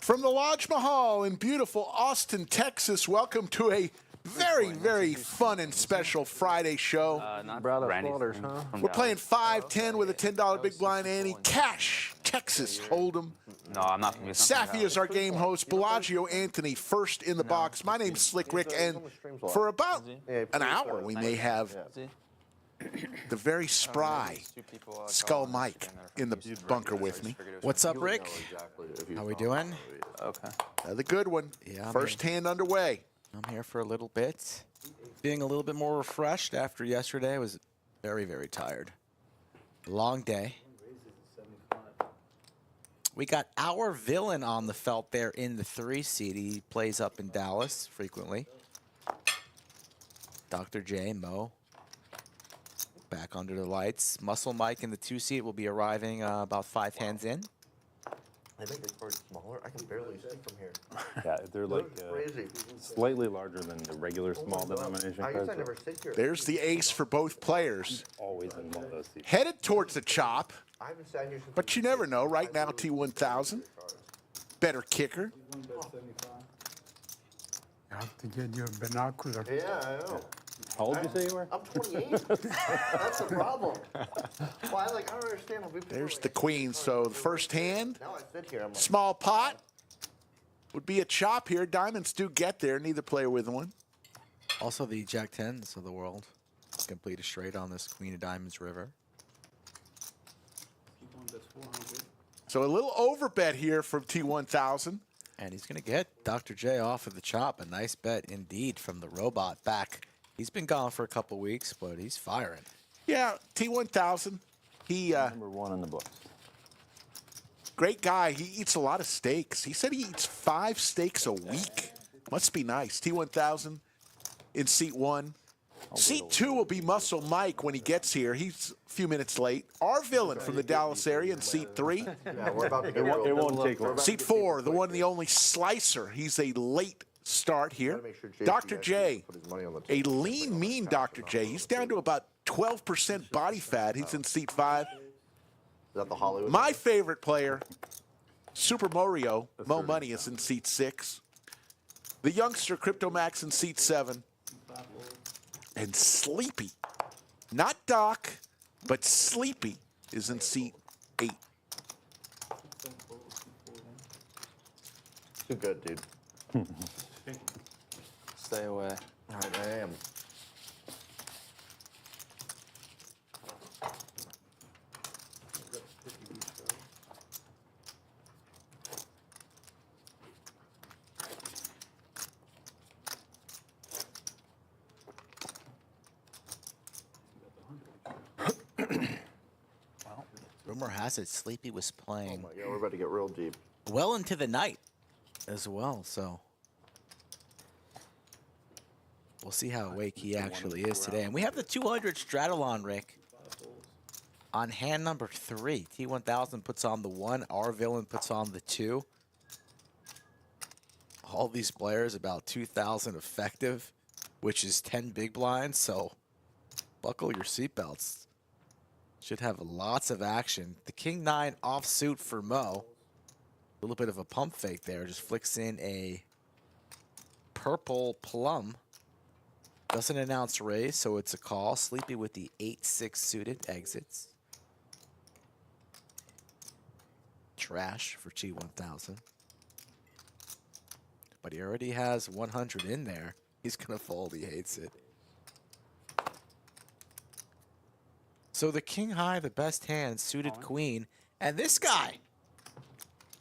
From the Lodge Mahal in beautiful Austin, Texas, welcome to a very, very fun and special Friday show. We're playing 5-10 with a $10 big blind ante. Cash, Texas Hold'em. No, I'm not going to be Safi is our game host. Bellagio Anthony first in the box. My name's Slick Rick, and for about an hour we may have the very spry Skull Mike in the bunker with me. What's up, Rick? How we doing? Okay. The good one. Yeah, first hand underway. I'm here for a little bit. Being a little bit more refreshed after yesterday. I was very, very tired. Long day. We got our villain on the felt there in the 3 seed. He plays up in Dallas frequently. Dr. J, Moe. Back under the lights. Muscle Mike in the 2 seat will be arriving about 5 hands in. They make the cards smaller. I can barely see from here. Yeah, they're like slightly larger than the regular small denomination I cards. guess I never sit here. There's the ace for both players. Always in one of those seats. Headed towards the chop, I haven't sat here since but you never know. Right now, T1000, better kicker. You have to get your binocular. Yeah, I know. How old did you say you were? I'm 28. That's the problem. Why? Like, I don't understand how people. There's the queen. So the first hand, Now I sit here. I'm like, small pot, would be a chop here. Diamonds do get there. Neither player with one. Also the Jack 10s of the world. Complete a straight on this Queen of Diamonds river. So a little overbet here from T1000. And he's going to get Dr. J off of the chop. A nice bet indeed from the robot back. He's been gone for a couple weeks, but he's firing. Yeah, T1000. He Number 1 in the books. great guy. He eats a lot of steaks. He said he eats 5 steaks a week. Must be nice. T1000 in seat 1. Seat 2 will be Muscle Mike when he gets here. He's a few minutes late. Our villain from the Dallas area in seat 3. yeah, we're about to get It won't take long. Seat 4, the one and the only Slicer. He's a late start here. Dr. J, a lean, mean Dr. J. He's down to about 12% body fat. He's in seat 5. Is that the Hollywood? My favorite player, Super Moe Money, is in seat 6. The youngster, Crypto Max, in seat 7. And Sleepy, not Doc, but Sleepy, is in seat 8. Too good, dude. Stay away. All right, I am. Rumor has it Sleepy was playing Oh my God, we're about to get real deep. well into the night as well, so we'll see how awake he actually is today. And we have the 200 Stratolon, Rick, on hand number 3. T1000 puts on the 1. Our villain puts on the 2. All these players about 2,000 effective, which is 10 big blinds, so buckle your seatbelts. Should have lots of action. The King 9 offsuit for Moe. A little bit of a pump fake there. Just flicks in a purple plum. Doesn't announce raise, so it's a call. Sleepy with the 8-6 suited exits. Trash for T1000. But he already has 100 in there. He's going to fold. He hates it. So the King High, the best hand, suited queen. And this guy,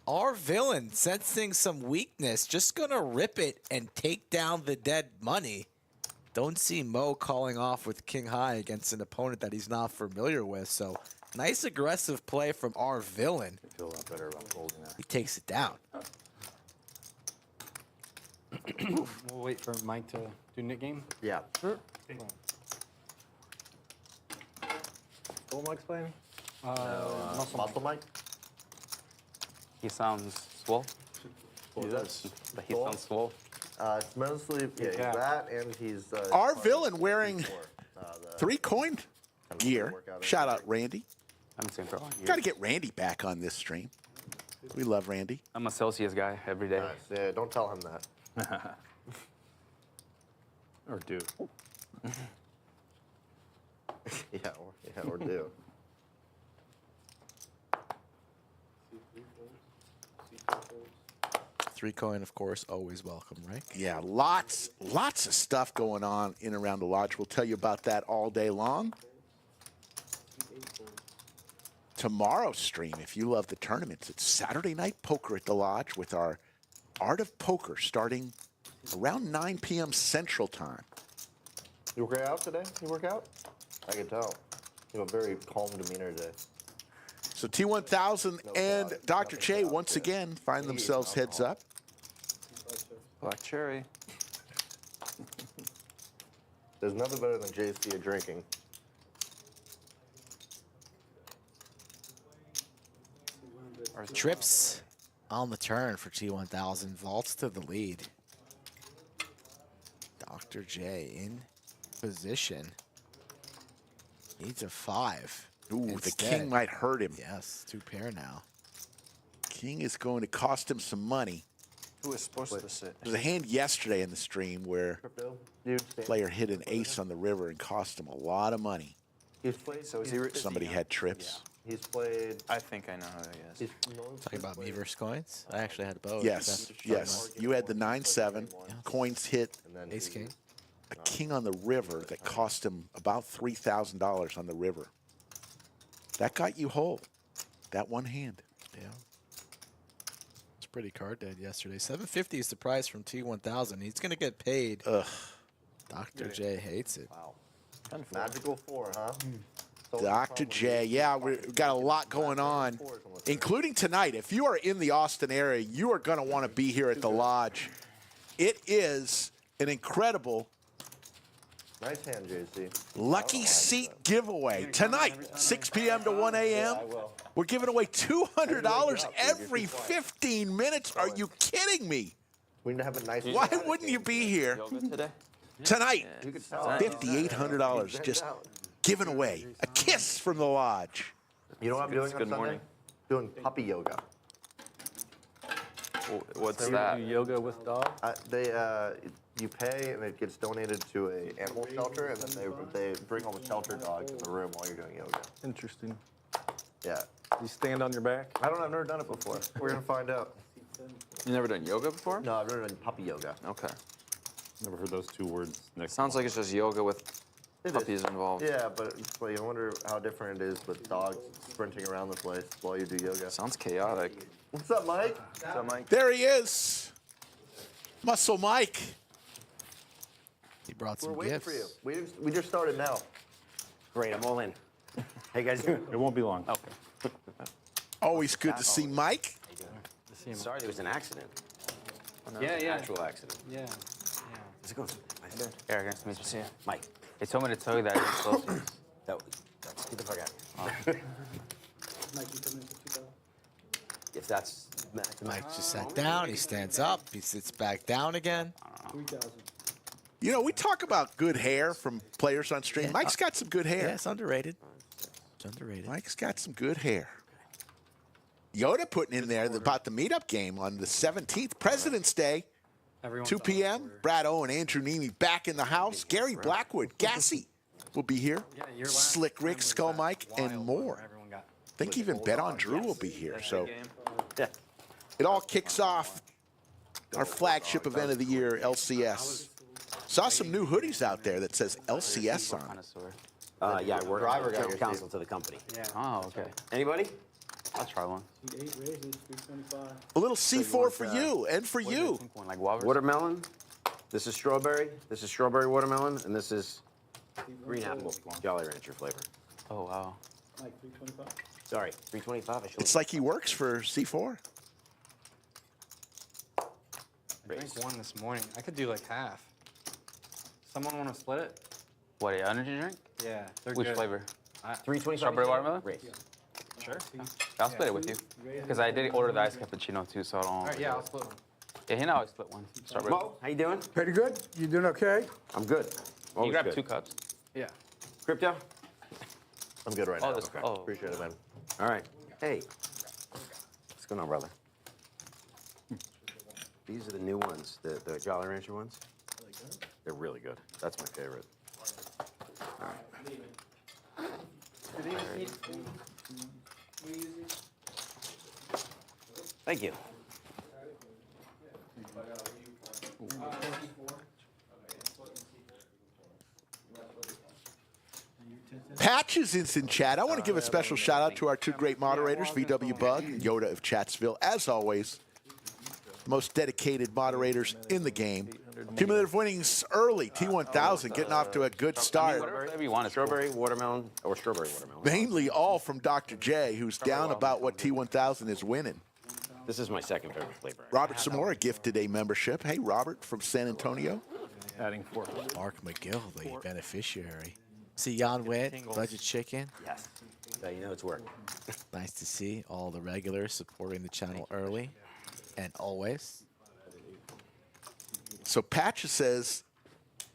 our villain, sensing some weakness, just going to rip it and take down the dead money. Don't see Moe calling off with King High against an opponent that he's not familiar with. So nice aggressive play from our villain. I feel a lot better about holding that. He takes it down. We'll wait for Mike to do Nick game. Yeah. Sure. What am I explaining? Muscle Mike? He sounds swole. He does. But he sounds swole. It's mostly he's that, and he's Our villain wearing 3 coin gear. Shout out, Randy. haven't seen pro in years. Got to get Randy back on this stream. We love Randy. I'm a Celsius guy every day. Nice. Yeah, don't tell him that. Or do. Yeah, or do. Three coin, of course, always welcome, right? Yeah, lots of stuff going on in and around the lodge. We'll tell you about that all day long. Tomorrow's stream, if you love the tournaments, it's Saturday Night Poker at the lodge with our Art of Poker starting around 9 p.m. Central Time. You work out today? You work out? I can tell. You have a very calm demeanor today. So T1000 and Dr. J once again find themselves heads up. Black cherry. There's nothing better than JC at drinking. Trips on the turn for T1000. Vaults to the lead. Dr. J in position. Needs a 5. Ooh, the instead. king might hurt him. Yes, 2 pair now. King is going to cost him some money. Who is supposed to sit? There's a hand yesterday in the stream where Crypto, dude. player hit an ace on the river and cost him a lot of money. He's played. So is he? Somebody had trips. He's played. I think I know who he is. Talking about me versus coins? I actually had both. Yes, yes. You had the 9-7. Coins hit And then Ace king. a king on the river that cost him about $3,000 on the river. That got you whole. That one hand. Yeah. It's pretty card dead yesterday. 750 is the price from T1000. He's going to get paid. Ugh. Dr. J hates it. Wow. Magical 4, huh? So Dr. J, yeah, we've got a lot going on, including tonight. If you are in the Austin area, you are going to want to be here at the lodge. It is an incredible Nice hand, JC. lucky seat giveaway tonight, 6 p.m. to 1 a.m. We're giving away $200 every 15 minutes. Are you kidding me? We need to have a nice. Why wouldn't you be here Yoga today? tonight? You could tell. $5,800 just given away. A kiss from the lodge. You know what I'm doing on Good Sunday? morning. Doing puppy yoga. What's Do that? yoga with dogs? You pay and it gets donated to a animal shelter, and then they bring all the shelter dogs in the room while you're doing yoga. Interesting. Yeah. You stand on your back? I've never done it before. We're gonna find out. You never done yoga before? No, I've never done puppy yoga. Okay. Never heard those 2 words next. Sounds like it's just yoga with It is. puppies involved. Yeah, but it's like, I wonder how different it is with dogs sprinting around the place while you do yoga. Sounds chaotic. What's up, Mike? What's up, Mike? There he is. Muscle Mike. He brought We're some waiting gifts. for you. We just started now. Great, I'm all in. Hey guys doing? It won't be long. Okay. Always good to see Mike. Sorry there was an accident. Yeah, yeah. Actual accident. Yeah. How's it going? Eric, nice to meet you. See ya. Mike, They told me to tell you that. It's Celsius. that's get the fuck out. If that's Mike just sat down. He stands up. He sits back down again. You know, we talk about good hair from players on stream. Mike's got some good Yeah, hair. it's underrated. It's underrated. Mike's got some good hair. Yoda putting in there about the meetup game on the 17th, President's Day, Everyone's 2 p.m. Brad Owen, Andrew Neeme back in the house. Gary Blackwood, Gassy will be here. Yeah, your last Slick Rick, time was Skull that Mike, and wild more. one where everyone got- I think even Bet on Drew will be here. So yeah. it all kicks off our flagship event of the year, LCS. Saw some new hoodies out there that says LCS on. Connoisseur. Yeah, I work Driver as guy general here, counsel to the company. Yeah. Oh, okay. Anybody? I'll try one. A little C4 for you and for you. Pink one, like Wavers? Watermelon. This is strawberry. This is strawberry watermelon, and this is green apple Jolly Rancher flavor. Oh, wow. Sorry, 325. I should. It's like he works for C4. I drank one this morning. I could do like half. Someone want to split it? What, an energy drink? Yeah, they're Which good. flavor? 325. Strawberry watermelon? Race. Sure. I'll split it with you. Because I did order the iced cappuccino too, so I don't. All right, yeah, I'll split one. Yeah, he always split one. Strawberry. Mo, how you doing? Pretty good. You doing okay? I'm good. Can you Always grab good. 2 cups? Yeah. Crypto. I'm good right Oh, now. this. Oh. Appreciate it, man. All right. Hey. What's going on, brother? These are the new ones, the Jolly Rancher ones. They're really good. That's my favorite. All right. Thank you. Patches is in chat. I want to give a special shout out to our two great moderators, VW Bug and Yoda of Chatsville. As always, most dedicated moderators in the game. Cumulative winnings early. T1000 getting off to a good start. Whatever you want. Strawberry watermelon or strawberry watermelon. Mainly all from Dr. J, who's down about what T1000 is winning. This is my second favorite flavor. Robert Zamora gifted a membership. Hey, Robert from San Antonio. Adding 4. Mark McGill, the beneficiary. See Jan win, budget chicken. Yes. So you know it's working. Nice to see all the regulars supporting the channel early and always. So Patches says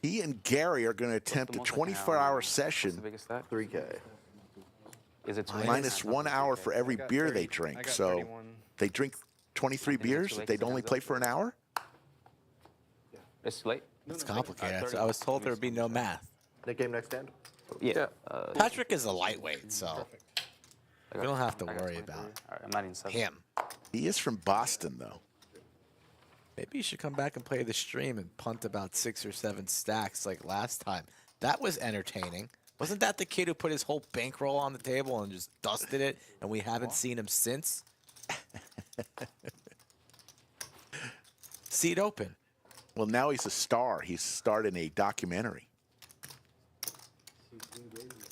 he and Gary are going to attempt a 24-hour What's the session biggest stat? 3K. Is it minus 1 hour for every got beer 30. they I drink. got So 31. they drink 23 beers. They'd only play for an hour? It's late. It's complicated. I was told there would be no math. Nick game next stand. Yeah. Patrick is a lightweight, so we don't have to worry about All right, I'm not in 7. him. He is from Boston, though. Maybe you should come back and play the stream and punt about 6 or 7 stacks like last time. That was entertaining. Wasn't that the kid who put his whole bankroll on the table and just dusted it, and we haven't seen him since? Seat open. Well, now he's a star. He's starred in a documentary.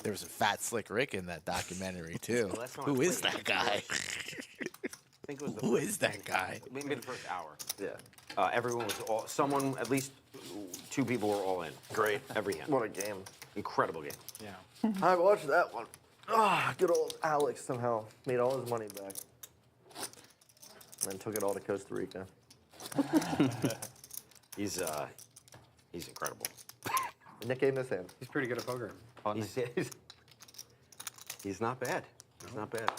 There was a fat slick Rick in that documentary too. Well, that's not Who my is plate. that guy? I think it was the Who first- is that guy? Maybe the first hour. Yeah. Everyone was all, someone, at least 2 people were all in. Great. Every hand. What a game. Incredible game. Yeah. I watched that one. Ah, good old Alex somehow made all his money back. And then took it all to Costa Rica. He's incredible. Nick game this hand. He's pretty good at poker. He's not bad. He's not bad.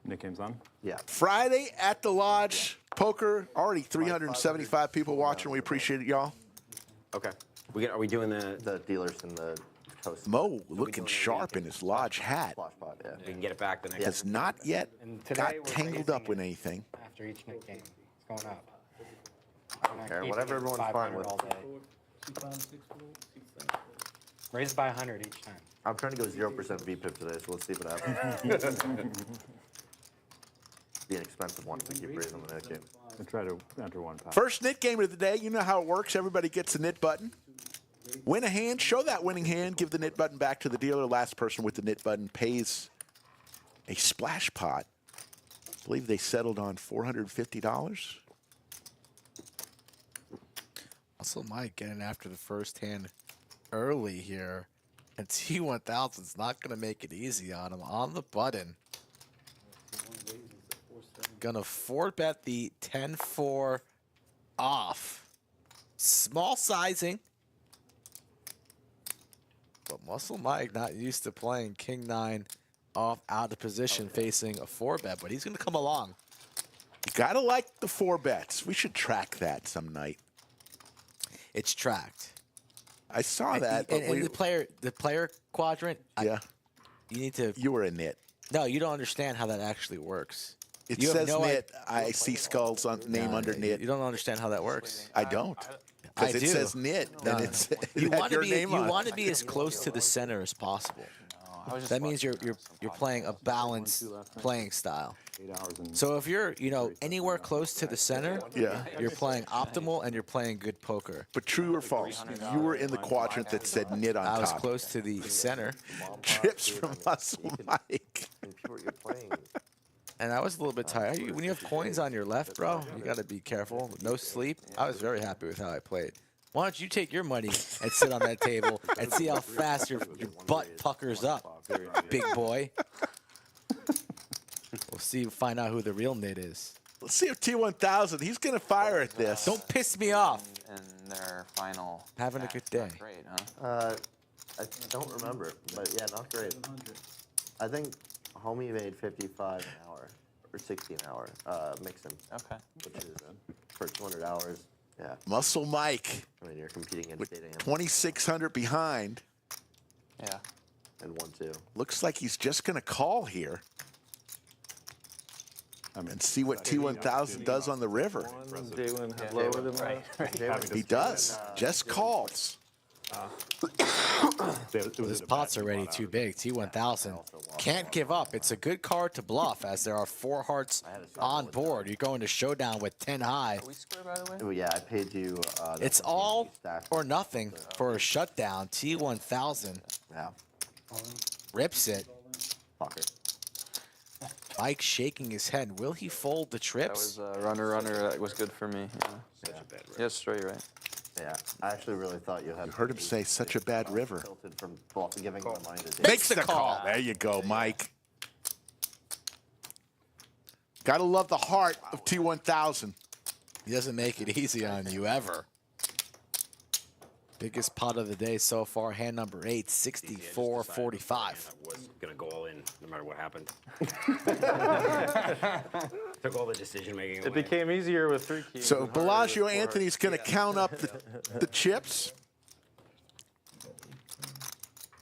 Nick game's on. Yeah. Friday at the Lodge. Poker. Already 375 people watching. We appreciate it, y'all. Okay. Are we doing the? The dealers in the coast. Mo looking sharp in his Lodge hat. Splash pot, yeah. We can get it back the next. Has not yet And today got we're tangled raising up with it anything. After each Nick game, it's going up. care, whatever everyone's fine with. All day. Raise it by 100 each time. I'm trying to go 0% VPIP today, so let's see what happens. Be an expensive one to keep raising the net game. I try to enter 1 pot. First knit game of the day. You know how it works. Everybody gets a knit button. Win a hand. Show that winning hand. Give the knit button back to the dealer. Last person with the knit button pays a splash pot. I believe they settled on $450. Also, Mike getting after the first hand early here, and T1000's not going to make it easy on him on the button. Gonna 4-bet the 10-4 off. Small sizing. But Muscle Mike not used to playing King 9 off out of position facing a 4-bet, but he's gonna come along. You gotta like the 4 bets. We should track that some night. It's tracked. I saw that. But And the player quadrant, yeah, you need to. you were a knit. No, you don't understand how that actually works. It You have says no knit. I see skulls on name Nah, under knit. You don't understand how that works. I don't. I Because it do. says knit, and No. it's You it had want your to be name on it. want to be as close to the center as possible. That means you're playing a balanced playing style. 8 hours and So if you're anywhere close to the center, Yeah. you're playing optimal and you're playing good poker. But true or false? You were in the quadrant that said knit on I was top. close to the center, Chips from Muscle Mike. And pure, you're playing. and I was a little bit tired. When you have coins on your left, bro, you got to be careful. No sleep. I was very happy with how I played. Why don't you take your money and sit on that table and see how fast your butt puckers up, big boy? We'll find out who the real knit is. Let's see if T1000, he's going to fire at this. Don't piss me off. And their final. Having a match. good day. Not great, huh? I don't remember, but yeah, not great. I think Homie made 55 an hour or 60 an hour mixing, Okay. which is for 200 hours. Yeah, Muscle Mike I mean you're competing in with state AM 2,600 behind. Yeah. and 1-2. Looks like he's just going to call here and see what T1000 does on the river. Jalen have lower than that. He does. Just calls. This pot's already too big. T1000 can't give up. It's a good card to bluff as there are 4 hearts on board. You're going to showdown with 10 high. Are we square, by the way? Oh yeah, I paid you. It's all or nothing for a shutdown. T1000 Yeah, rips it. fucker. Mike shaking his head. Will he fold the That trips? was runner. That was good for me. Yeah. Yeah, straight, right? Yeah, I actually really thought you had. Heard him say such a bad river. Tilted from giving more money to Dave. Makes the call. There you go, Mike. Gotta love the heart of T1000. He doesn't make it easy on you ever. Biggest pot of the day so far, hand number 8, 64-45. I was gonna go all in no matter what happened. Took all the decision making away. It became easier with 3 keys. So and harder Bellagio with 4. Anthony's gonna count up the chips.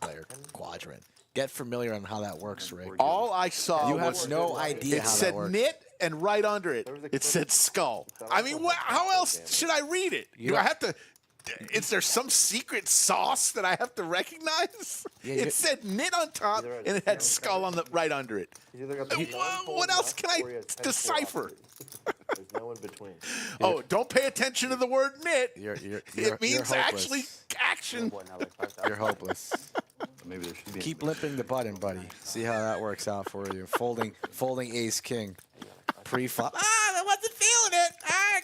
Player quadrant. Get familiar on how that works, Rick. All I saw You was have no idea it how that said works. knit, and right under it, it said skull. I mean, how else should I read it? Do I have to? Is there some secret sauce that I have to recognize? Yeah, It said knit on top, and it had skull on the right under it. He's either got the What else can I decipher? There's no in between. Oh, don't pay attention to the word knit. You're It means hopeless. actually action. You're hopeless. Maybe there should be. Keep limping the button, buddy. See how that works out for you. Folding ace king. Pre-flop. I wasn't feeling it. I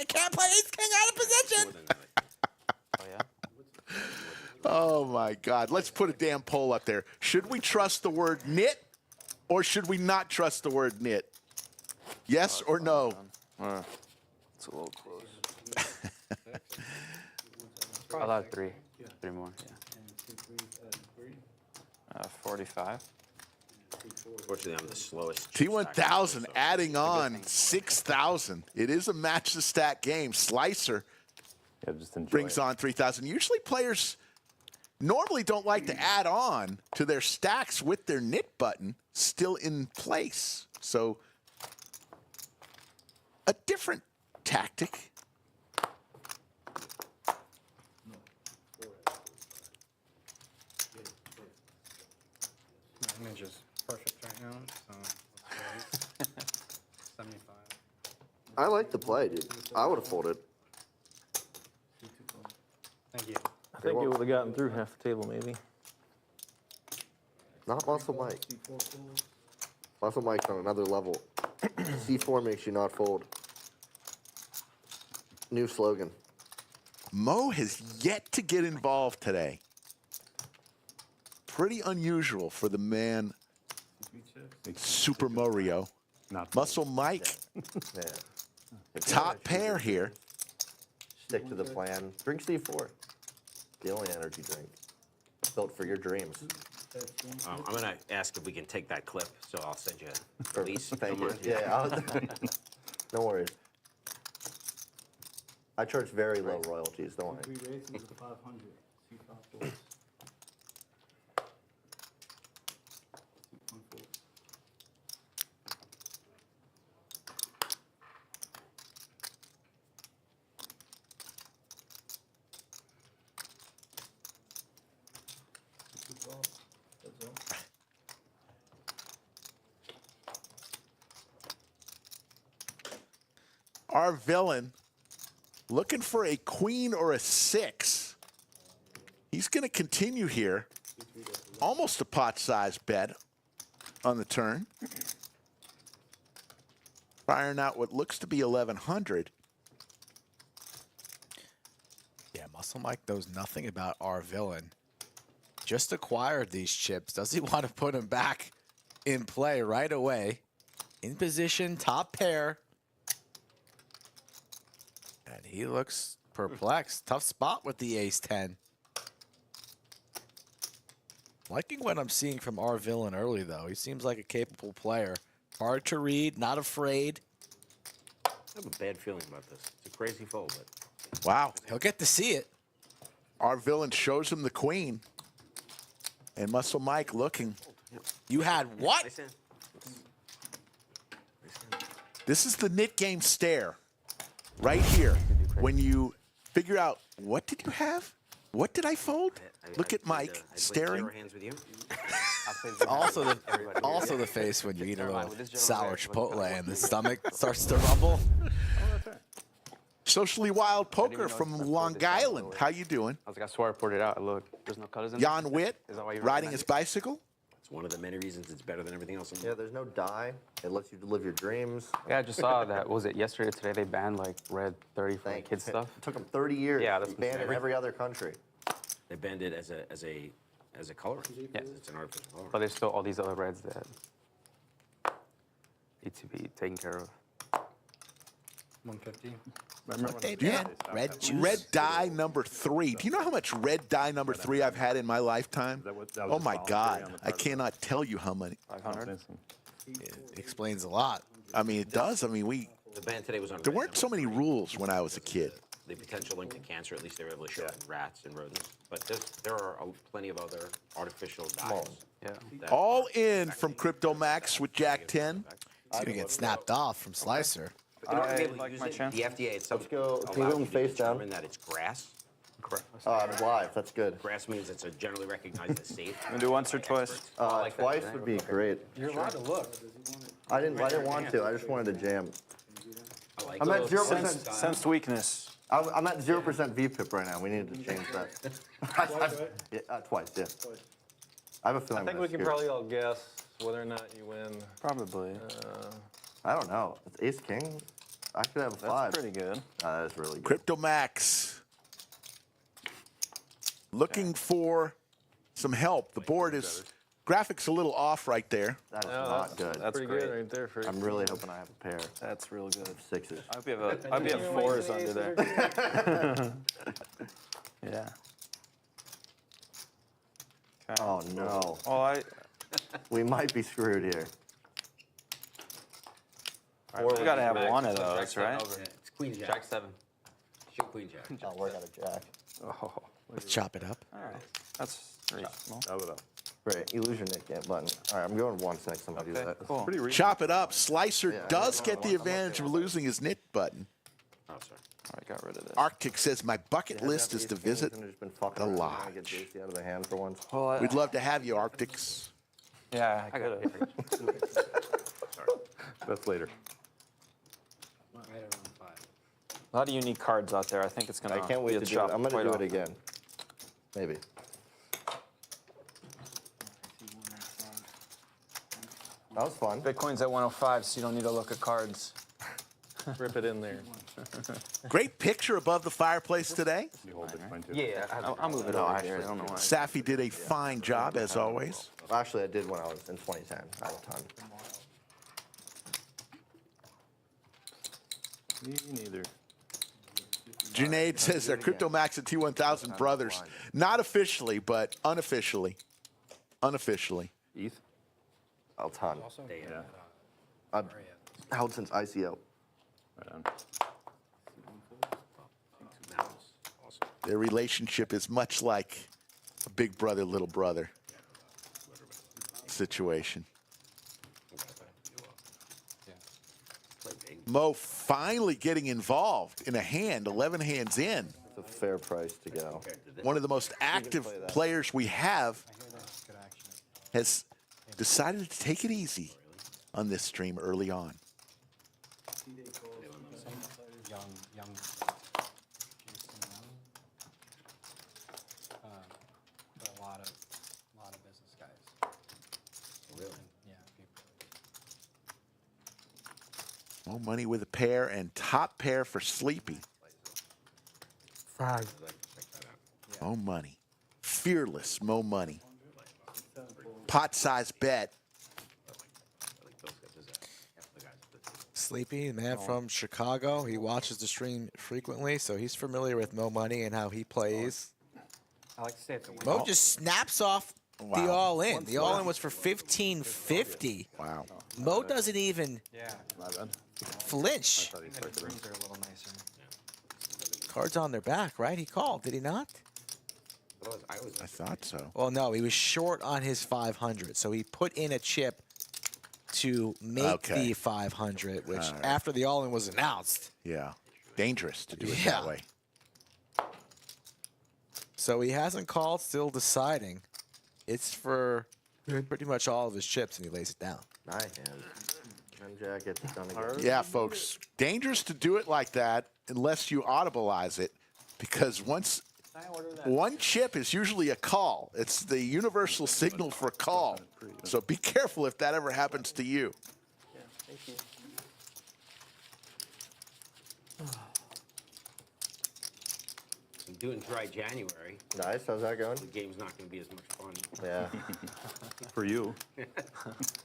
can't play ace king out of position. Oh yeah. Oh my God! Let's put a damn poll up there. Should we trust the word knit, or should we not trust the word knit? Yes or no? It's a little close. I'll add 3. 3 more. Yeah. 45. Unfortunately, I'm the slowest. T1000 adding on 6,000. It is a match the stack game. Slicer Yeah, just enjoy brings it. on 3,000. Usually players normally don't like to add on to their stacks with their knit button still in place. So a different tactic. My image is perfect right now, so that's great. 75. I like the play, dude. I would have folded. Thank you. I think you would have gotten through half the table, maybe. Not Muscle Mike. Muscle Mike's on another level. C4 makes you not fold. New slogan. Mo has yet to get involved today. Pretty unusual for the man, Super Mario. Muscle Mike, Yeah. top pair here. Stick to the plan. Drink C4. The only energy drink. Built for your dreams. I'm gonna ask if we can take that clip, so I'll send you a release. Thank you. Yeah, no worries. I charge very low royalties, don't worry. Our villain looking for a queen or a 6. He's going to continue here. Almost a pot-sized bet on the turn. Firing out what looks to be 1,100. Yeah, Muscle Mike knows nothing about our villain. Just acquired these chips. Does he want to put them back in play right away? In position, top pair. And he looks perplexed. Tough spot with the ace-10. Liking what I'm seeing from our villain early, though. He seems like a capable player. Hard to read, not afraid. I have a bad feeling about this. It's a crazy fold, but Wow. He'll get to see it. Our villain shows him the queen. And Muscle Mike looking. You had what? nice hand. This is the knit game stare right here. When you figure out, what did you have? What did I fold? Look at Mike staring. Hands with you. Also the face when you eat a little sour chipotle and the stomach starts to rumble. Socially Wild Poker from Long Island. How you doing? I was like, I swear I poured it out. Look, there's no colors in Jan Witt Is that why you riding recommend his it? bicycle. It's one of the many reasons it's better than everything else. Yeah, there's no dye. It lets you live your dreams. Yeah, I just saw that. Was it yesterday or today? They banned like red 30 for like, kids stuff. It took them 30 years. Yeah, that's It's banned in insane. every other country. They banned it as a colorant. Yeah. It's an artificial color. But there's still all these other reds that need to be taken care of. 150. What they Do you ban? know- Red juice. Red dye number 3. Do you know how much red dye number 3 I've had in my lifetime? that was Oh just my voluntary God. on the I part of the- cannot tell you how many. 500. It explains a lot. I mean, it does. I mean, The ban today was on. there red weren't so number many 3. rules when I was a kid. The potential link to cancer, at least they were able to show it in rats and rodents. But there are plenty of other artificial dyes. Yeah. that- All in from Crypto Max with Jack 10. He's going to get snapped off from Slicer. In order to be able to like use my it, chance. the FDA itself Let's go. Can you allows go you to face down? determine that it's grass. Correct. I'm live. That's good. Grass means it's a generally recognized as safe. do once or twice. Like that. Twice would be great. You're allowed to look. I didn't want to. I just wanted to jam. I like I'm it. at 0%. Sensed weakness. I'm at 0% VPIP right now. We need to change that. Yeah, twice. Yeah. I have a feeling. I think we can probably all guess whether or not you win. Probably. I don't know. It's Ace King. I could have a 5. That's pretty good. That is really good. Crypto Max looking for some help. The board is graphics a little off right there. That is not good. That's pretty good right there for I'm really hoping I have a pair. That's real good. 6s. I hope you have 4s under there. Yeah. Okay. Oh no. Well, We might be screwed here. we gotta have one of those, right? Yeah, it's queen jack. Jack 7. Shoot queen jack. I'll work out a jack. Oh, Let's chop it up. all right. That's reasonable. Chop it up. Great. You lose your Nick game button. All right, I'm going once next time I do that. Cool. Pretty reasonable. Chop it up. Slicer Yeah, does get the advantage of losing his knit button. Oh, sorry. All right, got rid of this. Arctic says, my bucket list is to visit And just been fucking the around trying to get lodge. JC out of the hand for once. Well, We'd love to have you, Arctics. yeah, I could have. That's later. Right around 5. A lot of unique cards out there. I think it's gonna. I can't wait be a to do chop it. I'm going quite to do often. it again. Maybe. That was fun. Bitcoin's at 105, so you don't need to look at cards. Rip it in there. Great picture above the fireplace today. Yeah, I'll move it No, over actually, here. I don't know why. Safi did a fine job, as always. Actually, I did when I was in 2010. I had a ton. Me neither. Junaid says they're Crypto Max and T1000 brothers. Not officially, but unofficially. Unofficially. ETH. A ton. They, Yeah. I've held since ICO. Right on. Their relationship is much like a big brother, little brother situation. Mo finally getting involved in a hand, 11 hands in. It's a fair price to go. One of the most active players we have Good action. has decided to take it easy on this stream early on. Young. But a lot of business guys. Really? Yeah. Mo Money with a pair and top pair for Sleepy. 5. Mo Money. Fearless Mo Money. Pot size bet. Sleepy, the man from Chicago. He watches the stream frequently, so he's familiar with Moe Money and how he plays. I like to say it's a win. Mo just snaps off the all-in. The all-in was for 1550. Wow. Moe doesn't even Yeah. flinch. I think the greens are a little nicer. Cards on their back, right? He called, did he not? I thought so. Well, no, he was short on his 500, so he put in a chip to make Okay. the 500, which after the all-in was announced. Yeah. Dangerous to do it Yeah. that way. So he hasn't called, still deciding. It's for pretty much all of his chips, and he lays it down. Nice hand. And Jack gets it done again. Yeah, folks. Dangerous to do it like that unless you audibleize it, because once one chip is usually a call. It's the universal signal for a call. So be careful if that ever happens to you. Do it in dry January. Nice. How's that going? The game's not going to be as much fun. Yeah. For you.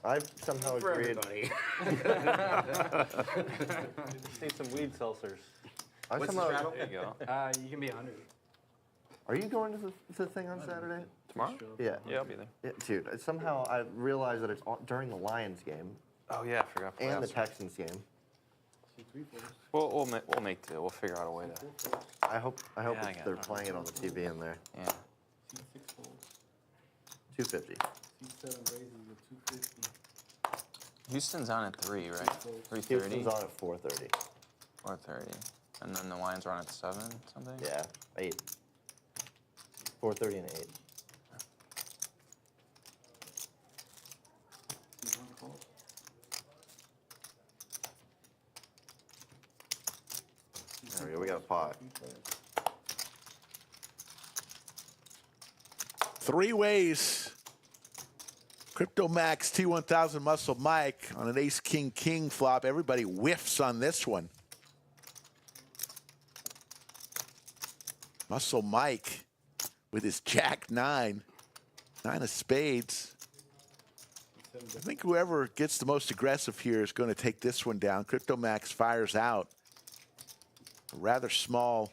I somehow For agreed. everybody. Need some weed seltzers. I What's the somehow. straddle? There you go. You can be 100. Are you going to the thing on Saturday? Tomorrow? Yeah. Yeah, I'll be there. Yeah, dude, somehow I realized that it's during the Lions game Oh yeah, I forgot. and the playoffs. Texans game. We'll make two. We'll figure out a way to. I hope Yeah, I got they're it. playing it on the TV in there. Yeah. 250. Houston's on at 3, right? 3:30. Houston's on at 4:30. 4:30, and then the Lions are on at 7 something. Yeah, 8. 4:30 and 8. There we go. We got a pot. Three ways. Crypto Max T1000 Muscle Mike on an Ace King King flop. Everybody whiffs on this one. Muscle Mike with his Jack 9. 9 of spades. I think whoever gets the most aggressive here is going to take this one down. Crypto Max fires out. A rather small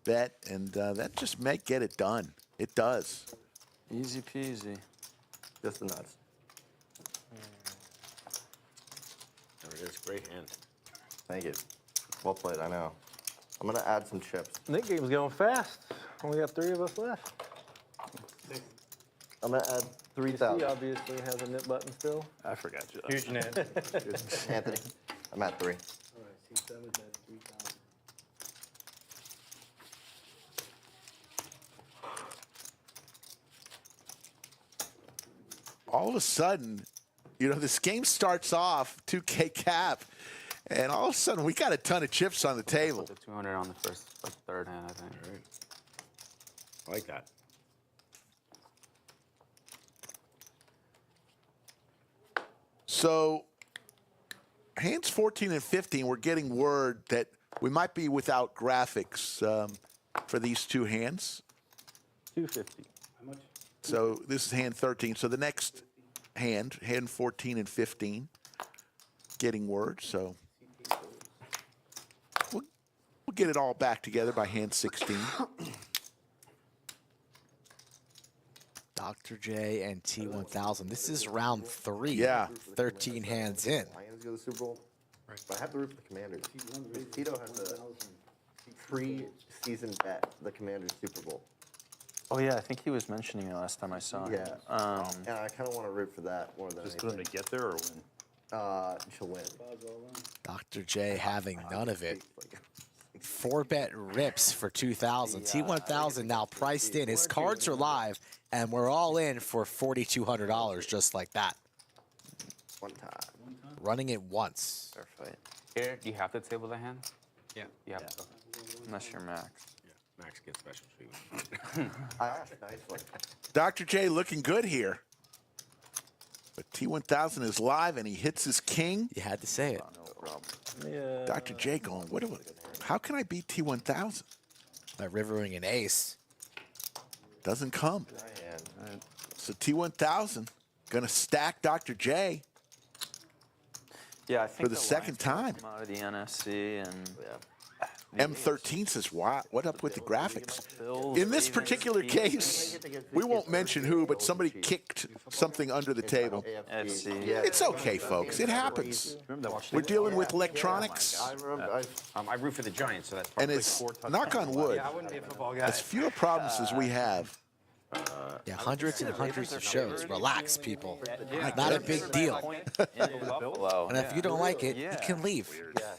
bet, and that just may get it done. It does. Easy peasy. Just the nuts. There it is. Great hand. Thank you. Well played, I know. I'm going to add some chips. That game's going fast. Only got 3 of us left. I'm going to add He 3,000. obviously has a knit button still. I forgot you. Huge net. Anthony, I'm at 3. All of a sudden, you know, this game starts off 2K cap, and all of a sudden we got a ton of chips on the table. The 200 on the first, like third hand, I think. All right. I like that. So, hands 14 and 15, we're getting word that we might be without graphics for these two hands. 250. So this is hand 13. So the next hand 14 and 15, getting word. So we'll get it all back together by hand 16. Dr. J and T1000. This is round 3. Yeah. 13 hands in. Lions go to the Super Bowl. Right. But I have to root for the Commanders. Tito has a pre-season bet, the Commanders Super Bowl. Oh yeah, I think he was mentioning it last time I saw him. Yeah. And I kind of want to root for that more than Just for them anything. to get there or win? To win. Dr. J having none of it. 4-bet rips for 2,000. T1000 now priced in. His cards are live, and we're all in for $4,200 just like that. One time. Running it once. Fair fight. Here, do you have to table the hand? Yeah. You have to. Unless you're Max. Yeah. Max gets special treatment. I asked nicely. Dr. J looking good here. But T1000 is live, and he hits his king. You had to say it. Yeah. Dr. J going, how can I beat T1000? By rivering an ace. Doesn't come. And So T1000 going to stack Dr. J. Yeah, I think the second Lions time. come out of the NFC, and yeah. M13 says, what up with the graphics? In this particular case, we won't mention who, but somebody kicked something under the table. FC. It's okay, folks. It happens. We're dealing with electronics. I root for the Giants, so that's And probably it's, knock on wood, Yeah, I wouldn't be a football guy. as few problems as we have. Yeah, hundreds and hundreds of shows. Relax, people. Not a big deal. And if you don't like it, you can leave.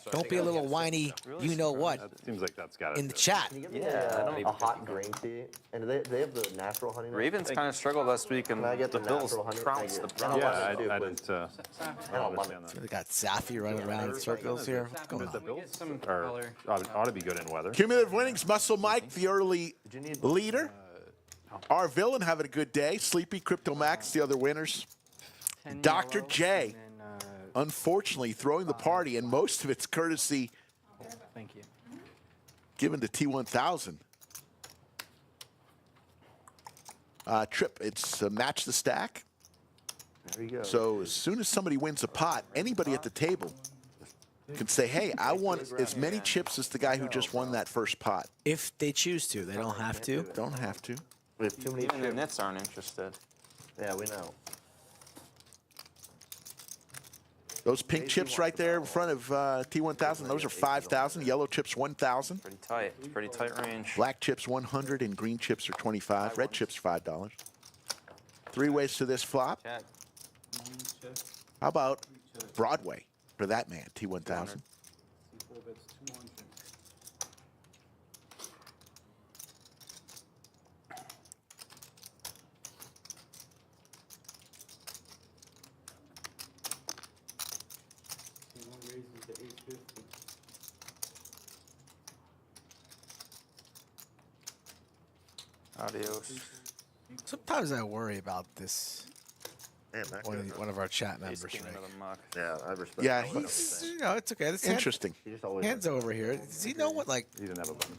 Don't be a little whiny, you know what, That seems like that's got in the chat. A hot green tea, and they have the natural honey. Ravens kind of struggled last week, and Can I get the the Bills natural honey? trounced the Thank you. Browns. Yeah, I Please. didn't understand that. They got Safi running around in circles here. What's going The on? Bills some are, color. ought to be good in weather. Cumulative winnings, Muscle Mike, the early leader. Our villain having a good day. Sleepy, Crypto Max, the other winners. 10 Dr. yellow, J, and then, unfortunately, throwing the party, and most of it's courtesy thank you. given to T1000. Trip, it's match the stack. There you go. So as soon as somebody wins a pot, anybody at the table can say, hey, I want as many chips as the guy who just won that first pot. If they choose to, they don't have to. Don't have to. We have too many Even the chips. Nets aren't interested. Yeah, we know. Those pink chips right there in front of T1000, those are 5,000. Yellow chips, 1,000. Pretty tight. It's pretty tight range. Black chips, 100, and green chips are 25. Red chips, $5. 3 ways to this flop. Jack. How about Broadway for that man, T1000? Adios. Sometimes I worry about this. Man, that One of our chat members, King Rick. of the muck. Yeah, I respect. Yeah, that. he's You know, it's okay. This interesting. He just always Hands over here. Does he know what He didn't have a button.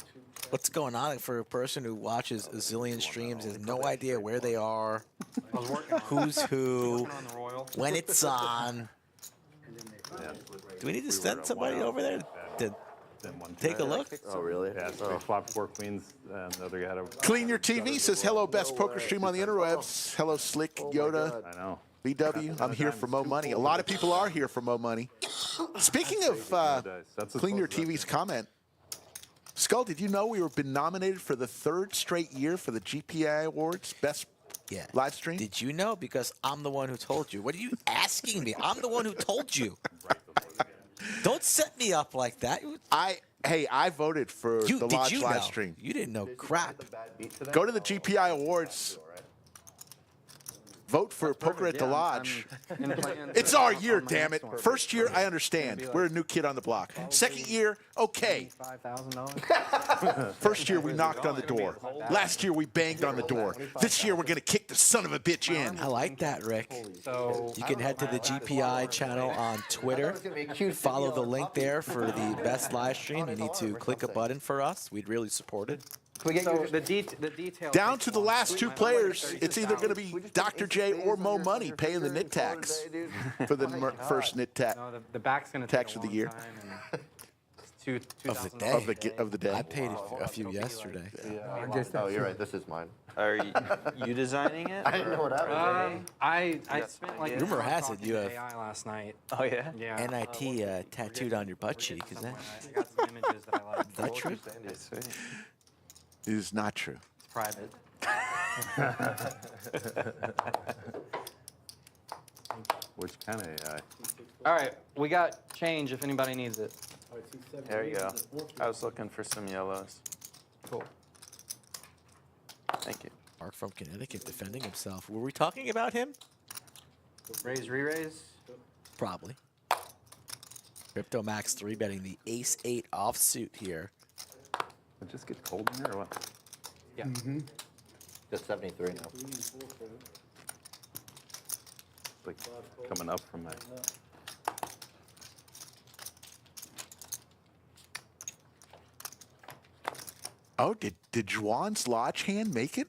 what's going on for a person who watches a zillion streams, has no idea where they are, I was working on who's who, on the Royal. when it's on? Do we need to send somebody over there to Then one take a look? Oh, really? Yeah, so they flopped 4 queens, and the other guy had a. Clean Your TV says, hello, best poker stream on the interwebs. Hello, Slick, Yoda, I know. BW. I'm here for Moe Money. A lot of people are here for Moe Money. Speaking of That's as Clean Your close as TV's comment, Skull, did you know we were been nominated for the 3rd straight year for the GPI Awards Best Yeah. Live Stream? Did you know? Because I'm the one who told you. What are you asking me? I'm the one who told you. Don't set me up like that. Hey, I voted for You the did Lodge you live know? stream. You didn't know crap. Go to the GPI Awards. Vote for Poker at the Lodge. It's our year, damn it. First year, I understand. We're a new kid on the block. Second year, okay. $5,000. First year, we knocked on the door. Last year, we banged on the door. This year, we're going to kick the son of a bitch in. I like that, Rick. So You can head to the GPI channel on Twitter. Follow the link there for the best live stream. You need to click a button for us. We'd really support it. So the details. Down to the last 2 players, it's either going to be Dr. J or Moe Money paying the NIT tax for the first NIT tax No, the back's gonna tax take of a the long year. time, and it's Of the $2,000. day. of the day. I paid a few yesterday. Oh, you're right. This is mine. Are you designing it? I didn't know what happened. I spent like Rumor an hour has it talking you to have AI last night. Oh, yeah? Yeah. NIT tattooed on your butt cheek, is that? I got some images that I like. Is that true? Okay, sweet. It is not true. It's private. Which kind of AI? All right, we got change if anybody needs it. There you go. I was looking for some yellows. Cool. Thank you. Mark from Connecticut defending himself. Were we talking about him? Raise, re-raise. Probably. Crypto Max 3 betting the ace-8 offsuit here. It just get cold in here or what? Yeah. Just 73 now. Like coming up from my. Oh, did Xuan's Lodge hand make it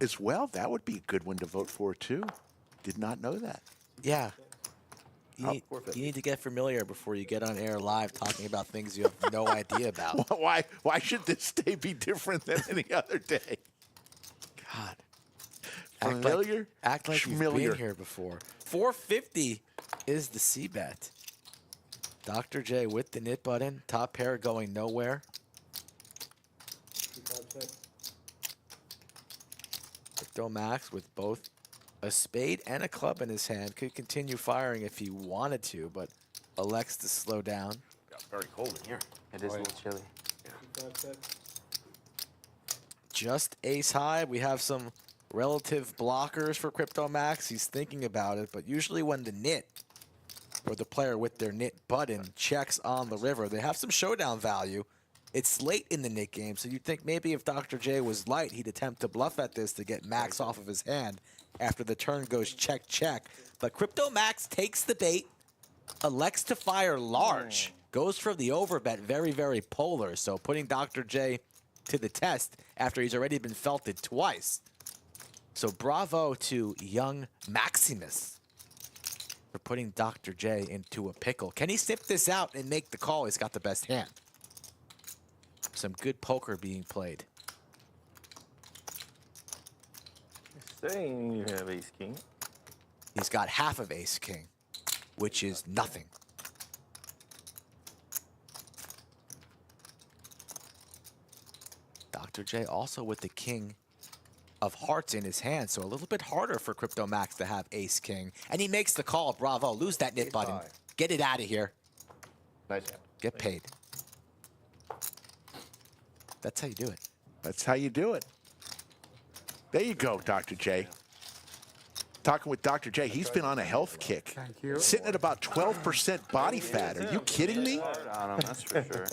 as well? That would be a good one to vote for, too. Did not know that. Yeah. you need to get familiar before you get on air live talking about things you have no idea about. Why should this day be different than any other day? God. Familiar? Act like you've Schmillier. been here before. 450 is the C bet. Dr. J with the knit button. Top pair going nowhere. Crypto Max with both a spade and a club in his hand could continue firing if he wanted to, but elects to slow down. Got very cold in here. It is a little chilly. Just ace high. We have some relative blockers for Crypto Max. He's thinking about it, but usually when the knit or the player with their knit button checks on the river, they have some showdown value. It's late in the knit game, so you'd think maybe if Dr. J was light, he'd attempt to bluff at this to get Max off of his hand after the turn goes check, check. But Crypto Max takes the bait, elects to fire large, goes for the overbet, very, very polar. So putting Dr. J to the test after he's already been felted twice. So bravo to young Maximus for putting Dr. J into a pickle. Can he sniff this out and make the call? He's got the best hand. Some good poker being played. Saying you have ace king. He's got half of ace king, which is nothing. Dr. J also with the king of hearts in his hand, so a little bit harder for Crypto Max to have ace king. And he makes the call. Bravo. Lose that knit button. Get it out of here. Nice hand. Get paid. That's how you do it. That's how you do it. There you go, Dr. J. Talking with Dr. J, he's been on a health kick. Thank you. Sitting at about 12% body fat. Are you kidding me? On him, that's for sure.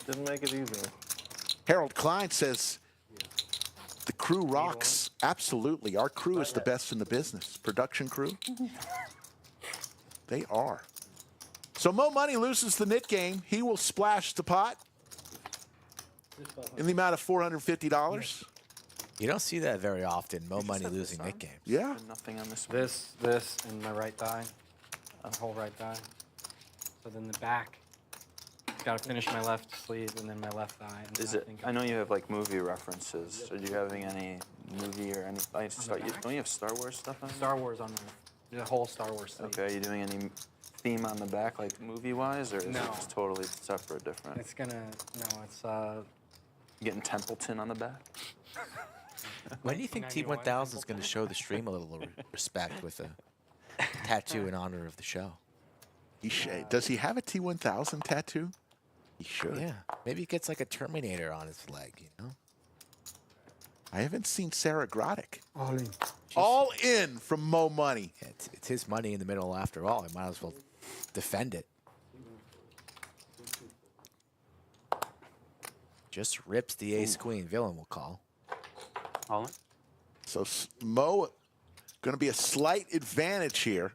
Didn't make it easy. Harold Klein says, the crew rocks. Absolutely. Our crew is the best in the business. Production crew. They are. So Moe Money loses the knit game. He will splash the pot in the amount of $450. You don't see that very often. Moe Money losing knit games. Yeah. Nothing on this one. This, and my right thigh. The whole right thigh. So then the back. Gotta finish my left sleeve and then my left thigh. And Is then it? I know you have like movie references. Are you having any movie or any? Don't you have Star Wars stuff on? Star Wars on the whole Star Wars sleeve. Okay. Are you doing any theme on the back, like movie-wise, or is No. it just totally separate, different? It's gonna, no, it's, Getting Templeton on the back. When do you think T1000 is going to show the stream a little respect with a tattoo in honor of the show? Does he have a T1000 tattoo? He should. Yeah. Maybe he gets like a Terminator on his leg, you know? I haven't seen Sarah Grodick. All in. All in from Moe Money. Yeah, it's his money in the middle after all. He might as well defend it. Just rips the ace-queen. Villain will call. All in? So Moe going to be a slight advantage here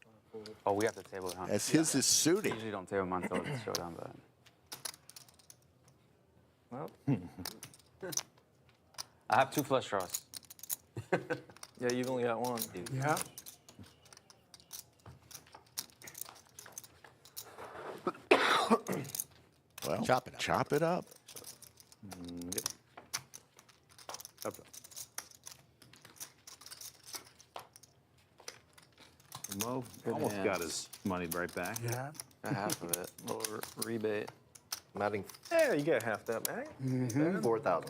Oh, we have to table it, huh? as his is We suited. usually don't table them until it's showdown, but. Well. I have 2 flush draws. Yeah, you've only got one. Yeah. Well, Chop it up. Chop it up. Yep. Up. Mo almost hands. got his money right back. Yeah. Half of it. Little rebate. I'm adding Yeah, you get half that back. 4,000.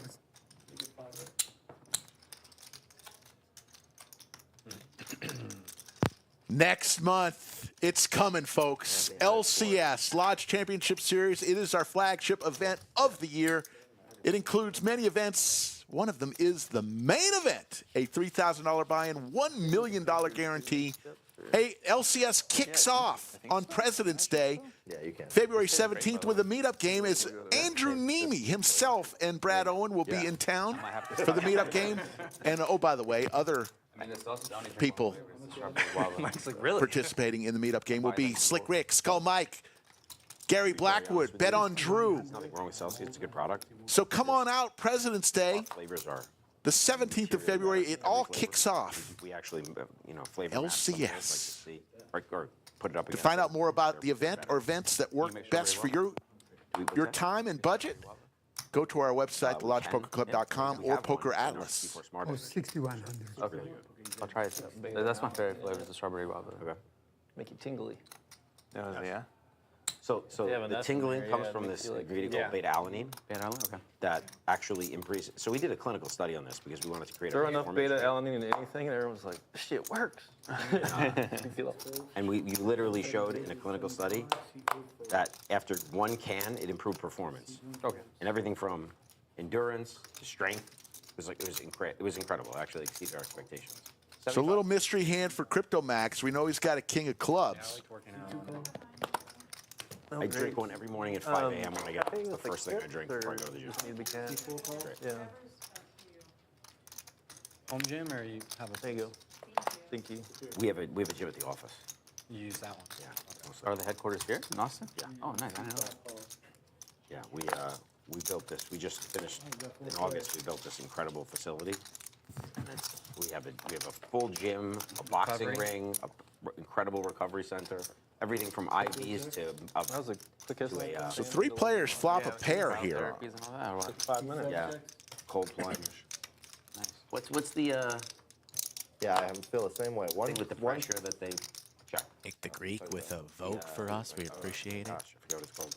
Next month, it's coming, folks. LCS, Lodge Championship Series. It is our flagship event of the year. It includes many events. One of them is the main event, a $3,000 buy-in, $1 million guarantee. Hey, LCS kicks off on President's Day, Yeah, you can. February 17th, with a meetup game as Andrew Neeme himself and Brad Owen will be in town for the meetup game. And, oh, by the way, other people Mike's like, really? participating in the meetup game will be Slick Rick, Skull Mike, Gary Blackwood, Bet on Drew. Nothing wrong with Celsius. It's a good product. So come on out, President's Day. Flavors are The 17th of February, it all kicks off. We actually, you know, flavor match some of those, like to LCS. see, or put it up To against find it. out more about the event or events that work best for your time and budget, go to our website, thelodgepokerclub.com or Poker Atlas. Oh, 6100. Okay. I'll try it. That's my favorite flavor, is the strawberry guava. Okay. Make you tingly. Yeah. So Yeah, when the that's in tingling there, comes yeah, it from makes this you like- ingredient yeah. called beta-alanine Beta-alanine, okay. that actually increases. So we did a clinical study on this because we wanted to create Throw a enough performance drink. beta-alanine into anything, and everyone's like, this shit works. You feel it? And we literally showed in a clinical study that after one can, it improved performance. Okay. And everything from endurance to strength. It was incredible. It actually exceeded our expectations. So a little mystery hand for Crypto Max. We know he's got a king of Yeah, I clubs. like working out. I drink one every morning at 5 a.m. when I get up. It's the first thing I drink before I go to the gym. Need the can. Great. Yeah. Home gym or you have a There you go. Thank you. We have a gym at the office. You use that one? Yeah. mostly. Are the headquarters here in Austin? Yeah. Oh, nice. I didn't know that. Yeah, we built this. We just finished in August. We built this incredible facility. And we have a full gym, a boxing Recovery. ring, incredible recovery center, everything from IVs to That was the quickest. So 3 players flop a pair here. Therapies and all that, or what? 5 minutes. yeah, cold plunge. Nice. What's the Yeah, I feel the same way. thing with the pressure that they check? Nick the Greek with a vote for us. We appreciate it. Gosh, I forget what it's called.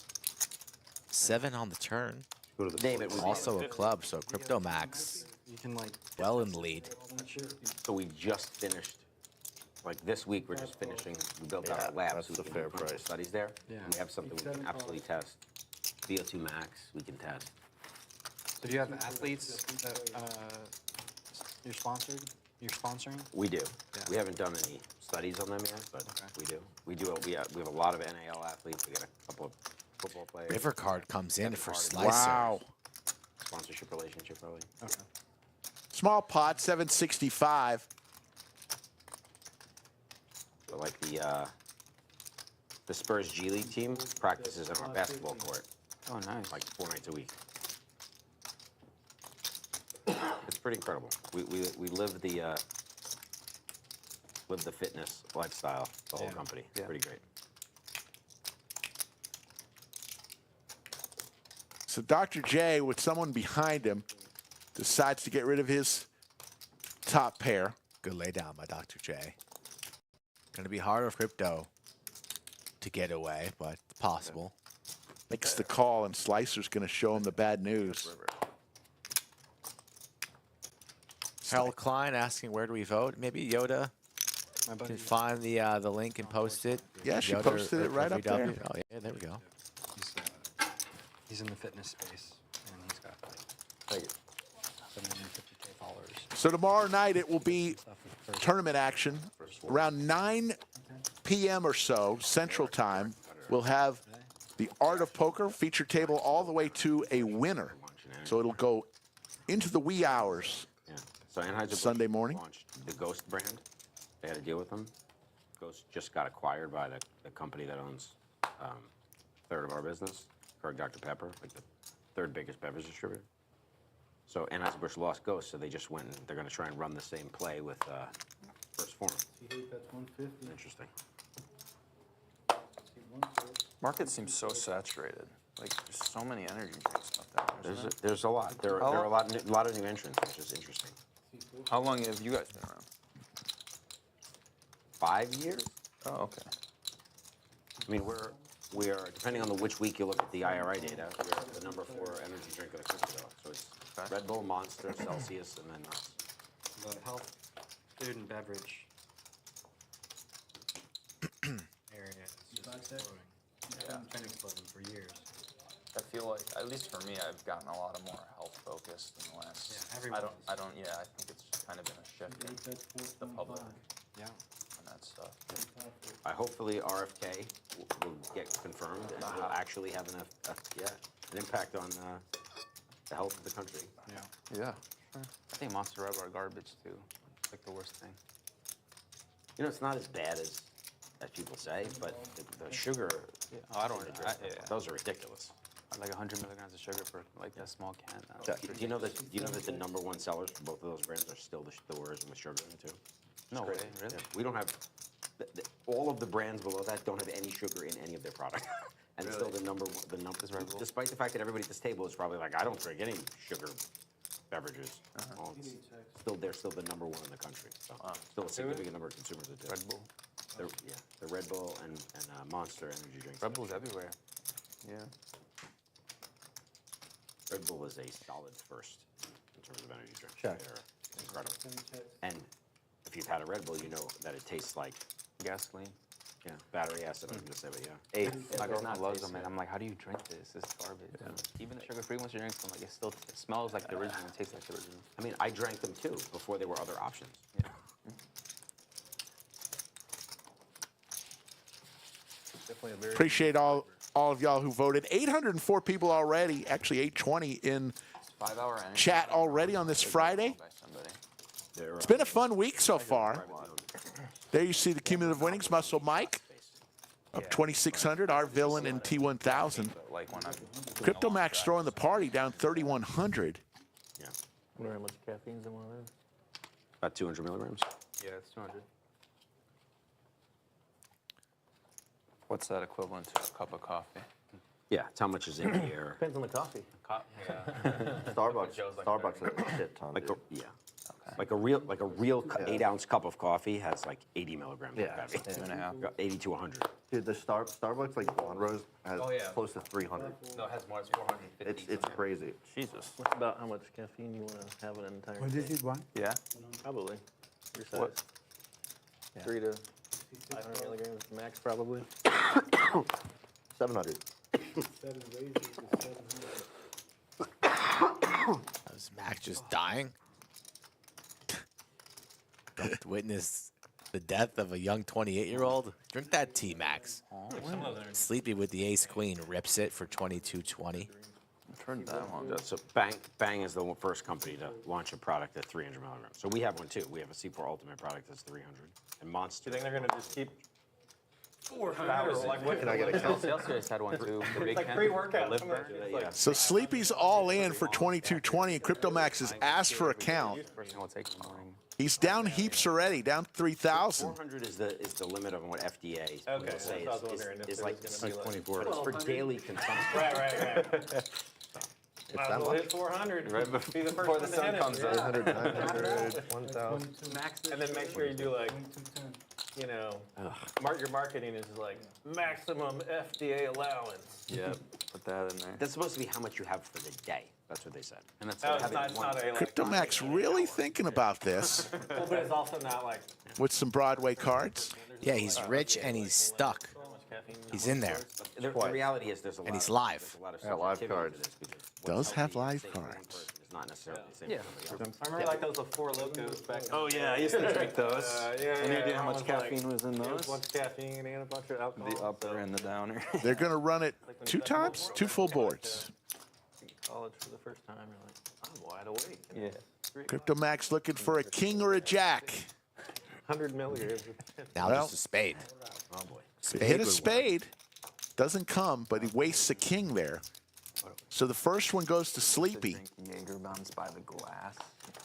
7 on the turn. Go to the name it. Also a club, so Crypto Max You can like, well in the lead. So we just finished. Like this week, we're just finishing. We built out Yeah, our lab, that's so we the can fair do clinical price. studies there. Yeah. And we have something we can absolutely test. VO2 max, we can test. so do you have athletes that you're sponsored? You're sponsoring? We do. Yeah. We haven't done any studies on them yet, but Okay. we do. We have a lot of NAL athletes. We got a couple of football players. River card comes in for River Slicer. Wow. Sponsorship relationship, probably. Okay. Small pot, 765. But like the Spurs G League team practices on our basketball court Oh, nice. like 4 nights a week. It's pretty incredible. We live the fitness lifestyle, the whole Yeah. company. It's Yeah. pretty great. So Dr. J, with someone behind him, decides to get rid of his top pair. Good lay down by Dr. J. Gonna be harder for Crypto to get away, but it's possible. Makes the call, and Slicer's going to show him the bad news. Harold Klein asking where do we vote? Maybe Yoda My buddy, can find the link and post it. Yeah, she Yoda posted or it right up there. VW. Oh yeah, there we go. he's in the fitness space, and he's got like Thank you. 750K followers. So tomorrow night it will be Stuff with first. tournament action. Around 9 p.m. or so, Central Time, we'll have the Art of Poker feature table all the way to a winner. So it'll go into the wee hours. Yeah. So Anheuser-Busch Sunday morning? launched the Ghost brand. They had to deal with them. Ghost just got acquired by the company that owns a third of our business, Keurig Dr. Pepper, like the 3rd biggest beverage distributor. So Anheuser-Busch lost Ghost, so they just went and they're going to try and run the same play with First Form. Interesting. Market seems so saturated. Like, there's so many energy drinks out there. isn't There's a lot. There How are a long- lot of new entrants, which is interesting. there? How long have you guys been around? 5 years? Oh, okay. I mean, we are depending on which week you look at the IRI data, we're the number 4 energy drink of the country. So it's Okay. Red Bull, Monster, Celsius, and then us. The health food and beverage area is just exploding. Yeah. It's been exploding for years. I feel like, at least for me, I've gotten a lot of more health focused in the last. Yeah, everyone is. I think it's kind of been a shift in the public Yeah. and that stuff. Hopefully RFK will get confirmed and will actually have an impact on the health of the country. Yeah. Yeah, sure. I think Monster Red are garbage, too. It's like the worst thing. You know, it's not as bad as people say, but the sugar. Oh, I don't. those are ridiculous. Like 100 milligrams of sugar for like a small can. Do you know that the number one sellers for both of those brands are still the version with sugar in it too? No way, really? Yeah. We don't have all of the brands below that don't have any sugar in any of their products, and still the number one. Despite the fact that everybody at this table is probably like, I don't drink any sugar beverages. Well, they're still the number one in the country. So still a significant number of consumers that do. Red Bull. The Red Bull and Monster energy drinks. Red Bull's everywhere. Yeah. Red Bull is a solid first in terms of energy drinks. Check. They're incredible. And if you've had a Red Bull, you know that it tastes like Gasoline. battery acid. I was gonna say, but My girlfriend loves them, and I'm like, how do you drink this? It's garbage. Even the sugar-free ones you drink them, like it smells like the original, it tastes like the original. I mean, I drank them too before there were other options. Yeah. Definitely a very Appreciate all of y'all who voted. 804 people already, actually 820 in 5 hour energy. chat already on this Friday. By somebody. It's been a fun week so far. There you see the cumulative winnings. Muscle Mike up 2,600. Our villain in T1000. Like when I'm Crypto Max throwing the party down 3,100. Yeah, wonder how much caffeine's in one of those. about 200 milligrams. Yeah, it's 200. What's that equivalent to a cup of coffee? Yeah, it's how much is in here. Depends on the coffee. Starbucks is a shit ton. Like dude. like a real 8-ounce cup of coffee has like 80 milligrams of caffeine. 80 to 100. Dude, the Starbucks like blonde rose has Oh, yeah. close to 300. No, it has more. It's 450. It's crazy. Jesus. That's about how much caffeine you want to have in an entire What day. is it, one? Yeah. Probably. Your size. What? 3 to 500 milligrams max, probably. 700. Is Mac just dying? Don't witness the death of a young 28-year-old? Drink that tea, Max. Sleepy with the ace queen rips it for 22.20. I've heard that one. So Bang is the first company to launch a product at 300 milligrams. So we have one too. We have a C4 Ultimate product that's 300. And Monster. Do you think they're going to just keep 400? Can I get a count? Celsius had one too. The big Like can. pre-workout. The Some live are just version. like- So Sleepy's all in for 22.20, and Crypto Max has asked for a count. First thing I'll take in the morning. He's down heaps already, down 3,000. 400 is the limit of what FDA Okay, will say that's what I was wondering if is there like was gonna be like 24. It's for daily consumption. Right. It's Might that as well much? hit 400. Right Be the first before one the to sun hit it. comes up. 900, 900, 1,000. And then make sure you do like, you know, your marketing is like maximum FDA allowance. Yep. Put that in there. That's supposed to be how much you have for the day. That's what they said. And that's Oh, it's not a like. Crypto Max really thinking about this Well, but it's also not like. with some Broadway cards. Yeah, he's rich and he's stuck. So much caffeine. He's in there. The reality is there's a lot he's of, live. there's a lot of Yeah, live subjectivity cards. to this because Does what's have healthy live for one cards. person is not necessarily the same Yeah. for somebody else. I remember like those Four Locos back. Oh yeah, I used to drink those. Yeah. Any idea how one much was like- caffeine was in There was those? a bunch of caffeine and a bunch of alcohol. The upper and the downer. They're going to run it 2 times, 2 full boards. College for the first time, you're like, I'm wide awake. Yeah. Crypto Max looking for a king or a jack. 100 milligrams. Now Well- just a spade. Oh boy. Hit a would work. spade. Doesn't come, but he wastes a king there. So the first one goes to Sleepy. Drinking Jaeger bombs by the glass.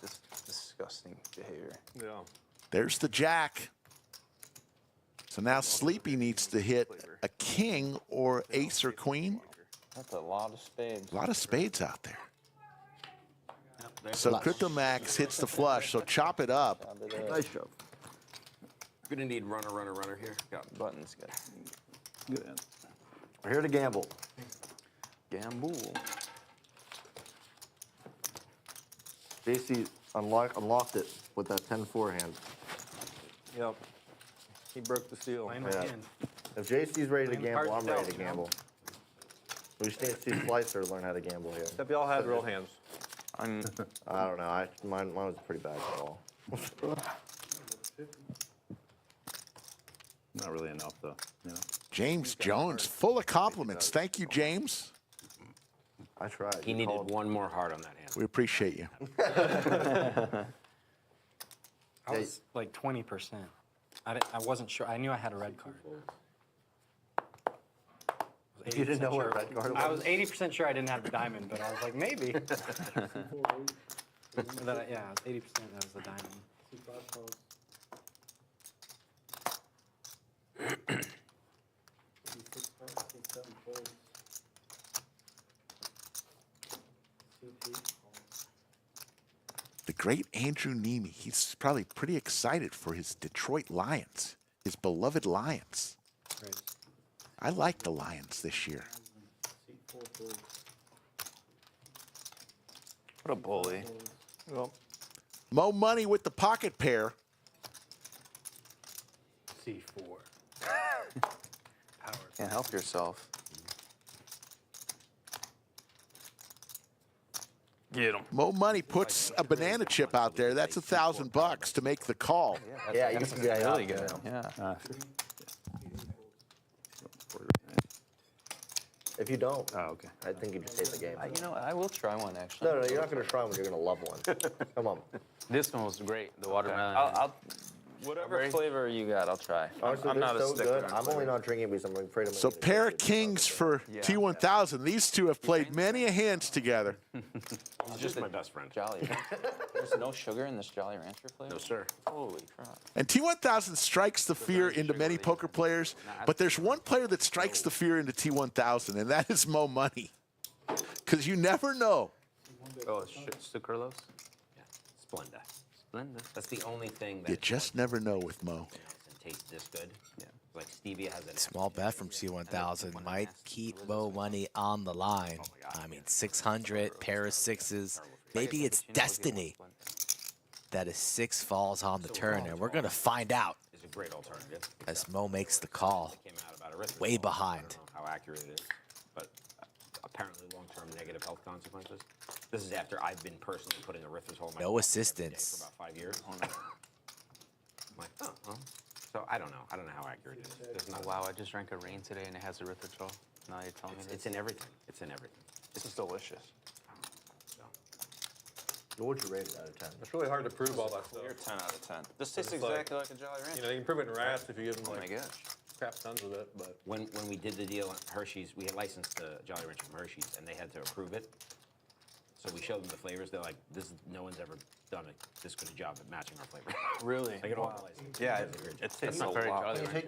This disgusting behavior. Yeah. There's the jack. So now Sleepy needs to hit a king or ace or queen. That's a lot of spades. A lot of spades out there. There's So Flush. Crypto Max hits the flush. So chop it up. Nice job. Gonna need runner here. Got Buttons got Good. We're here to gamble. gamble. JC unlocked it with that 10-4 hand. Yep. He broke the seal. Playing my Yeah. hand. If JC's ready to Playing the gamble, cards I'm ready dealt, to you know? gamble. We just need to see Slicer learn how to gamble here. Except y'all had real hands. I'm I don't know. Mine was a pretty bad call. Not really enough, though. You know? James Jones, full of compliments. Thank you, James. I tried. He You needed called. one more heart on that hand. We appreciate you. I was like 20%. I wasn't sure. I knew I had a red card. It was If you didn't know where red card I was 80% sure I didn't have the diamond, but I was like, maybe. Yeah, I was 80% that was the diamond. The great Andrew Neeme, he's probably pretty excited for his Detroit Lions, his beloved Lions. Right. I like the Lions this year. What a bully. Moe Money with the pocket pair. C4. Can't help yourself. Get him. Moe Money puts a banana chip out there. That's $1,000 to make the call. Yeah, you can get Really good. Yeah. If you don't, Oh, okay. I think you just hate the game. You know, I will try one actually. No, you're not going to try one. You're going to love one. Come on. This one was great. The watermelon. I'll whatever Strawberry? flavor you got, I'll try. Honestly, I'm they're not a so stickler. good. I'm only not drinking it because I'm afraid I'm So gonna pair of kings for T1000. These two have played many a hands together. He's just my best friend. Jolly Rancher. There's no sugar in this Jolly Rancher flavor? No, sir. Holy crap. And T1000 strikes the fear into many poker players, but there's one player that strikes the fear into T1000, and that is Moe Money. Because you never know. Oh, sucralose? Yeah. Splenda. Splendid. That's the only thing that You just never know with Moe. tastes this good. Yeah. Like stevia has an Small bet from T1000 might keep Moe Money on the line. I mean, 600, pair of sixes. Maybe it's destiny that a six falls on the turn, and we're going to find out is a great alternative. as Moe makes the call. Came out about erythritol. Way behind. I don't know how accurate it is, but apparently long-term negative health consequences. This is after I've been personally putting erythritol in my No coffee assistance. every day for about 5 years. I'm like, oh, well. So I don't know. I don't know how accurate it is. There's Oh, not, wow, I just drank a rain today and it has erythritol. Now you're telling me it's in everything. It's in everything. This is delicious. So. What would you rate it out of 10? It's really hard to prove all that stuff. You're 10 out of 10. This tastes It's like- exactly like a Jolly Rancher. You know, you can prove it in rats if you give them Oh my like gosh. crap tons of it, but When we did the deal at Hershey's, we had licensed the Jolly Rancher from Hershey's, and they had to approve it. So we showed them the flavors. They're like, no one's ever done this good a job at matching our flavor. Really? Like it all the license. Yeah, It's a great job. it tastes not so very wild. Jolly Can you take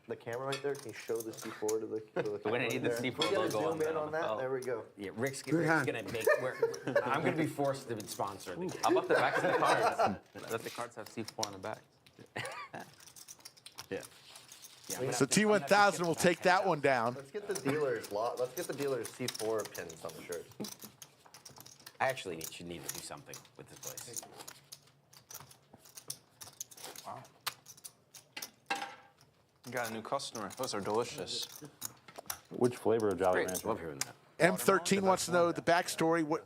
the camera right there? Can you show the C4 to the camera? We're gonna need the right there? C4 We gotta logo on zoom that in on on the that. felt. There we go. Yeah, Rick's hand. gonna make. I'm gonna be forced to sponsor the game. How about the backs of the cards? Let the cards have C4 on the back. Yeah. So T1000 will take that one down. Let's get the dealers. Let's get the dealers C4 pins on the shirt. I actually should need to do something with this place. Wow. You got a new customer. Those are delicious. Which flavor of Jolly Great. Rancher? Love hearing that. M13 wants to know the backstory. What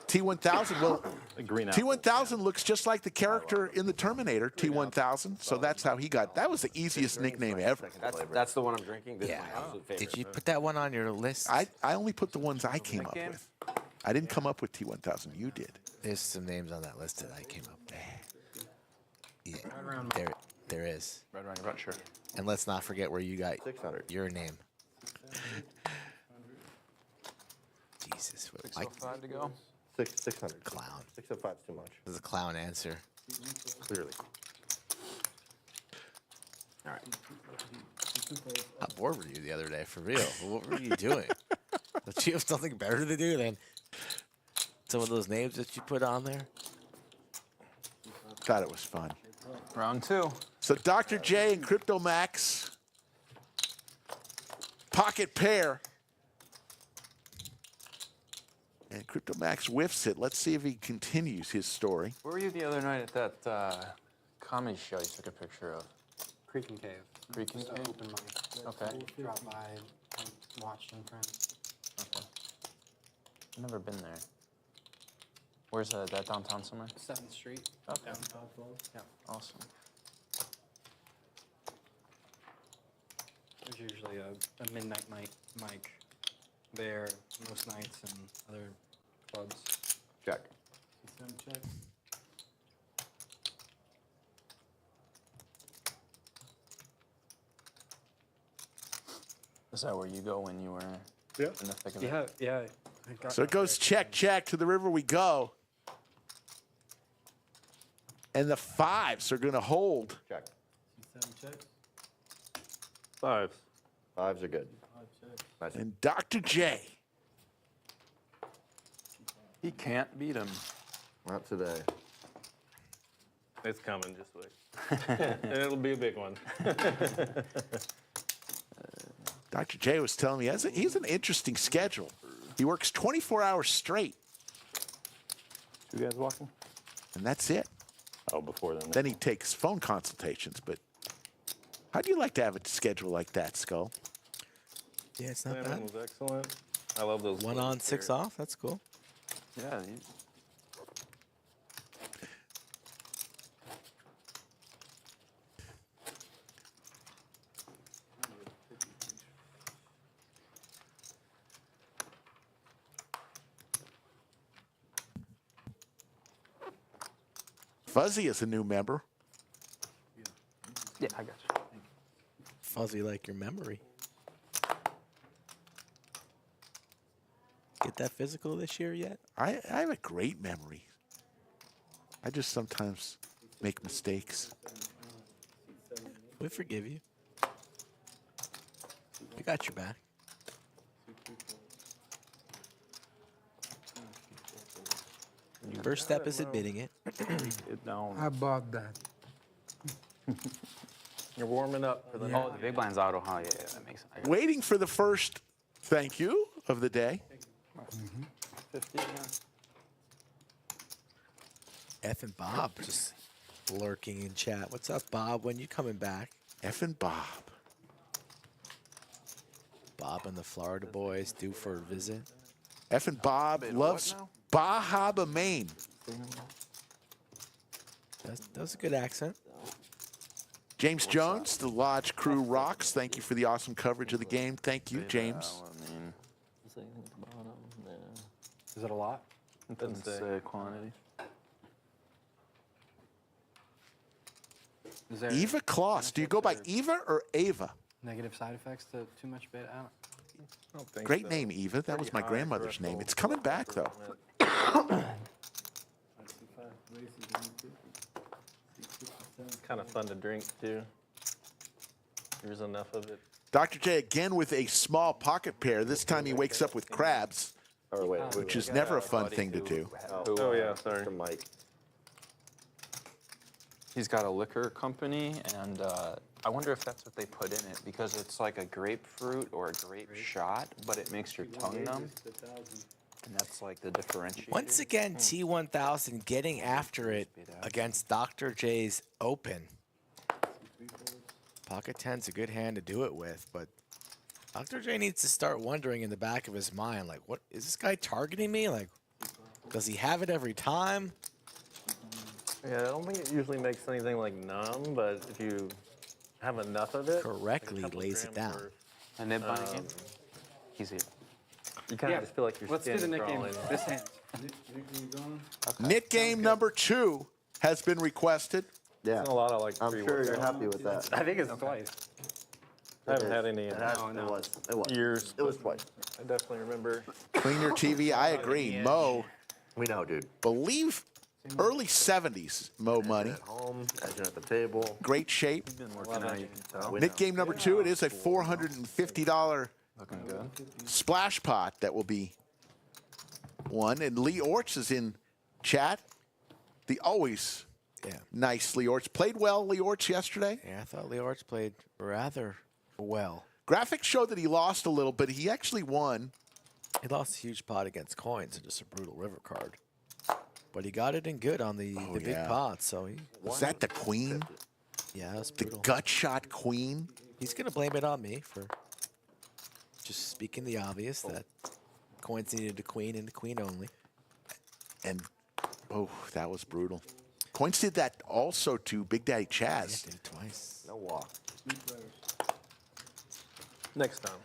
T1000? Well, Green apple. T1000 looks just like the character in the Terminator, T1000. So that's how he got. That was the easiest nickname ever. That's the one I'm drinking. This Yeah. is my absolute favorite. Did you put that one on your list? I only put the ones I came up with. I didn't come up with T1000. You did. There's some names on that list that I came up with. Yeah, there is. Red Running Rancher. And let's not forget where you got 600. your name. Jesus, what, Mike 605 to go. 600. clown. 605 is too much. This is a clown answer. Clearly. All right. How bored were you the other day, for real? What were you doing? Did you have something better to do than some of those names that you put on there? Thought it was fun. Round 2. So Dr. J and Crypto Max, pocket pair. And Crypto Max whiffs it. Let's see if he continues his story. Where were you the other night at that comedy show you took a picture of? Creek and Cave. Creek and Just Cave? Open mic. Okay. Drop by, watched in print. Okay. I've never been there. Where's that downtown somewhere? 7th Street. Okay. Yeah. Awesome. There's usually a midnight mic there most nights and other clubs. Check. Check. Is that where you go when you were in the thick of it? Yeah, yeah. I got So it goes check, check. To the river we go. And the fives are going to hold. Check. 7 checks. 5s. 5s are good. 5 checks. Nice. And Dr. J. He can't beat him. Not today. It's coming, just wait. And it'll be a big one. Dr. J was telling me he has an interesting schedule. He works 24 hours straight, 2 guys walking? and that's it. Oh, before then. Then he takes phone consultations. But how do you like to have a schedule like that, Skull? Yeah, it's not That bad. one was excellent. I love those. 1 on, 6 off. That's cool. Yeah. Fuzzy is a new member. Yeah, I got you. Fuzzy like your memory. Get that physical this year yet? I have a great memory. I just sometimes make mistakes. We forgive you. We got your back. First step is admitting it. It down. I bought that. You're warming up for the Oh, the big blind's auto, huh? Yeah, that makes sense. Waiting for the first thank you of the day. 50 again. F and Bob just lurking in chat. What's up, Bob? When you coming back? F and Bob. Bob and the Florida boys due for a visit. F and Bob loves Bahaba, Maine. That was a good accent. James Jones, the Lodge crew rocks. Thank you for the awesome coverage of the game. Thank you, James. Is it a lot? It doesn't say quantity. Is there Eva Kloss. Do you go by Eva or Ava? negative side effects to too much beta? I don't think Great so. name, Eva. That was my Pretty high grandmother's name. threshold It's coming back, though. It's kind of fun to drink too. There's enough of it. Dr. J again with a small pocket pair. This time he wakes up with crabs, Or wait, which is never a fun thing to do. Oh yeah, sorry. To Mike. He's got a liquor company, and I wonder if that's what they put in it, because it's like a grapefruit or a grape shot, but it makes your tongue numb, and that's like the differentiator. Once again, T1000 getting after it against Dr. J's Open. Pocket 10's a good hand to do it with, but Dr. J needs to start wondering in the back of his mind, like, what is this guy targeting me? Like, does he have it every time? Yeah, I don't think it usually makes anything like numb, but if you have enough of it, Correctly like a couple lays it grams down. worth, And nib bind again? He's here. you kind of just feel like your Let's do skin's the nickname. crawling. This hand. Knit game number 2 has been requested. Yeah. A lot of like I'm sure you're pre-workout. happy with that. I think it's twice. I haven't had any It, in has, no. it was. It was. years. It was twice. I definitely remember. Clean your TV. I agree. Mo, We know, dude. believe early 70s Mo Money. At home, edging at the table. Great shape. He's been working out, you can tell. We Knit know. game number 2. It is a $450 Looking good. splash pot that will be won. And Lee Orts is in chat. The always nice Lee Orts. Played well, Lee Orts, yesterday. Yeah, I thought Leorts played rather well. Graphics showed that he lost a little, but he actually won. He lost a huge pot against coins and just a brutal river card. But he got it in good on the big yeah. pot, so he, Was that the queen? yeah, that's The brutal. gut shot queen? He's going to blame it on me for just speaking the obvious that coins needed a queen and a queen only. And, oh, that was brutal. Coins did that also to Big Daddy Yeah, Chaz. did it twice. No walk. Next time.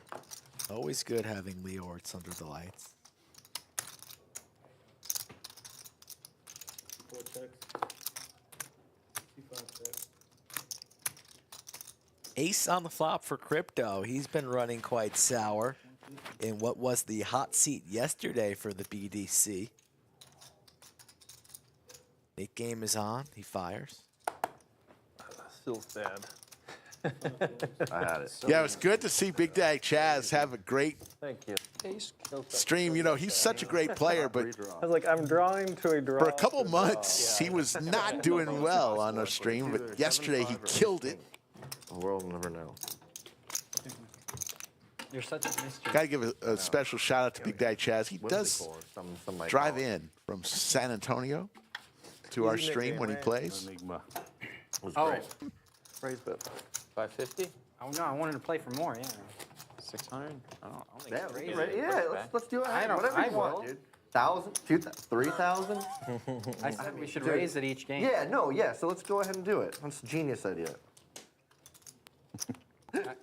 Always good having Leorts under the lights. 4 checks. 5 checks. Ace on the flop for Crypto. He's been running quite sour in what was the hot seat yesterday for the BDC. Late game is on. He fires. Still sad. I had it. Yeah, it was good to see Big Daddy Chaz have a great Thank you. stream. You know, he's such a great player, but I was like, I'm drawing to a draw. for a couple months, he was not doing well on our stream, but yesterday he killed it. The world will never know. You're such a mystery. Got to give a special shout out to Big Daddy Chaz. He does Whimsical, some might drive call it. in from San Antonio to our stream when he plays. Enigma. It was Oh, great. Phrase that. 550? oh no, I wanted to play for more. Yeah. 600? I don't think Yeah, it's we crazy. can ra- yeah, let's do it. I don't- Whatever I you want, will. dude. 1,000, 2,000, 3,000. I said we should Dude. raise it each game. Yeah, no, yeah. So let's go ahead and do it. That's a genius idea.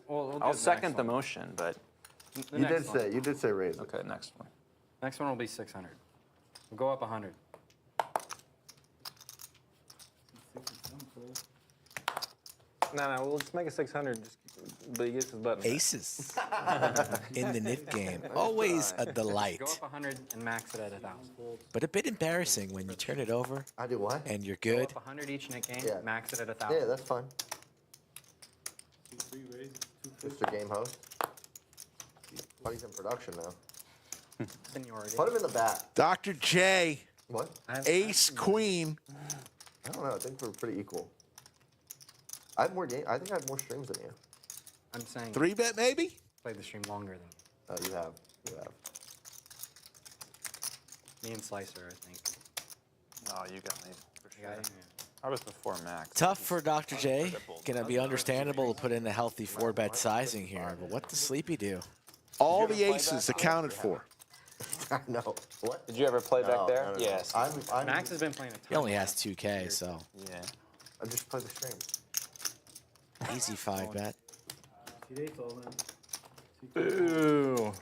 We'll do I'll the second next the one. motion, but The You next did one. say raise it. okay, next one. Next one will be 600. We'll go up 100. No, we'll just make it 600. Just, but he gets his button. Aces in the NIT game. Always a Go delight, up 100 and max it at 1,000. but a bit embarrassing when you turn it over I do what? and you're Go good. up 100 each NIT game, Yeah. max it at 1,000. Yeah, that's fine. 2 free raises, 2 Mr. Game Host. But he's in production now. Seniority. Put him in the back. Dr. J, What? ace, queen. I don't know. I think we're pretty equal. I have more game. I think I have more streams than you. I'm saying 3-bet maybe? play the stream longer than Oh, you have. You have. me and Slicer, I think. Oh, you got me for sure. Yeah. I was before Max. Tough for Dr. J. Gonna be understandable to put in a healthy 4-bet sizing here, but what does Sleepy do? All the aces accounted for. No. What? Did you ever play back there? No. Yes. I'm Max has been playing a ton. He only has 2K, so Yeah. I just play the stream. easy 5-bet. T8 all in. Boo.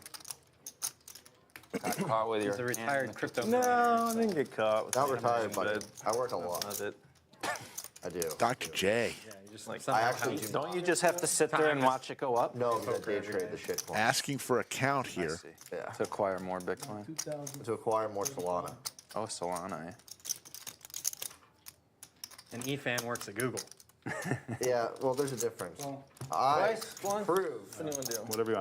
Got caught with your He's a hand in retired the crypto. No, I didn't get caught. With Not the retired, animation, buddy. I work a lot. That's it. I do. Dr. J, Yeah, you just like I actually do. Don't you just have to sit there and watch it go up? No, I'm gonna day trade the shit coin. asking for a count I here. see. Yeah. To acquire more Bitcoin. 2,000. To acquire more Solana. Oh, Solana. An E-fan works at Google. Yeah, well, there's a difference. Well, I Twice, once. prove. What's anyone do? Whatever you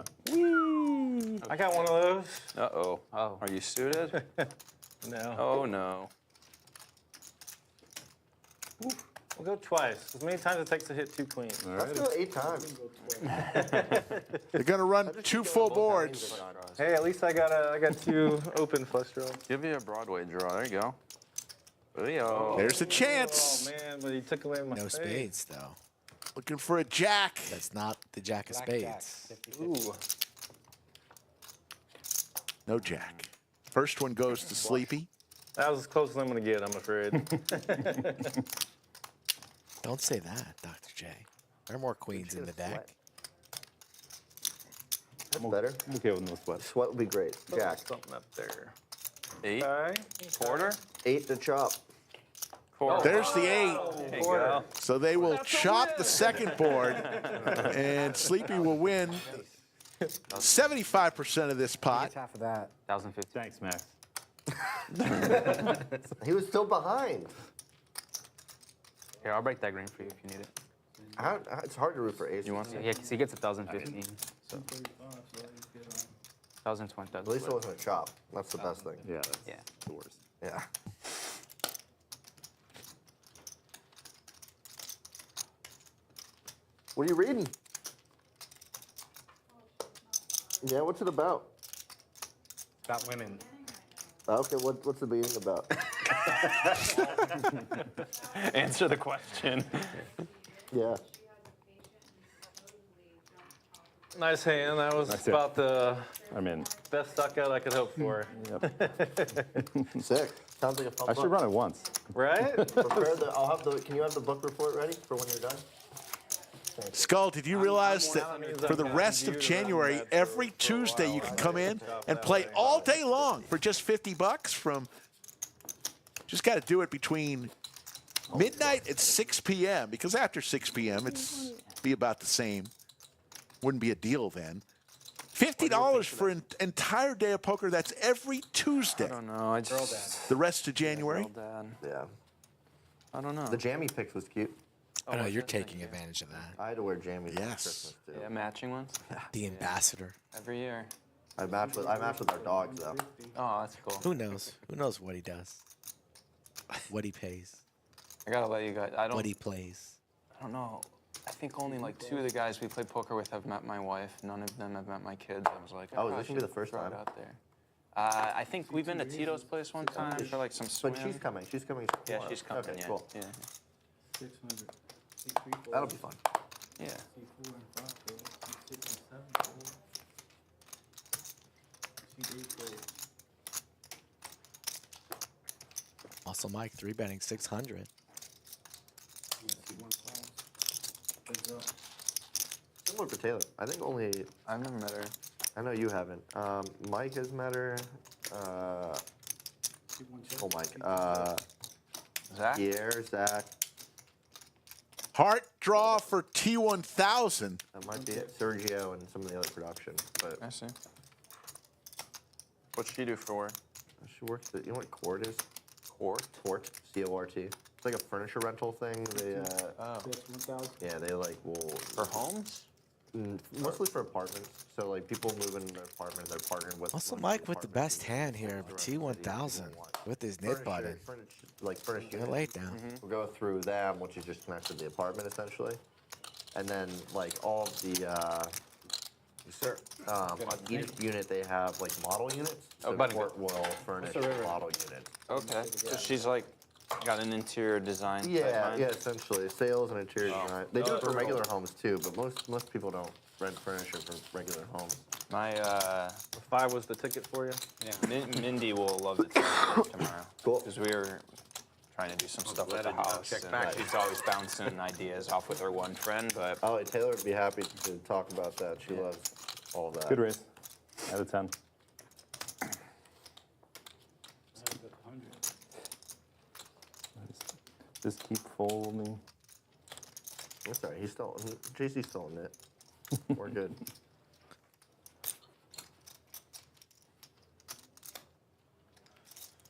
want. I got one of those. Uh-oh. Oh. Are you suited? No. Oh, no. We'll go twice. As many times it takes to hit 2 queens. Let's do it 8 times. They're going to run 2 full boards. Hey, at least I got 2 open flush draws. Give you a Broadway draw. There you go. Booyah. There's a Oh chance. man, but he took away my No spade. spades, though. Looking for a jack. That's not the jack of Blackjack, spades. 50-50. Ooh. No jack. First one goes to Sleepy. That was as close as I'm gonna get, I'm afraid. Don't say that, Dr. J. There are more queens in the deck. That's better. I'm okay with no sweat. Sweat would be great. Jack. Something up there. 8. Okay. Quarter? 8 to chop. Quarter. There's the 8. There you go. So they will chop the second board, and Sleepy will win 75% of this pot. It's half of that. 1,050. Thanks, Max. He was still behind. Here, I'll break that green for you if you need it. It's hard to root for aces. You want some? Yeah, because he gets 1,015. So 235, so he's good on. 1,020. At least it wasn't a chop. That's the best thing. Yeah, that's Yeah. the worst. Yeah. What are you reading? Yeah, what's it about? About women. Okay, what's the meeting about? Answer the question. Yeah. Nice hand. That was That's it. about the I'm in. best suck out I could hope for. Sick. Sounds like a fun I should book. run it once. Right? Prepare the. Can you have the book report ready for when you're done? Skull, did you realize I'm that for the rest of January, every Tuesday you can come in and play all day long for just $50 from. Just got to do it between Midnight at 6 p.m. because after 6 p.m. it's be about the same. Wouldn't be a deal then. $50 for an entire day of poker. That's every Tuesday. I don't know. I just The rest of January. Girl dad. Yeah. I don't know. The jammy picks was cute. I know was you're it? Thank taking you. advantage of that. I had to wear jammies for Yes. Christmas too. Yeah, matching ones The ambassador. every year. I match with our dogs though. Oh, that's cool. Who knows? Who knows what he does? What he pays? I gotta let you guys. I What don't. he plays? I don't know. I think only like 2 of the guys we play poker with have met my wife. None of them have met my kids. I was like, Oh, I this should be the first throw it time. out there. I think we've been to Tito's place one time for like some swim. But she's coming. She's coming. Yeah, tomorrow. she's coming. Okay, yeah. cool. Yeah. 600. That'll be fun. Yeah. C4 and 5 fold. C6 and 7 fold. C8 fold. Also, Mike 3-betting 600. C1 calls. Heads up. Similar to Taylor. I think only. I've never met her. I know you haven't. Mike has met her. C1 check. Oh, Mike. Zach? Pierre, Zach. Heart draw for T1000. That might be it. Sergio and some of the other production. But I see. What's she do for work? she works at, you know what Court is? Court? Court. C-O-R-T. It's like a furniture rental thing. They, Oh. That's 1,000. yeah, they like will. For homes? Mostly for apartments. So like people move in their apartments, they're partnered with. Also, one of Mike the with the apartments best and hand they here, rent but to the T1000 people want. with his knit button. Furnished Good units. lay down. We'll go through them, which is just connected to the apartment essentially, and then like all of the. On each unit they have like model units. So buddy. Court will furnish model units. Okay. So she's like got an interior design. type Yeah, mind? yeah, essentially sales and interior Oh. design. They do it for regular homes too, but most people don't rent furniture for regular homes. My 5 was the ticket for you? yeah, Mindy will love the ticket tomorrow. Cool. Because we were trying to do some stuff glad at the I didn't house. check And back. she's always bouncing ideas off with her one friend, but Oh, Taylor would be happy to talk about that. She loves all of that. Good race. Out of 10. I got 100. Just keep folding. That's all right. He's still JC's still in it. We're good.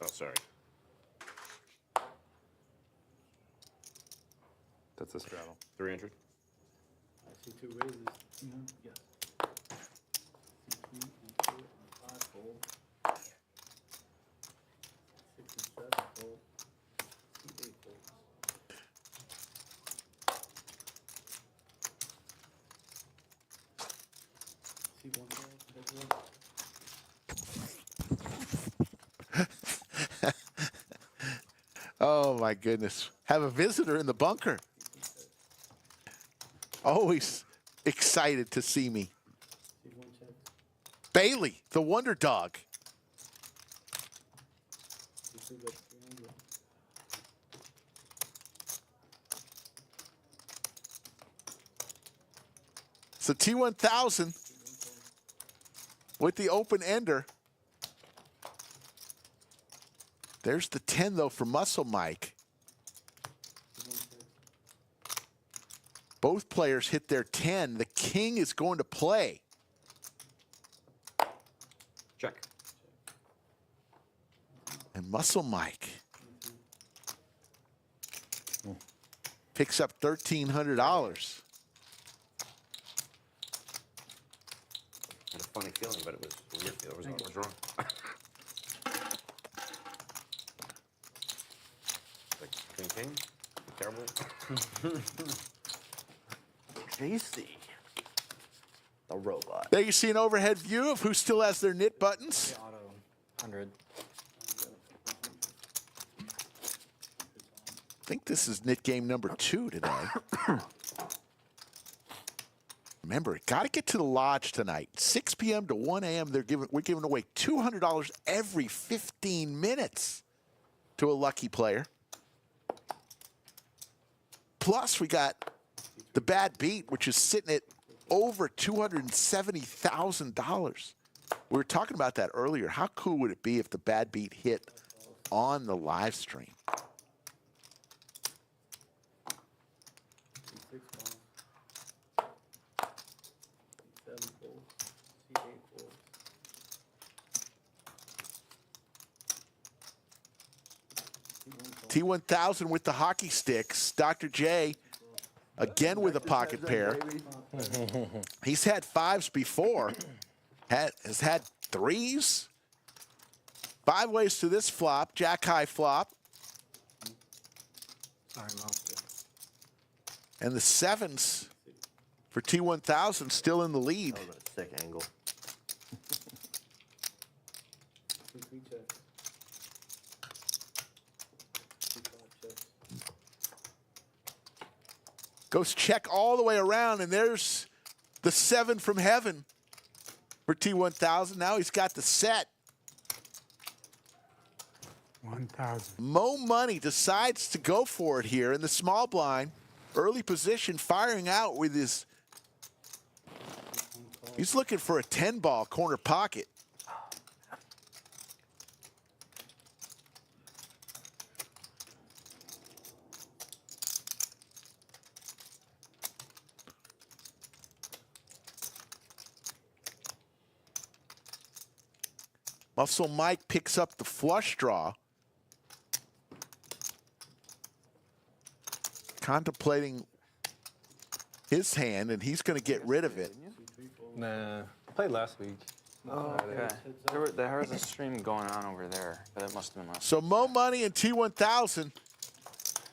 Oh, sorry. That's a straddle. 300. I see 2 raises. Yes. C3 and 4 and 5 fold. 6 and 7 fold. C8 fold. C1 fold. Heads up. Oh my goodness. Have a visitor in the bunker. Always excited to see me. C1 check. Bailey, the wonder dog. C2 bet 300. So T1000 with the open ender. There's the 10 though for Muscle Mike. Both players hit their 10. The king is going to play. Check. And Muscle Mike picks up $1,300. Had a funny feeling, but it was weird. It was wrong. Like king, terrible. JC. The robot. There you see an overhead view of who still has their knit buttons. Auto 100. I think this is knit game number 2 today. Remember, got to get to the lodge tonight. 6 p.m. to 1 a.m. We're giving away $200 every 15 minutes to a lucky player. Plus, we got the bad beat, which is sitting at over $270,000. We were talking about that earlier. How cool would it be if the bad beat hit on the live stream? C6 calls. C7 folds. C8 folds. C1 calls. T1000 with the hockey sticks. Dr. J again with a pocket pair. He's had fives before. Has had threes. 5 ways to this flop. Jack high flop. Sorry, Mo. And the sevens for T1000 still in the lead. That was a sick angle. C3 checks. C5 checks. Goes check all the way around, and there's the 7 from heaven for T1000. Now he's got the set. 1,000. Moe Money decides to go for it here in the small blind. Early position, firing out with his... He's looking for a 10-ball corner pocket. Muscle Mike picks up the flush draw. Contemplating his hand, and he's going to get rid of it. Nah, I played last week. Oh, okay. There was a stream going on over there, but it must have been last. So Moe Money and T1000.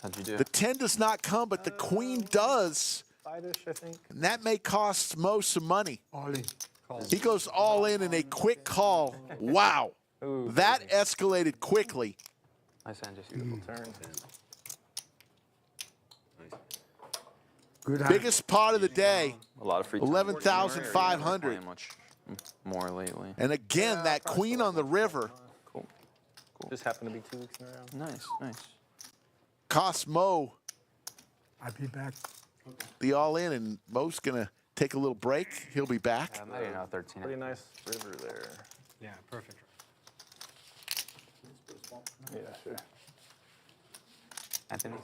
How'd you do? The 10 does not come, but the queen does. 5-ish, I think. And that may cost Mo some money. All in. He goes all in a quick call. Wow. Ooh, That escalated quickly. Nice hand, just beautiful turn. Good hand. Biggest pot of the day. A lot of free time. 11,500. Playing much more lately. And again, that queen on the river Cool. Just happened to be 2 weeks in a row. Nice, nice. cost Mo I'll be back. the all in, and Mo's going to take a little break. He'll be back. I'm not even out 13. Pretty nice river there. Yeah, perfect. Yeah, sure. Anthony?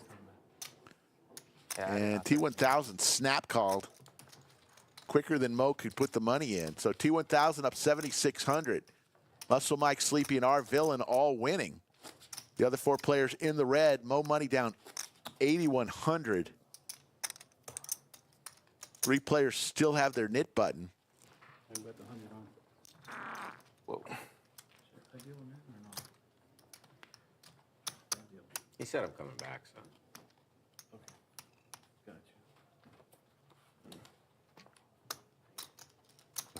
Yeah, And T1000 snap called quicker than Mo could put the money in. So T1000 up 7,600. Muscle Mike, Sleepy, and our villain all winning. The other 4 players in the red. Moe Money down 8,100. 3 players still have their knit button. I got the 100 on. Whoa. Should I deal with that or not? Bad deal. He said I'm coming back, so. Okay. Got you.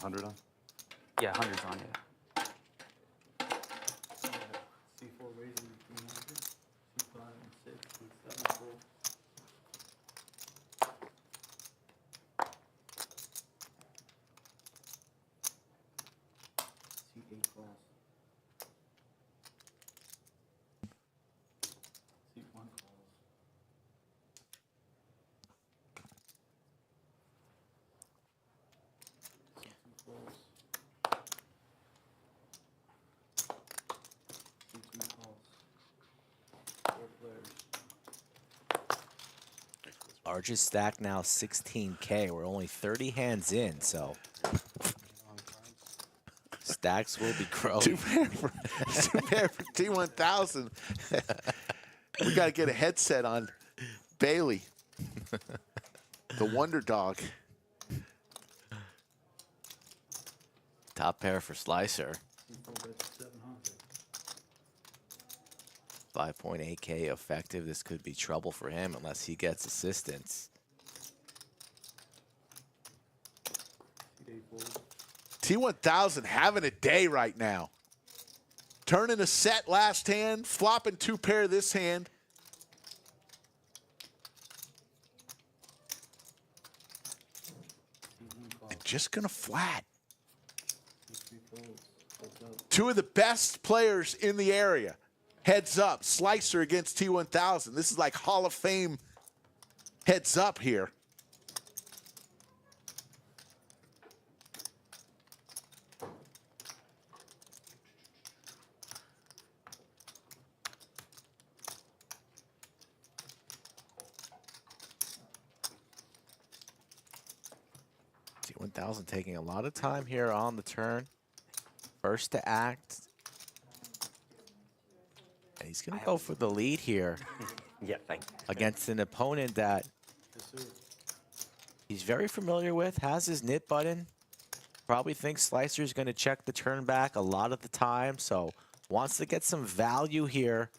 100 on? Yeah, 100's on, yeah. C4 raising 300. C5 and 6 and 7 fold. C8 calls. C1 calls. C2 calls. C2 calls. 4 players. Largest stack now 16K. We're only 30 hands in, so stacks will be growing. 2 pair for T1000. We got to get a headset on Bailey, the Wonder Dog. Top pair for Slicer. C4 bets 700. 5.8K effective. This could be trouble for him unless he gets assistance. C8 folds. T1000 having a day right now. Turning a set last hand, flopping 2 pair this hand. C1 calls. And just going to flat. C3 folds. Folds up. 2 of the best players in the area. Heads up. Slicer against T1000. This is like Hall of Fame heads up here. T1000 taking a lot of time here on the turn. First to act. And he's going to go for the lead here Yeah, thank you. against an opponent that he's very familiar with, has his knit button. Probably thinks Slicer's going to check the turn back a lot of the time, so wants to get some value here.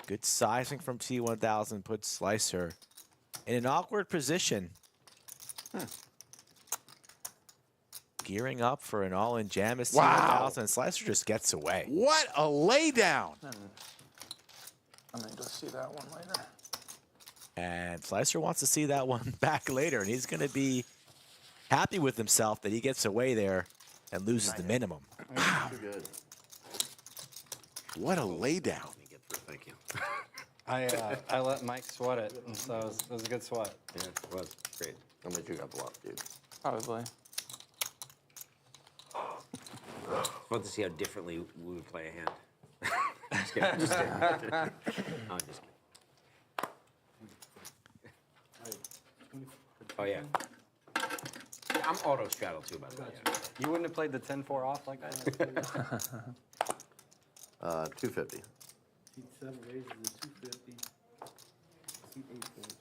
Good sizing from T1000 puts Slicer in an awkward position. Gearing up for an all-in jam as Wow. T1000. Slicer just gets away. What a laydown. I may just see that one later. And Slicer wants to see that one back later, and he's going to be happy with himself that he gets away there and loses the minimum. Too good. What a laydown. Thank you. I let Mike sweat it, and so it was a good sweat. Yeah, it was great. How much you got blocked, dude? Probably. Fun to see how differently we would play a hand. Just kidding. Just kidding. I'm just kidding. Oh, yeah. I'm auto straddle too, by the way. Yeah. You wouldn't have played the 10-4 off like that? 250. Seat 7 raises to 250. Seat 8 folds.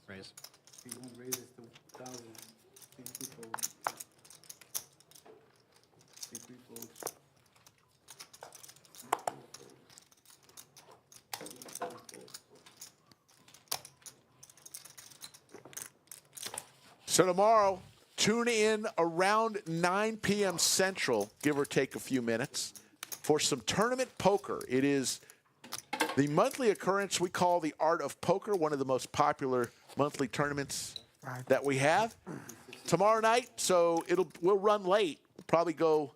Raise. Seat 1 raises to 1,000. Seat 2 folds. Seat 3 folds. Seat 4 folds. Seat 7 folds. So tomorrow, tune in around 9 p.m. Central, give or take a few minutes, for some tournament poker. It is the monthly occurrence we call the Art of Poker, one of the most popular monthly tournaments that we have. Tomorrow night, so we'll run late. We'll probably go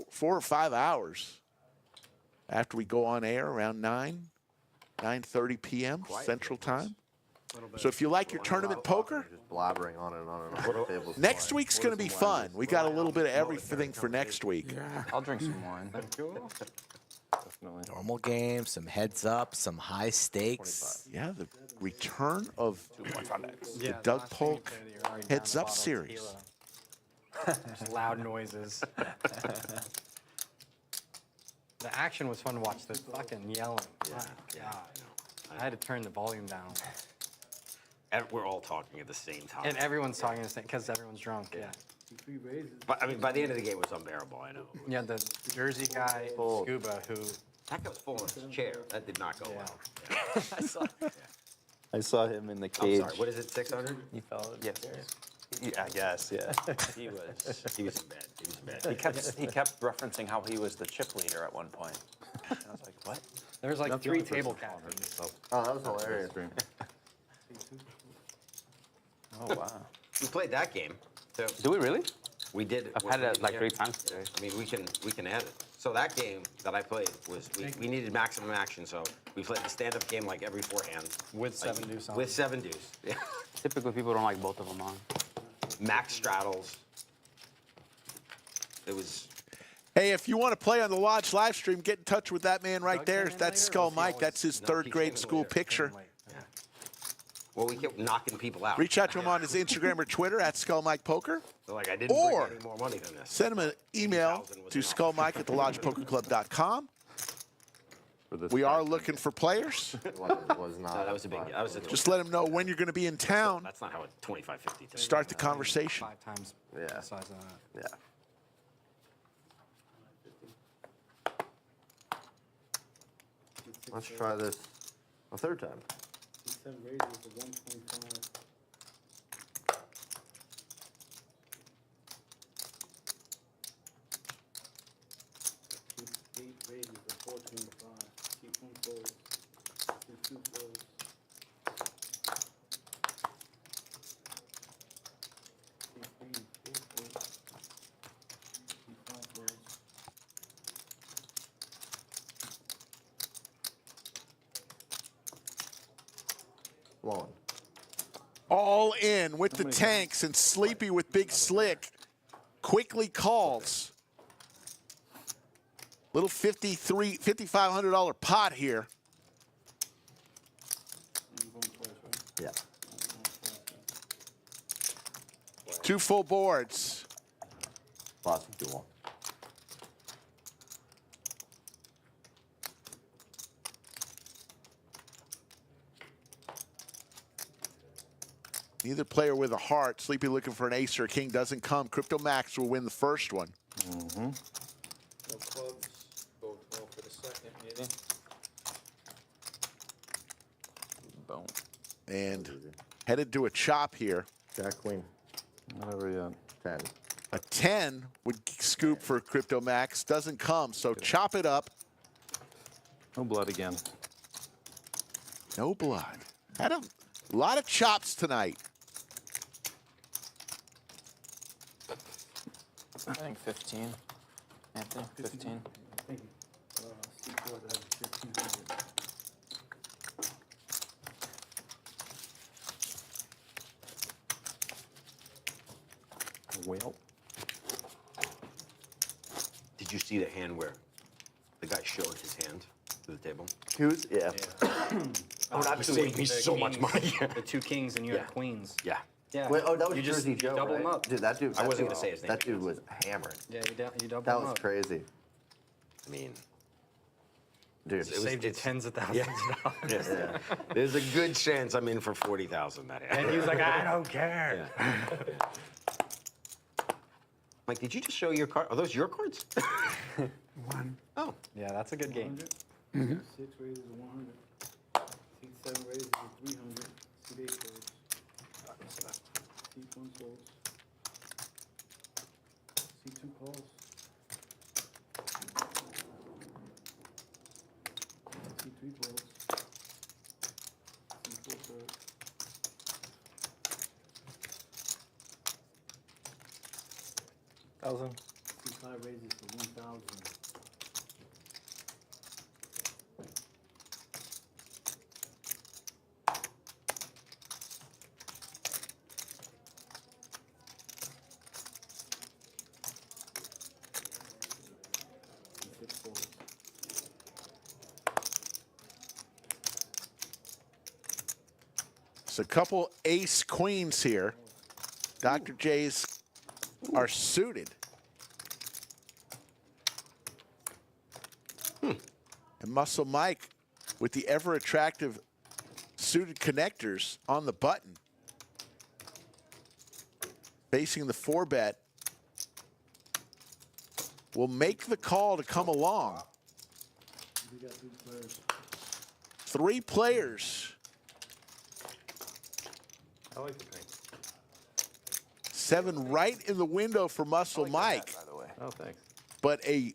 4 or 5 hours after we go on air around 9:30 p.m. Central Time. So if you like your tournament poker, Just blabbering on and on and on. The table's next flying. week's going to be fun. We got a little bit of everything for next week. I'll drink some wine. Definitely. Normal game, some heads up, some high stakes. Yeah, the return of the Yeah, Doug last time you Polk played it, you were already down Heads a Up bottle of series. tequila. Just loud noises. The action was fun to watch. The fucking yelling. My God. I had to turn the volume down. And we're all talking at the same time. And everyone's talking the same because everyone's drunk. Yeah. Seat 3 raises. But I mean, by the end of the game, it was unbearable. I know. Yeah, the Jersey guy, Scuba, who. That guy was falling on his chair. That did not go well. I saw him in the I'm cage. sorry. What is it? 600? You fell. Yes. Yeah, I guess, yeah. He was in bed. He was in bed. He kept referencing how he was the chip leader at one point. And I was like, what? There was like 3 table captains. Oh, that was hilarious. Oh, wow. We played that game. So Do we really? we did. I've had it like yeah. 3 times today. I mean, we can add it. So that game that I played was we needed maximum action, so we played the stand-up game like every 4 hands. With 7 deuce on. With 7 deuce. Yeah. Typically, people don't like both of them on. Max straddles. It was. Hey, if you want to play on the Lodge live stream, get in touch with that man right Doug there. came in That's later, or Skull was he Mike. always- That's his No, third he grade came in school later. picture. Well, we kept knocking people out. Reach out to him on his Instagram or Twitter at Skull Mike Poker. So, like, I didn't Or bring any more money than this. Send him an email 2000 was to enough. skullmike@thelodgepokerclub.com. For this We are guy. looking for players. Was not. No, that was a big. That was a. Just let him know when you're going to be in town. That's not how a 25-50 takes. Start the conversation. 5 times Yeah. the size of that. Yeah. Let's try this a third time. Seat 7 raises to 125. Seat 8 raises to 425. Seat 1 folds. Seat 2 folds. Seat 3 and 4 folds. Seat 5 folds. Long. All in with the tanks and Sleepy with Big Slick. Quickly calls. Little $5,500 pot here. Yeah. 2 full boards. Lots of duel. Neither player with a heart. Sleepy looking for an ace or a king doesn't come. Crypto Max will win the first one. No clubs. Go 12 for the second, maybe. Boom. And headed to a chop here. Jack Queen. Whatever you 10. A 10 would scoop for Crypto Max. Doesn't come, so chop it up. No blood again. No blood. Had a lot of chops tonight. I think 15. Anthony, 15. Thank you. C4 that has 1,500. Well. Did you see the hand where the guy showed his hand to the table? Who's? Yeah. Oh, that saved me so much money. The 2 kings and you Yeah. had queens. Yeah. Yeah. Wait, oh, that was you just Jersey Joe, double right? them up. Dude, that dude. I wasn't dude- gonna say his name That dude because- was hammering. Yeah, you double That them was up. crazy. I mean, Dude, it was, Saved you it's- tens of thousands of dollars. yeah. There's a good chance I'm in for 40,000 that hand. And he was like, I don't care. Mike, did you just show your card? Are those your cards? One. Oh. Yeah, that's a good game. 6 raises 100. C7 raises 300. C8 folds. C1 folds. C2 calls. C3 folds. C4 third. C5 raises to 1,000. C6 folds. It's a couple ace queens here. Dr. J's are suited. And Muscle Mike with the ever attractive suited connectors on the button. Facing the 4-bet. Will make the call to come along. We got 3 players. 3 players. I like the pink. 7 right in the window for Muscle Mike. By the way. Oh, thanks. But a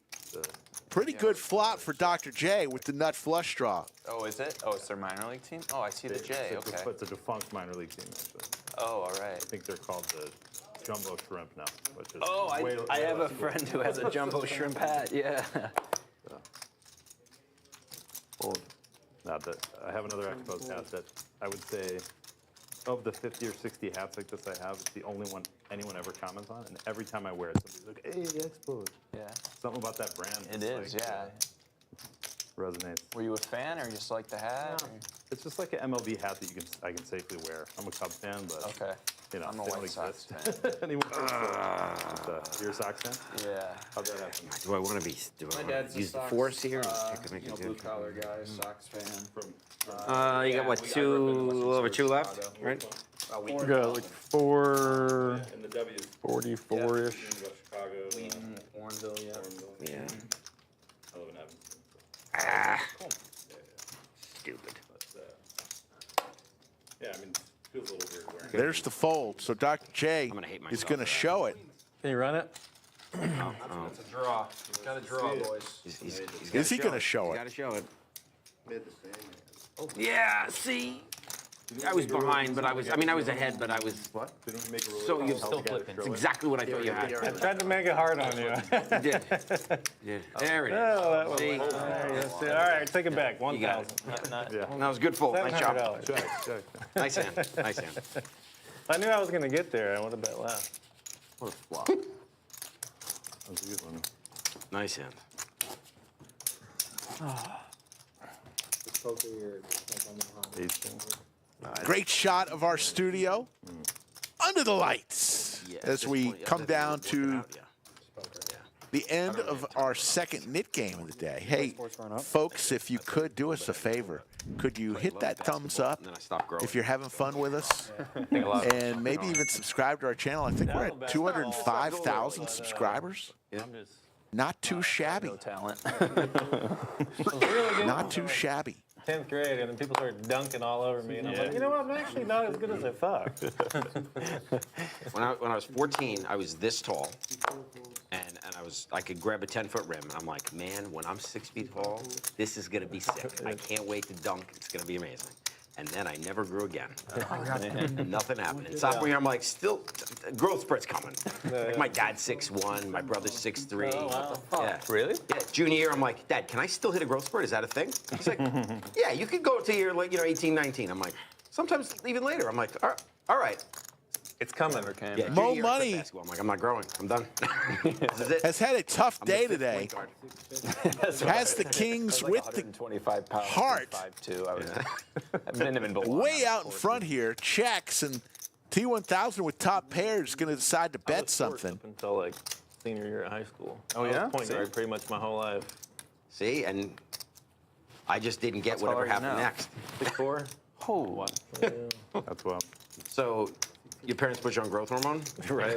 pretty good flop for Dr. J with the nut flush draw. Oh, is it? Oh, it's their minor league team? Oh, I see the J. Okay. It's a defunct minor league team, actually. Oh, all right. I think they're called the Jumbo Shrimp now, which is Oh, I have a less friend who has a jumbo shrimp hat. Yeah. Now that I have another Expos hat that I would say, of the 50 or 60 hats like this I have, it's the only one anyone ever comments on. And every time I wear it, somebody's like, "Hey, Expos." Yeah. Something about that brand. It is, is, yeah. Resonates. Were you a fan or you just like the hat? or- It's just like an MLB hat that I can safely wear. I'm a Cubs fan, but Okay. you know, I'm a they don't White Sox exist fan. anymore. You're a Sox fan? Yeah. How'd that happen? Do I want to be? Do I My want dad's to a use the Sox, force here? And make it blue good? collar guy, Sox fan. You got what? A little over 2 left, right? We got like 4, And the W's. 44-ish. Chicago. Wheaton, Warrenville, yeah. Yeah. I live in Evanston. Ah. Stupid. Yeah, I mean, feels a little weird wearing. There's the fold. So Dr. J I'm gonna hate is myself going to for that. show it. Can you run it? It's a draw. Got a draw, boys. He's Is he going to show it? Got to show it. Made the same. Yeah. See, I was behind, but I was ahead, but I was. What? Didn't we make a rule? So you still flipping. It's exactly what I thought you had. I tried to make it hard on you. You did. Yeah. There it Oh, that is. was See? All right, take it back. You got it. 1,000. Yeah. That was a good fold. Nice job. $700. Check. Nice hand. Nice hand. If I knew I was gonna get there, I would have bet less. What a flop. That was a good one. Nice hand. This poker here, like on the hobby. Great shot of our studio under the lights Yeah, at as this we point, yeah, come I think down we're looking to out, yeah. the end of our second knit game of the day. Hey, folks, if you could do us a favor, could you hit that thumbs up And then I stopped growing. if you're having fun with us? And maybe even subscribe to our channel. I think we're at 205,000 subscribers. I'm just Not too shabby. no talent. Not too shabby. 10th grade, and then people started dunking all over me, and I'm like, you know what? I'm actually not as good as I thought. When I was 14, I was this tall, and I could grab a 10-foot rim, and I'm like, man, when I'm 6 feet tall, this is gonna be sick. I can't wait to dunk. It's gonna be amazing. And then I never grew again. Nothing happened. And sophomore year, I'm like, still, growth spurt's coming. Like my dad's 6'1", my brother's 6'3". Oh, wow. Yeah. Really? Yeah. Junior year, I'm like, Dad, can I still hit a growth spurt? Is that a thing? He's like, yeah, you could go to your 18, 19. I'm like, sometimes even later. I'm like, all right. It's coming. Yeah, Moe junior year, quit Money basketball. I'm like, I'm not growing. I'm done. This is it. has had a tough I'm the day fifth today. point guard. Has the Kings with the 125 pounds. heart 5'2". I was minimum below. way out in front here. Checks, and T1000 with top pairs going to decide to bet something. Up until like senior year of high school. Oh, I was yeah? point See? guard pretty much my whole life. See, and I just didn't get That's whatever all I happened know. next. 6'4". Oh, That's well. So, your parents put you on growth hormone? Right.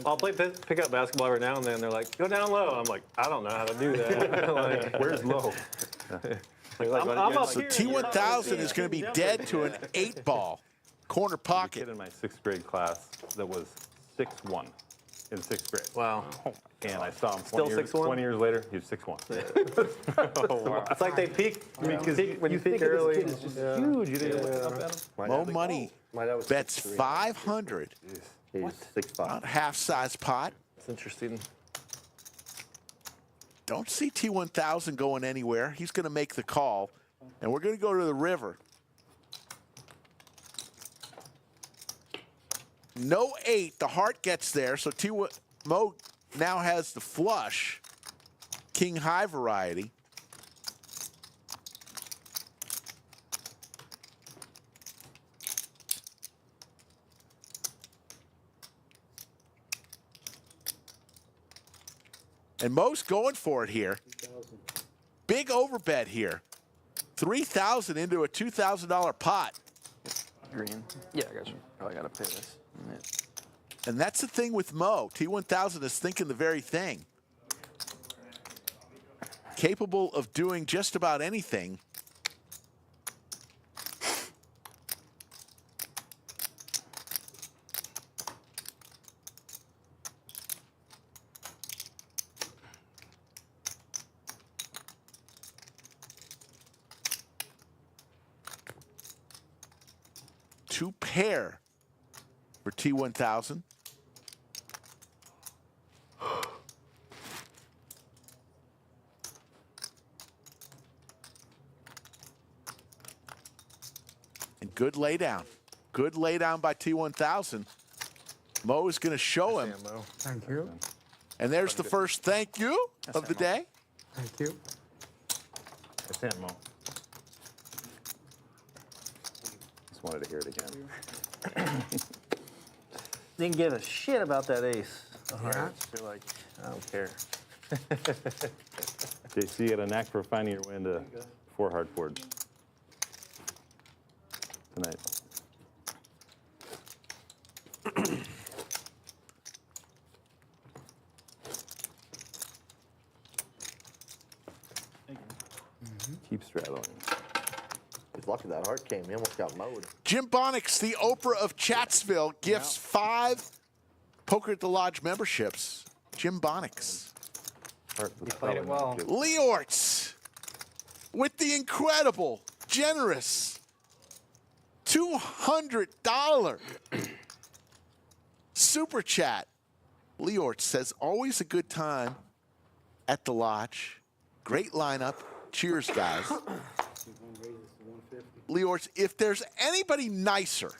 I'll play pick up basketball every now and then. They're like, go down low. I'm like, I don't know how to do that. Like, Where's low? I'm up So here. T1000 is going to be dead to an 8-ball. Corner Kid pocket. in my 6th grade class that was 6'1" in 6th grade. Wow. And I saw him Still 20 6'1"? 20 years later, he was 6'1". It's like they peak when you peak early. It's just huge. You didn't look up at them. Mo Money My dad was bets 6'3". 500 He's 6'5". on half-size pot. It's interesting. Don't see T1000 going anywhere. He's going to make the call, and we're going to go to the river. No 8. The heart gets there, so Mo now has the flush. King high variety. And Mo's going for it here. Big overbet here. 3,000 into a $2,000 pot. green. Yeah, I got you. Probably got to pay this. And that's the thing with Mo. T1000 is thinking the very thing. Capable of doing just about anything. Two pair for T1000. And good laydown. Good laydown by T1000. Mo is going to show him. Thank you. And there's the first thank you of the day. Thank you. That's it, Mo. Just wanted to hear it again. Didn't give a shit about that ace. Yeah. You're like, I don't care. JC had a knack for finding your way into 4 hard boards tonight. Keep straddling. He's lucky that heart came. He almost got mowed. Jim Bonix, the Oprah of Chatsville, gifts 5 Poker at the Lodge memberships. Jim Bonix. You played it well. Leorts with the incredible, generous $200 super chat. Leorts says, always a good time at the lodge. Great lineup. Cheers, guys. Leorts, if there's anybody nicer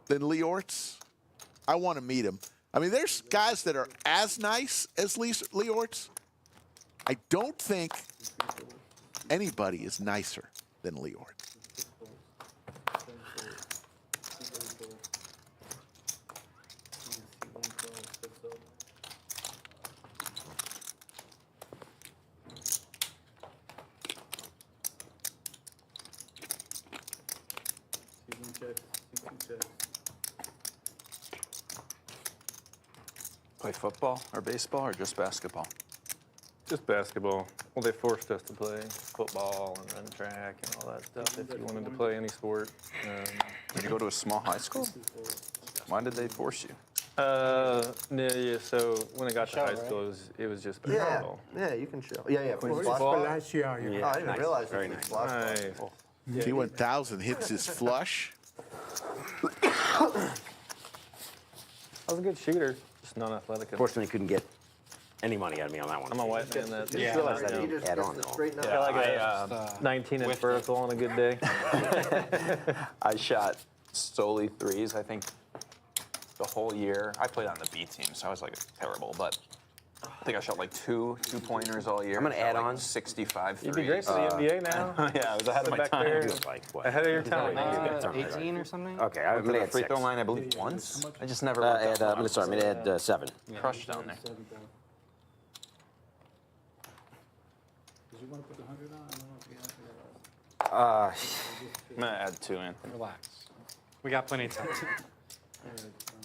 than Leorts, I want to meet him. I mean, there's guys that are as nice as Leorts, I don't think anybody is nicer than Lior. Play football or baseball or just basketball? Just basketball. Well, they forced us to play football and run track and all that stuff if you wanted to play any sport. Did you go to a small high school? Why did they force you? Yeah, so when I got to high school, it was just Yeah, basketball. yeah, you can show. Yeah, yeah. For Splash ball? last year, Oh, I didn't realize it was splash ball. Nice. T1000 hits his flush. I was a good shooter, just non-athletic. Unfortunately, couldn't get any money out of me on that one. I'm a white man. That Yeah. Realize that you he know, just add gets on to though. straighten yeah, out. like a 19-inch vertical on a good day. I shot solely threes, I think, the whole year. I played on the B team, so I was like terrible, but I think I shot like two pointers all year. I'm gonna Shot, add like on 65 threes. You'd be great for the NBA now. Yeah, I was ahead of my Back time. there. Like what? Ahead of your time. 18 or something? Okay, I I'm went to gonna the add free 6. throw line, I believe, once. I just never I'm gonna add 7. crushed down there. Did you want to put the 100 on? I don't know if you have to. I'm gonna add 2 in. Relax. We got plenty of time.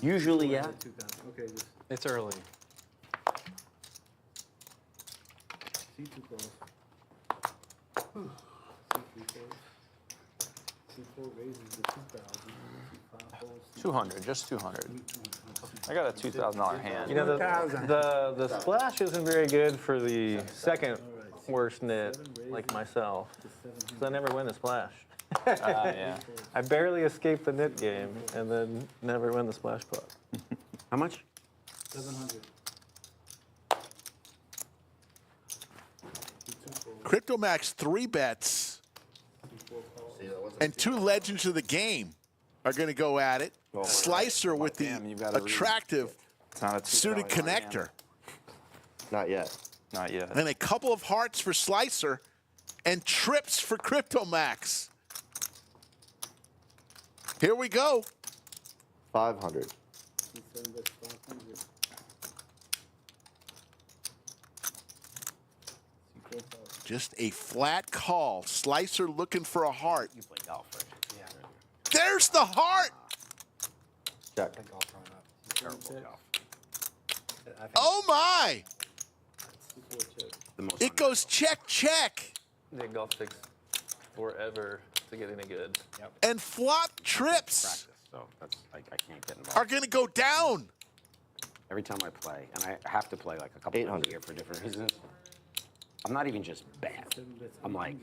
Usually, yeah. 2,000. Okay, just It's early. C2 close. C3 close. C4 raises the 2,000. C5 close. 200, just 200. I got a $2,000 hand. You know, 2,000. the splash isn't very good for the second worst net, like myself. 'Cause I never win the splash. Yeah. I barely escape the net game and then never win the splash puck. How much? 700. CryptoMax 3 bets, and 2 legends of the game are going to go at it. Slicer with the damn, you've gotta read. attractive It's not a suited $2 hand. connector, Not yet. Not yet. and a couple of hearts for Slicer, and trips for CryptoMax. Here we go. 500. C7 bets 500. C4 close. Just a flat call. Slicer looking for a heart. You play golf, right? There's the heart. Check. Terrible golf. Oh my! C4 check. The most It goes check, check, The golf takes forever to get any good. and flop trips practice, so that's I can't get involved. are going to go down. Every time I play, and I have to play like a couple times a year for different reasons. I'm not even just bad. I'm like,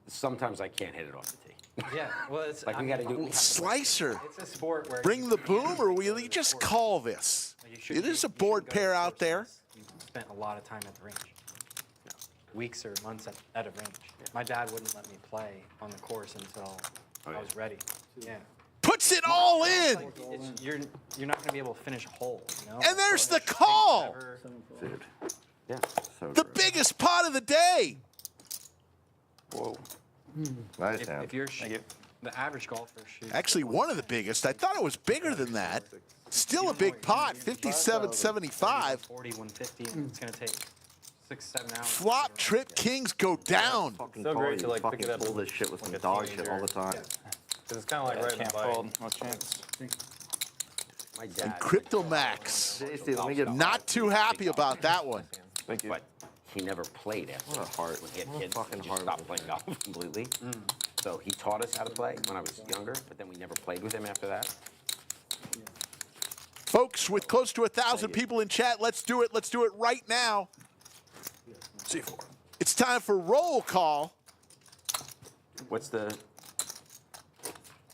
sometimes I can't hit it off the tee. Yeah, well, it's Like we got to do. Slicer, It's a sport where bring the boom, or will you just call this? It is a board pair out there. You spent a lot of time at the range. Weeks or months at a range. My dad wouldn't let me play on the course until I was ready. Yeah. Puts it all in. You're not going to be able to finish a hole, you know? And there's the call. Dude. Yeah. So The good. biggest pot of the day. Whoa. Nice hand. If you're the average golfer shoots. Actually, one of the biggest. I thought it was bigger than that. Still a big pot, 57.75. 40, 150, and it's going to take 6-7 hours. Flop trip kings go down. Fucking So call great you to, like, fucking pick it up pull this shit with like some a dog teenager. shit all the time. Because it's kind of like riding a Can't bike. fold. No chance. My And dad. CryptoMax, JC, let me get not too happy about that one. Thank you. But he never played after. What a heart. When he had What a kids, fucking he just heart. stopped playing golf completely. So he taught us how to play when I was younger, but then we never played with him after that. Folks, with close to 1,000 people in chat, let's do it. Let's do it right now. C4. It's time for roll call. What's the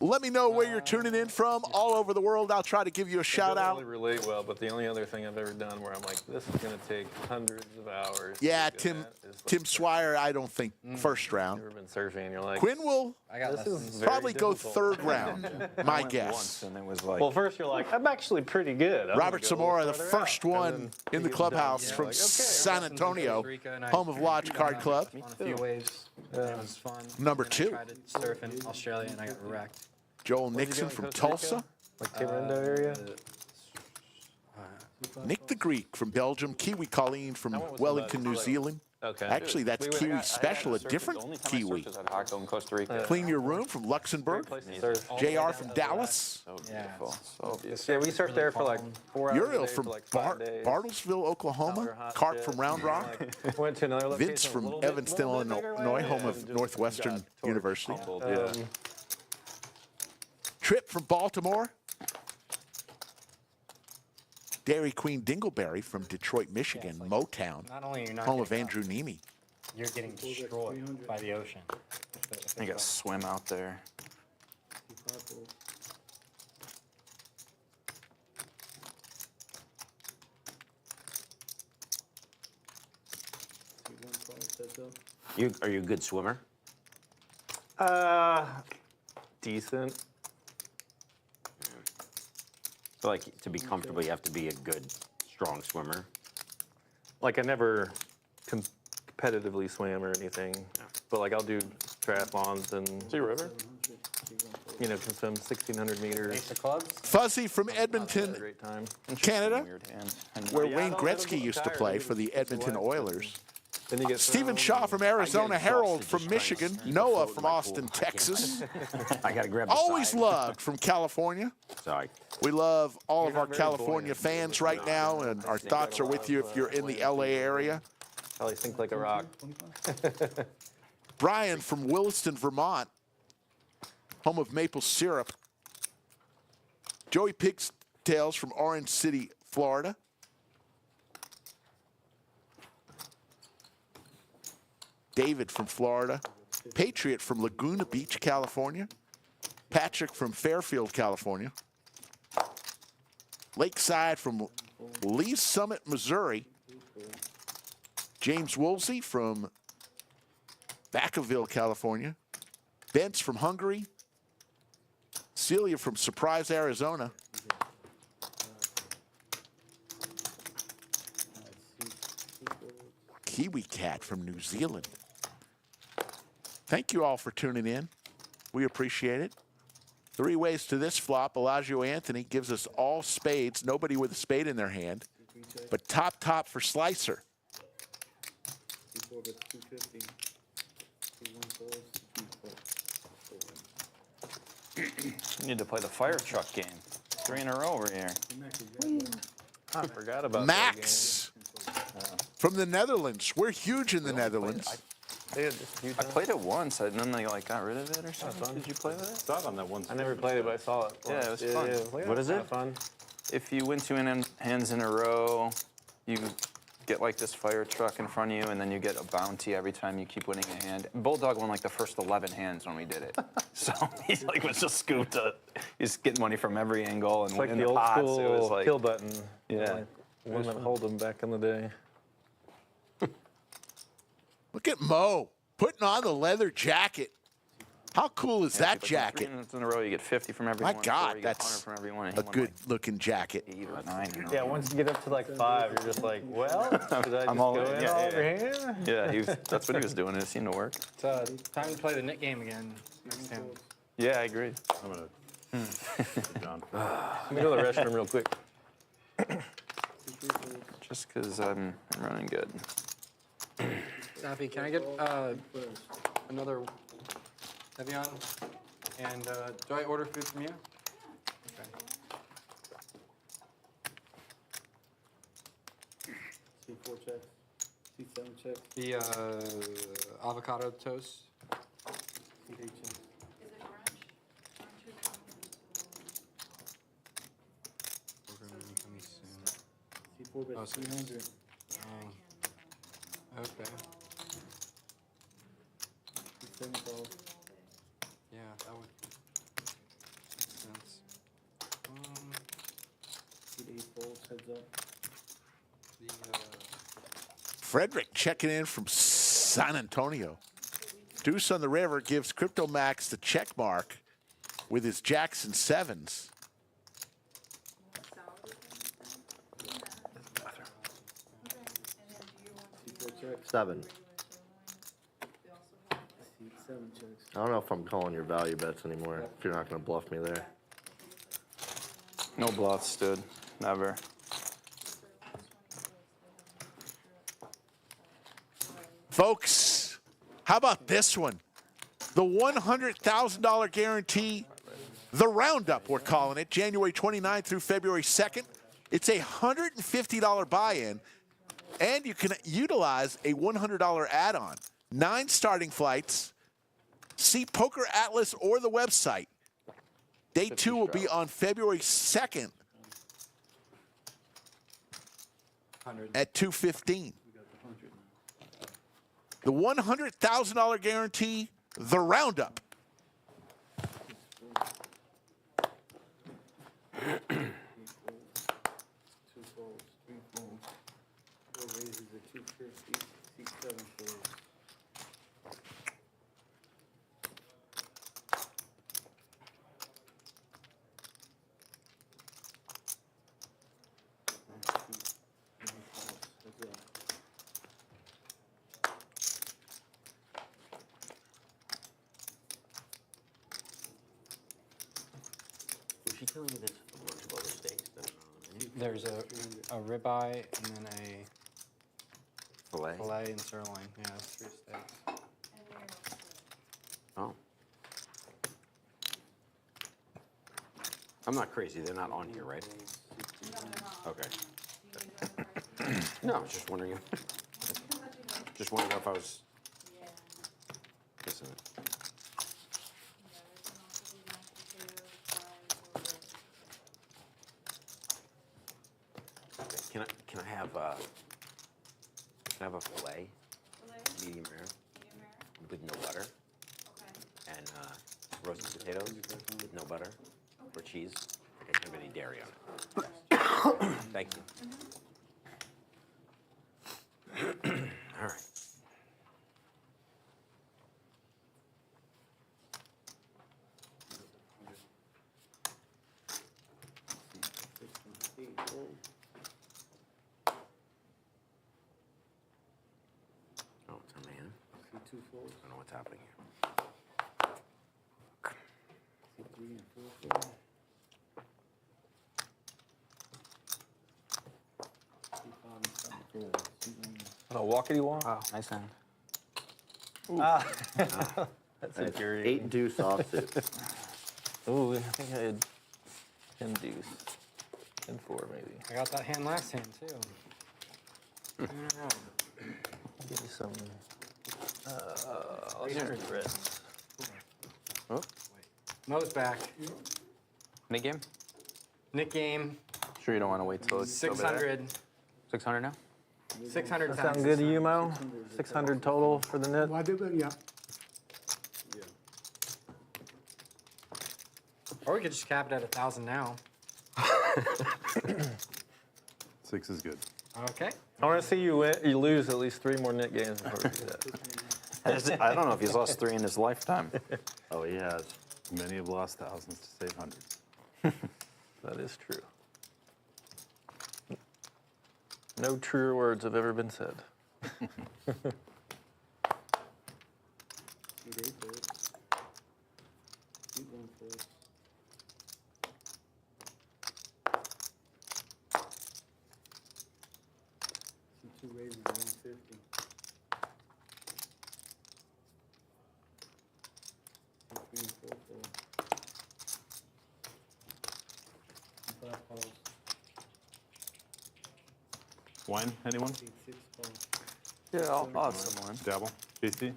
Let me know where you're tuning in from all over the world. I'll try to give you a shout out. Really relate well, but the only other thing I've ever done where I'm like, this is going to take hundreds of hours. Yeah, to do Tim that is like Tim Swire, I don't think first round. Never been surfing. You're like, Quinn will I got this is lessons. very probably go difficult. third round, my Once, guess. and it was like, Well, first you're like, I'm actually pretty good. I'm gonna Robert go a little Zamora, the farther first out. one And then in the he gets clubhouse done. from Like, okay. San Lessons in Antonio, Costa Rica, and I home of Lodge got Card on Club. On a few waves. It was fun. Number And I 2. tried to surf in Australia and I got wrecked. Joel Where'd you Nixon go in from Costa Rica? Tulsa. Like Tamarindo area? Nick the Greek from Belgium. Kiwi Colleen from I went with Wellington, somebody. New Zealand. Okay. Actually, that's Wait, Kiwi I special, a had to surf it. different The only time I Kiwi. surfed was at Hako in Costa Rica. Clean Your Room from Luxembourg. Place to surf. All the way JR down from to the Dallas. So Yeah. beautiful. So beautiful. Yeah, we surfed there for like 4 hours. a Uriel day from for like 5 days. Bartlesville, Oklahoma. Outer hot Cart shit. from Round Rock. Like, went to another location. Vince a from little bit- Evanston, little bit bigger Illinois, way, home and of just Northwestern got torched. University. Um, Trip from Baltimore. Dairy Queen Dingleberry from Detroit, Michigan. Motown, Not only are you not home of getting Andrew Neeme. up, you're getting destroyed by the ocean. You got to swim out there. are you a good swimmer? Decent. I feel like to be comfortable, you have to be a good, strong swimmer. Like I never competitively swam or anything, but like I'll do triathlons and see a river. You know, can swim 1,600 meters. Ace of clubs. Fuzzy from Had a Edmonton, great time. Canada, Weird hands. And where Yeah, I Wayne don't let Gretzky them used to retire, play maybe for the it's Edmonton relaxing. Oilers. Then you get Stephen thrown Shaw from Arizona exhausted Herald just from trying to Michigan. keep Noah afloat in from my Austin, pool. I can't. Texas. I got to grab the Always side. loved from California. So I, We love all of You're our not very California buoyant. fans right now, and our thoughts are with you if you're in the LA area. Probably sink like a rock. Brian from Williston, Vermont, home of maple syrup. Joey Pigtails from Orange City, Florida. David from Florida. Patriot from Laguna Beach, California. Patrick from Fairfield, California. Lakeside from Lee Summit, Missouri. James Woolsey from Vacaville, California. Bence from Hungary. Celia from Surprise, Arizona. Kiwi Cat from New Zealand. Thank you all for tuning in. We appreciate it. 3 ways to this flop. Bellagio Anthony gives us all spades. Nobody with a spade in their hand. But top for Slicer. You need to play the fire truck game. 3 in a row over here. I forgot about Max from the Netherlands. We're huge in the Netherlands. that game. I played it once, and then they like got rid of it or something. Did you play with it? Saw it on that one. I never played it, but I saw it. Yeah, it once. was fun. Like, What is that's it? Fun. If you win 2 hands in a row, you get like this fire truck in front of you, and then you get a bounty every time you keep winning a hand. Bulldog won like the first 11 hands when we did it. So he like was just scooped up. He's getting money from every angle and It's like winning the old pots. school It was like kill button. Yeah. Like, one that hold them back in the day. Look at Mo putting on the leather jacket. How cool is that Like, jacket? 3 minutes in a row, you get 50 from every My one. God, 4, you get that's 100 from every one. and a he won, good-looking jacket. Like 8 or 9. You know? Yeah, once you get up to like 5, you're just like, well, should I just I'm all go in. in Yeah, all yeah. over here? Yeah, that's what he was doing. It seemed to work. It's time to play the Nick game again next time. Yeah, I agree. I'm gonna. John. Let me go to the restroom real quick. Just because I'm running good. Safi, can I get another Evian? And do I order food from you? Okay. C4 checks, C7 checks, The avocado toast. C8 checks. Coming soon. C4 bet Oh, so 300. Okay. C7 calls. Yeah, that would. Heads up. Frederick checking in from San Antonio. Deuce on the river gives Crypto Max the check mark with his jacks and sevens. Seven. Seven checks. I don't know if I'm calling your value bets anymore. If you're not going to bluff me there. No bluffs, dude. Never. Folks, how about this one? The $100,000 guarantee, the Roundup, we're calling it, January 29th through February 2nd. It's a $150 buy-in, and you can utilize a $100 add-on. 9 starting flights. See Poker Atlas or the website. Day 2 will be on February 2nd at 2:15. The $100,000 guarantee, the Roundup. Two folds, three folds. 4 raises at 250. 6, 7 folds. Was she telling me this a bunch of other steaks that are on the menu? There's a ribeye and then a Filet? filet and sirloin. Yeah, it's 3 steaks. Oh. I'm not crazy. They're not on here, right? Okay. No, I was just wondering. Just wondering if I was missing it. Can I have a filet, medium rare, with no butter, and roasted potatoes with no butter or cheese. I can't have any dairy on it. Thank you. All right. Oh, it's a man. See 2 folds. I don't know what's happening here. See 3 and 4 folds. See 5 and 7 folds. See 1. A walkity walk. Wow, nice hand. That's infuriating. 8 deuce offsuit. Ooh, I think I had 10 deuce. 10-4 maybe. I got that hand last hand too. Give you some. I'll just regret. Mo's back. Nick game? Nick game. Sure you don't want to wait till it's over there? 600. 600 now? 600 That times sound good to you, 600. Mo? 600 total for the net? Yeah. Or we could just cap it at 1,000 now. 6 is good. Okay. I want to see you lose at least 3 more net games before we do that. I don't know if he's lost 3 in his lifetime. Oh, he has. Many have lost thousands to save hundreds. That is true. No truer words have ever been said. See 8 folds. See 1 fold. See 2 raises at 150. See 3 and 4 folds. See 5 calls. Wine, anyone? See 6 calls. Yeah, I'll have someone. Dabble? JC?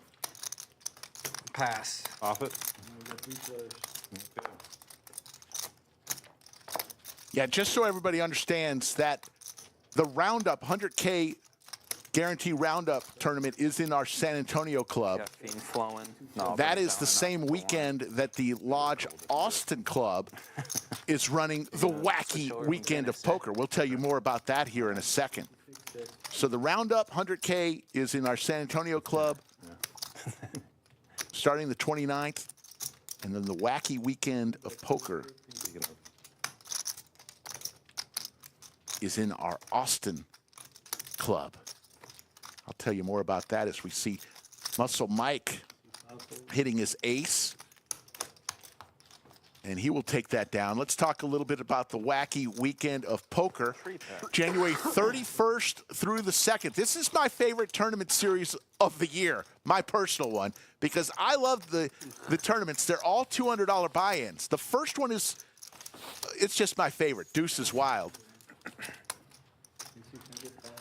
Pass. Off it? Now we got 3 flush. Okay. Yeah, just so everybody understands that the Roundup 100K Guarantee Roundup tournament is in our San Antonio club. Got fiend flowing. No, That is the same weekend that the Lodge Austin Club is running the wacky weekend of poker. We'll tell you more about that here in a second. So the Roundup 100K is in our San Antonio club starting the 29th. And then the wacky weekend of poker is in our Austin club. I'll tell you more about that as we see Muscle Mike hitting his ace. And he will take that down. Let's talk a little bit about the wacky weekend of poker. January 31st through the 2nd. This is my favorite tournament series of the year, my personal one, because I love the tournaments. They're all $200 buy-ins. The first one is, it's just my favorite, Deuces Wild.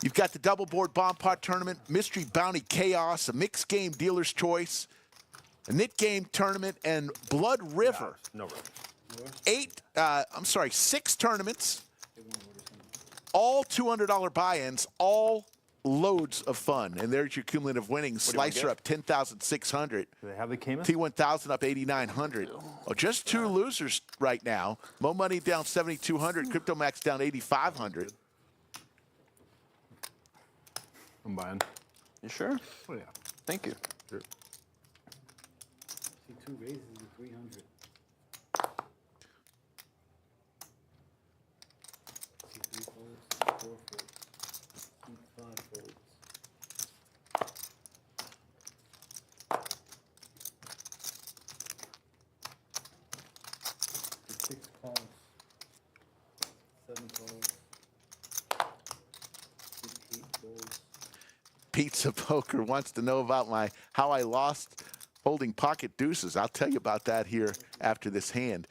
You've got the double board bomb pot tournament, Mystery Bounty Chaos, a mixed game dealer's choice, a knit game tournament, and Blood River. No. 6 tournaments, all $200 buy-ins, all loads of fun. And there's your cumulative winnings. Slicer up 10,600. Do they have the Cayman? T1000 up 8,900. Oh, just 2 losers right now. Moe Money down 7,200. Crypto Max down 8,500. I'm buying. You sure? Oh, yeah. Thank you. Sure. See 2 raises to 300. See 3 folds, 4 folds. See 5 folds. See 6 calls. 7 calls. See 8 folds. Pizza Poker wants to know about how I lost holding pocket deuces. I'll tell you about that here after this hand.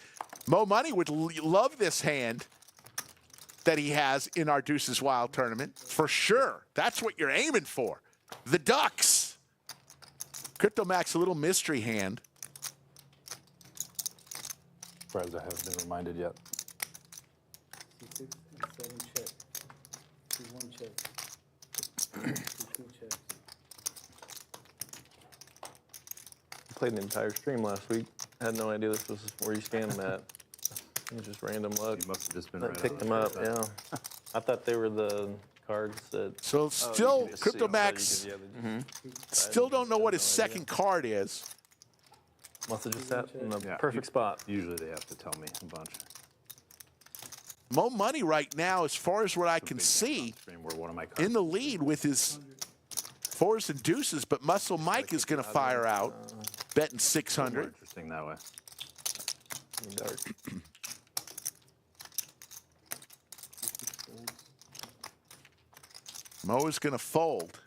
Moe Money would love this hand that he has in our Deuces Wild tournament, for sure. That's what you're aiming for. The Ducks. Crypto Max, a little mystery hand. Surprised I haven't been reminded yet. See 6 and 7 check. See 1 check. See 2 checks. Played an entire stream last week. Had no idea this was where you scanned them at. It was just random luck. You must have just been I right picked them up, yeah. I thought they were the cards that... So still, just Crypto see Max still don't know what his second card is. Must have just sat in the Yeah, perfect spot. Usually they have to tell me a bunch. Moe Money right now, as far as what I can see, Stream where one of my cards. in the lead with his 4s and deuces, but Muscle Mike is going to fire out, betting More 600. interesting that way. Dark. Moe is going to fold.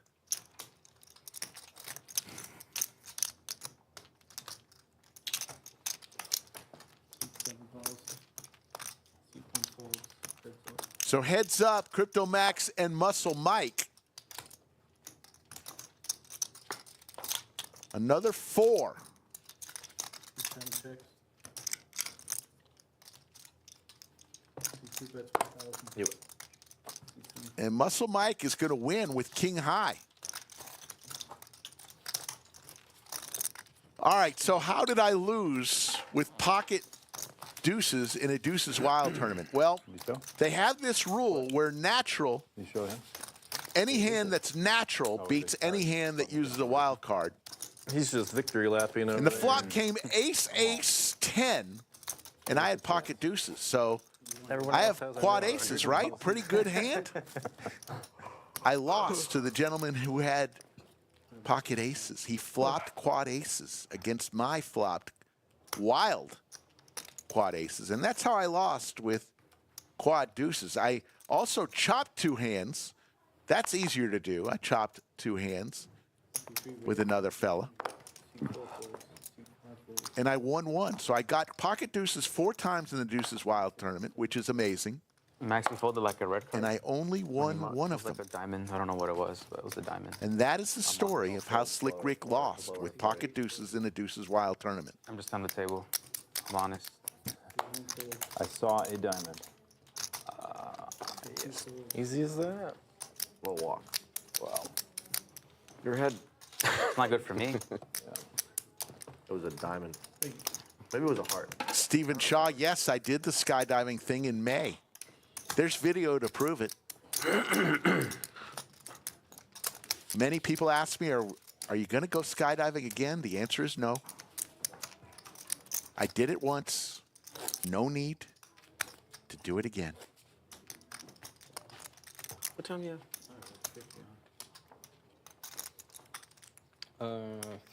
So heads up, Crypto Max and Muscle Mike. Another 4. 10 checks. See 2 bets per 1,000. And Muscle Mike is going to win with King High. All right, so how did I lose with pocket deuces in a Deuces Wild tournament? Well, they have this rule where natural, You show him? any hand that's natural beats any hand that uses a wild card. He's just victory lapping over And the there. flop came ace, ace, 10, and I had pocket deuces. So Everyone I else have has a quad number. aces, right? Pretty good hand. I lost to the gentleman who had pocket aces. He flopped quad aces against my flopped wild quad aces. And that's how I lost with quad deuces. I also chopped 2 hands. That's easier to do. I chopped 2 hands with another fella. And I won 1. So I got pocket deuces 4 times in the Deuces Wild tournament, which is amazing. Max, we folded like a red card. And I only won It 1 was of them. like a diamond. I don't know what it was, but it was a diamond. And that is the story of how Slick Rick lost with pocket deuces in the Deuces Wild tournament. I'm just on the table. I'm honest. I saw a diamond. Easy as that. We'll walk. Wow. Your head. Not good for me. It was a diamond. Maybe it was a heart. Stephen Shaw, yes, I did the skydiving thing in May. There's video to prove it. Many people ask me, are you going to go skydiving again? The answer is no. I did it once. No need to do it again. What time do you have?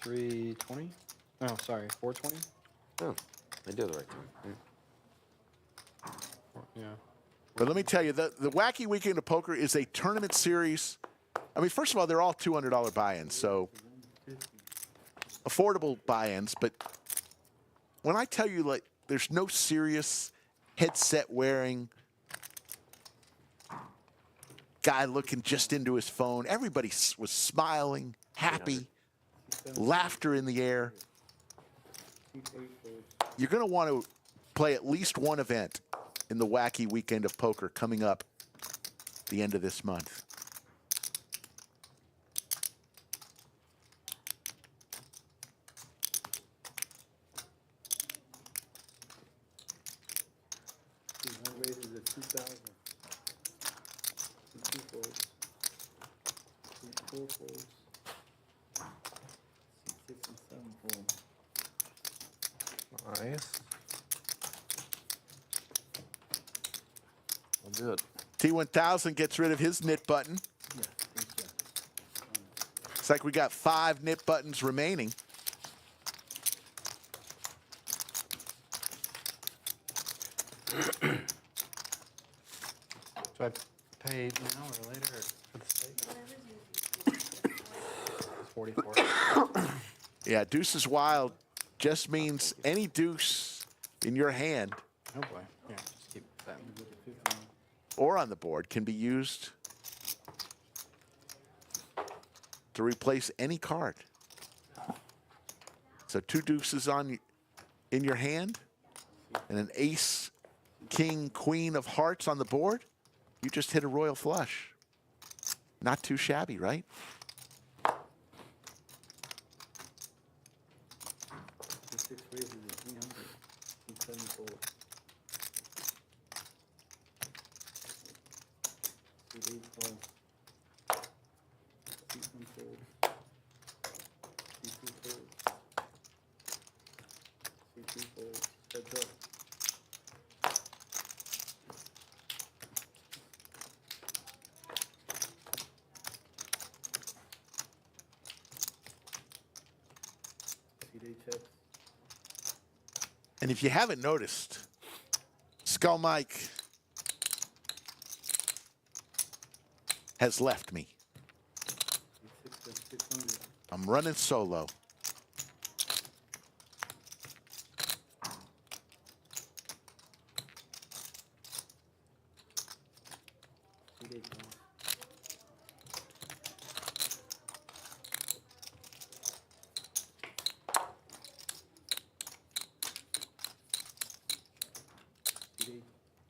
320? Oh, sorry, 420? Oh, I did the right time. Yeah. But let me tell you, the Wacky Weekend of Poker is a tournament series. I mean, first of all, they're all $200 buy-ins, so affordable buy-ins. But when I tell you, like, there's no serious headset-wearing guy looking just into his phone. Everybody was smiling, happy, laughter in the air. You're going to want to play at least one event in the Wacky Weekend of Poker coming up the end of this month. One raises at 2,000. Two folds. Two 4 folds. 6 and 7 folds. Nice. Well, good. T1000 gets rid of his knit button. It's like we got 5 knit buttons remaining. Do I pay now or later for the steak? 44. Yeah, deuce is wild just means any deuce in your hand Oh boy. Yeah, just keep that. or on the board can be used to replace any card. So 2 deuces in your hand and an ace, king, queen of hearts on the board. You just hit a royal flush. Not too shabby, right? The 6 raises at 300. 7 folds. 8 folds. 6 1 folds. 2 folds. 2 folds. Heads up. Checks. And if you haven't noticed, Skull Mike has left me. I'm running solo.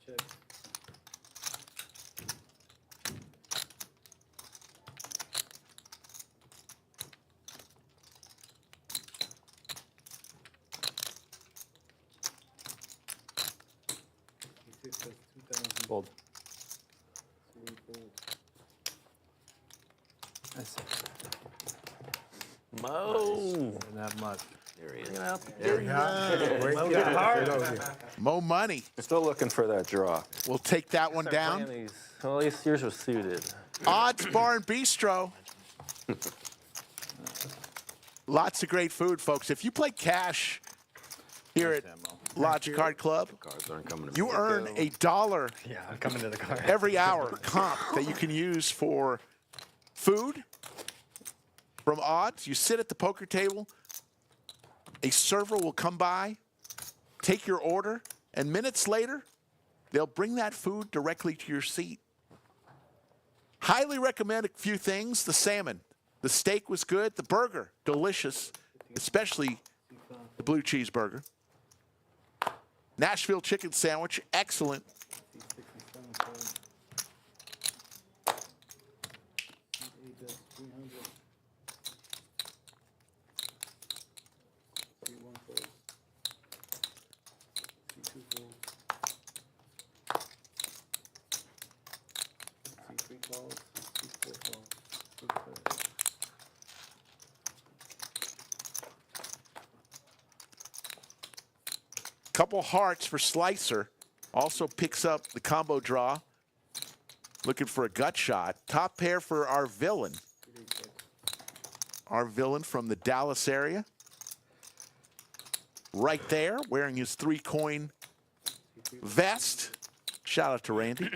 Checks. That's 2,000. Fold. 3 folds. Mo. Not much. There he is. Mo Money. Still looking for that draw. We'll take that one down. These. Well, at least yours was suited. Odds Bar and Bistro. Lots of great food, folks. If you play cash here at Lodge Card Club, Cards aren't coming to you me. earn $1 Yeah, I'm coming to the car. every hour comp that you can use for food from Odds. You sit at the poker table, a server will come by, take your order, and minutes later, they'll bring that food directly to your seat. Highly recommend a few things. The salmon. The steak was good. The burger, delicious, especially the blue cheeseburger. Nashville chicken sandwich, excellent. 6 and 7 folds. 8 does C300. C1 folds. C2 folds. C3 calls. C4 calls. Good play. Couple hearts for Slicer. Also picks up the combo draw. Looking for a gut shot. Top pair for our villain. Our villain from the Dallas area. Right there, wearing his 3-coin vest. Shout out to Randy.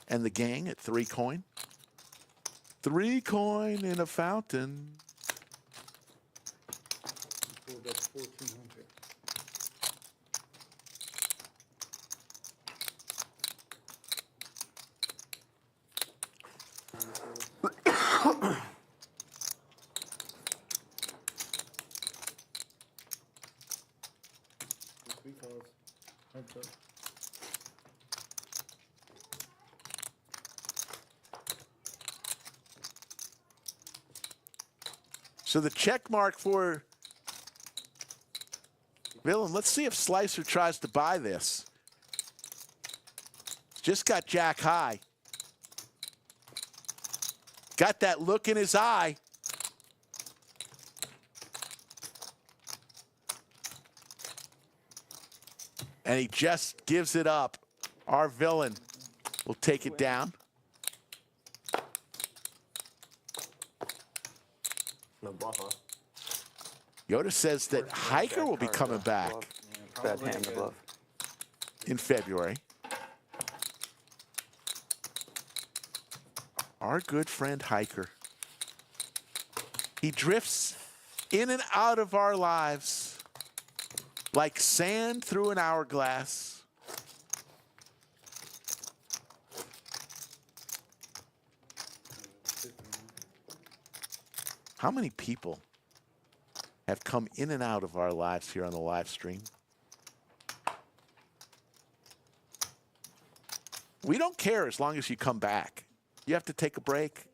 And the gang at 3-coin. 3-coin in a fountain. That's 1400. Three calls. Heads up. So the check mark for villain. Let's see if Slicer tries to buy this. Just got jack high. Got that look in his eye. And he just gives it up. Our villain will take it down. No bluff, huh? Yoda says that Hiker will be coming back Bad hand to bluff. in February. Our good friend Hiker. He drifts in and out of our lives like sand through an hourglass. How many people have come in and out of our lives here on the live stream? We don't care as long as you come back. You have to take a break.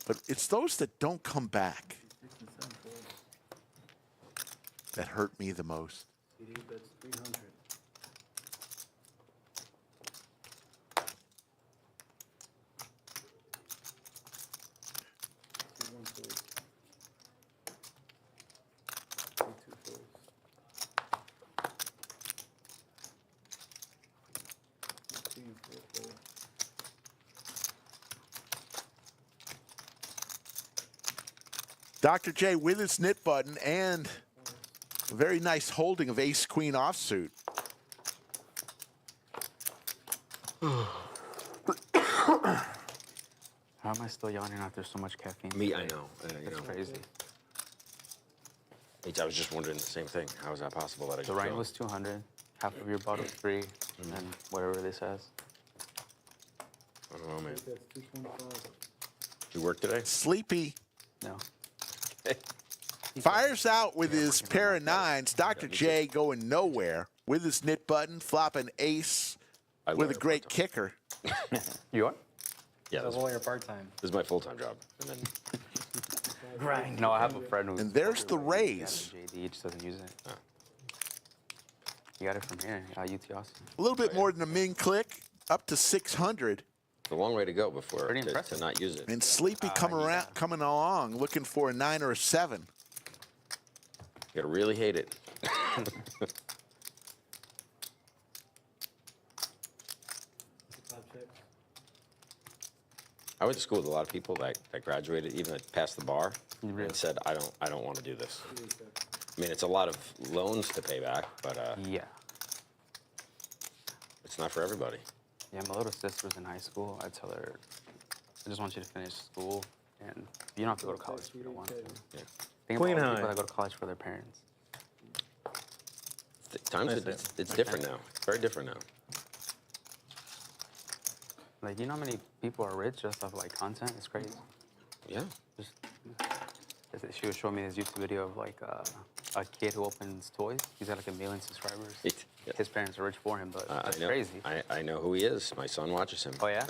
But it's those that don't come back that hurt me the most. CD bets 300. C1 folds. C2 folds. C and 4 folds. Dr. J with his knit button and a very nice holding of ace-queen offsuit. How am I still yawning after so much caffeine? Me, I know. That's crazy. I was just wondering the same thing. How is that possible that I The just rain fell? was 200, half of your bottle's free, and then whatever this says. I don't know, man. Bets 225. You work today? Sleepy No. fires out with his pair of nines. Dr. J going nowhere with his knit button, flopping ace I with a lawyer great part-time. kicker. You are? Yeah, That's this all your part-time. is my full-time job. And then Grind. No, I have a friend who's. And there's the raise. JD, he just doesn't use it. You got it from here, UT Austin. A little bit more than a min click, up to 600. it's a long way to go before Pretty to impressive. not use it. And Sleepy coming along, looking for a 9 or a 7. You gotta really hate it. Top check. I went to school with a lot of people that graduated, even that passed the bar, Really? and said, I don't want to do this. CD check. I mean, it's a lot of loans to pay back, but Yeah. it's not for everybody. Yeah, my little sister's in high school. I tell her, I just want you to finish school, and you don't have to go to college if you don't want to. Yeah. Think Queen about all the high. people that go to college for their parents. Times Nice it's different now. It's very different now. Like, you know how many people are rich just off like content? It's crazy. Yeah. Just, she was showing me this YouTube video of like a kid who opens toys. He's got like 1 million subscribers. Yeah. His parents are rich for him, but I that's know. crazy. I know who he is. My son watches him. Oh yeah?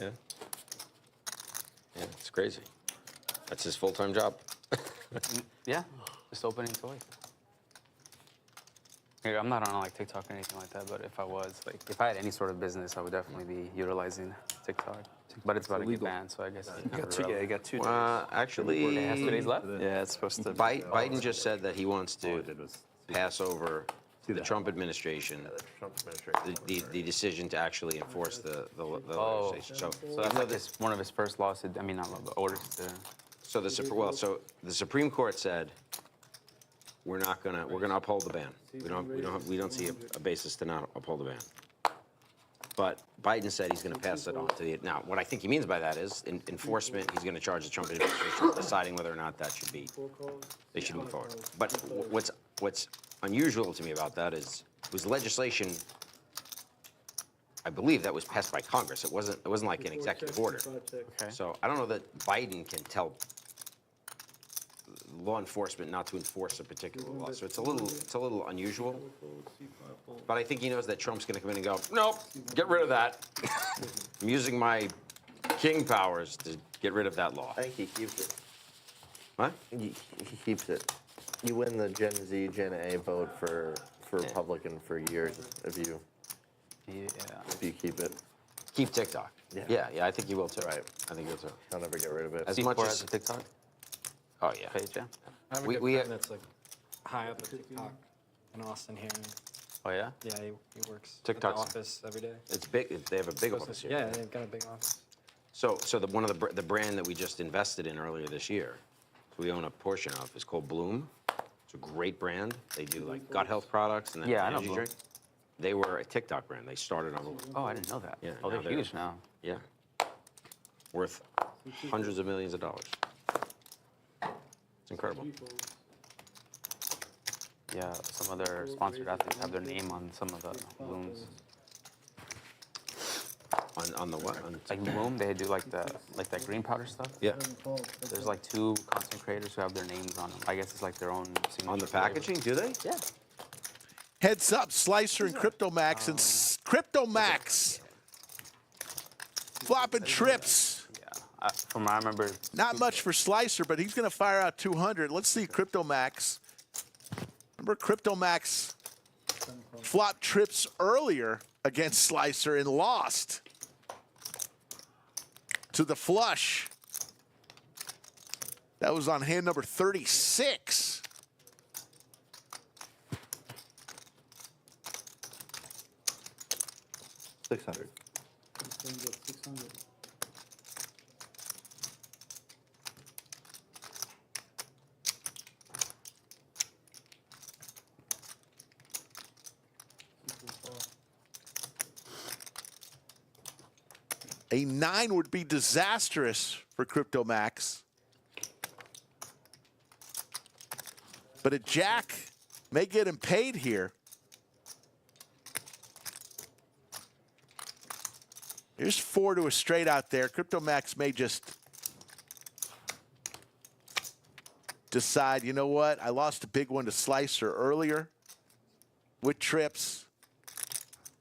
Yeah. crazy. That's his full-time job. Yeah, just opening toys. Here, I'm not on like TikTok or anything like that, but if I was, like, if I had any sort of business, I would definitely be utilizing TikTok. But it's about to get banned, so I guess. You got 2 days. Actually, It has 2 days left. Yeah, it's supposed to. Biden just said that he wants to pass over the Trump administration, Trump administration. the decision to actually enforce the Oh, legislation. so that's like one of his first laws. I mean, not law, but orders to. So the Supreme Court said we're gonna uphold the ban. We don't see a basis to not uphold the ban. But Biden said he's going to pass it on to the. Now, what I think he means by that is enforcement. He's going to charge the Trump administration with deciding whether or not that should be. They should move forward. But what's unusual to me about that is it was legislation. I believe that was passed by Congress. It wasn't like an executive order. Okay. So I don't know that Biden can tell law enforcement not to enforce a particular law. So it's a little unusual. But I think he knows that Trump's going to come in and go, nope, get rid of that. I'm using my king powers to get rid of that law. I think he keeps it. What? He keeps it. You win the Gen Z, Gen A vote for Republican for years if you keep it. Keep TikTok. Yeah, I think he will too. Right. I think he will too. He'll never get rid of it. As C4 much has as a TikTok oh yeah. page, yeah. I have a We- good we- friend that's like high up at TikTok in Austin here. Oh yeah. Yeah, he works at the TikTok's- office every day. It's big. They have a big office here. Yeah, they've got a big office. So one of the brand that we just invested in earlier this year, we own a portion of, is called Bloom. It's a great brand. They do like gut health products and then Yeah, I know energy Bloom. drink. They were a TikTok brand. They started on. Oh, I didn't know that. Yeah, Oh, now they're huge now. Yeah. Worth hundreds of millions of dollars. It's incredible. Yeah, some of their sponsored athletes have their name on some of the blooms. On the what? On Like Bloom, they do like that green powder stuff. yeah. There's like 2 content creators who have their names on them. I guess it's like their own signature. On the flavor. packaging, do they? Yeah. Heads up, Slicer and CryptoMax and CryptoMax flopping trips. Yeah. From what I remember. Not much for Slicer, but he's going to fire out 200. Let's see CryptoMax. Remember CryptoMax flopped trips earlier against Slicer and lost to the flush. That was on hand number 36. $600. 600. A 9 would be disastrous for CryptoMax. But a jack may get him paid here. Here's 4 to a straight out there. CryptoMax may just decide, you know what? I lost a big one to Slicer earlier with trips.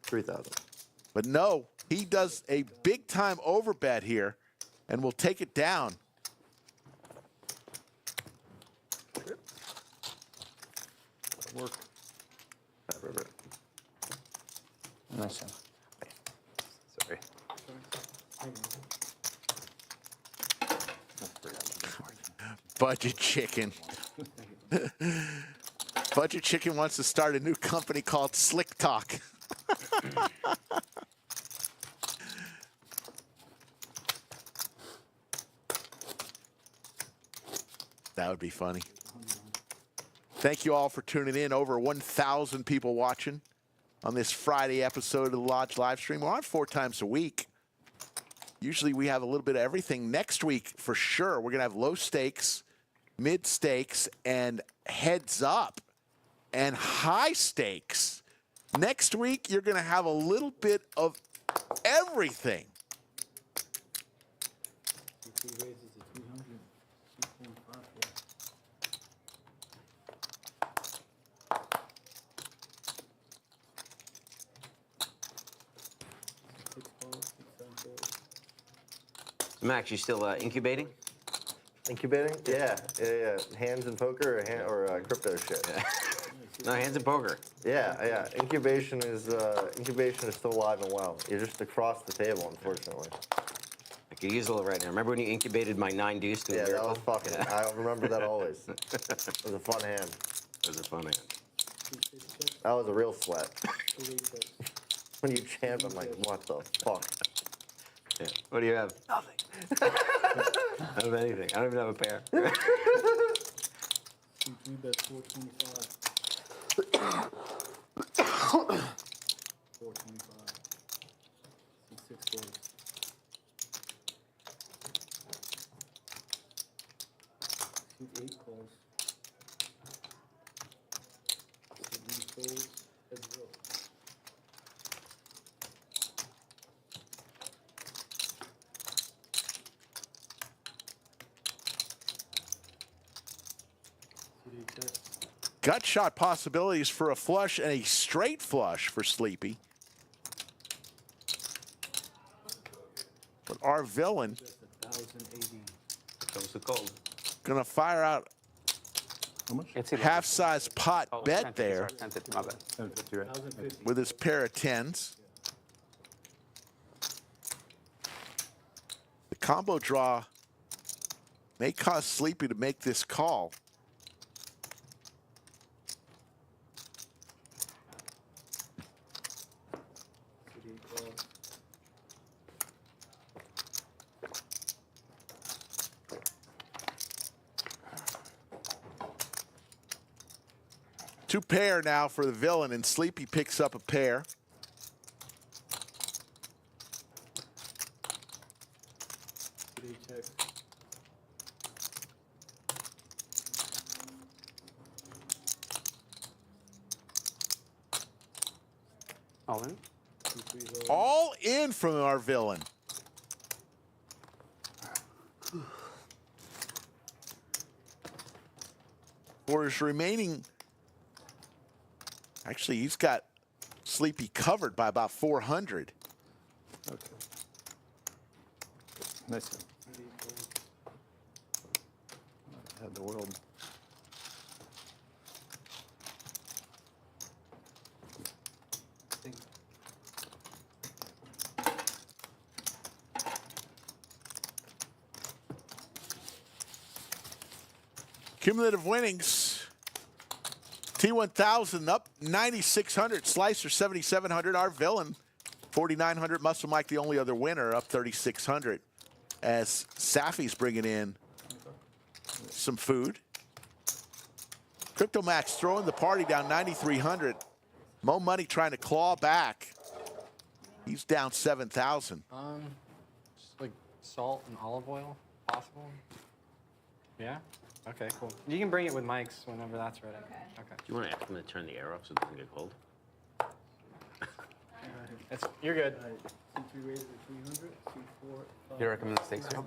3,000. But no, he does a big-time overbet here and will take it down. Work. River. Nice one. Sorry. Budget Chicken. Budget Chicken wants to start a new company called Slick Talk. That would be funny. Thank you all for tuning in. Over 1,000 people watching on this Friday episode of the Lodge live stream. We're on 4 times a week. Usually we have a little bit of everything. Next week, for sure, we're going to have low stakes, mid stakes, and heads up, and high stakes. Next week, you're going to have a little bit of everything. He raises to 300. 6.5 here. Max, you still incubating? Incubating? Yeah. Hands in poker or crypto shit. No, hands in poker. Yeah. Incubation is still alive and well. You're just across the table, unfortunately. I could use a little right now. Remember when you incubated my 9 deuce to a Yeah, that miracle? was fucking. I remember that always. It was a fun hand. It was a fun hand. That was a real sweat. When you champ, I'm like, what the fuck? Yeah. What do you have? Nothing. I don't have anything. I don't even have a pair. C3 bet 425. 425. C6 goes. C8 calls. C3 folds. Heads up. C8 checks. Gut shot possibilities for a flush and a straight flush for Sleepy. But our villain That's 1,080. Comes the cold. gonna fire out It's 11. half-size pot Oh, bet 1050, there sorry, 1050, my bad. 1050, right? 1,050. with his pair of tens. The combo draw may cause Sleepy to make this call. C8 calls. Two pair now for the villain, and Sleepy picks up a pair. C8 checks. All in? C3 All in from our villain. For his remaining, actually, he's got Sleepy covered by about 400. Okay. Nice. Had the world. Cumulative winnings. T1000 up 9,600. Slicer 7,700. Our villain 4,900. Muscle Mike the only other winner up 3,600. As Safi's bringing in some food. Crypto Max throwing the party down 9,300. Moe Money trying to claw back. He's down 7,000. Just like salt and olive oil, possible? Yeah? Okay, cool. You can bring it with Mike's whenever that's ready. Okay. Do you want to ask them to turn the air off so it doesn't get cold? You're good. C3 raises at 300. C4. You recommend the steak, sir?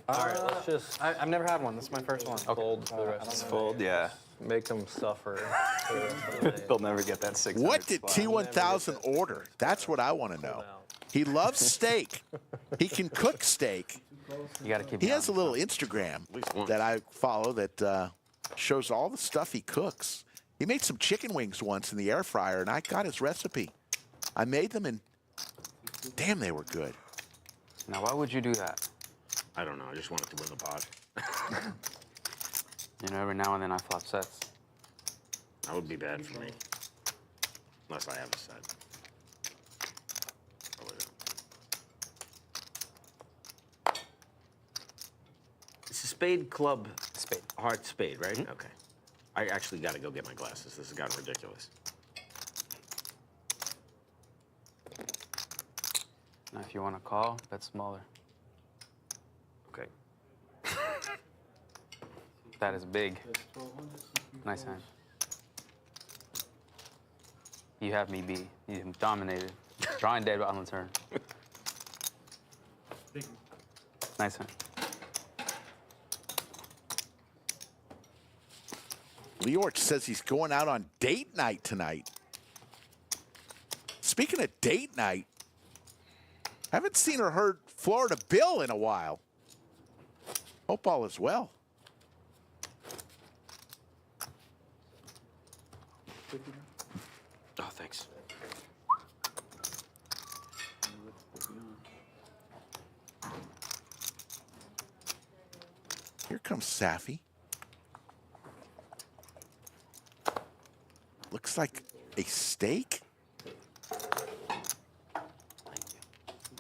All right, let's just I've never had one. This is my first one. fold for the rest of the Fold, yeah. Make them suffer for the rest of the day. They'll never get that 600 What did spot. T1000 order? That's what I want to know. He loves steak. He can cook steak. You got to keep He it has a on. little Instagram least once. that I follow that shows all the stuff he cooks. He made some chicken wings once in the air fryer, and I got his recipe. I made them, and damn, they were good. Now, why would you do that? I don't know. I just wanted to win the pot. You know, every now and then I flop sets. That would be bad for me. Unless I have a set. Probably not. It's a spade club. Spade. Heart spade, right? Okay. I actually got to go get my glasses. This has gotten ridiculous. Now, if you want to call, bet smaller. Okay. That is big. That's 1,200. C3 Nice calls. hand. You have me beat. You dominated. Drawing dead on the turn. Thank you. Nice hand. Leorch says he's going out on date night tonight. Speaking of date night, haven't seen or heard Florida Bill in a while. Hope all is well. Oh, thanks. Here comes Safi. Looks like a steak.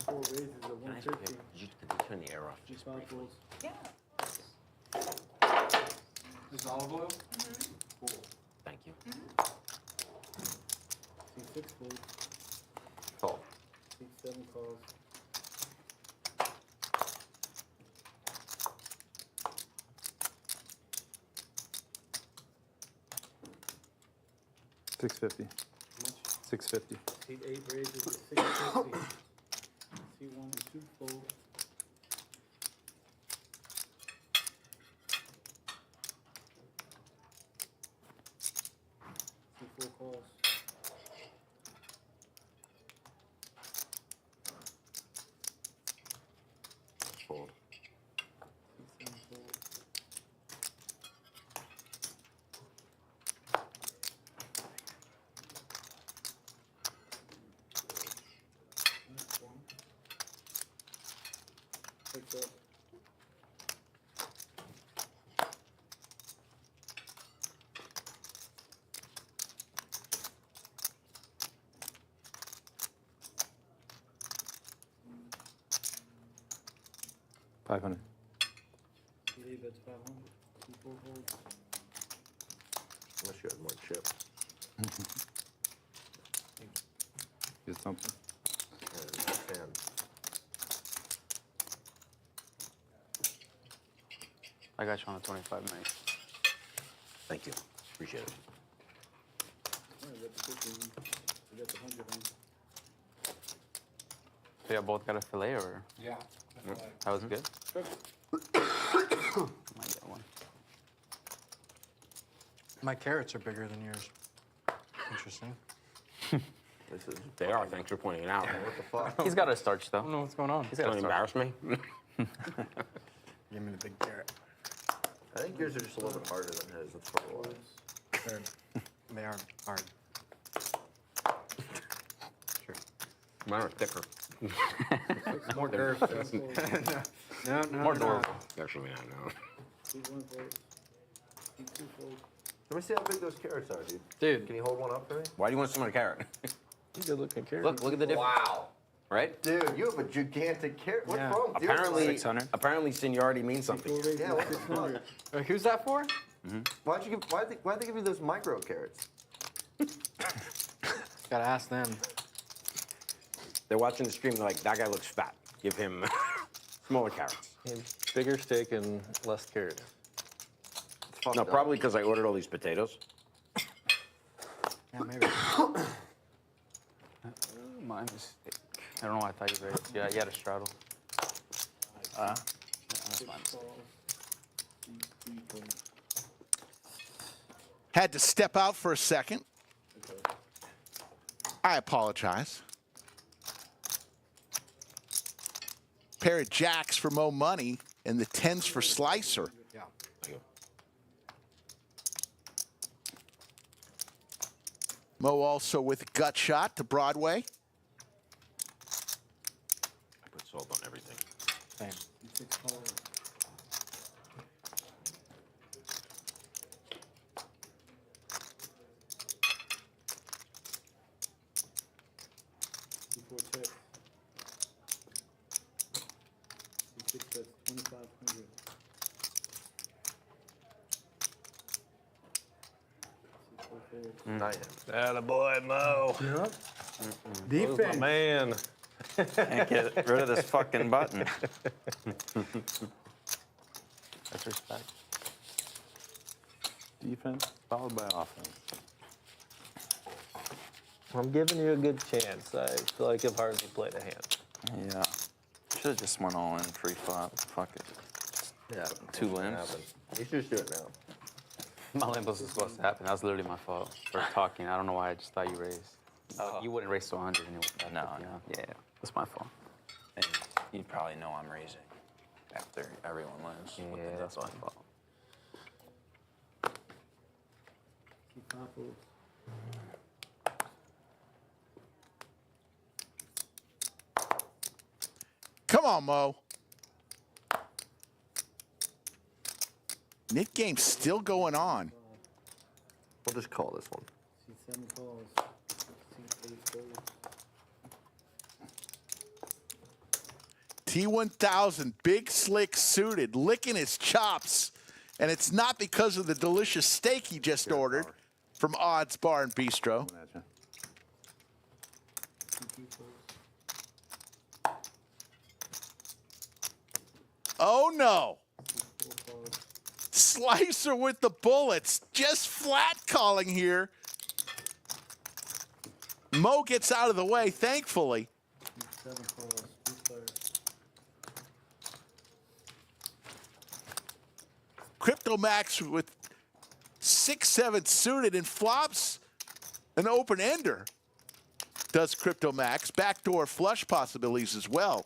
Four raises at 150. You turn the air off. Just 5 folds. This olive oil? Thank you. See 6 folds. Call. See 7 calls. $650. $650. See 8 raises at 650. See 1 and 2 folds. See 4 calls. Fold. See 7 folds. Picks up. $500. GTD bets 500. See 4 folds. Unless you had more chip. Get something. And 10. I got you on a 25 minutes. Thank you. Appreciate it. Yeah, we got the 50 on. We got the 100 on. So y'all both got a fillet, or Yeah. that was good? Might get one. My carrots are bigger than yours. Interesting. They are. Thanks for pointing it out. What the fuck? He's got a starch I don't though. know what's going on. He's got Don't a starch. embarrass me. Give me the big carrot. I think yours are just a little bit harder than his. That's probably why. They are hard. Sure. Mine are thicker. More nerve. No, More adorable. Actually, I know. See 1 fold. See 2 folds. Let me see how big those carrots are, dude. Dude. Can you hold one up for me? Why do you want to swim a carrot? Good looking carrot. Look at the difference. Wow. Right? Dude, you have a gigantic carrot. What's Yeah. wrong, dude? Apparently, 600. apparently, seniority means something. 4 raises Yeah, at what the 600. Wait, who's that for? Why'd they give you those micro carrots? Gotta ask them. They're watching the stream. They're like, that guy looks fat. Give him smaller carrots. Bigger steak and less carrots. It's fucked No, up. probably because I ordered all these potatoes. Yeah, maybe. My mistake. I don't know why I thought you raised. Yeah, you had a straddle. That's my mistake. Had to step out for a second. I apologize. Pair of jacks for Moe Money and the 10s for Slicer. Yeah. Mo also with a gut shot to Broadway. I put salt on everything. Same. 6 calls. See 4 checks. See 6 bets 2,500. See 4 folds. Not yet. Attaboy, Mo. Mo's my man. Can't get rid of this fucking button. That's respect. Defense followed by offense. I'm giving you a good chance. I feel like I've hardly played a hand. Yeah. Should have just went all in free flop. Fuck it. Yeah. Two what's gonna limps. happen? You should just do it now. My limp was supposed to happen. That was literally my fault for talking. I don't know why I just thought you raised. You wouldn't race to 100 anyway. No, Yeah, that's my fault. And you probably know I'm raising after everyone lives. with the Yeah, that's my deadline. fault. Keep popples. Come on, Mo. Knit game's still going on. We'll just call this one. See 7 calls. See 8 folds. T1000, big, slick, suited, licking his chops. And it's not because of the delicious steak he just ordered from Odds Bar and Bistro. Imagine. See 2 folds. Oh, no. 4 folds. Slicer with the bullets. Just flat calling here. Mo gets out of the way, thankfully. See 7 calls. 2 players. Crypto Max with 6-7 suited and flops an open ender. Does Crypto Max. Backdoor flush possibilities as well.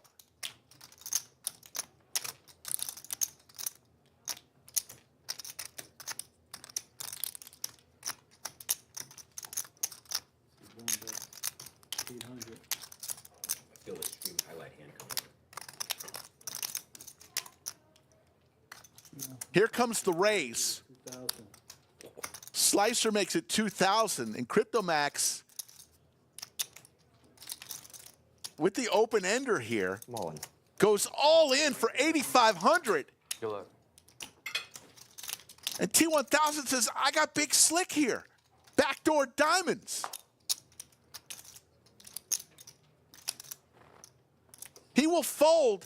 See 1 bet. 800. I feel the extreme highlight hand coming. Here comes the raise. 2000. Slicer makes it 2,000, and Crypto Max with the open ender here Come on. goes all in for 8,500. Good luck. And T1000 says, I got big slick here. Backdoor diamonds. He will fold.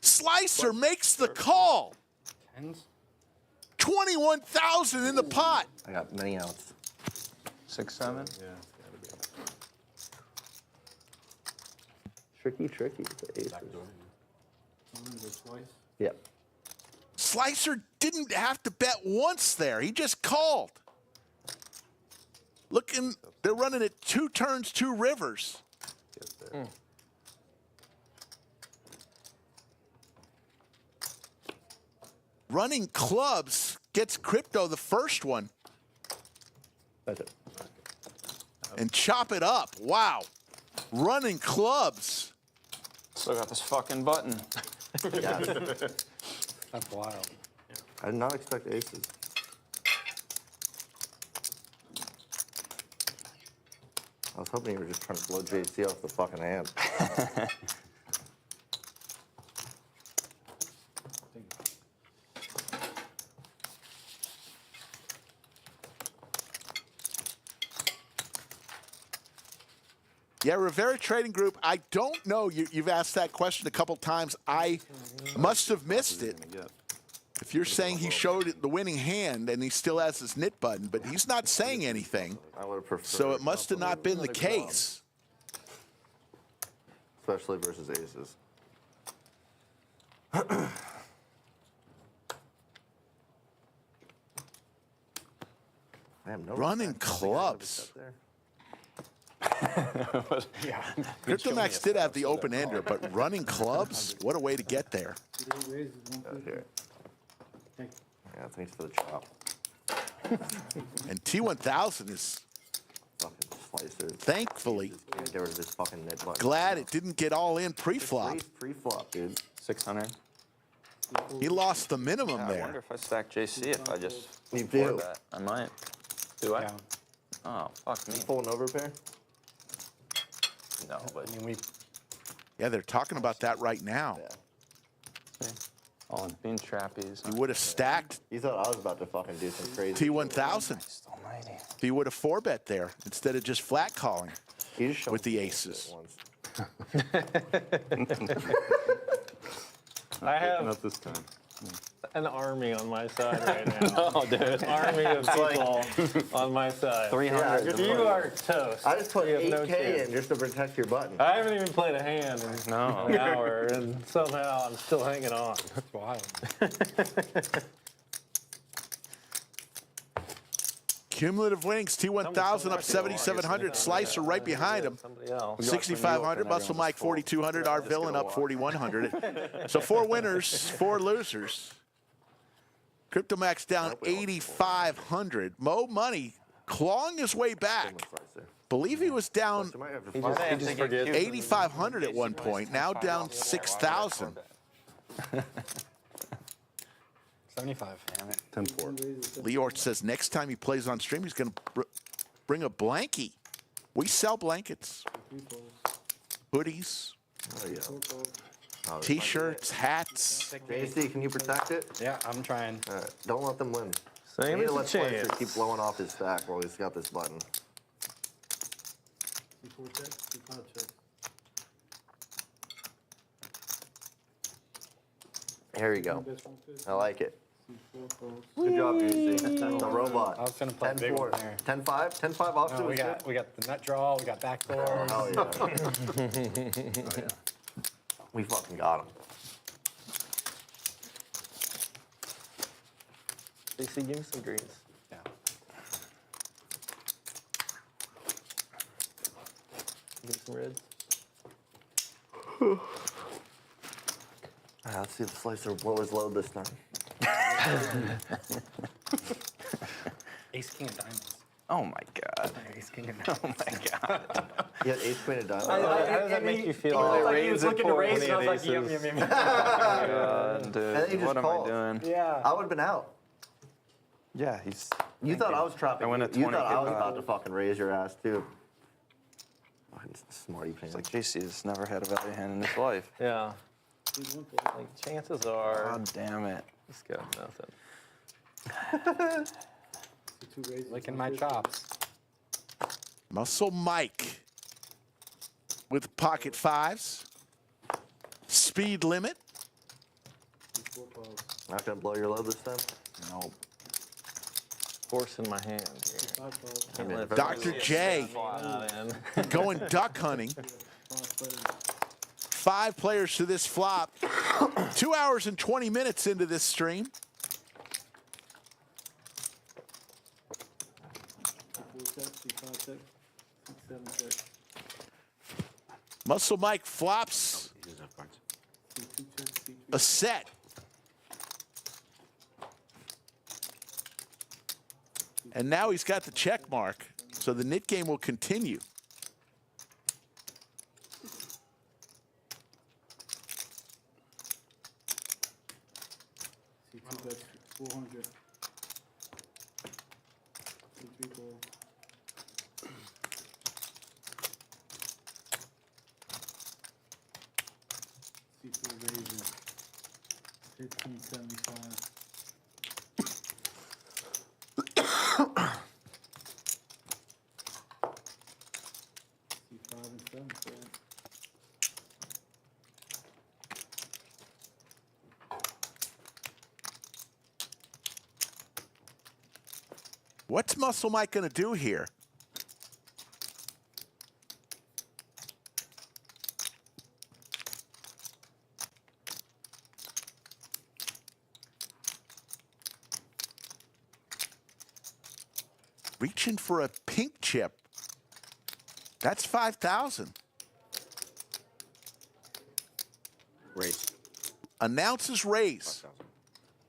Slicer makes the call. Tens? 21,000 in the pot. I got many outs. 6-7. Yeah, it's gotta be. Tricky. The aces. 100 twice. Yep. Slicer didn't have to bet once there. He just called. Looking, they're running it 2 turns, 2 rivers. Get there. Running clubs gets Crypto the first one That's it. and chop it up. Wow. Running clubs. Still got this fucking button. Yeah. That's wild. I did not expect aces. I was hoping you were just trying to blow JC off the fucking hand. Yeah, Rivera Trading Group, I don't know. You've asked that question a couple times. I must have missed it. Gonna get. If you're saying he showed it the winning hand and he still has his knit button, but he's not saying anything, I would have preferred. so it must have not been the case. Especially versus aces. I have no Running respect. I think I have clubs. a set there. Cryptomax did have the open ender, but running clubs, what a way to get there. See 8 raises. 150. Here. Thank Yeah, thanks for the chop. And T1000 is Fucking slicer. thankfully Just can't get rid of this fucking net button. glad it didn't get all in pre-flop. Pre-flop, dude. 600. He lost the minimum I wonder there. if I stack JC if I just You four do. bet. I might. Do I? Yeah. Oh, fuck me. Full and overpair? No, but I mean, we Yeah, they're talking about that right now. Yeah. all in bean trappies. He would have stacked You thought I was about to fucking do some crazy. T1000 Almighty. if he would have 4-bet there instead of just flat calling. He just showed with the me aces. once. I have Not this time. an army on my side right now. Oh, dude. An army of people on my side. 300. You are toast. I just put You have 8K no chance. in just to protect your button. I haven't even played a hand in No. an hour, and somehow I'm still hanging on. that's wild. Cumulative winnings, T1000 up 7,700. Slicer right behind him. Somebody else. 6,500. Muscle Mike 4,200. Our villain up 4,100. So 4 winners, 4 losers. Crypto Max down 8,500. Moe Money clawing his way back. Believe he was down He just forgets. 8,500 at one point. Now down 6,000. 75. Damn it. 10-4. Leort says next time he plays on stream, he's going to bring a blankie. We sell blankets, hoodies, T-shirts, hats. JC, can you protect it? Yeah, I'm trying. All right, don't let them win. We Same need as to a let Slicer chance. keep blowing off his stack while he's got this button. C4 check, C5 check. Here you go. Best one fifth. I like it. C4 calls. Good job, JC. The robot. I was gonna play a big one 10-4. there. 10-5? 10-5 off No, to we his got the nut draw, we got back doors. Hell yeah. We fucking got him. JC, give me some greens. Yeah. Give me some reds. All right, let's see if Slicer blow his load this time. Ace, king of diamonds. Oh my god. Ace, king of diamonds. Oh my god. He had ace queen of diamonds. How does that make you feel? He was looking to raise, and I was like, yum, aces. yum, yum. God, And then he dude, just what am I called. doing? Yeah. I would have been out. Yeah, he's. You thought I was trapping. I went at you thought I was 20. about to fucking raise your ass too. Fucking smarty pants. It's like JC has never had a value hand in his life. Yeah. He's one fold. Like chances are, God damn it. he's got nothing. C2 raises. Licking my chops. Muscle Mike with pocket fives. Speed limit. C4 calls. Not gonna blow your load this time. Nope. Force in my hand here. C5 calls. Can't let Dr. J going duck hunting. 5 players to this flop. 2 hours and 20 minutes into this stream. C4 check, C5 check, C7 check, Muscle Mike flops He doesn't have cards. C2 check, C3 a set. And now he's got the check mark. So the knit game will continue. C2 bets 400. C3 call. C4 raises 1575. C5 and 7 fold. What's Muscle Mike going to do here? Reaching for a pink chip. That's 5,000. Raise. Announces raise.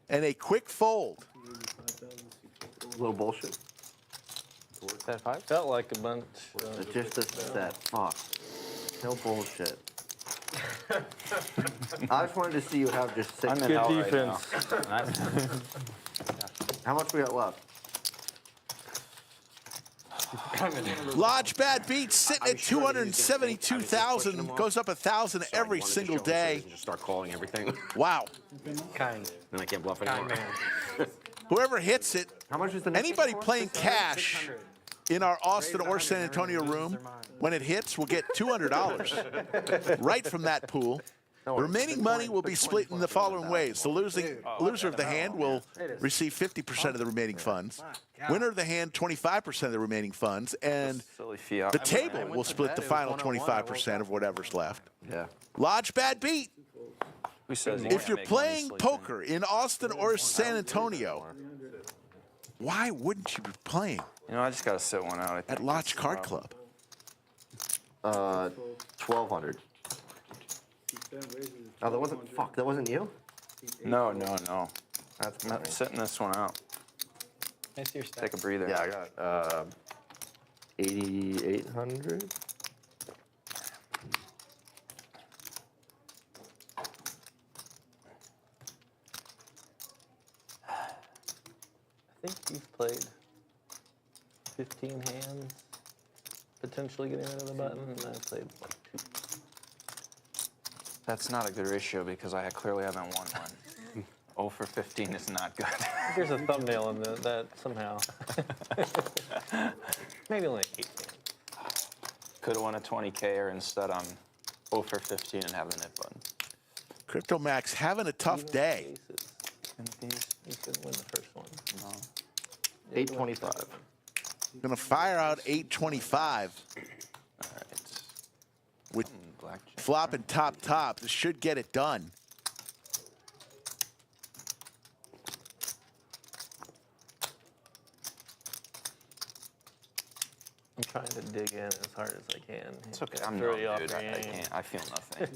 And a quick fold. Raises 5,000. C4 A little bullshit. That 5? Felt like a bunch. It's just a set. Fuck. No bullshit. I just wanted to see you have just 6. I'm in Good hell right defense. now. How much we got left? Lodge Bad Beats sitting at 272,000. Goes up 1,000 every single day. Just start calling everything. Wow. Kind. Then I can't bluff Kind anymore. man. Whoever hits it, How much is the anybody playing cash 600. in our Austin or San Antonio room, when it hits, will get $200 right from that pool. The remaining money will be split in the following ways. The loser of the hand will receive 50% of the remaining funds. Winner of the hand, 25% of the remaining funds. And Silly fiat. the table will split the final 25% of whatever's left. Yeah. Lodge Bad Beat. Who says If you're playing poker in Austin or San Antonio, why wouldn't you be playing? You know, I just got to sit one out. I think At Lodge that's the Card problem. Club. 1200. C7 raises. Oh, that wasn't. Fuck, that wasn't you. No, no, no. That's I'm not funny. sitting this one out. I see your stack. Take a breather. Yeah, I got 8800. I think you've played 15 hands, potentially getting rid of the button, and I played like 2. That's not a good ratio because I clearly haven't won one. 0 for 15 is not good. There's a thumbnail in that somehow. Maybe only 8 hands. Could have won a 20K, or instead I'm 0 for 15 and have the nip button. Crypto Max having a tough day. You couldn't win the first one. No. 825. Gonna fire out 825 All right. with Blackjack. flopping top. This should get it done. I'm trying to dig in as hard as I can. It's okay. I'm Throw numb, you off dude. your I game. can't. I feel nothing.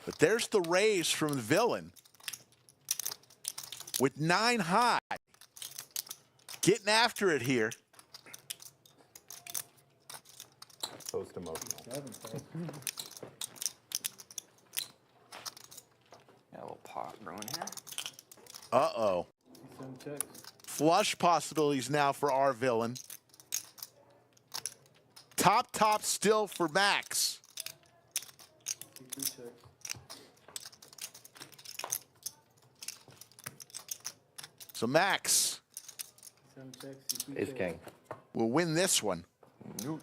But there's the raise from the villain with 9 high. Getting after it here. Post emotional. Got a little pot brewing here. Uh-oh. C7 checks. Flush possibilities now for our villain. Top still for Max. C3 checks. So Max C7 checks. C3 Ace checks. king. will win this one. Who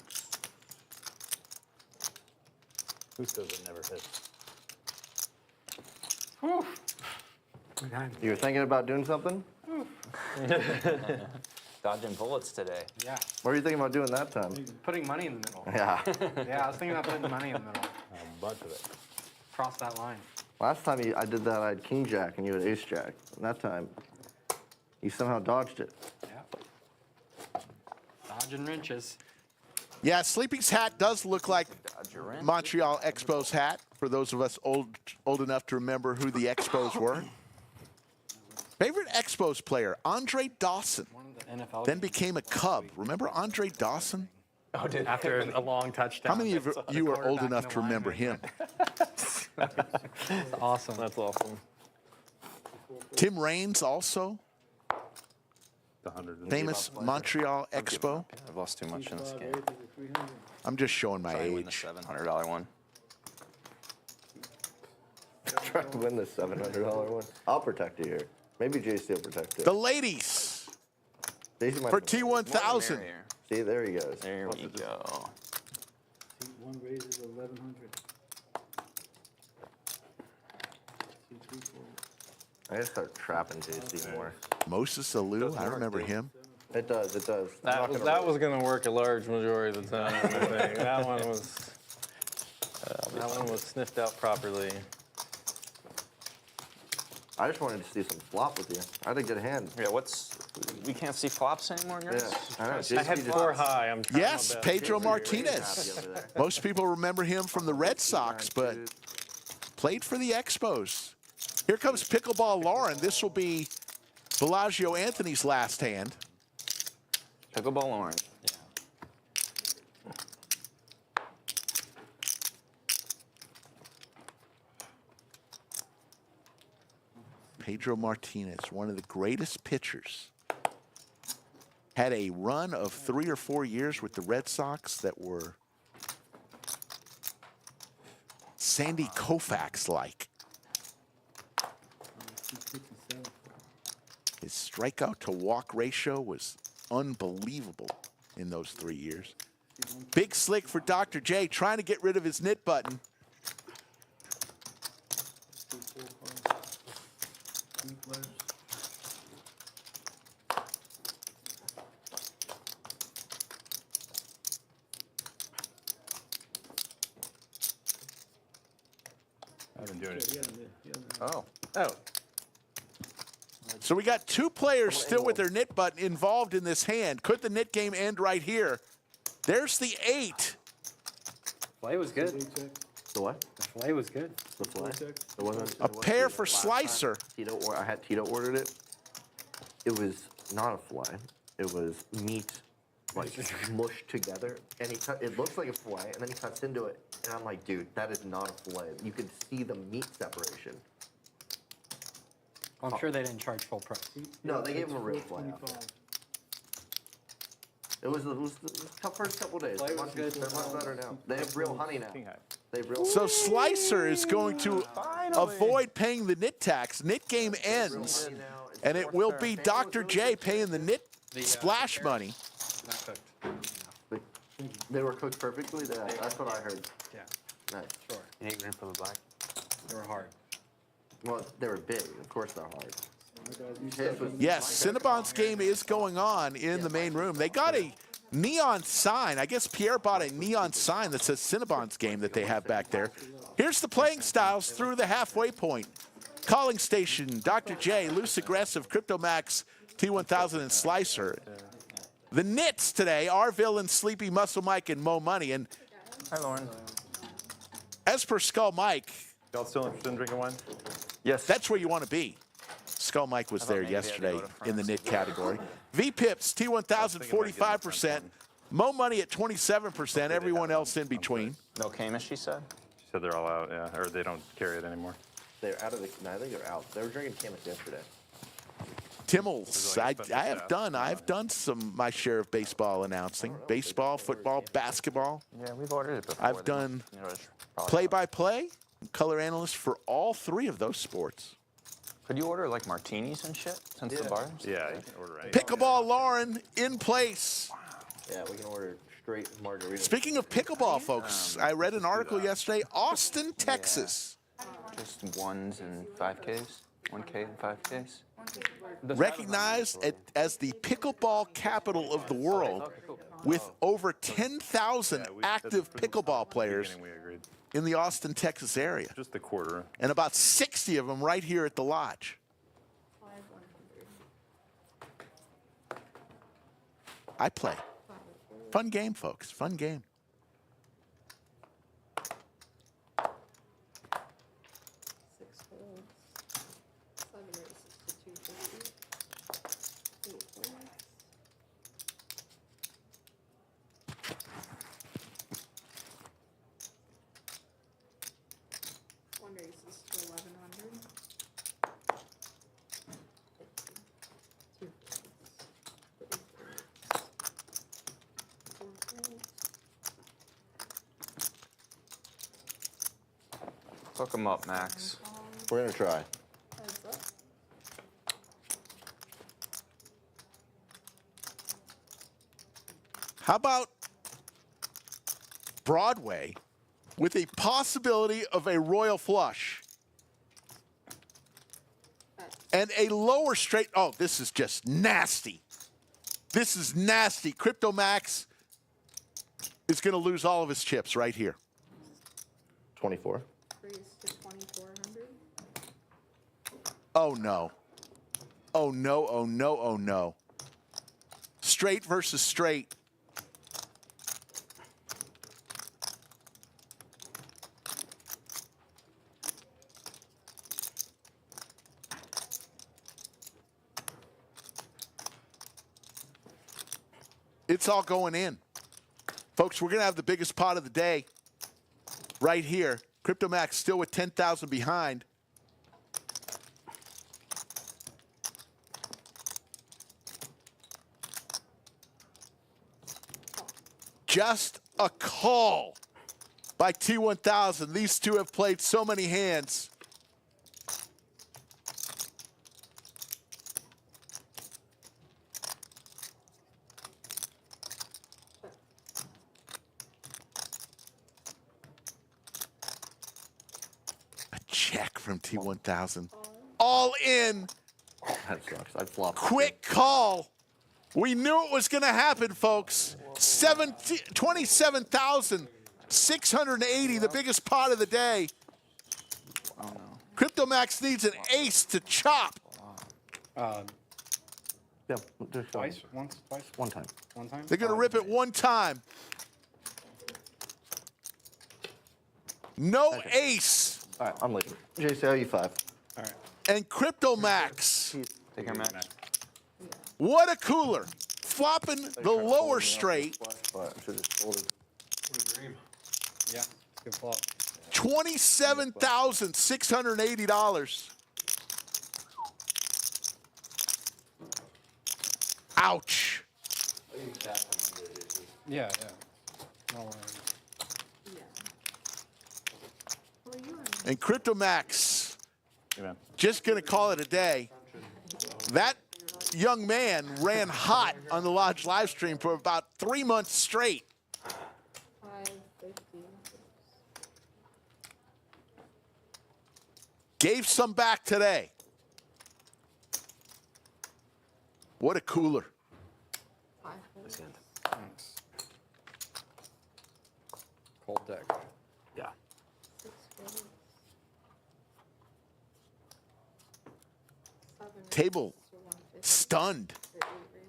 says it never hits? You were thinking about doing something? Dodging bullets today. Yeah, What were you thinking about doing that time? putting money in the middle. Yeah. Yeah, I was thinking about putting money in the middle. A bunch of it. Cross that line. Last time I did that, I had king jack and you had ace jack. And that time, you somehow dodged it. Yeah. Dodging wrenches. Yeah, Sleepy's hat does look like Dodge your wrench. Montreal Expos hat, for those of us old enough to remember who the Expos were. Favorite Expos player, Andre Dawson. One of the NFL. Then became a Cub. Remember Andre Dawson? Oh, did after a long touchdown. How many of you are old enough to remember him? That's awesome. That's awesome. Tim Raines also, The 100. famous Montreal Expo. I've lost too much in this C5 game. raises to 300. I'm just showing my Try to win the age. $700 one. Try to win the $700 one. I'll protect you here. Maybe JC will protect you. The ladies JC might for T1000. Merrier. See, there he goes. There we go. C1 raises 1100. C3 fold. I gotta start trapping JC more. Moses Alou, I remember him. It does, it does. I'm not gonna That roll. was going to work a large majority of the time, I think. That one was sniffed out properly. I just wanted to see some flop with you. I had a good hand. Yeah, we can't see flops anymore, guys? Yeah, I know. I JC had just- 4 high. I'm trying Yes, my best. Pedro Happy Martinez. over there. Most people remember him from the Red Sox, but played for the Expos. Here comes Pickleball Lauren. This will be Bellagio Anthony's last hand. Pickleball orange. Pedro Martinez, one of the greatest pitchers. Had a run of 3 or 4 years with the Red Sox that were Sandy Koufax-like. C6 and 7 fold. His strikeout to walk ratio was unbelievable in those 3 years. Big slick for Dr. J, trying to get rid of his knit button. C4 fold. Two flares. I've been doing it. Yeah, Oh. Oh, So we got two players still with their nit button involved in this hand. Could the nit game end right here? There's the 8. Play was good. The what? The play was good. The fly? It wasn't. A pair for Slicer. I had Tito ordered it. It was not a fly. It was meat, like mushed together, and it looks like a fillet, and then he cuts into it, and I'm like, dude, that is not a fillet. You could see the meat separation. I'm sure they didn't charge full price. No, they gave him a real fillet. It was the tough first couple days. They're much better now. They have real honey now. They have real. So Slicer is going to avoid paying the nit tax. Nit game ends, and it will be Dr. J paying the nit splash money. Not cooked. They were cooked perfectly. That's what I heard. Yeah, Nice. sure. You need green for the black. They were hard. Well, they were big. Of course they're hard. Yes, Cinnabon's game is going on in the main room. They got a neon sign. I guess Pierre bought a neon sign that says Cinnabon's game that they have back there. Here's the playing styles through the halfway point. Calling Station, Dr. J, Loose Aggressive, Crypto Max, T1000, and Slicer. The nits today are Villain, Sleepy, Muscle Mike, and Moe Money. And Hi, Lauren. as per Skull Mike, Y'all still interested in drinking wine? Yes. that's where you want to be. Skull Mike was there maybe I had to yesterday go to in the France. nit category. V-Pips, T1000, 45%. Moe Money at 27%. Everyone else in between. No Camus, she said. She said they're all out, yeah, or they don't carry it anymore. They're out of the. No, I think they're out. They were drinking Camus yesterday. Timmels, I've done my share of baseball announcing. Baseball, football, basketball. Yeah, we've ordered it before. I've done You know, it's probably play-by-play, color analyst for all 3 of those sports. Could you order like martinis and shit since the bars? Yeah, you can order anything. Pickleball Lauren in place. Yeah, we can order straight margarita. Speaking of pickleball, folks, I read an article yesterday. Austin, Texas. Just 1s and 5Ks? 1K and 5Ks? Recognized as the pickleball capital of the world, with over 10,000 active pickleball players We agreed. in the Austin, Texas area, Just the quarter. and about 60 of them right here at the lodge. I play. Fun game, folks. Fun game. Hook them up, Max. We're gonna try. How about Broadway with a possibility of a royal flush and a lower straight? Oh, this is just nasty. This is nasty. Crypto Max is going to lose all of his chips right here. 24. Oh, no. Oh, no, oh, no, oh, no. Straight versus straight. It's all going in. Folks, we're going to have the biggest pot of the day right here. Crypto Max still with 10,000 behind. Just a call by T1000. These two have played so many hands. A check from T1000. All in. That sucks. I'd flop. Quick call. We knew it was going to happen, folks. 27,680, the biggest pot of the day. Crypto Max needs an ace to chop. Yeah, just Twice? Once? Twice? One time. One time? They're going to rip it one time. No ace. All right, I'm leaving. JC, how you 5? All right. And Crypto Max. Take your match. What a cooler. Flopping the lower straight. But I should have folded. Yeah, good flop. $27,680. Ouch. Yeah, yeah. No worries. And Crypto Max, Hey, man. just going to call it a day. That young man ran hot on the Lodge live stream for about 3 months straight. 550. Gave some back today. What a cooler. 550. Thanks. Cold deck. Yeah. 650. 7 Table to 150. stunned. Or 8 raises.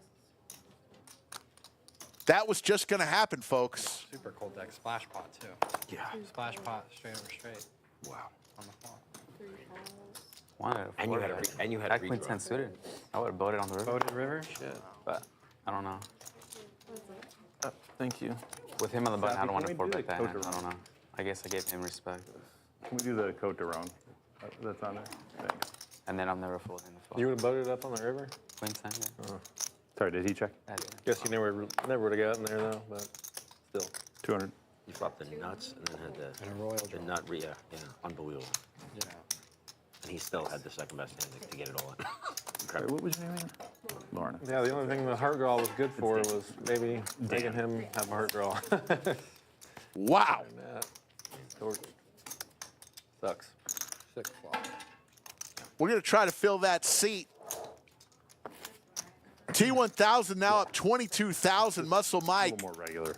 That was just going to happen, folks. Super cold deck. Splash pot, too. Yeah. Splash pot, straight over straight. Wow. On the flop. 3 calls. One out of And you four, had a right? and you had a Jack queen redraw. 10 suited. I would have boated on the river, Boated river? Shit. but I don't know. Thank you. With him on the button, I Zappy, don't want to can we do 4-bet that the hand. I coat don't know. I guess I gave him respect. Can we do the Cote d'Aron? That's on there. Thanks. And then I'm never folding the flop. You would have boated up on the river? Queen 10, yeah. Sorry, did he check? I did. Guess you never would have gotten there though, but still. 200. You flopped the nuts and then had And a royal the draw. nut yeah, unbelievable. Yeah. And he still had the second best hand to get it all in. Sorry, Incredible. what was your name again? Lorna. Yeah, the only thing the heart draw was good for was maybe making him have a heart draw. Wow. That sucks. 6 flop. We're going to try to fill that seat. T1000 now up 22,000. Muscle A Mike, little more regular.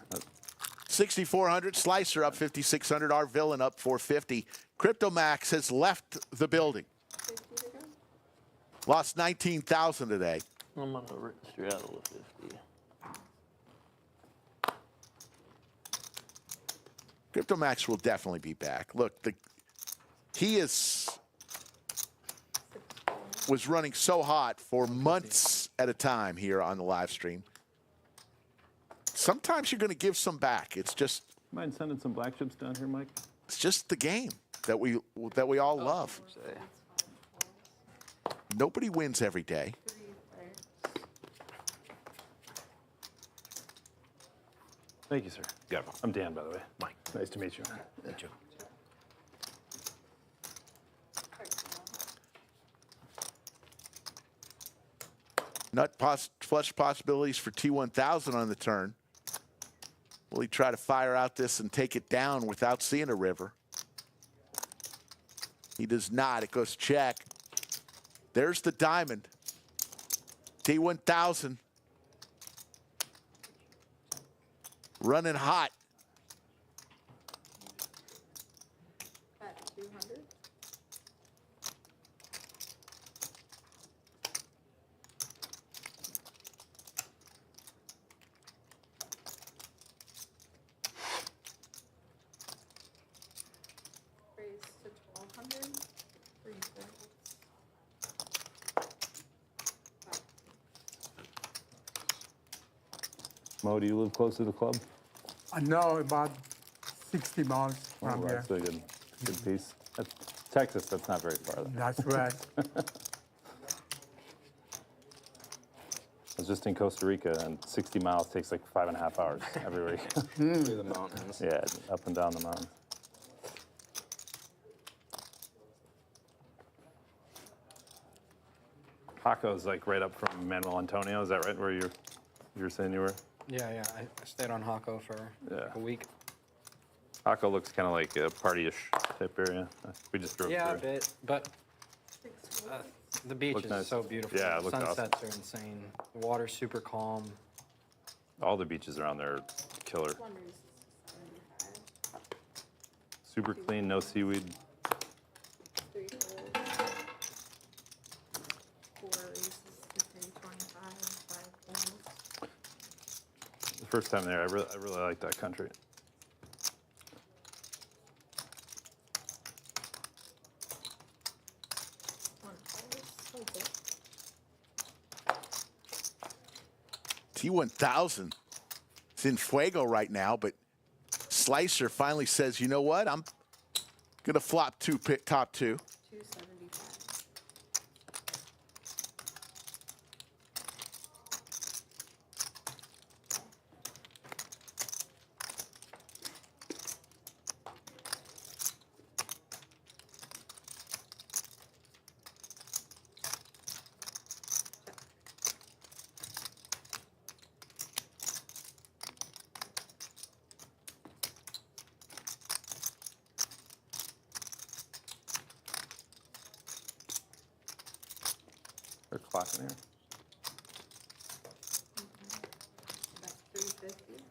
6,400. Slicer up 5,600. Our Villain up 450. Crypto Max has left the building. 50 to go. Lost 19,000 today. I'm gonna straddle a 50. Crypto Max will definitely be back. Look, he was running so hot for months at a time here on the live stream. Sometimes you're going to give some back. It's just Mind sending some black chips down here, Mike? it's just the game that we all love. Nobody wins every day. 3 players. Thank you, sir. Got him. I'm Dan, by the way. Mike. Nice to meet you. Thank you. Flush possibilities for T1000 on the turn. Will he try to fire out this and take it down without seeing a river? He does not. It goes check. There's the diamond. T1000 running hot. At 200. Raise to 1,200. 3 thirds. Mo, do you live close to the club? Oh, No, about 60 miles Oh, from here. that's a good piece. That's Texas, that's not very far. Though. That's right. I was just in Costa Rica, and 60 miles takes like 5.5 hours every week. Through the mountains. Yeah, up and down the mountains. Paco's like right up from Manuel Antonio. Is that right? Where you were saying you were? Yeah, yeah. I stayed on Hako for like a week. Paco looks kind of like a party-ish type area. We just drove Yeah, a through. bit. But the beach Looked is nice. so beautiful. Yeah, it looked Sunsets are insane. The water's super calm. All the beaches around there are killer. 1 raise to 75. Super clean, no seaweed. 3 folds. 4 raise First time there, I really like that country. T1000 is in fuego right now, but Slicer finally says, you know what? I'm going to flop top two. 275. They're clapping here. That's 350.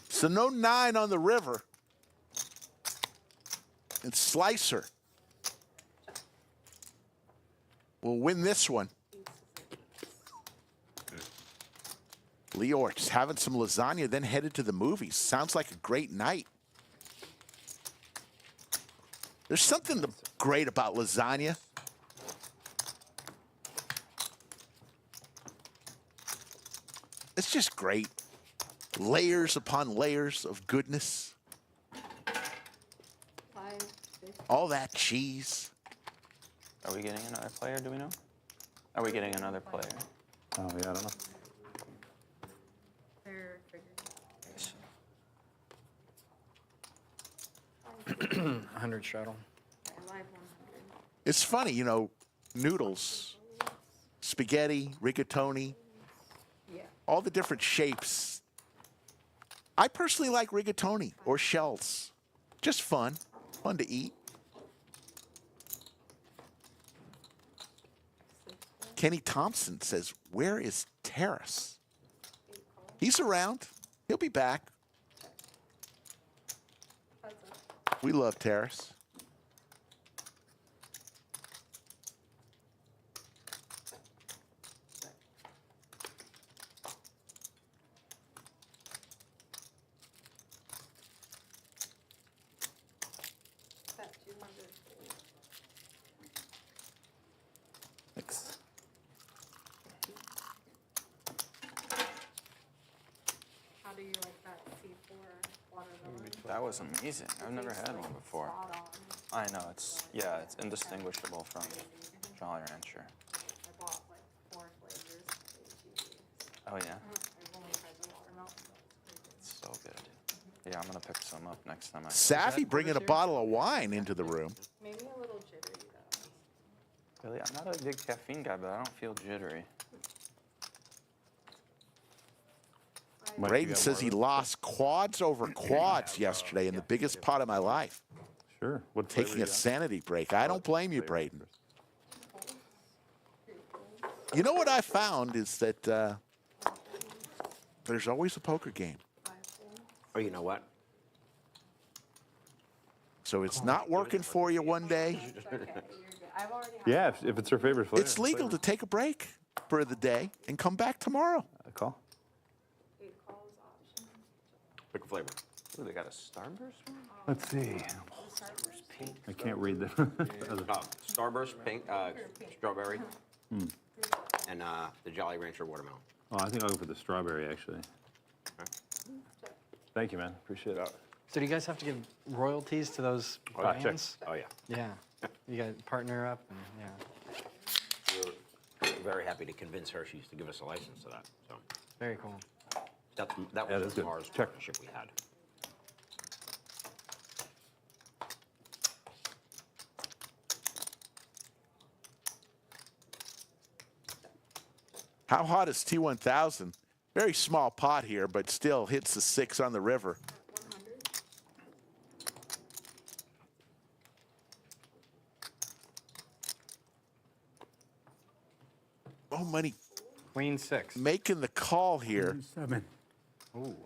So no 9 on the river. And Slicer will win this one. Leort's having some lasagna, then headed to the movies. Sounds like a great night. There's something great about lasagna. It's just great. Layers upon layers of goodness. 550. All that cheese. Are we getting another player? Do we know? Are we getting another player? Oh, yeah, I don't know. They're figuring it out. 100 straddle. Live 100. It's funny, you know, noodles, spaghetti, rigatoni, Yeah. all the different shapes. I personally like rigatoni or shells. Just fun. Fun to eat. Kenny Thompson says, where is Terrace? He's around. He'll be back. We love Terrace. That 200. Thanks. How do you like that C4 watermelon? That was amazing. I've never had one before. Spot on. I know, it's indistinguishable from Jolly Rancher. I bought like 4 flavors. Oh yeah, I've only tried the watermelon. it's so good. Yeah, I'm gonna pick some up next time. Savvy bringing a bottle of wine into the room. Maybe a little jittery though. Really, I'm not a big caffeine guy, but I don't feel jittery. Mike, you Braden got says more he of it? lost quads over quads yesterday in the biggest pot of my life. Sure. What flavor Taking you a got? sanity break. I don't blame you, Flavor Braden. first. You know what I found is that there's always a poker game. Or you know what? So it's not working for you one day. It's okay. You're good. I've already had Yeah, if it's her favorite flavor. It's legal to take a break for the day and come back tomorrow. Call. 8 calls option. Pick a flavor. Ooh, they got a Starburst one? Let's see. Pink. I can't read the other. Starburst, pink, strawberry, and the Jolly Rancher watermelon. Oh, I think I'll go for the strawberry, actually. Thank you, man. Appreciate it. So do you guys have to give royalties to those yeah. brands? Oh, yeah. Yeah. You guys partner up and yeah. We're very happy to convince Hershey's to give us a license to that. So Very cool. that Yeah, was that's the good. Mars Check. partnership we had. How hot is T1000? Very small pot here, but still hits the 6 on the river. 100. Moe Moe Money Queen 6. making the call here 7. Ooh,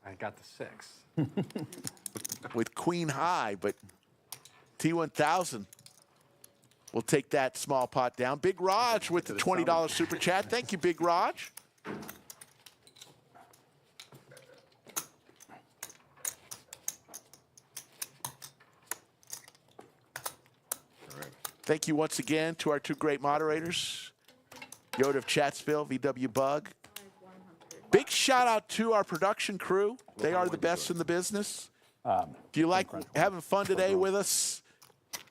I got the 6. with Queen High, but T1000 will take that small pot down. Big Raj with the $20 super chat. Thank you, Big Raj. Thank you once again to our two great moderators, Yoda of Chatsville, VW Bug. Big shout out to our production crew. They are the best in the business. If you like having fun today with us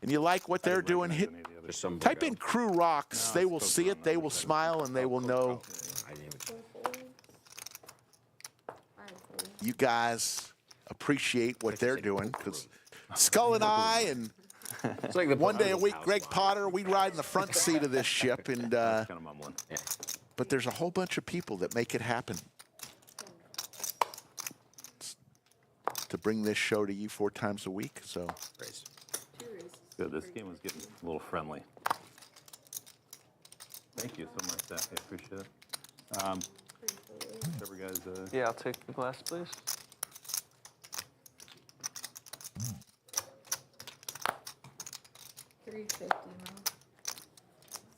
and you like what they're doing, type in Crew Rocks. They will see it, they will smile, and they will know you guys appreciate what they're doing. Because Skull and I and It's like the one day a week, Greg Potter, we ride in the front seat of this ship, and but there's a whole bunch of people that make it happen to bring this show to you 4 times a week. So Good. This game was getting a little friendly. Thank you so much, Zach. I appreciate it. Whatever guys. Yeah, I'll take the glass, please. $3.50 now.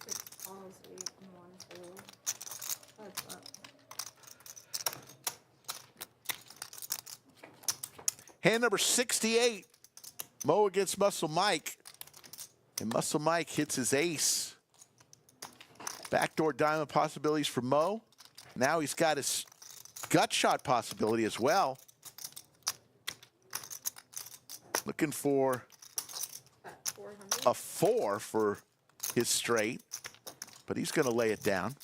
6 calls, 8 and 1 fold. That's up. hand number 68, Moe against Muscle Mike. And Muscle Mike hits his ace. Backdoor diamond possibilities for Moe. Now he's got his gut shot possibility as well. Looking for a 4 for his straight, but he's going to lay it down.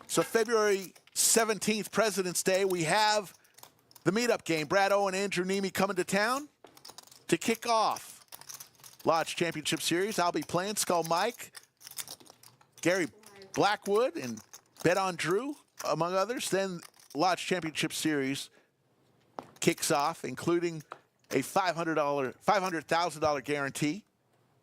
So February 17th, President's Day, we have the meetup game. Brad Owen, Andrew Neeme coming to town to kick off Lodge Championship Series. I'll be playing Skull Mike, Gary Blackwood, and Bet on Drew, among others. Then Lodge Championship Series kicks off, including a $500,000 guarantee.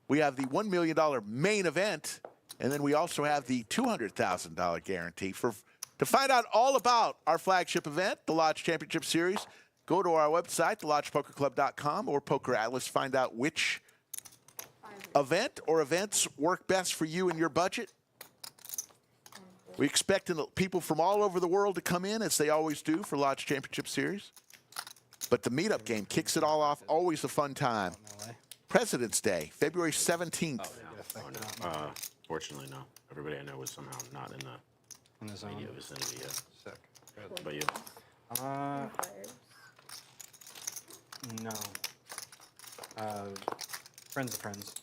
We have the $1 million main event, and then we also have the $200,000 guarantee. To find out all about our flagship event, the Lodge Championship Series, go to our website, thelodgepokerclub.com, or Poker Atlas. Find out which event or events work best for you and your budget. We expect people from all over the world to come in, as they always do for Lodge Championship Series. But the meetup game kicks it all off. Always a fun time. President's Day, February 17th. Fortunately, no. Everybody I know was somehow not in the immediate vicinity yet. Sick. Good. But you? No. Friends of friends.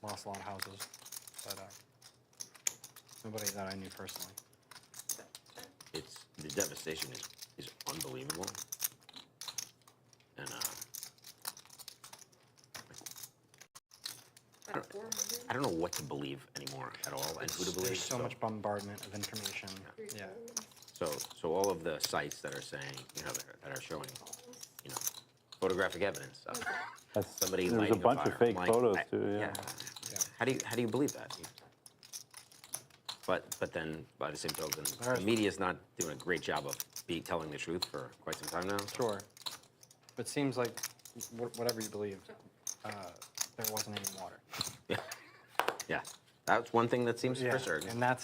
Lost a lot of houses. But nobody that I knew personally. The devastation is unbelievable. And I don't know what to believe anymore at all, and who to believe. There's so much bombardment of information. Yeah. So all of the sites that are saying, that are showing, photographic evidence. Somebody There's a lighting bunch fire. of fake photos too. Yeah. How do you believe that? But then by the same token, the media's not doing a great job of telling the truth for quite some time now. Sure. But it seems like whatever you believe, there wasn't any water. Yeah. Yeah. That's one thing that seems for certain. And that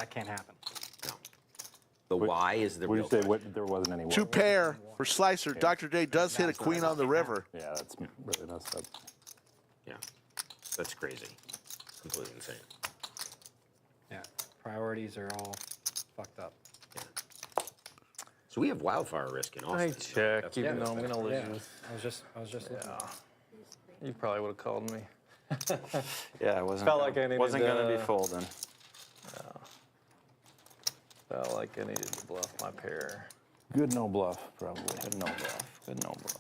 can't happen. No. The why is the real Would you say question. there wasn't any water? 2 pair for Slicer. Dr. J does hit a queen on the river. Yeah, that's really messed up. Yeah. That's crazy. Completely insane. Yeah. Priorities are all fucked up. Yeah. So we have wildfire risk in Austin. I check, even though I'm gonna lose. I was just looking. You probably would have called me. Yeah, I wasn't. Felt like I needed wasn't gonna to- be folding. Felt like I needed to bluff my pair. Good no bluff, probably. Good no bluff. Good no bluff.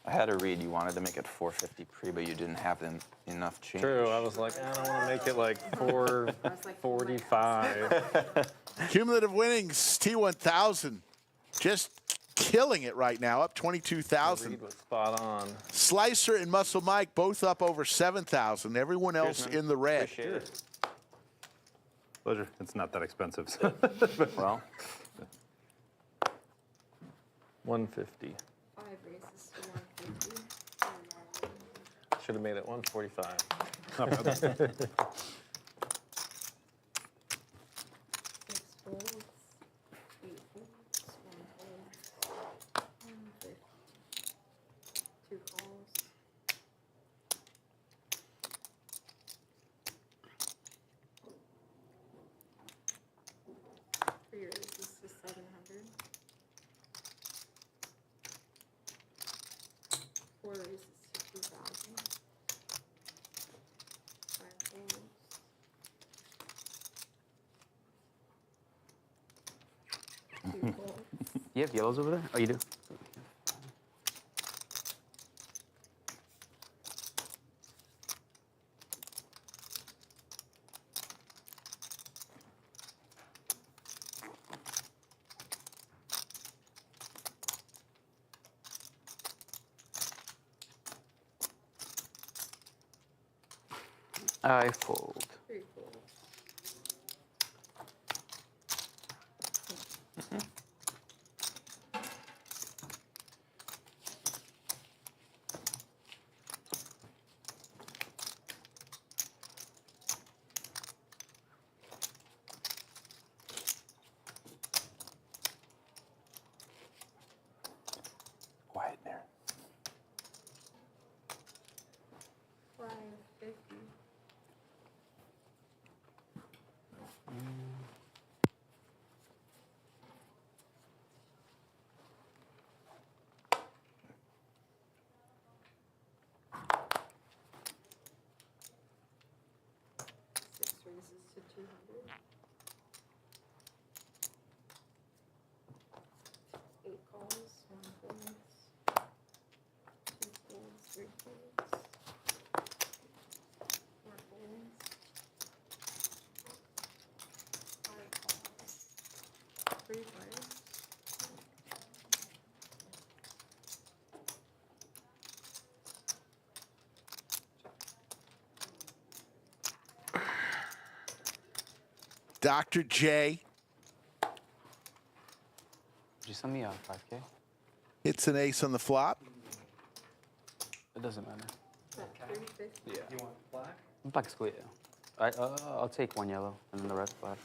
I had a read. You wanted to make it 450 pre, but you didn't have enough change. True, I was like, I don't want to make it like 445. Cumulative winnings, T1000. Just killing it right now, up 22,000. Reed was spot on. Slicer and Muscle Mike both up over 7,000. Everyone else in the red. Appreciate it. Pleasure. It's not that expensive. So. Well, 150. 5 races to 150. Should have made it 145. Not bad. 6 folds. 8 folds. 1 fold. 150. 2 calls. Three races to 700. 4 races to 2,000. 5 folds. 2 folds. You have yellows over there? Oh, you do? I fold. 3 folds. Quiet there. 550. Six races to 200. 8 calls, 1 folds. 2 folds, 3 folds. 4 folds. 5 calls. 3 players. Dr. J Did you send me a 5K? hits an ace on the flop. It doesn't matter. Is that 350? You want black? Black is clear. I'll take 1 yellow and then the rest black.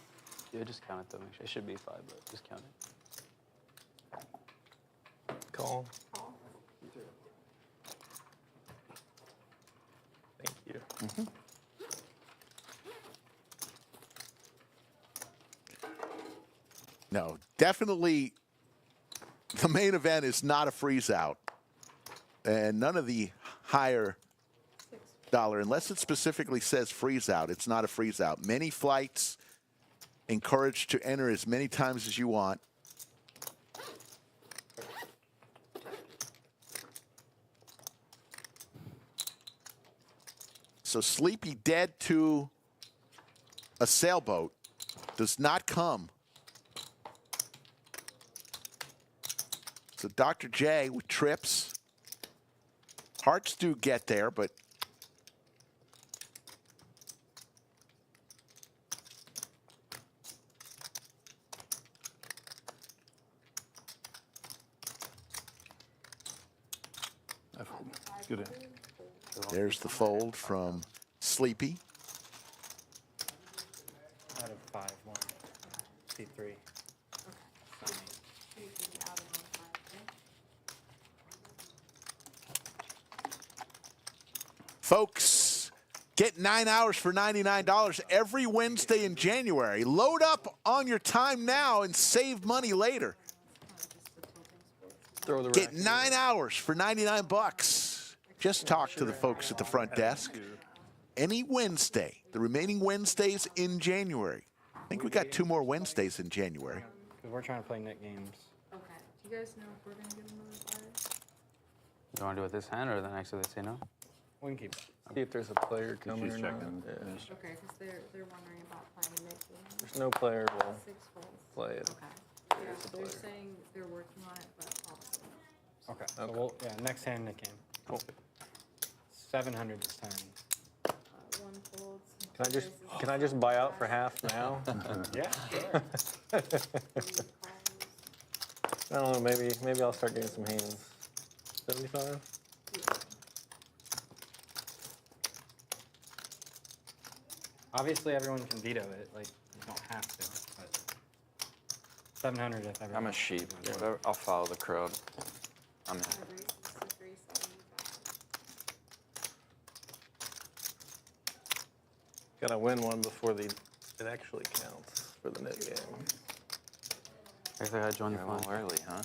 Yeah, just count it though. Make sure. It should be 5, but just count it. Call. Call. Thank you. No, definitely the main event is not a freeze out. And none of the higher dollar, unless it specifically says freeze out, it's not a freeze out. Many flights encouraged to enter as many times as you want. So Sleepy dead to a sailboat does not come. So Dr. J with trips. Hearts do get there, but Good in. there's the fold from Sleepy. Out of 5, 1. C3. Okay. So you can be out of 1 5K. Folks, get 9 hours for $99 every Wednesday in January. Load up on your time now and save money later. Throw the Get rack. 9 hours for 99 bucks. Just talk to the folks at the front desk. Any Wednesday, the remaining Wednesdays in January. I think we got 2 more Wednesdays in January. Because we're trying to play net games. Okay. Do you guys know if we're going to get another flyer? You want to do it with this hand or then actually they say no? We can keep it. See if there's a player coming She's or not. checking. Yeah. Okay, because they're wondering about playing net games. There's no player will 6 folds. play it. Okay. Yeah, so they're saying they're working on it, but Okay. So we'll, yeah, next hand Nick game. Cool. 700 this time. One folds. Can I just buy out for half now? Yeah, sure. I don't know. Maybe I'll start getting some hands. 75. Obviously, everyone can veto it. Like, you don't have to. But 700 if everyone. I'm a sheep. Whatever. I'll follow the crowd. I'm in. Gotta win one before it actually counts for the net game. I guess I gotta join the You're a fun. little early, huh?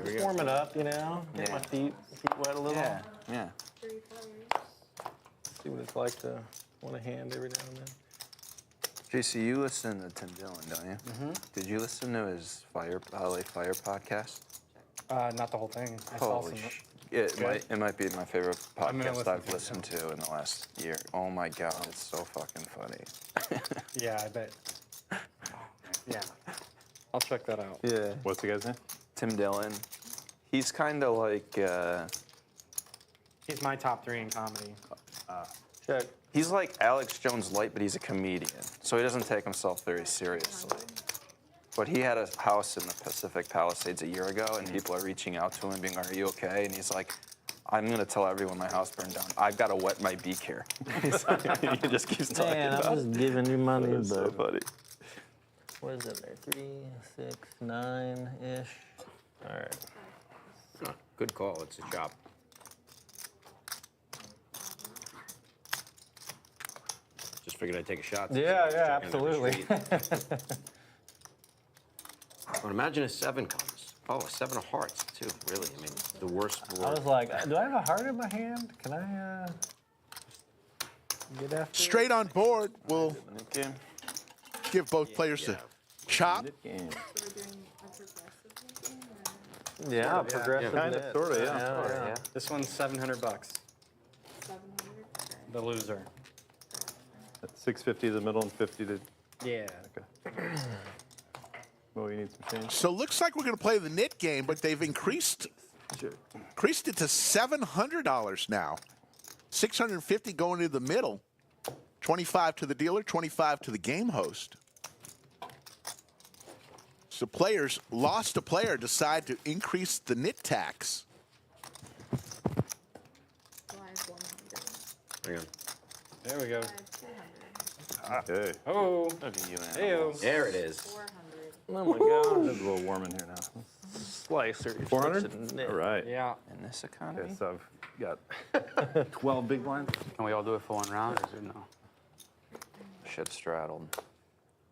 Just warming up, you know. Get my Yeah. feet wet a little. Yeah. Yeah. 3 players. See what it's like to want a hand every now and then. JC, you listen to Tim Dillon, don't you? Mm-hmm. Did you listen to his LA Fire podcast? Not the whole thing. I saw Holy some. it might be my favorite I'm gonna podcast listen I've to it, listened to in the last year. Oh my God, it's so fucking funny. Yeah, I bet. Yeah. I'll check that out. Yeah. What's the guy's name? Tim Dillon. He's kind of like, He's my top 3 in comedy. Check. he's like Alex Jones light, but he's a comedian. So he doesn't take himself very seriously. But he had a house in the Pacific Palisades a year ago, and people are reaching out to him being, are you okay? And he's like, I'm going to tell everyone my house burned down. I've got to wet my beak here. He just keeps talking about I'm just giving you money, it. It's so but funny. what is it there? 3, 6, 9-ish. All right. Good call. It's a chop. Just figured I'd take a shot. since Yeah, I was yeah, checking down the absolutely. street. But imagine a 7 comes. Oh, a 7 of hearts, too. Really, I mean, the worst I board. was like, do I have a heart in my hand? Can I get after Straight on board. We'll Nick game. give both players a chop. Game. So we're doing a progressive game or it? Yeah, progressive. Kind of, net. sort of, yeah. Yeah. This one's 700 bucks. 700? Okay. The loser. That's 650 to the middle and 50 to. Yeah. Okay. Well, you need some change. So looks like we're going to play the knit game, but they've increased it to $700 now. 650 going to the middle. 25 to the dealer, 25 to the game host. So players lost a player decide to increase the knit tax. So I have 100. Hang on. There we go. I have 200. Okay. Oh. Look at you, Heyo. There it is. 400. Oh my God. It's a little warm in here now. Slicer. 400? All right. Yeah. In this economy? Okay, so I've got 12 big blinds. Can we all do it for one round or is it no? Shit straddled.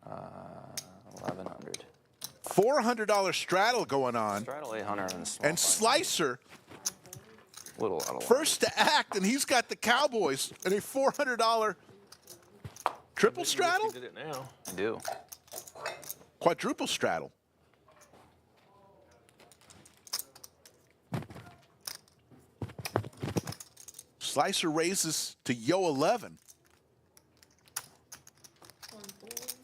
1100. $400 straddle going on. Straddle 800 and small And blind. Slicer, Little out of line. first to act, and he's got the Cowboys and a $400 triple straddle? You did it now. I do. Quadruple straddle. Slicer raises to yo 11. One fold.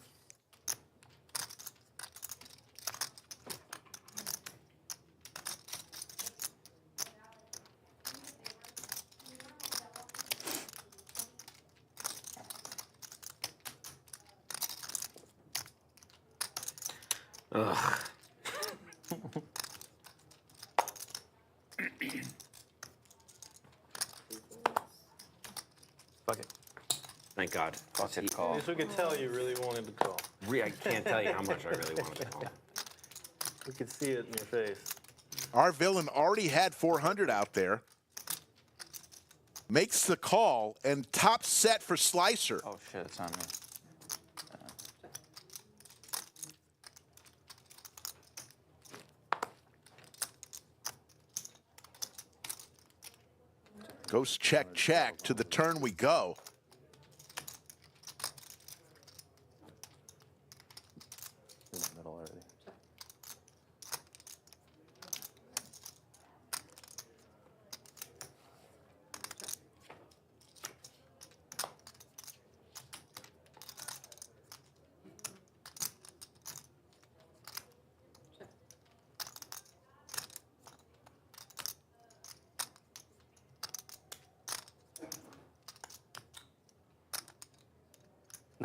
Ugh. Fuck it. Thank God. Fuck it, call. Yes, we could tell you really wanted to call. I can't tell you how much I really wanted to call. We could see it in your face. Our villain already had 400 out there. Makes the call and top set for Slicer. Oh shit, it's on me. Goes check, check. To the turn we go. In the middle already.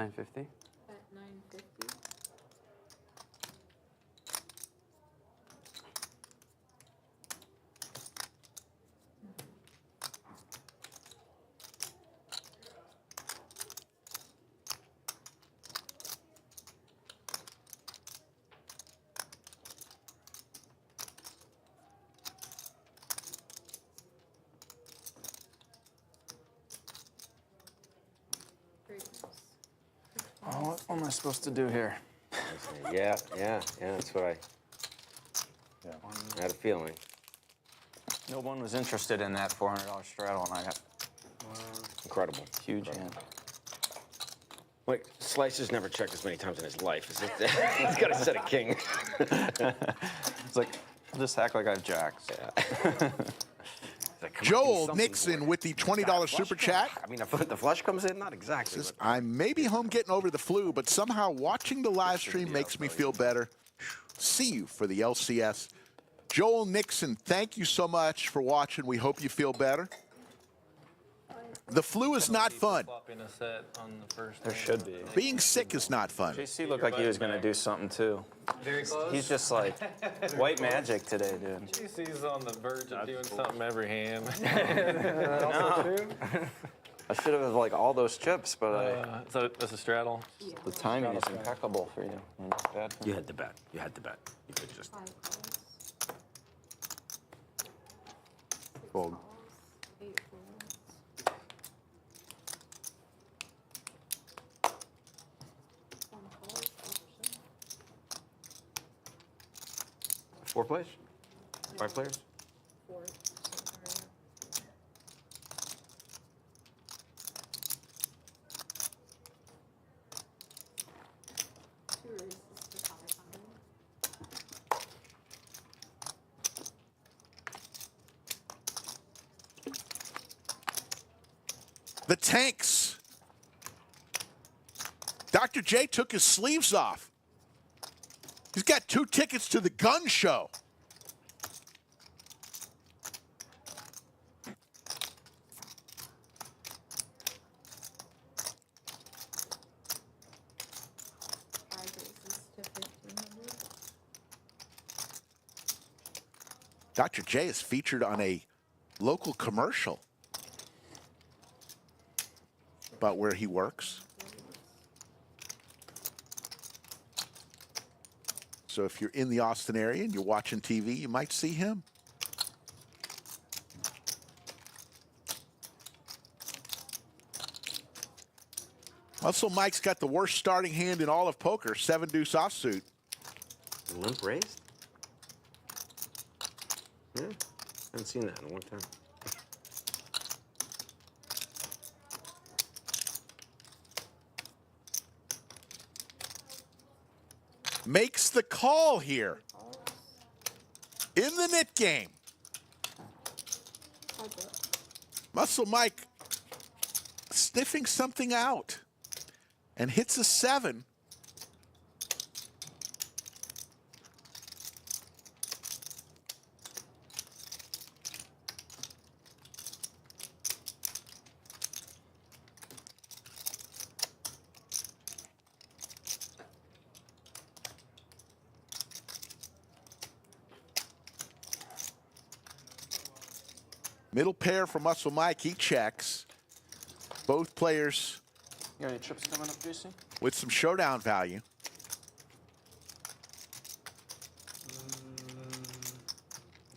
950. At 950. Oh, what am I supposed to do here? Yeah, that's what I had a feeling. No one was interested in that $400 straddle, and I got Incredible. huge hand. Like, Slicer's never checked as many times in his life. He's got a set of king. It's like, I'll just act like I have jacks. Like, Joel Nixon with the $20 super chat. I mean, if the flush comes in, not exactly. Says, I may be home getting over the flu, but somehow watching the live stream makes me feel better. See you for the LCS. Joel Nixon, thank you so much for watching. We hope you feel better. The flu is not fun. Flopping a set on the first. There should be. Being sick is not fun. JC looked like he was going to do something, too. Very close. He's just like white magic today, dude. JC's on the verge of doing something every hand. No. I should have like all those chips, but So that's a straddle. the timing is impeccable for you. Not bad. You had the bet. You had the bet. You could just. 5 calls. 6 Fold. calls. 8 folds. 1 call. Option. 4 players? 5 players? 4. Two raises to 500. The tanks. Dr. J took his sleeves off. He's got 2 tickets to the gun show. Dr. J is featured on a local commercial about where he works. So if you're in the Austin area and you're watching TV, you might see him. Also, Mike's got the worst starting hand in all of poker, 7-deuce offsuit. Limp raised? Yeah, haven't seen that in a long time. Makes the call here in the knit game. Muscle Mike sniffing something out and hits a 7. Middle pair for Muscle Mike, he checks. Both players You got any chips coming up, JC? with some showdown value.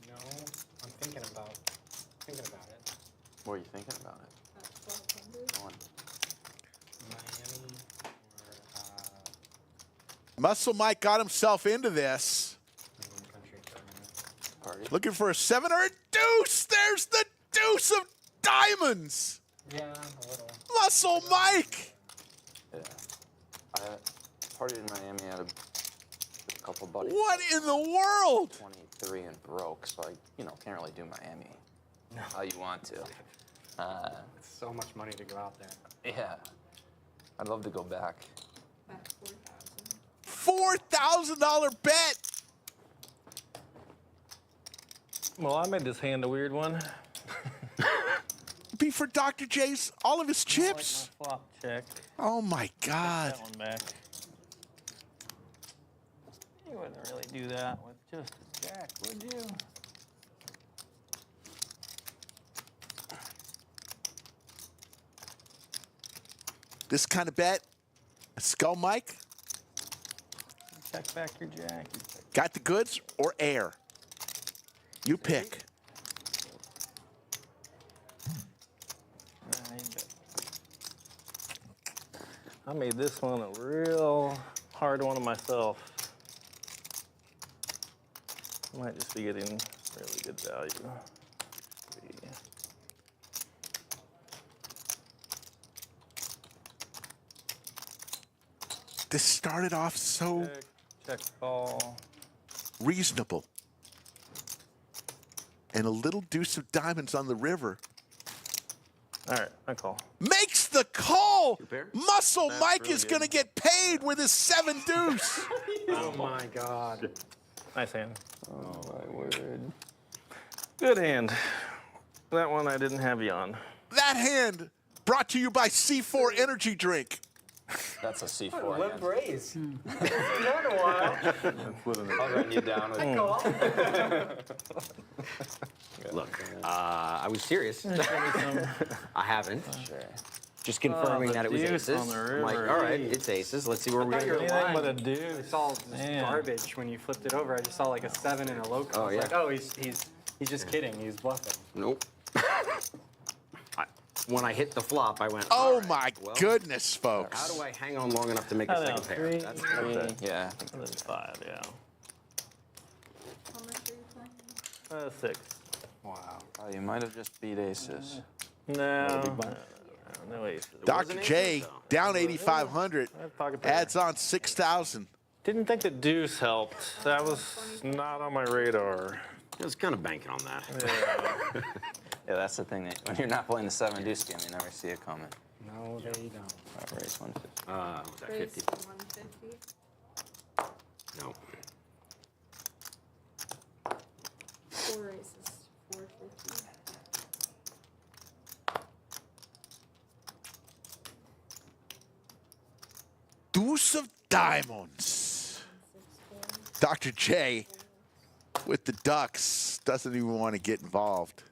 No, I'm thinking about it. What are you thinking about it? At 1200. Going. Miami or Muscle Mike got himself into this. country tournament. Party. Looking for a 7 or a deuce. There's the deuce of diamonds. Yeah, a little. Muscle Mike. Yeah. I partied in Miami, had a couple buddies. What in the world? 23 and broke, so I, can't really do Miami how you want to. It's so much money to go out there. Yeah. I'd love to go back. At 4,000. $4,000 bet. Well, I made this hand a weird one. be for Dr. J's, all of his chips. My flop check. Oh my God. That one back. You wouldn't really do that with just a jack, would you? This kind of bet, a skull Mike, Check back your jack. got the goods or air? You pick. I made this one a real hard one on myself. Might just be getting really good value. This started off so Check call. reasonable. And a little deuce of diamonds on the river. All right, I call. Makes the call. pair? Muscle That's Mike really is good. going to get paid with his 7 deuce. Oh my God. Nice hand. Oh my word. Good hand. That one I didn't have you on. That hand brought to you by C4 Energy Drink. That's a C4 hand. raise. I'll run you down with Look, I was serious. I haven't. Just confirming that it was deuce aces. on the I'm like, river. all right, it's aces. Let's see where we're going to go. Anything but a deuce. It's all just Man. garbage when you flipped it over. I just saw like a 7 and a loco. Oh, I was yeah. like, oh, he's just kidding. He's bluffing. Nope. When I hit the flop, I went, Oh all right, my well, goodness, How folks. do I hang on long enough to make I a know, second pair? three. That's the Yeah, I think And then 5, yeah. How much are you playing? 6. Wow. oh, you might have just beat aces. No, no aces. Dr. J down 8,500, I have pocket pair. adds on 6,000. Didn't think the deuce helped. That was not on my radar. I was kind of banking on that. Yeah. Yeah, that's the thing. That when you're not playing the 7 deuce game, you never see it coming. No, they don't. Raise 150. Was that Raise 50? 150. No. 4 raises, 450. Deuce of diamonds. Dr. J with the Ducks doesn't even want to get involved.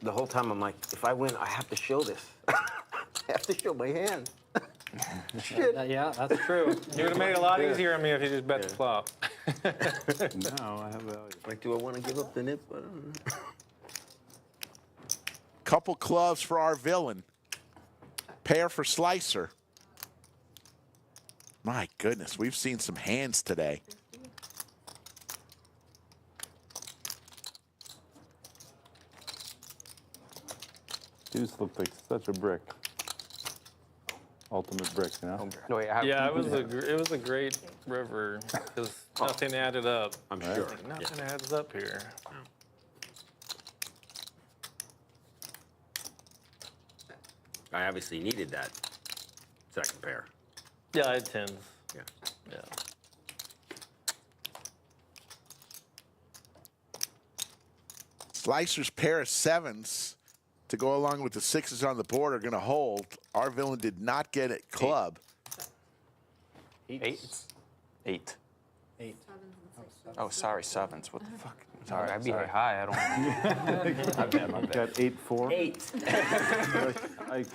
The whole time I'm like, if I win, I have to show this. I have to show my hand. Yeah, that's true. You would have made it a lot easier on me if you just bet the flop. No, I have value. Like, do I want to give up the nip? I don't know. Couple clubs for our villain. Pair for Slicer. My goodness, we've seen some hands today. Deuce looked like such a brick. Ultimate brick, you know? No, wait, Yeah, it was a great river because nothing added up. I'm sure. Nothing adds up here. I obviously needed that second pair. Yeah, I had 10s. Yeah. Yeah. Slicer's pair of 7s to go along with the 6s on the board are going to hold. Our villain did not get it club. 8? 8. 8. Oh, sorry, 7s. What the fuck? Sorry, I'd be high. I don't. My bad, my bad. Got 8-4. 8. I,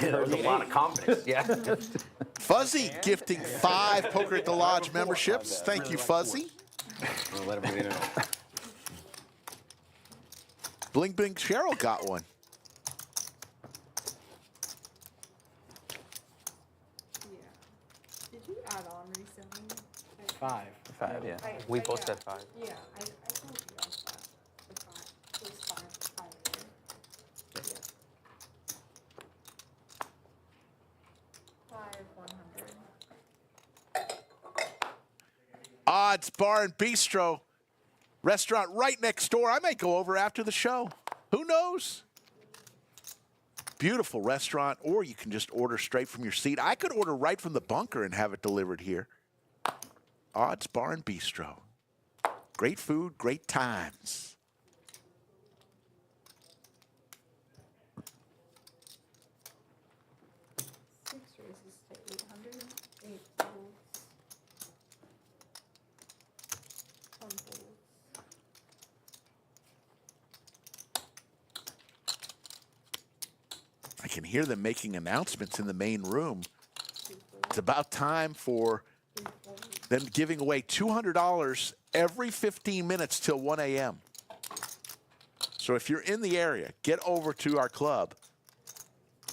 There's a lot of confidence. Yeah. Fuzzy gifting 5 Poker at the Lodge memberships. Thank you, Fuzzy. I'll let everybody know. Bling Bling Cheryl got one. Yeah. Did you add on recently? 5. 5, yeah. We both said 5. Yeah, I told you guys that. The 5. It was 5 there. Yeah. 5, 100. Odds Bar and Bistro. Restaurant right next door. I may go over after the show. Who knows? Beautiful restaurant, or you can just order straight from your seat. I could order right from the bunker and have it delivered here. Odds Bar and Bistro. Great food, great times. Six raises to 800. 8 folds. 10 folds. I can hear them making announcements in the main room. It's about time for them giving away $200 every 15 minutes till 1 a.m. So if you're in the area, get over to our club.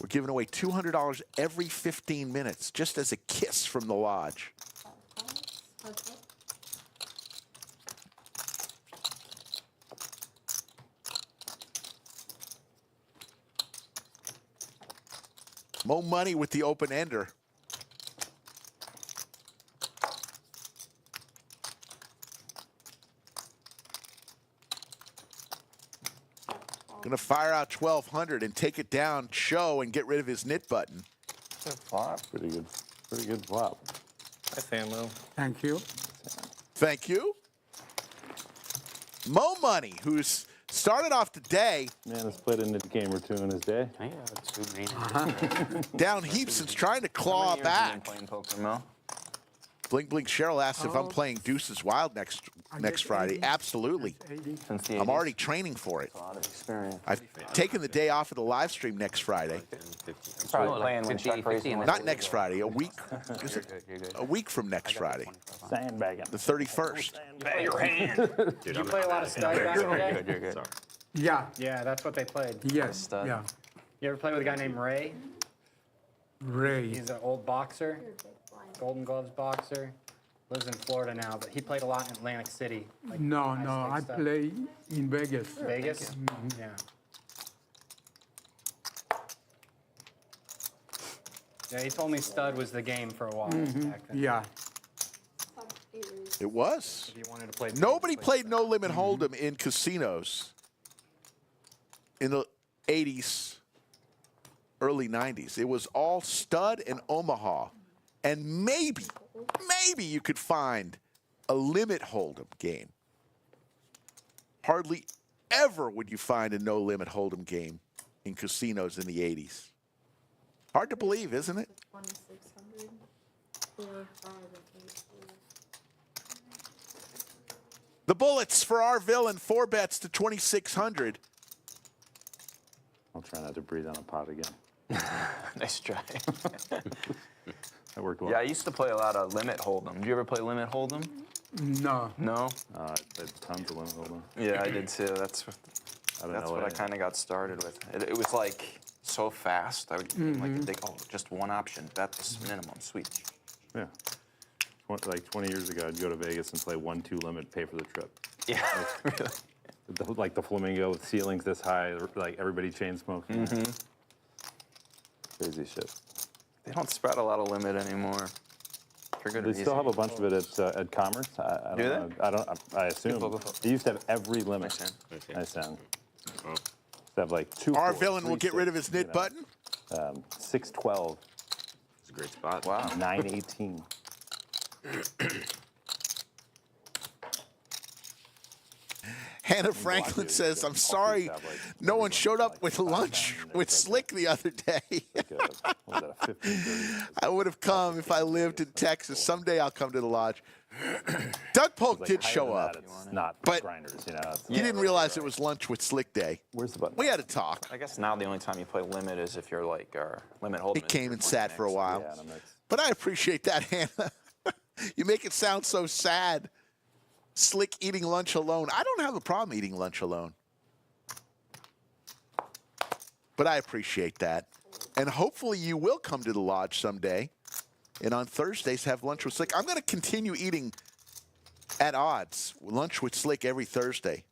We're giving away $200 every 15 minutes, just as a kiss from the lodge. Moe Money with the open ender. Gonna fire out 1,200 and take it down, show, and get rid of his knit button. Flop. Pretty good flop. Hi, Samo. Thank you. Thank you. Moe Money, who's started off the day Man has played a knit game or two in his day. Yeah, 2 main. down heaps and trying to claw How many years have you been back. playing poker, Mo? Blink Blink Cheryl asked if I'm playing Deuces Wild next Friday. Absolutely. Since the I'm 80s? already training for it. A lot of experience. I've taken the day off of the live stream next Friday. Probably playing when 50, Chuck 50 Racing in was- the- Not next Friday, a week. Is it? You're good. A week from next Friday, Sandbagging. the 31st. Your hand. Dude, You play a lot of stud back in the day? You're good. Yeah. Yeah, that's what they played. Yes. Stud. Yeah. You ever play with a guy named Ray? Ray. He's an old boxer, Golden Gloves boxer. Lives in Florida now, but he played a lot in Atlantic City. Like No, high no. I stakes stuff. play in Vegas. Vegas? Yeah. Yeah, he told me stud was the game for a while back then. Yeah. It was. If you wanted to play. Nobody played No Limit Hold'em in casinos in the 80s, early 90s. It was all stud and Omaha. And maybe you could find a Limit Hold'em game. Hardly ever would you find a No Limit Hold'em game in casinos in the 80s. Hard to believe, isn't it? 2,600. 4, 5, and 8 folds. The bullets for our villain, 4 bets to 2,600. I'll try not to breathe on a pot again. Nice try. That worked well. Yeah, I used to play a lot of Limit Hold'em. Did you ever play Limit Hold'em? No. No? I played tons of limit hold'em. Yeah, I did too. That's I don't that's know what I kind of got started with. It was like so fast. I would like think, oh, just one option. Bet this minimum. Sweet. Yeah. Like 20 years ago, I'd go to Vegas and play 1-2 limit, pay for the trip. Yeah. Really. Like the flamingo with ceilings this high, like everybody chain smoking. Crazy shit. They don't spread a lot of limit anymore. For good They reason. still have a bunch of it at Commerce. I Do don't know. I assume. Go. They used to have every limit. Nice hand. Nice hand. To have like 2. Our villain will get rid of his knit button. 612, It's a great spot. Wow. 918. Hannah Franklin says, I'm sorry no one showed up with lunch with Slick the other day. What was that, a 15, 30? I would have come if I lived in Texas. Someday I'll come to the lodge. Doug Polk Like, did higher show than up. that, it's not But- grinders, you know. It's, He didn't realize it was lunch with Slick Day. where's the button? We had to talk. I guess now the only time you play Limit is if you're like Limit Hold'em. He is came if and you're sat playing for a mixed. while. Yeah, and I'm like, But I appreciate that, Hannah. You make it sound so sad. Slick eating lunch alone. I don't have a problem eating lunch alone. But I appreciate that. And hopefully you will come to the lodge someday. And on Thursdays have lunch with Slick. I'm going to continue eating at odds. Lunch with Slick every Thursday.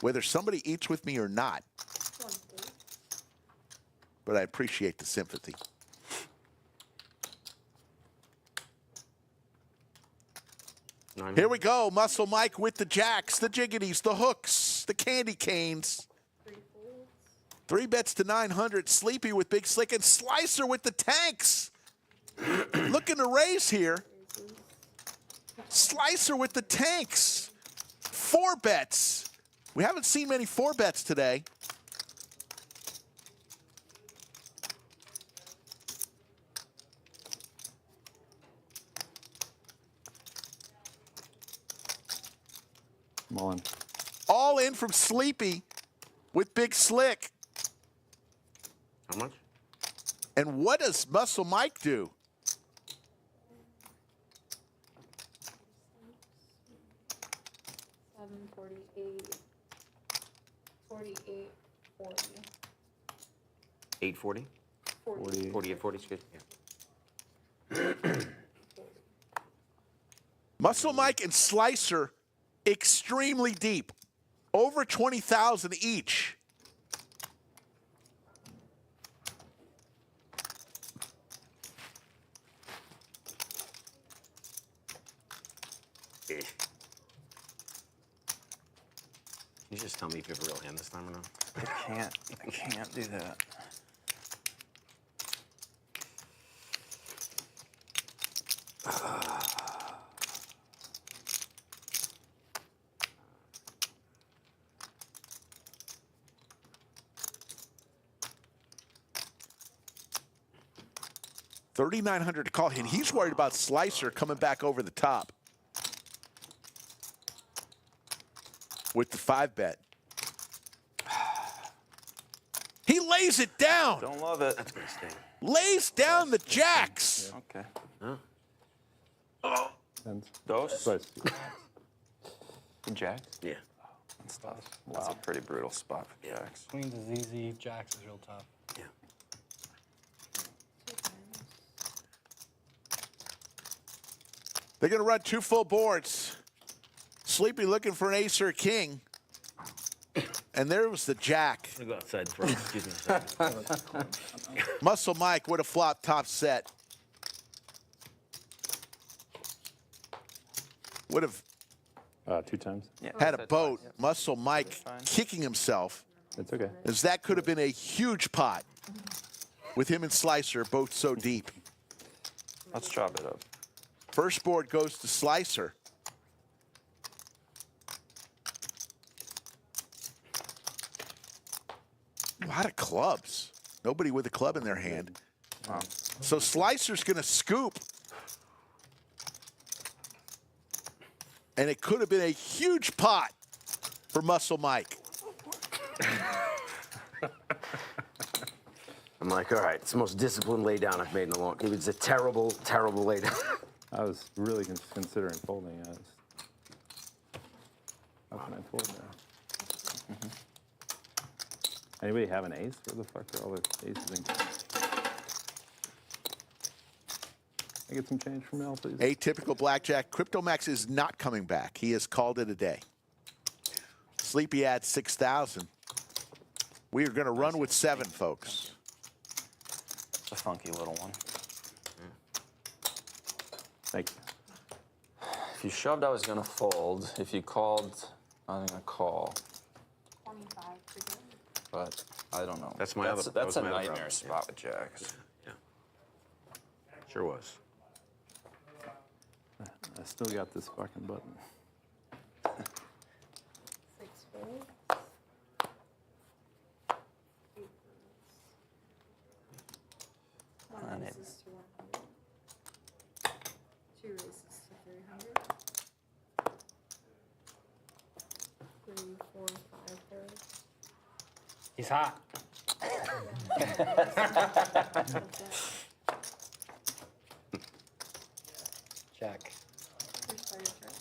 Whether somebody eats with me or not. But I appreciate the sympathy. Here we go. Muscle Mike with the jacks, the jiggities, the hooks, the candy canes. 3 bets to 900. Sleepy with Big Slick and Slicer with the tanks. Looking to raise here. Slicer with the tanks. 4 bets. We haven't seen many 4 bets today. Mullen. All in from Sleepy with Big Slick. How much? And what does Muscle Mike do? $7.48. 48, 40. 840? 40. 48, 40 is good. Yeah. Muscle Mike and Slicer extremely deep. Over 20,000 each. Can you just tell me if you have a real hand this time or not? I can't do that. $3,900 to call, and he's worried about Slicer coming back over the top with the 5 bet. He lays it down. Don't love it. That's gonna sting. Lays down the jacks. Okay. Huh? Tens. Those? Twice. Jacks? Yeah. That's tough. That's a pretty brutal spot for jacks. Queens is easy, jacks is real tough. Yeah. They're going to run 2 full boards. Sleepy looking for an ace or a king. And there was the jack. I'm gonna go outside for excuse me a second. Muscle Mike would have flopped top set. Would have 2 times. Yeah, had a that's boat. fine. Muscle Mike fine. kicking himself, It's okay. as that could have been a huge pot with him and Slicer both so deep. Let's chop it up. First board goes to Slicer. A lot of clubs. Nobody with a club in their hand. So Slicer's going to scoop. And it could have been a huge pot for Muscle Mike. I'm like, all right, it's the most disciplined laydown I've made in a long time. It was a terrible, terrible laydown. I was really considering folding. How can I fold there? Anybody have an ace? Where the fuck are all the aces in? Can I get some change from Mel, please? Atypical blackjack. CryptoMax is not coming back. He has called it a day. Sleepy adds 6,000. We are going to run with 7, folks. It's a funky little one. Thank you. If you shoved, I was gonna fold. If you called, I was gonna call. 25 per game. But I don't know. That's my other- that That's was a my other nightmare problem, spot with jacks. Yeah. Sure was. I still got this fucking button. 6 folds. 8 folds. 1 raises to 100. 2 raises to 300. 3, 4, 5 thirds. He's hot. Jack. First fire check.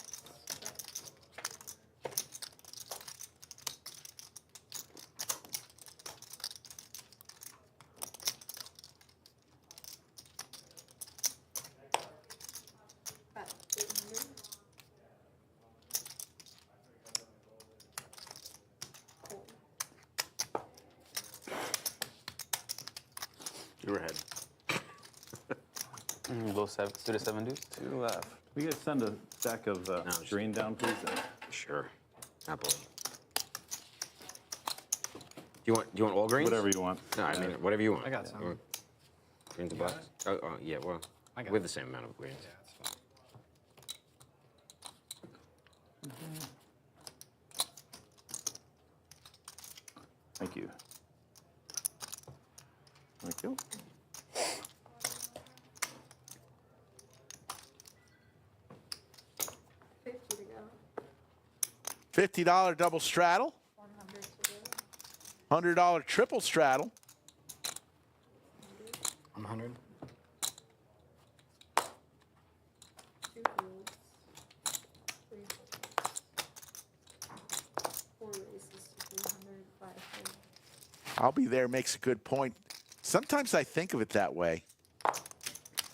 About 800. Cool. You were ahead. Low 7, suited 7 deuce. 2 left. Will you guys send a stack of just- green down, please? Sure. Happily. Do you want all greens? Whatever you want. No, I mean whatever you want. I got some. You want greens and blacks? Oh, yeah. Well, I got we have the same amount of greens. Yeah, it's fine. Thank you. Thank you. $50 to go. $50 double straddle. 100 to go. $100 triple straddle. I'm 100. 2 folds. 3 folds. 4 raises to 300. 5 folds. I'll be there makes a good point. Sometimes I think of it that way.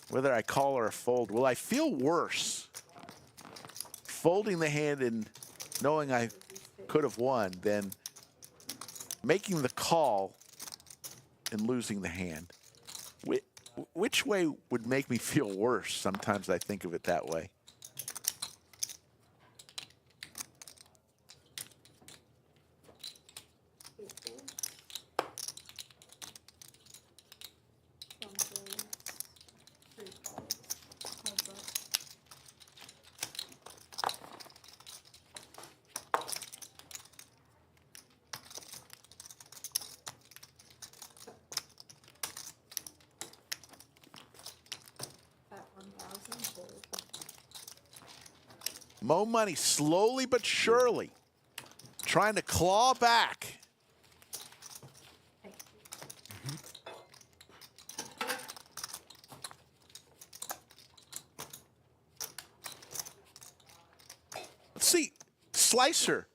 Whether I call or fold. Will I feel worse folding the hand and knowing I could have won than making the call and losing the hand? Which way would make me feel worse? Sometimes I think of it that way. Moe Money slowly but surely trying to claw back. Let's see, Slicer.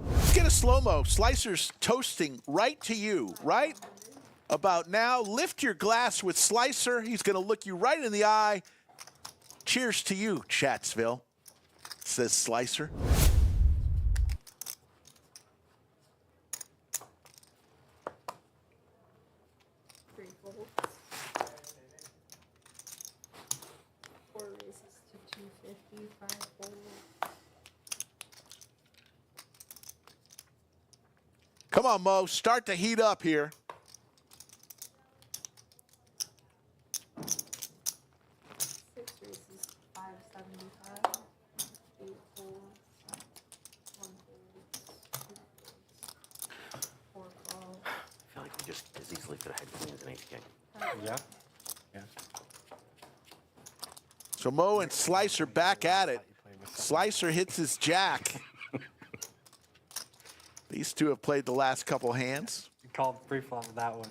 Let's get a slow-mo. Slicer's toasting right to you, right about now. Lift your glass with Slicer. He's going to look you right in the eye. Cheers to you, Chatsville, says Slicer. Three folds. 4 raises to 250. 5 folds. Come on, Mo, start to heat up here. Yeah. So Mo and Slicer back at it. Slicer hits his jack. These two have played the last couple hands. You called pre-flop with that one.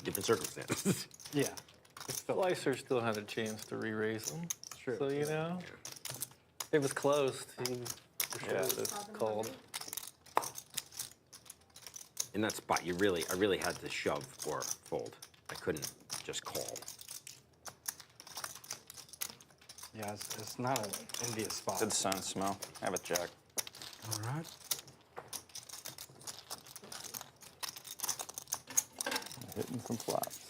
Different circumstances. Yeah. Slicer still had a chance to re-raise them. True. So, you know, it was close. He for sure would have called. In that spot, I really had to shove or fold. I couldn't just call. Yeah, it's not an envious spot. Good sense, Mo. I have a jack. All right. Hitting some flops.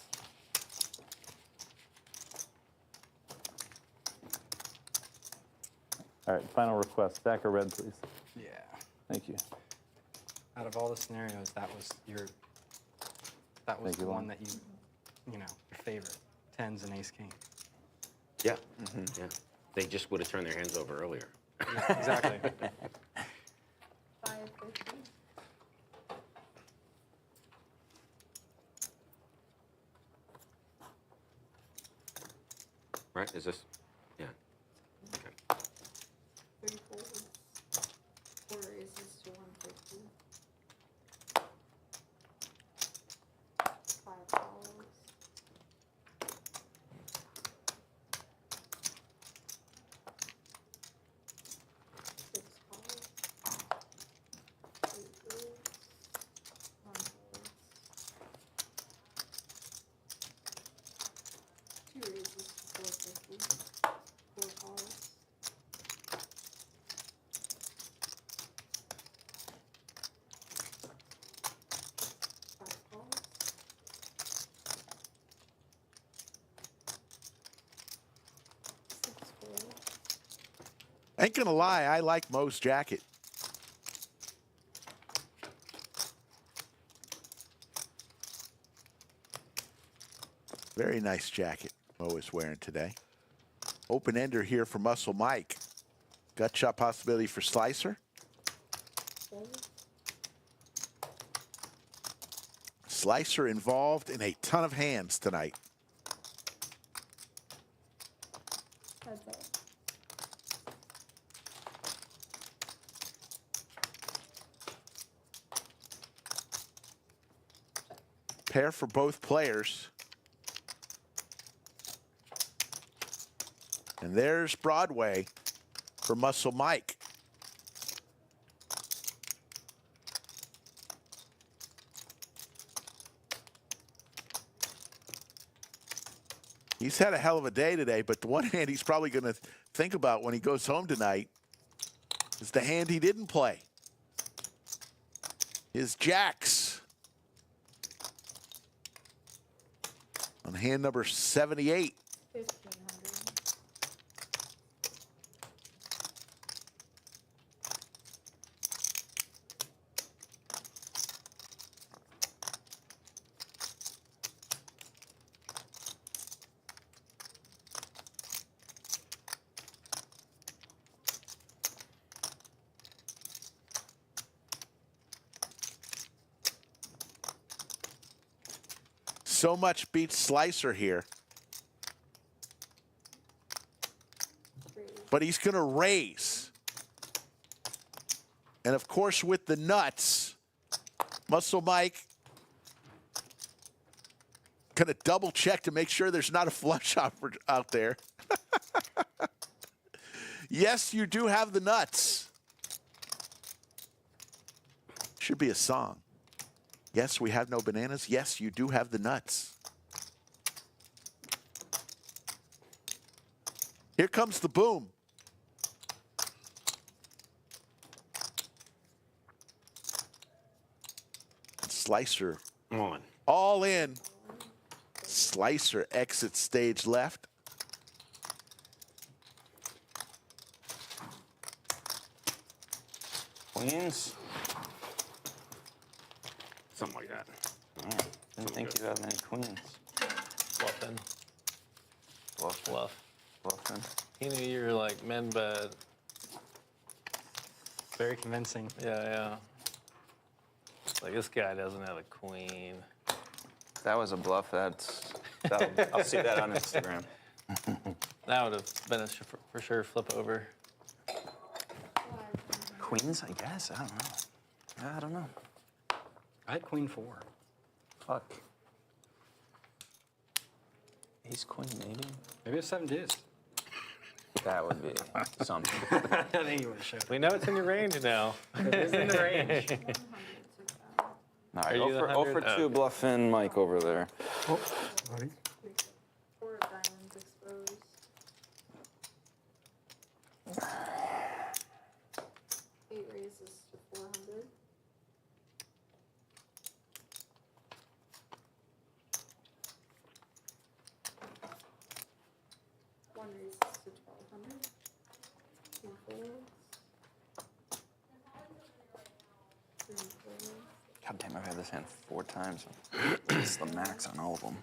All right, final request. Stack or red, please. Yeah. Thank you. Out of all the scenarios, that was Thank the you, one Lon. that you know, your favorite. 10s and ace king. Yeah. Yeah. They just would have turned their hands over earlier. Yeah, exactly. 550. Right? Is this? Yeah. Okay. 3 folds. 4 raises to 150. 5 folds. 6 folds. 8 folds. 1 fold. 2 raises to 450. 4 calls. 5 calls. 6 folds. Ain't gonna lie, I like Mo's jacket. Very nice jacket Mo is wearing today. Open ender here for Muscle Mike. Gut shot possibility for Slicer. Slicer involved in a ton of hands tonight. Heads up. Pair for both players. And there's Broadway for Muscle Mike. He's had a hell of a day today, but the one hand he's probably going to think about when he goes home tonight is the hand he didn't play. His jacks. On hand number 78. 1,500. So much beats Slicer here. But he's going to raise. And of course, with the nuts, Muscle Mike going to double check to make sure there's not a flush out there. Yes, you do have the nuts. Should be a song. Yes, we have no bananas. Yes, you do have the nuts. Here comes the boom. Slicer On. all in. Slicer exits stage left. Queens? Something like that. Didn't think you had many queens. Bluffing. Bluff. Bluffing. He knew you were like men bet. Very convincing. Yeah. Like this guy doesn't have a queen. That was a bluff. I'll see that on Instagram. That would have been a for sure flip over. Queens, I guess. I don't know. I don't know. I had queen 4. Fuck. Ace queen, maybe? Maybe it's 7 deuce. That would be something. I think you would have showed. We know it's in your range now. It is in the range. 100 too fast. All Are right, you the 0 for 100? 2 bluffing Mike over there. 4 diamonds exposed. Eight raises to 400. One raises to 1,200. 2 folds. 3 folds. God damn, I've had this hand 4 times. It's the max on all of them.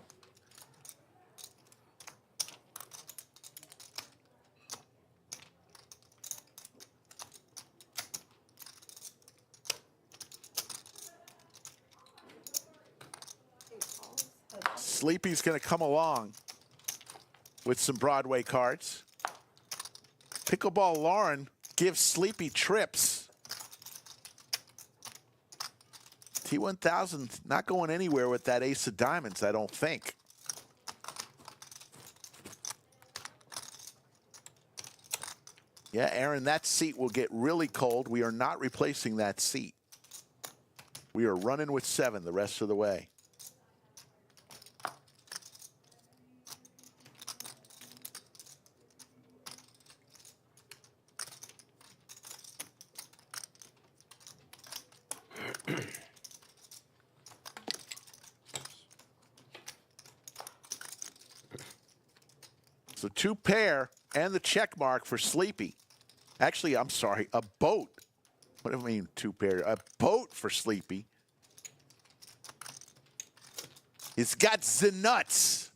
Sleepy's going to come along with some Broadway cards. Pickleball Lauren gives Sleepy trips. T1000 not going anywhere with that ace of diamonds, I don't think. Yeah, Aaron, that seat will get really cold. We are not replacing that seat. We are running with 7 the rest of the way. So 2 pair and the check mark for Sleepy. Actually, I'm sorry, a boat. What do I mean 2 pair? A boat for Sleepy. It's got the nuts.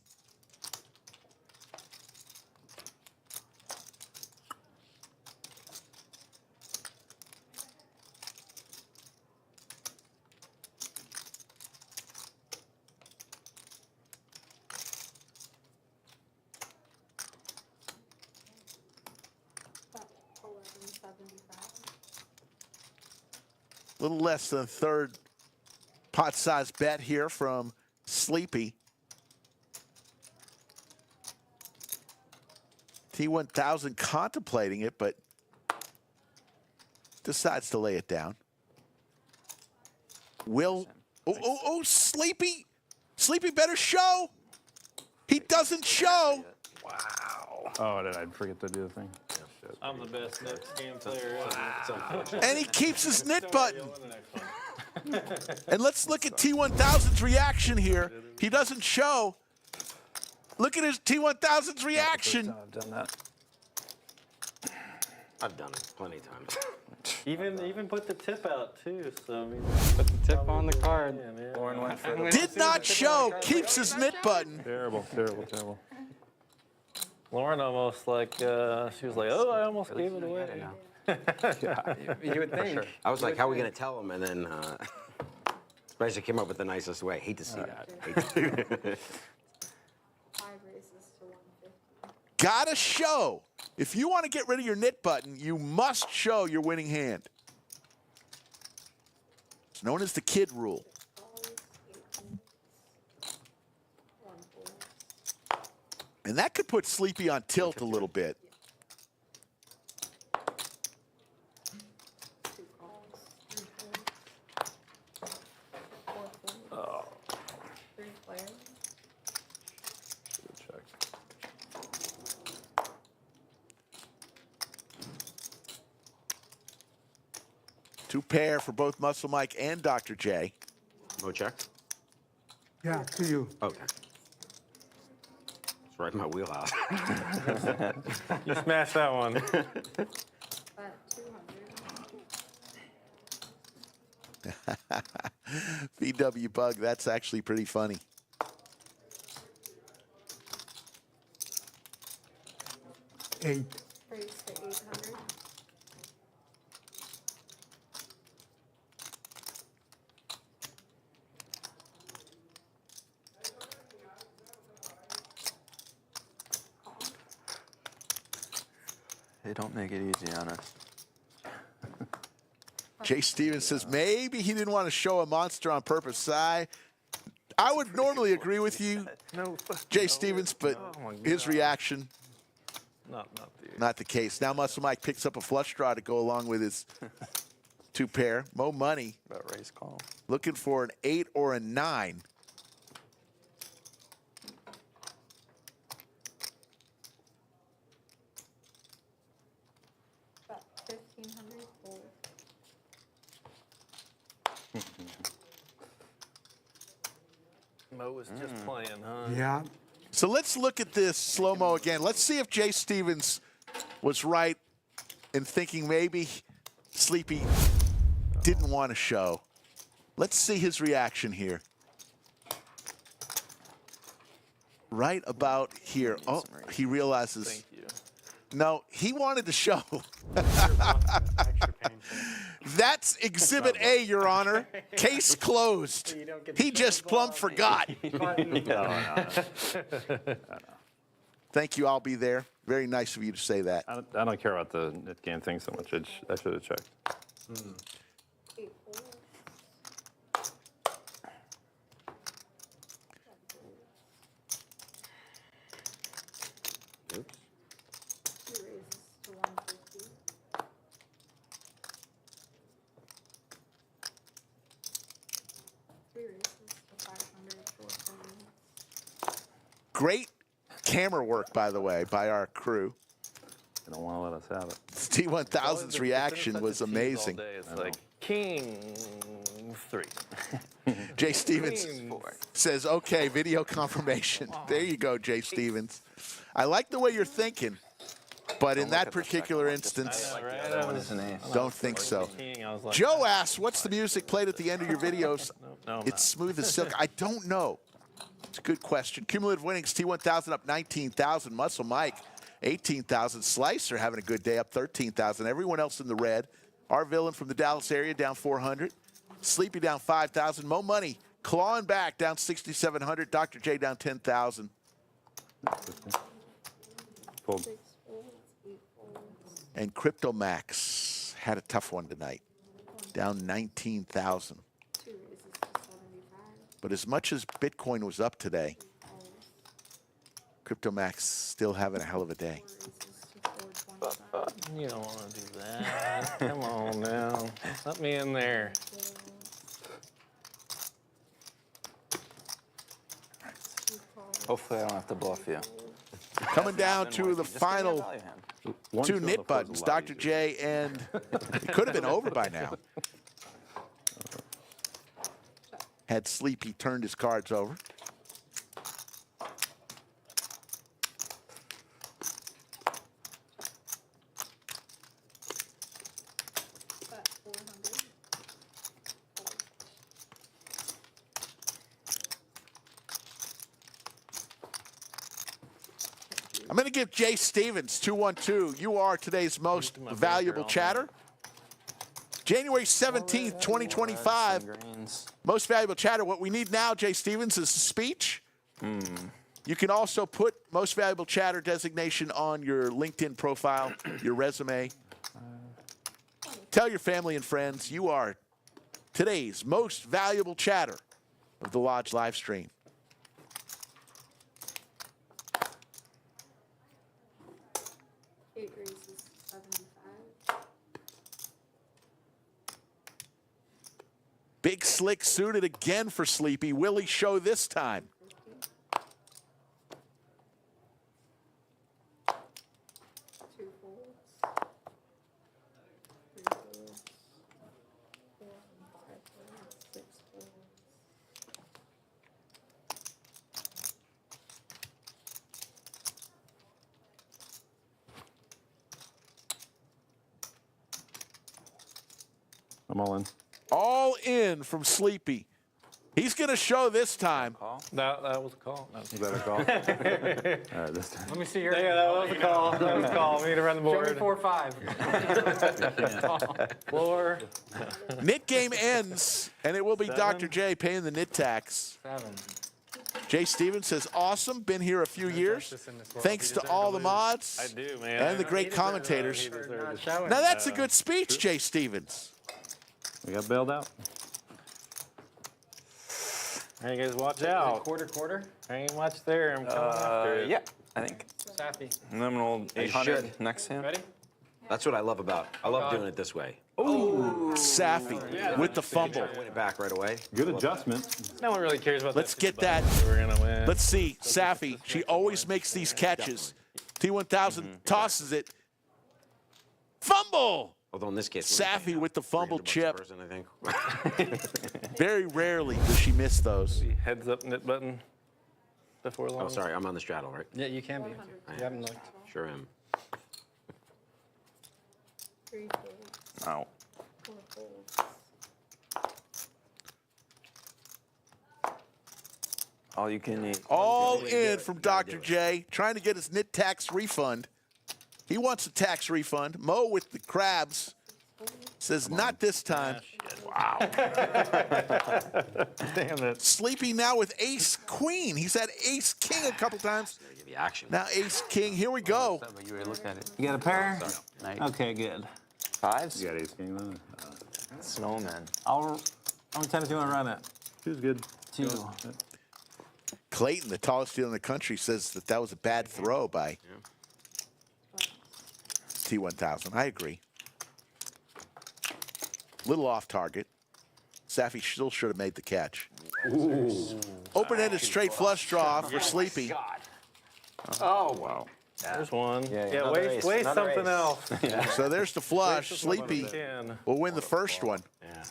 little less than a third pot size bet here from Sleepy. T1000 contemplating it, but decides to lay it down. Sleepy. Sleepy better show. He doesn't show. Wow. Oh, did I forget to do the thing? I'm the best next game player ever. And he keeps his knit button. And let's look at T1000's reaction here. He doesn't show. Look at his T1000's reaction. I've done that. I've done it plenty of times. Even put the tip out too. So I mean, Put the tip on the card. yeah, man. Lauren went for the Did not show. Keeps his knit button. Terrible, terrible, terrible. Lauren almost like she was like, oh, I almost gave it away. You would think. I was like, how are we going to tell him? And then Spencer came up with the nicest way. Hate to see that. Hate to see that. 5 races to 150. Gotta show. If you want to get rid of your knit button, you must show your winning hand. It's known as the kid rule. Balls, 18. 1 full. And that could put Sleepy on tilt a little bit. 2 calls. 3 fulls. 4 fulls. 3 players. Check. Two pair for both Muscle Mike and Dr. J. No check? Yeah, to you. Okay. It's right in my wheelhouse. You smashed that one. Bet 200. VW Bug, that's actually pretty funny. Eight. Raise to 800. They don't make it easy on us. Jay Stevens says maybe he didn't want to show a monster on purpose. I would normally agree with you, No. Jay Stevens, but Oh my his God. reaction, Not the. not the case. Now Muscle Mike picks up a flush draw to go along with his two pair. Moe Money About race call. looking for an 8 or a 9. Bet 1500. Full. Mo was just playing, huh? Yeah. So let's look at this slow-mo again. Let's see if Jay Stevens was right in thinking maybe Sleepy didn't want to show. Let's see his reaction here. Right about here. Oh, he realizes. Thank you. No, he wanted to show. That's Exhibit A, Your Honor. Case closed. He just plumb forgot. Thank you. I'll be there. Very nice of you to say that. I don't care about the net game thing so much. I should have checked. 8 fulls. Oops. 2 raises to 150. Three races to 500. 4 fulls. Great camera work, by the way, by our crew. They don't want to let us have it. T1000's reaction was All amazing. day. It's like King 3. Jay Stevens says, okay, video confirmation. There you go, Jay Stevens. I like the way you're thinking, but in that particular instance, One is an ace. don't think so. King, I was like, Joe asks, what's the music played at the end of your videos? no, It's smooth as silk. I don't know. It's a good question. Cumulative winnings, T1000 up 19,000. Muscle Mike, 18,000. Slicer having a good day, up 13,000. Everyone else in the red. Our villain from the Dallas area down 400. Sleepy down 5,000. Moe Money clawing back down 6,700. Dr. J down 10,000. Pulled. 6 fulls. 8 fulls. And Crypto Max had a tough one tonight. 1 Down 19,000. 2 raises to 75. But as much as Bitcoin was up today, CryptoMax still having a hell of a day. 4 raises to 425. You don't want to do that. Come on now. Let me in there. Hopefully I don't have to bluff you. Coming down to the Just give me a final value hand. One two fill knit up was a buttons, lot Dr. easier. J, and it could have been over by now. Had Sleepy turned his cards over. Bet 400. I'm going to give Jay Stevens 212. You are today's most valuable chatter. January 17th, 2025. Greens. Most valuable chatter. What we need now, Jay Stevens, is a speech. You can also put most valuable chatter designation on your LinkedIn profile, your resume. Tell your family and friends you are today's most valuable chatter of the Lodge live stream. Eight raises to 75. Big Slick suited again for Sleepy. Will he show this time? 2 folds. 3 folds. 4 and 5 folds. 6 folds. I'm all in. All in from Sleepy. He's going to show this time. That was a call. That was Is that a call? All right, this time. Let me see your. yeah, that was a call. That was a call. We need to run the Show me board. 4-5. Floor. Knit game ends, and it will be 7. Dr. J paying the knit tax. 7. Jay Stevens says, awesome, been here a few years. Thanks to all the mods I do, man. and the great commentators. Not showing. Now that's a good speech, Jay Stevens. We got bailed out. Hey, you guys, watch out. Quarter. I ain't much there. I'm coming after it. Yeah, I think. Sappy. Nominal You 800 should. next hand. Ready? That's what I love about. I love doing it this way. Safi with the fumble. Win it back right away. Good adjustment. No one really cares about Let's that. get that. We're gonna win. Let's see. Safi, she always makes these catches. T1000 tosses it. Fumble! Although in this case, Safi with the fumble 300 bucks chip. a person, I think. Very rarely does she miss those. Heads up knit button before long. Oh, sorry, I'm on the straddle, right? Yeah, you can be. You haven't looked. Sure am. 3 folds. Oh. 4 folds. All you can eat. All in from Dr. J, trying to get his knit tax refund. He wants a tax refund. Mo with the crabs says, not this time. Wow. Damn it. Sleepy now with ace queen. He's had ace king a couple times. Gotta give you action. Now ace king. Here we go. But you already looked at it. You got a pair? Nice. Okay, good. Fives? You got ace king then? Snowman. How many times do you want to run it? He was good. 2. Clayton, the tallest deal in the country, says that was a bad throw by T1000. I agree. Little off target. Safi still should have made the catch. Open-ended straight flush draw for Sleepy. Oh, wow. There's one. Yeah, Yeah, another waste ace, another something ace. else. So there's the flush. Waste something Sleepy if you can. will win the first one. Yeah.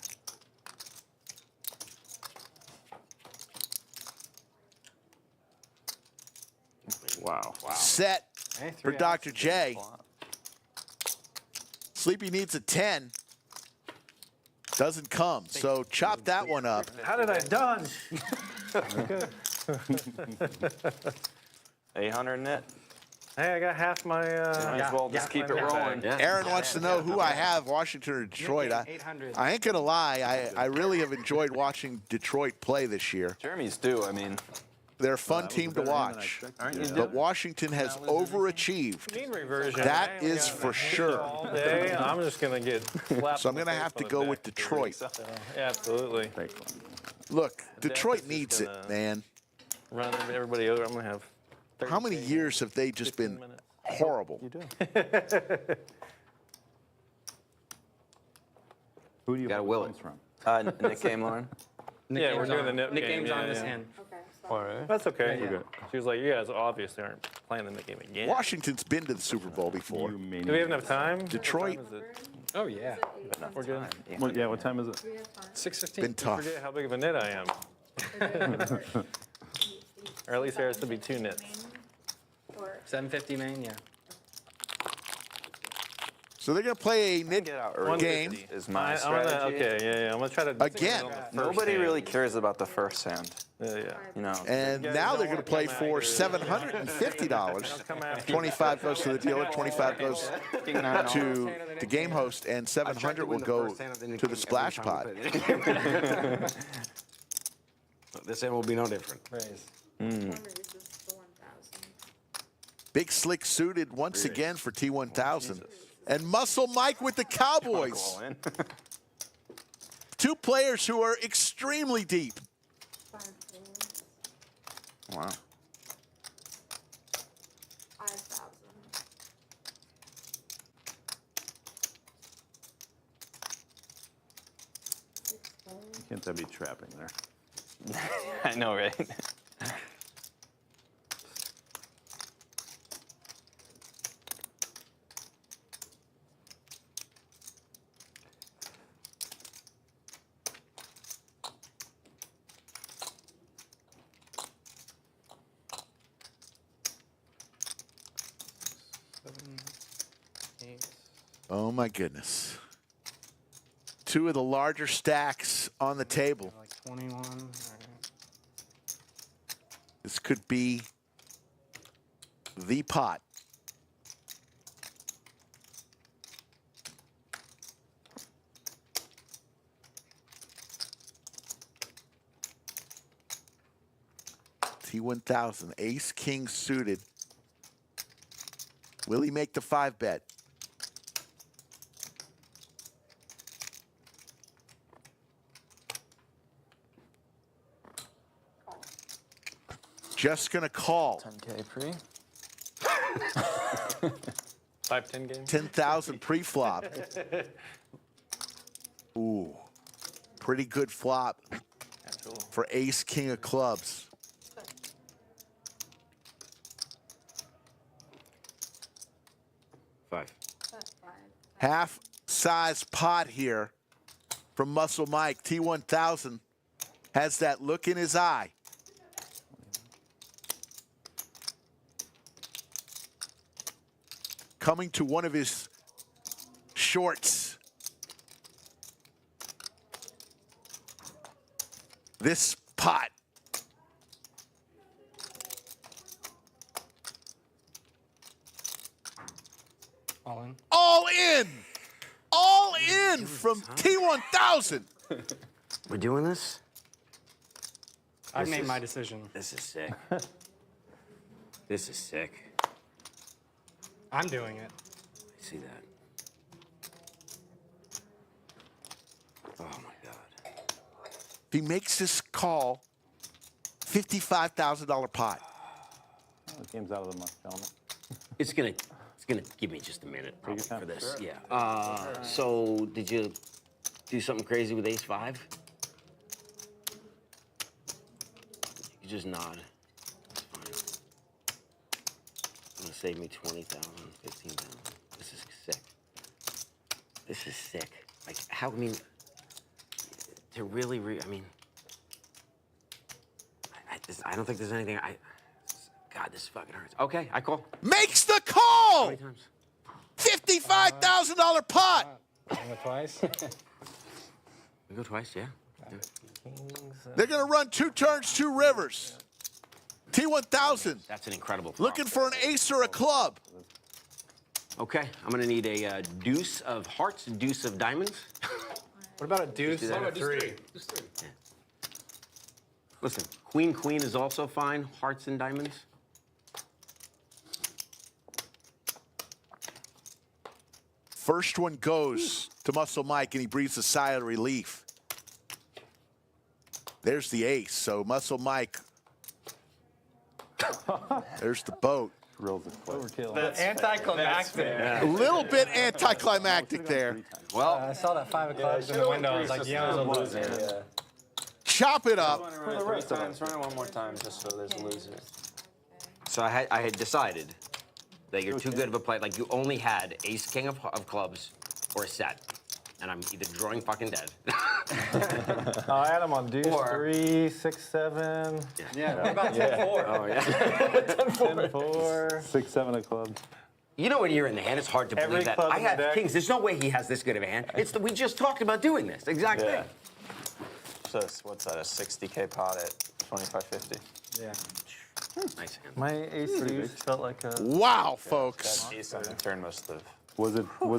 Wow. Set for Dr. J. Sleepy needs a 10. Doesn't come. So chop that one up. How did I dodge? 800 knit. Hey, I got half my. Might as well just keep it rolling. Yeah. Aaron wants to know who I have, Washington or Detroit. 800. I ain't going to lie. I really have enjoyed watching Detroit play this year. Jeremy's due. I mean, They're a fun team to watch. But Washington has overachieved. Mean reversion. That is for sure. All day, I'm just gonna get slapped. So I'm going to have to go with Detroit. Yeah, absolutely. Look, Detroit is needs it, gonna- man. Run everybody over. I'm gonna have. How many 30 years have they just been horrible? You do. Who do you Gotta pull will points it. from? Nick game, Lauren. Yeah, we're doing the nip Nick game. game's Yeah, on this yeah. hand. Okay, so Alright. That's okay. Yeah, yeah. She was like, you guys obviously aren't playing the nip game again. Washington's been to the Super Bowl before. You Do we have enough time? Detroit. What time is it? Oh, yeah. We're good. What, yeah, what time is it? we have time. 6:15. Been tough. Forget how big of a nit I am. Or at least there has to be 2 nits. Or 7:50 main, yeah. So they're going to play a mid Get out early game. 150. is my I'm strategy. gonna, okay, yeah. I'm gonna try to Again. on the first Nobody hand. really cares about the first hand. Yeah. You know. And guys now don't they're going to wanna play come for after- $750. Come after 25 goes to the dealer, 25 goes to the game host, and 700 will go to the splash pod. This hand will be no different. Raise. one raises the 1,000. Big slick suited once again for T1000. And Muscle Mike with the Cowboys. Two players who are extremely deep. 5 folds, Wow. 5,000. Six folds. Can't that be trapping there? I know, right? Oh my goodness. Two of the larger stacks on the table. Like 21. All right. This could be the pot. T1000, ace, king suited. Will he make the 5-bet? Just gonna call. 10K pre. 5-10 game. 10,000 pre-flop. Ooh, pretty good flop for ace, king of clubs. Five. That's 5. Half size pot here from Muscle Mike. T1000 has that look in his eye. Coming to one of his shorts. This pot. All in. All in. All in from T1000. We're doing this? I've made my decision. This is sick. This is sick. I'm doing it. I see that. Oh my God. If he makes this call, $55,000 pot. Oh, the game's out of the month, gentlemen. It's gonna give me just a minute probably your time. for this. Yeah. So did you do something crazy with ace-5? You just nod. That's fine. It's gonna save me 20,000, 15,000. This is sick. This is sick. Like how? I mean, to really, I mean, I don't think there's anything. God, this fucking hurts. Okay, I call. Makes the call. 20 times. $55,000 pot. Go twice. We go twice, yeah. They're going to run 2 turns, 2 rivers. T1000 That's an incredible flop. looking for an ace or a club. Okay, I'm gonna need a deuce of hearts, deuce of diamonds. What about a deuce do that. and a 3? Listen, queen is also fine. Hearts and diamonds. First one goes to Muscle Mike, and he breathes a sigh of relief. There's the ace. So Muscle Mike. There's the boat. Overkill. The anticlimactic. A little bit anticlimactic there. Well, I saw that 5 o'clock in the window. I was like, yeah. Chop it up. Run it 3 times. Run it one more time, just so there's a loser. so I had decided that you're too good of a player. Like, you only had ace, king of clubs or a set. And I'm either drawing fucking dead. I had him on deuce Or- 3, 6, 7. Yeah, what about 10-4? Oh, yeah. 10-4. 6, 7 of clubs. You know when you're in the hand, it's hard to Every believe that. club I in the have deck. kings. There's no way he has this good of a hand. We just talked about doing this. Exact thing. So what's that? A 60K pot at 25.50. Yeah. Nice hand. My ace deuce felt like a... Wow, folks. That ace on the turn must have. Was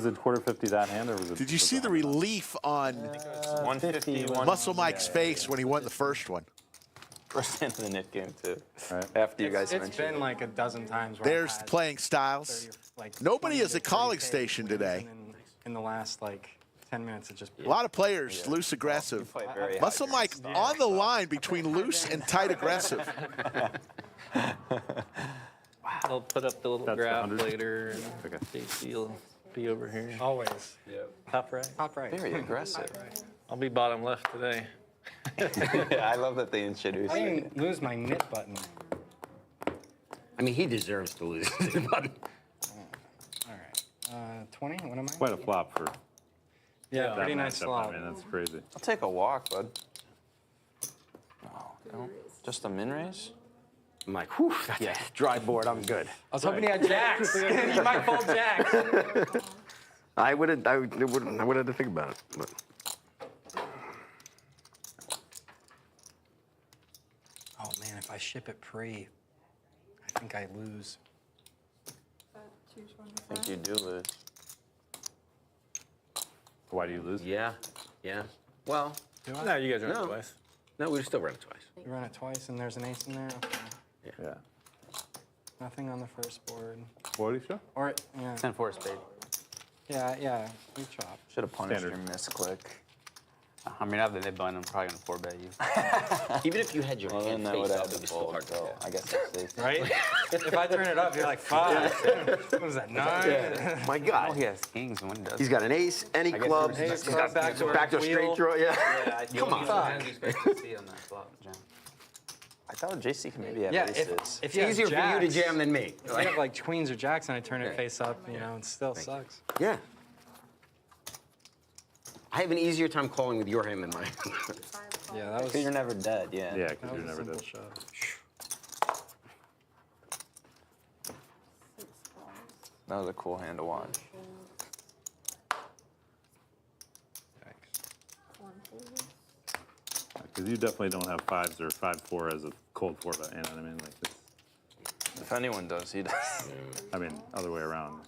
it quarter 50 that hand, or was it? Did you see the relief on 150. Muscle Mike's face when he won the first one? First hand of the knit game too. Right. After you guys It's mentioned. been like a dozen times where There's I've the had playing styles. 30 or, like, Nobody 20 is a to calling 30K station wins, today. and then in the last like 10 minutes, it just A lot of players, loose You aggressive. play very high Muscle during Mike style. on the line between loose and tight aggressive. I'll put up the little That's the graph 100? later, and JC will be over here. always Top right. top right. Very aggressive. I'll be bottom left today. Yeah, I love that they introduced I it. didn't lose my knit button. I mean, he deserves to lose. But All right. 20. What am I? Quite a flop for Yeah, that pretty nice matchup. slot. I mean, that's crazy. I'll take a walk, bud. No, just a min raise? I'm like, whew, that's a dry board. I'm good. I was hoping he had jacks. He might fold jacks. I would have had to think about it. But. Oh man, if I ship it pre, I think I lose. I think you do lose. Why do you lose? Yeah. Well, No, you guys run No. it twice. no, we still run it twice. You run it twice and there's an ace in there. Okay. Yeah. Nothing on the first board. What do you show? Or yeah, 10-4 spade. yeah, we chop. Should have punished Standard. your misclick. I mean, I have the nib button. I'm probably gonna 4-bet you. Even if you had your Well, then hand that would face have up, to it'd be still fold, hard to so tell. I guess that's safe. Right? If I turn it up, you're like 5. What was that? 9. My God. Oh, he has kings when he does. He's got an ace, any I guess clubs. there was- He's Ace, got backdoor backdoor wheel. straight draw. Yeah. Yeah, Come on. You're supposed to see on that flop, Jam. I thought JC can maybe have Yeah, aces. if you have Easier for you to jacks- jam than me. If you have like queens or jacks and I turn it face up, you know, it still sucks. Yeah. I have an easier time calling with your hand than mine. Yeah, that was. Because you're never dead, yeah. Yeah, That because you're was a never simple dead. shove. That was a cool hand to watch. Because you definitely don't have 5s or 5-4 as a cold 4-bet hand. I mean, like, it's, If anyone does, he does. I mean, other way around.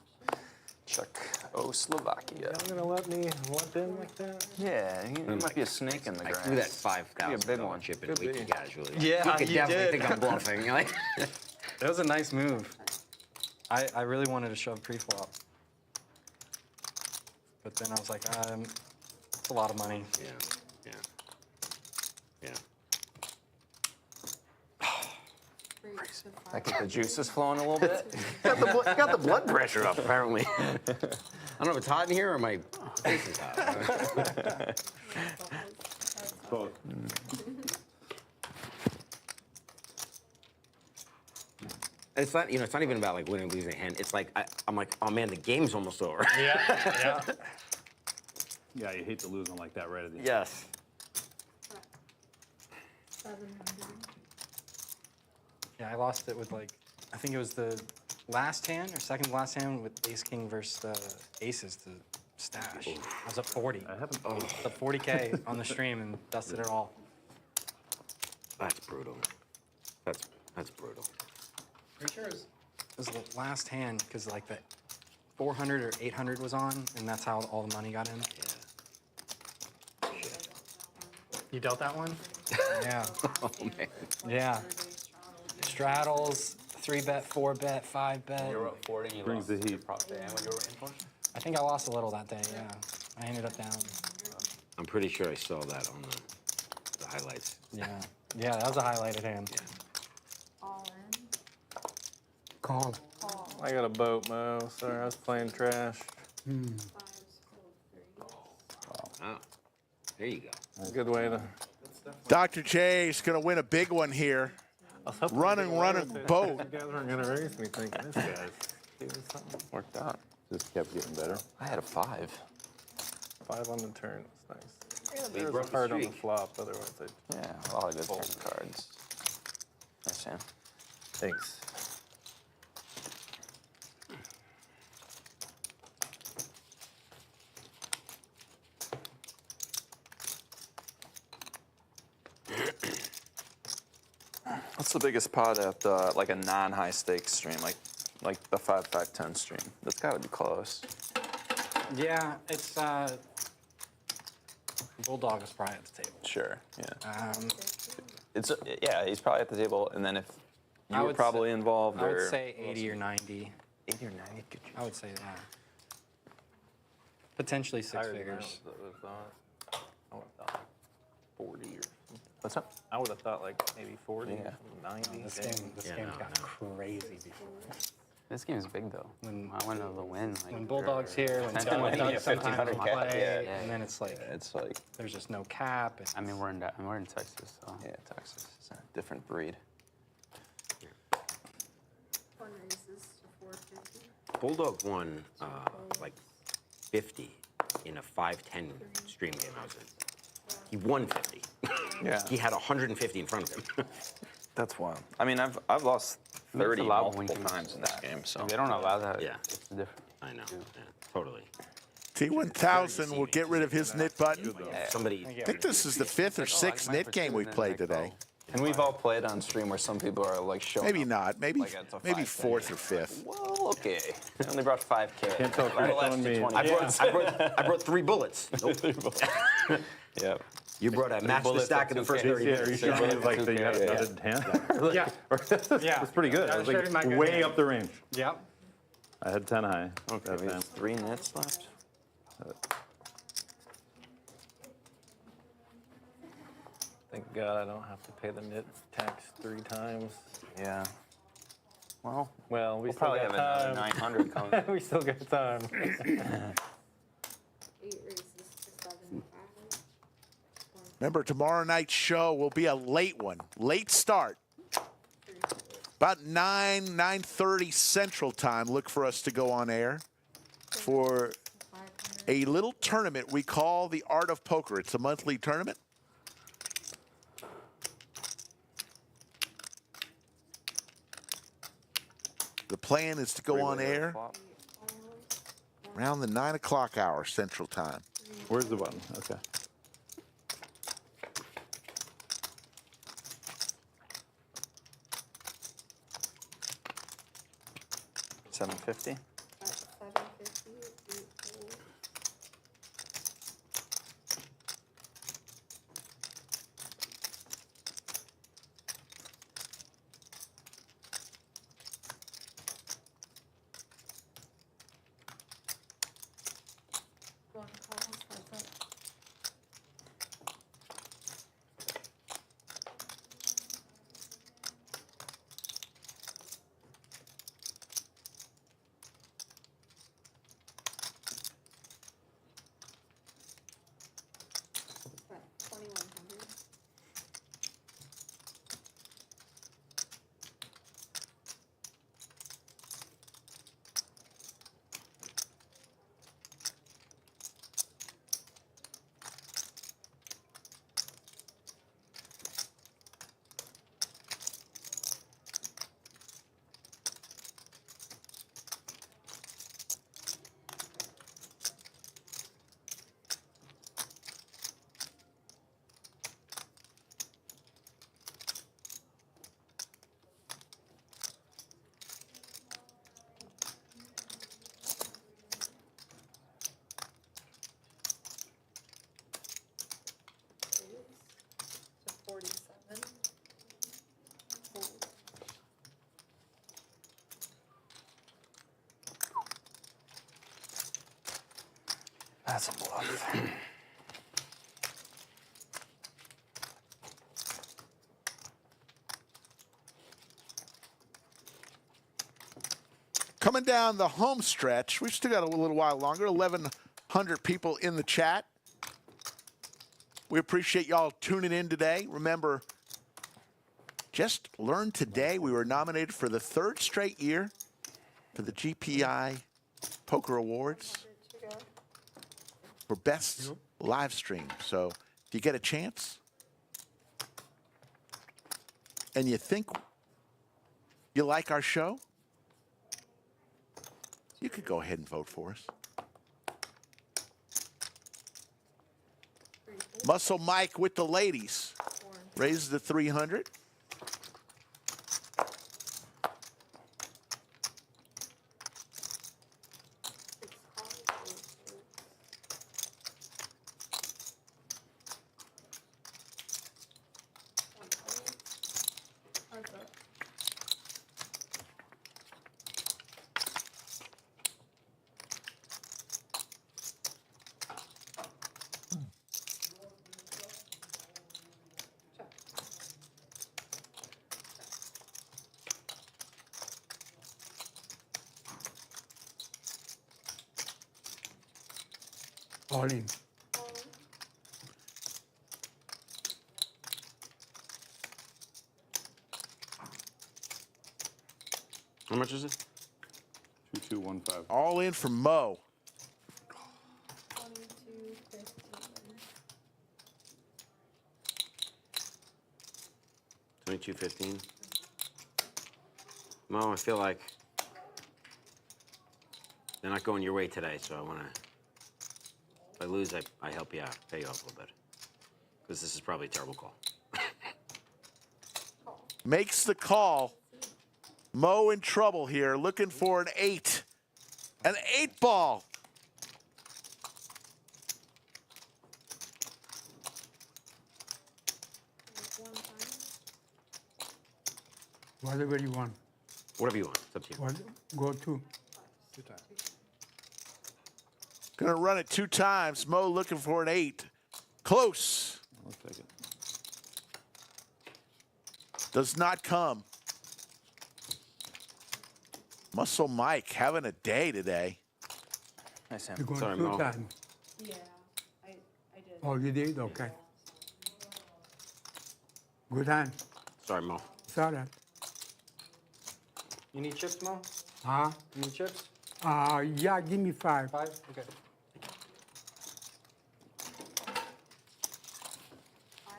Czechoslovakia. You're gonna let me limp in like that? Yeah, he might be a snake in the I grass. threw that $5,000 Be a big one. chip in way too casually. Yeah, you could you definitely did. think I'm bluffing. You're like, That was a nice move. I really wanted to shove pre-flop. But then I was like, it's a lot of money. yeah. That get the juices flowing a little bit. Got the blood pressure up, apparently. I don't know if it's hot in here or my face is hot. Both. It's not, it's not even about like winning, losing a hand. It's like I'm like, oh man, the game's almost over. Yeah. Yeah, you hate to lose them like that right at the end. Yes. 700. Yeah, I lost it with like, I think it was the last hand or second to last hand with ace king versus the aces to stash. I was up 40. I haven't. I was up 40K on the stream and dusted it all. That's brutal. That's brutal. Pretty sure it was the last hand because like the 400 or 800 was on and that's how all the money got in. You dealt that one? Yeah. Oh, man. Yeah. Straddles, 3-bet, 4-bet, 5-bet. You were up 40 and you Brings lost the your heat. profit. And when you were in for? I think I lost a little that day, yeah. I ended up down. I'm pretty sure I saw that on the highlights. Yeah. Yeah, that was a highlighted hand. Yeah. All in. Call. Call. I got a boat, Mo. Sorry, I was playing trash. Fives, fold, threes. Oh, there you go. Good way to. Dr. J is going to win a big one here. Running boat. You guys weren't gonna raise me thinking this guy's doing something. Worked out. Just kept getting better. I had a 5. 5 on the turn. That's nice. Yeah, We there's broke a the hard on the streak. flop. Otherwise, I. Yeah, a lot of good turn cards. Nice hand. Thanks. What's the biggest pot at like a non-high stakes stream, like the 5-5-10 stream? That's got to be close. Yeah, it's Bulldog is probably at the table. Sure. Yeah. It's Yeah. He's probably at the table, and then if you I were would probably say- involved, I or would say 80 or 90. 80 or 90. Good I would say that. Potentially 6 Higher than figures. I would have thought. I would have thought 40 or. What's up? I would have thought like maybe 40, Yeah. 90. This Dang. game Yeah, game no, got crazy before. This game is big though. When- I went to the win. Like, When Bulldog's here, when Something like Doug's sometimes 1500 will cap, play, yeah. and then it's like It's like, there's just no cap. And I mean, we're in Texas, so. yeah, Texas. It's a different breed. One raises to 450. Bulldog won like 50 in a 5-10 stream game I was in. He won 50. Yeah. He had 150 in front of him. That's wild. I mean, I've lost I mean, it's 30 allowed when multiple you times in this game, so. If they don't allow that, Yeah. it's different. I know. Yeah, totally. T1000 will get rid of his knit button. Somebody. I think this is the 5th or 6th knit game we've played today. And we've all played on stream where some people are like showing Maybe up not. Maybe like it's a maybe 5K. 4th or 5th. Well, okay. I only brought 5K. Can't tell if That'll you're last showing you me. 20 I brought 3 bullets. Nope. Yep. You brought a match the bullets stack in and the first 2K. 30 Yeah, are you minutes. showing me like that you had Yeah. another hand? Yeah. Yeah. That's pretty good. I I was showed him my like good way hand. up the range. Yep. I had 10 high. Okay, that we have time. 3 nits left. Thank God I don't have to pay the nit tax 3 times. Yeah. Well, Well, we we'll still probably got have another time. 900 coming. We still got time. 8 raises to 75. Remember, tomorrow night's show will be a late one. Late start. About 9:30 Central Time. Look for us to go on air for 500. a little tournament we call the Art of Poker. It's a monthly tournament. The plan is to go on air around the 9 o'clock hour Central Time. Where's the button? Okay. $750. 750. 8 fold. One call, heads up. That's a bluff. Coming down the home stretch, we've still got a little while longer. 1,100 people in the chat. We appreciate y'all tuning in today. Remember, just learned today we were nominated for the 3rd straight year for the GPI Poker Awards for best live stream. So if you get a chance and you think you like our show, you could go ahead and vote for us. Muscle Mike with the ladies raises the 300. All in. How much is it? 2215. All in for Moe. 2215. Mo, I feel like they're not going your way today, so I want to. If I lose, I help you out, pay you off a little bit. Because this is probably a terrible call. Makes the call. Moe in trouble here, looking for an 8. An 8 ball. Whatever you want. Whatever you want. It's up to you. What, go to. Gonna run it 2 times. Moe looking for an 8. Close. I'll take it. Does not come. Muscle Mike having a day today. Nice hand. You're going Sorry, 2 Mo. times. Yeah, I did. Oh, you did? Okay. Good hand. Sorry, Mo. It's all right. You need chips, Mo? Huh? You need chips? Yeah, give me 5. 5? Okay. 5,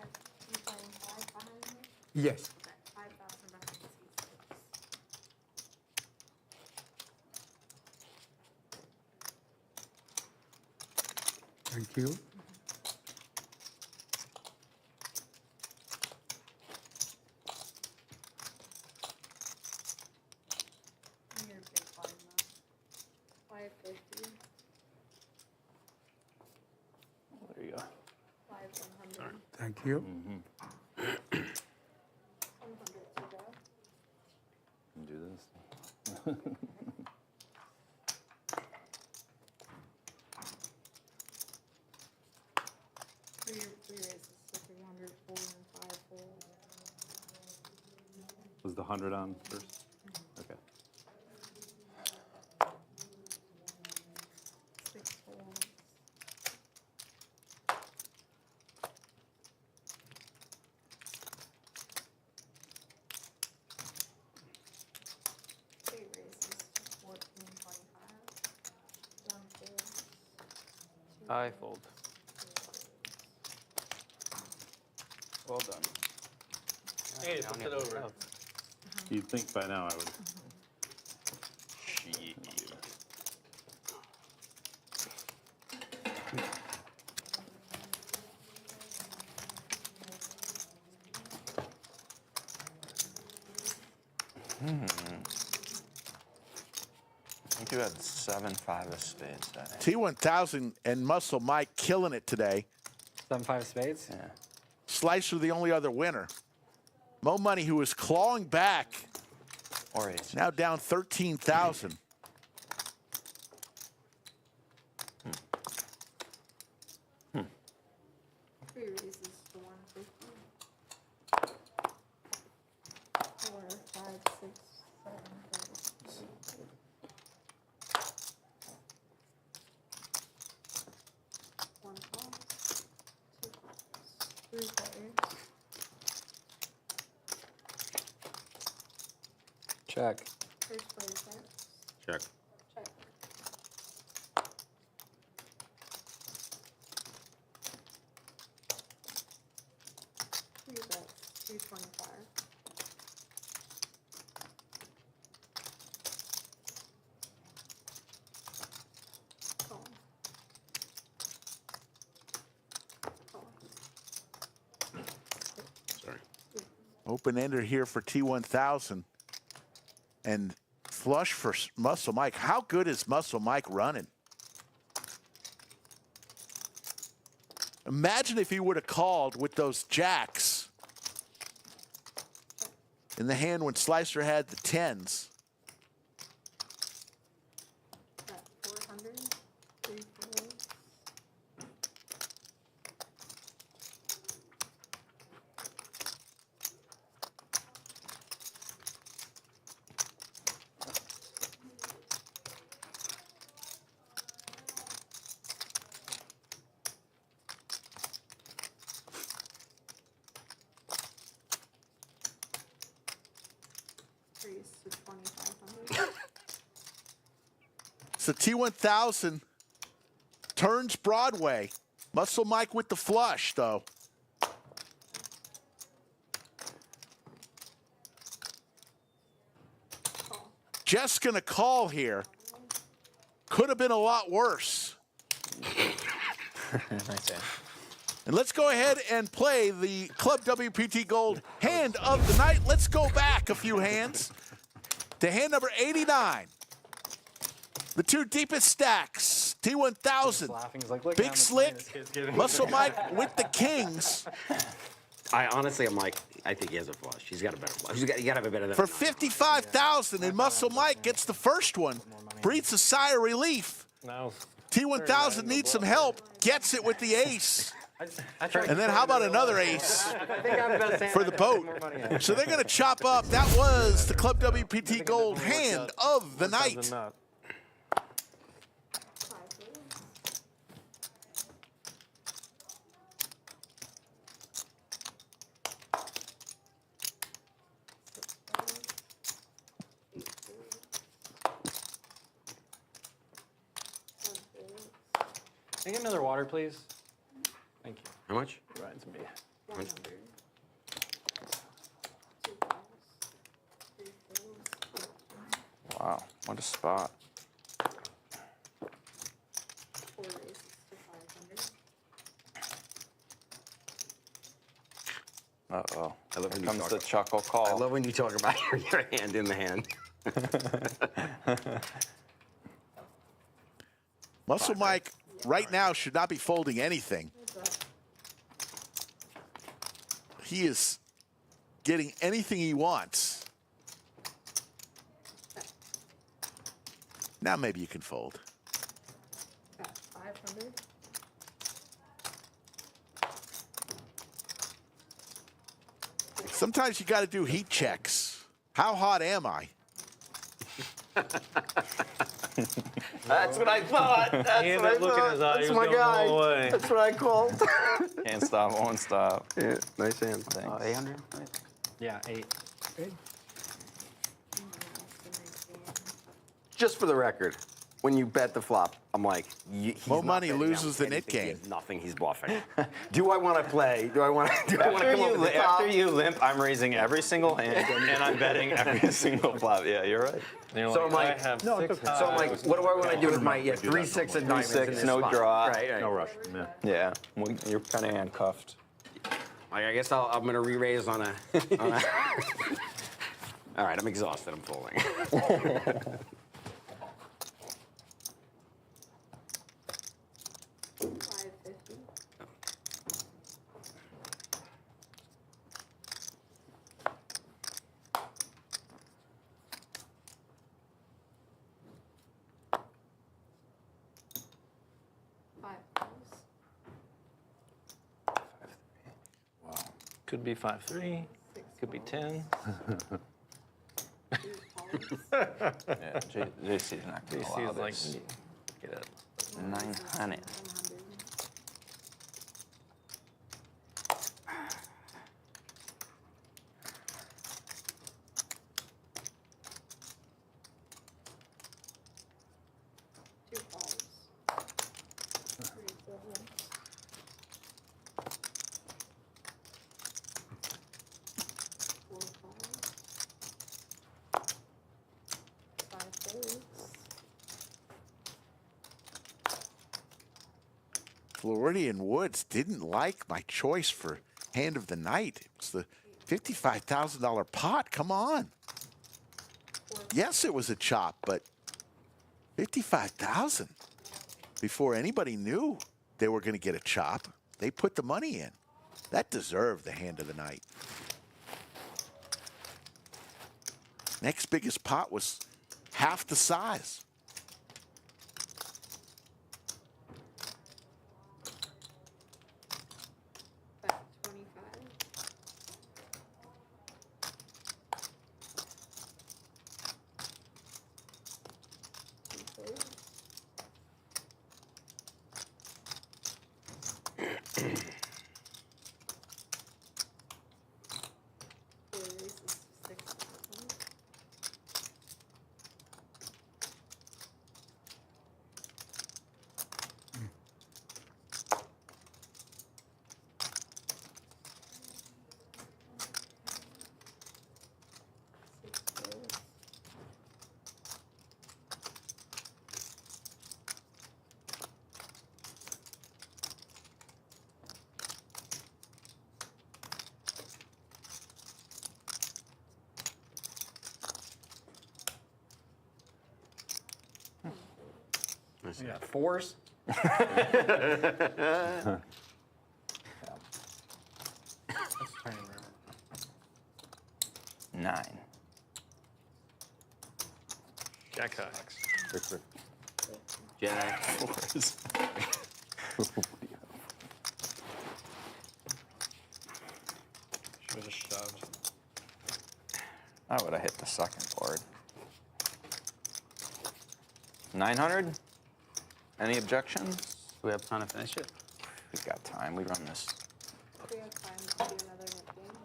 you playing 5 behind me? Yes. Okay, 5,000 behind the Thank you. You're big blind though. 550, There you go. 5,100. Thank you. 100 to go. Do this. Three raises, so 300, 4 and 5 full. Was the 100 on first? Okay. 6 folds. Three raises, 14, 25. 1 fold. I fold. Well done. Hey, flip it over. You'd think by now I would. I think you had 7-5 of spades that hand. T1000 and Muscle Mike killing it today. 7-5 spades? Yeah. Slicer the only other winner. Moe Money, who is clawing back, Or 8. now down 13,000. Check. First player checks. Check. Check. Three bets, 225. Call. Call. Sorry. Open ender here for T1000. And flush for Muscle Mike. How good is Muscle Mike running? Imagine if he would have called with those jacks in the hand when Slicer had the 10s. Bet 400. 3 fours. Threes to 2,500. So T1000 turns Broadway. Muscle Mike with the flush, though. Call. Just going to call here. Could have been a lot worse. Nice hand. And let's go ahead and play the Club WPT Gold hand of the night. Let's go back a few hands to hand number 89. The two deepest stacks, T1000, Laughing. He's like, look Big Slick, Muscle Mike with the Kings I honestly, I'm like, I think he has a flush. He's got a better flush. You got to have a better than for a nine. 55,000, and Muscle Mike gets the first one. Breathes a sigh of relief. Now, T1000 needs some help, gets it with the ace. And then how about another ace for the boat? So they're going to chop up. That was the Club WPT Gold hand of the night. Five fours. Can I get another water, please? Thank you. How much? Reminds me. 100. 2 fives. 3 fours. Wow, what a spot. 4 aces to 500. Uh-oh. I love when Here you comes talk the about- chuckle call. I love when you talk about your hand in the hand. Muscle Mike right now should not be folding anything. He is getting anything he wants. Now maybe you can fold. Bet 500. Sometimes you got to do heat checks. How hot am I? That's what I thought. That's He what I ended up looking thought. in his eye. That's He was my going the guy. whole way. That's what I called. Can't stop, won't stop. Yeah, nice hand. Thanks. 800? Right? Yeah, 8. Just for the record, when you bet the flop, I'm like, he's Moe not Money betting loses down the nit anything. He game. has nothing. He's bluffing. Do I want to play? Do I want to? come After up with the top? you limp, I'm raising every single hand, and I'm betting every single flop. Yeah, you're right. And you're So like, I'm like- I have No, 6 it's okay. highs. So I'm like, what do I want to do with my 3 6 and diamonds? 3 6, in this no spot? draw. Right, right. No rush. Yeah. Yeah, you're kind of handcuffed. I guess I'm gonna re-raise on a. All right, I'm exhausted. I'm folding. 550. Five fours. Could be 5-3. 6 Could be 10. Two calls. Yeah, JC's not going to JC allow is like, this. get it. 900. 100. Floridian Woods didn't like my choice for hand of the night. It was the $55,000 pot. Come on. Yes, it was a chop, but 55,000 before anybody knew they were going to get a chop. They put the money in. That deserved the hand of the night. Next biggest pot was half the size. Back 25. Four raises, 6,000. Six rolls. We got fours. Let's try and remember. 9. Jack high. Jack. Should have just shoved. I would have hit the second board. 900? Any objections? Do we have time to finish it? We got time. We run this. We have time to do another net game.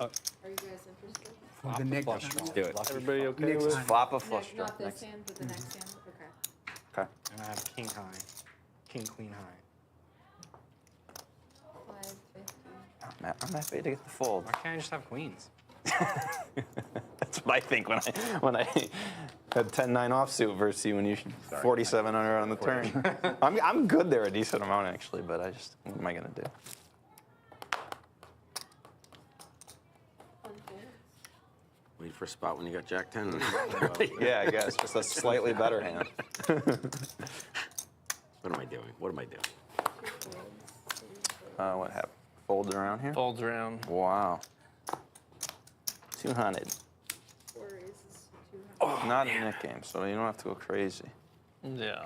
Oh. Are you guys interested? The Nick Let's do it. Everybody okay with? Flop a flush draw. Not this Next. hand, but the next hand. Okay. Okay. And I have king high. King, queen high. 550. I'm happy to get the fold. Why can't I just have queens? That's what I think when I had 10-9 offsuit versus you when you 4700 on the turn. I'm good there a decent amount actually, but I just what am I gonna do? Wait for a spot when you got Jack 10. Yeah, I guess just a slightly better hand. What am I doing? What am I doing? What happened? Fold around here? Folds around. Wow. 200. 4 raises, 200. Oh, not a Nick game, so you don't have to go crazy. Yeah.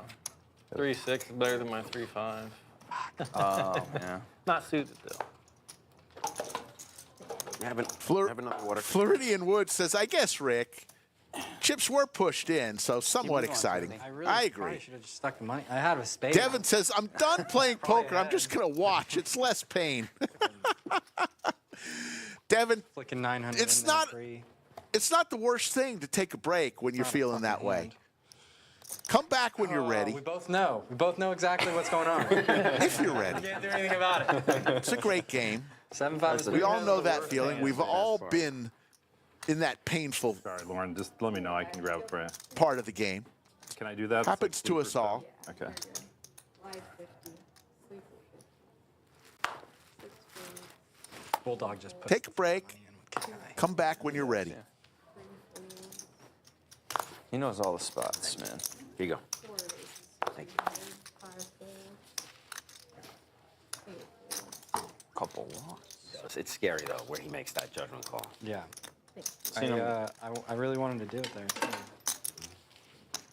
3-6 is better than my 3-5. Oh, yeah. Not suited though. Have another water. Floridian Woods says, I guess, Rick, chips were pushed in, so somewhat exciting. I agree. Probably should have just stuck the money. I had a spade. Devin says, I'm done playing poker. I'm just going to watch. It's less pain. Devin, Flicking 900. it's in there, not- free. it's not the worst thing to take a break when you're feeling that way. Come back when you're ready, We both know. We both know exactly what's going on. if you're ready. Can't do anything about it. It's a great game. 7-5 is We all know that feeling. We've all been in that painful Sorry, Lauren, just let me know. I can grab it for you. part of the game. Can I do that? Happens to us all. Okay. 550. Sleep. 6 queens. Bulldog just put Take a break. money in with king high. Come back when you're ready. 3 queens. He knows all the spots, man. Here you go. 4 raises. Thank you. 5 folds. 8 folds. Couple walks. It's scary though where he makes that judgment call. Yeah. Seen him- I really wanted to do it there. Too.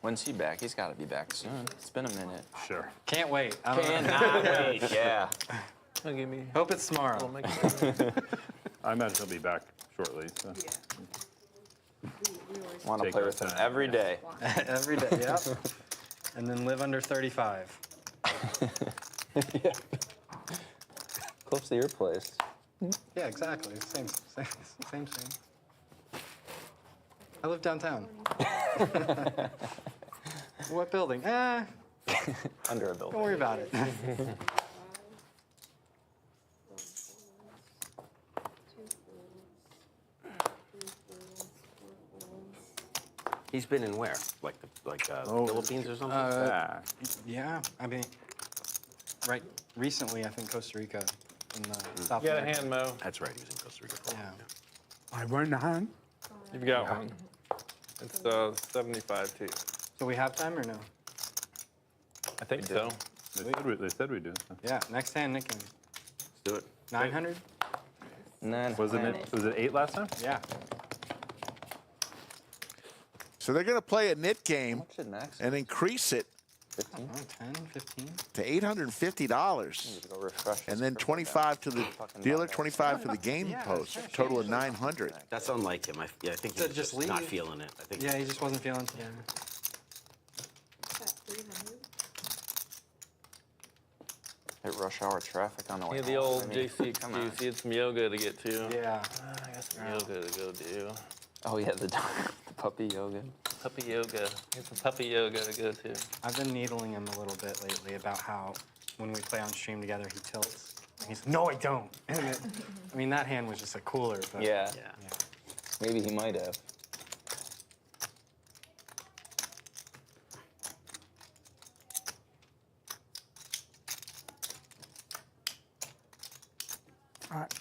When's he back? He's got to be back soon. It's been a minute. Sure. Can't wait. Cannot wait. Yeah. Give me. Hope it's tomorrow. I imagine he'll be back shortly. So. We always Want to Take play our with him time. every day. Every day. Yep. And then live under 35. Yeah. Close to your place. Yeah, exactly. Same. I live downtown. What building? Under a Don't building. worry about it. 2 folds. 3 folds. 4 folds. He's been in where? Like Philippines or something? Yeah, I mean, right. Recently, I think Costa Rica in the South You got a America. hand, Mo. That's right. He was in Costa Rica for a while. Yeah. I won the hand. You've got one. It's 75 too. So we have time or no? I think so. They said we do. Yeah. Next hand, Nick. Let's do it. 900. Was it 8 last time? Yeah. So they're going to play a nit game What's it next? and increase it 15? 10, 15. to $850. Go refresh And this then for 25 to the Fucking dealer, knockout. 25 to the game Yeah, post. sure, Total of 900. That's unlike him. I think So he's just just not leave. feeling it. I think. Yeah, he just wasn't feeling it. Yeah. Got 300. Hit rush hour traffic on the way Yeah, the home. old I mean, JC come on. excuse. He had some yoga to get to. Yeah. I got some yoga to go do. Oh yeah, the puppy yoga. Puppy yoga. Get some puppy yoga to go to. I've been needling him a little bit lately about how when we play on stream together, he tilts. And he's, no, I don't. And I mean, that hand was just a cooler. But Yeah. yeah. Maybe he might have. Got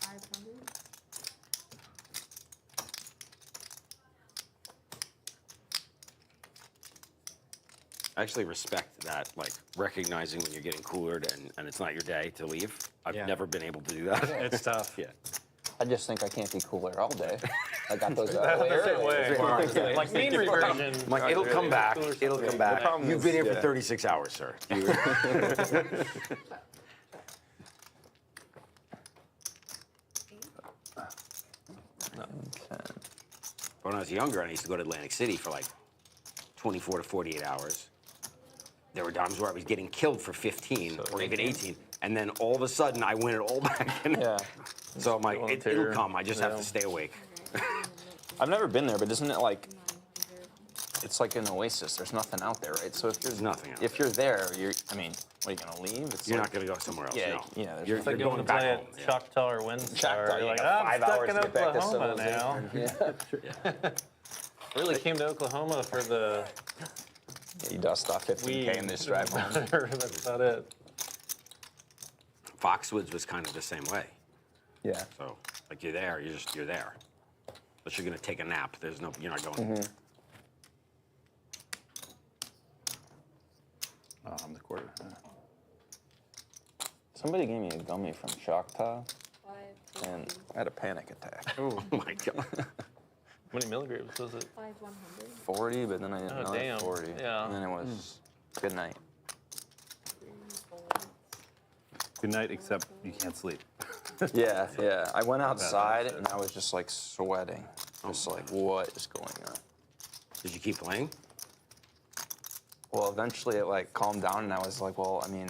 500. I actually respect that, like recognizing when you're getting coolered and it's not your day to leave. I've Yeah. never been able to do that. It's tough. Yeah. I just think I can't be cooler all day. I got those That's way the same early. way. Like mean reversion. I'm like, it'll come back. It'll come back. problem You've is, been here for yeah. 36 hours, sir. When I was younger, I used to go to Atlantic City for like 24 to 48 hours. There were times where I was getting killed for 15 or even 18, and then all of a sudden I win it all back. Yeah. So I'm like, it'll Volunteer. come. I just have Yeah. to stay awake. I've never been there, but isn't it like it's like an oasis? There's nothing out there, right? So if you're There's nothing out if you're there, I mean, are you gonna leave? It's You're like, not going to go somewhere else. Yeah, no. yeah, there's You're, It's like you're going to back play home. at Choctaw or Windstar. Choctaw, You're you like, got I'm 5 stuck hours in to get back to Oklahoma now. civilization. I really came to Oklahoma for the You dust off 15K weed. and just drive home. That's about it. Foxwoods was kind of the same way. Yeah. So, like, you're there, you're there. But you're going to take a nap. You're not going. Oh, I'm the quarter. Somebody gave me a gummy from Choctaw, 5, and I had a panic attack. Oh, my God. How many milligrams was it? 5, 100. 40, but then I did Oh, another damn. 40. Yeah. And then it was good night. 3 bullets. Good night, except you can't sleep. Yeah, yeah. I went outside and I was just like sweating. Just like, what is going on? Did you keep playing? Well, eventually it like calmed down and I was like, well, I mean,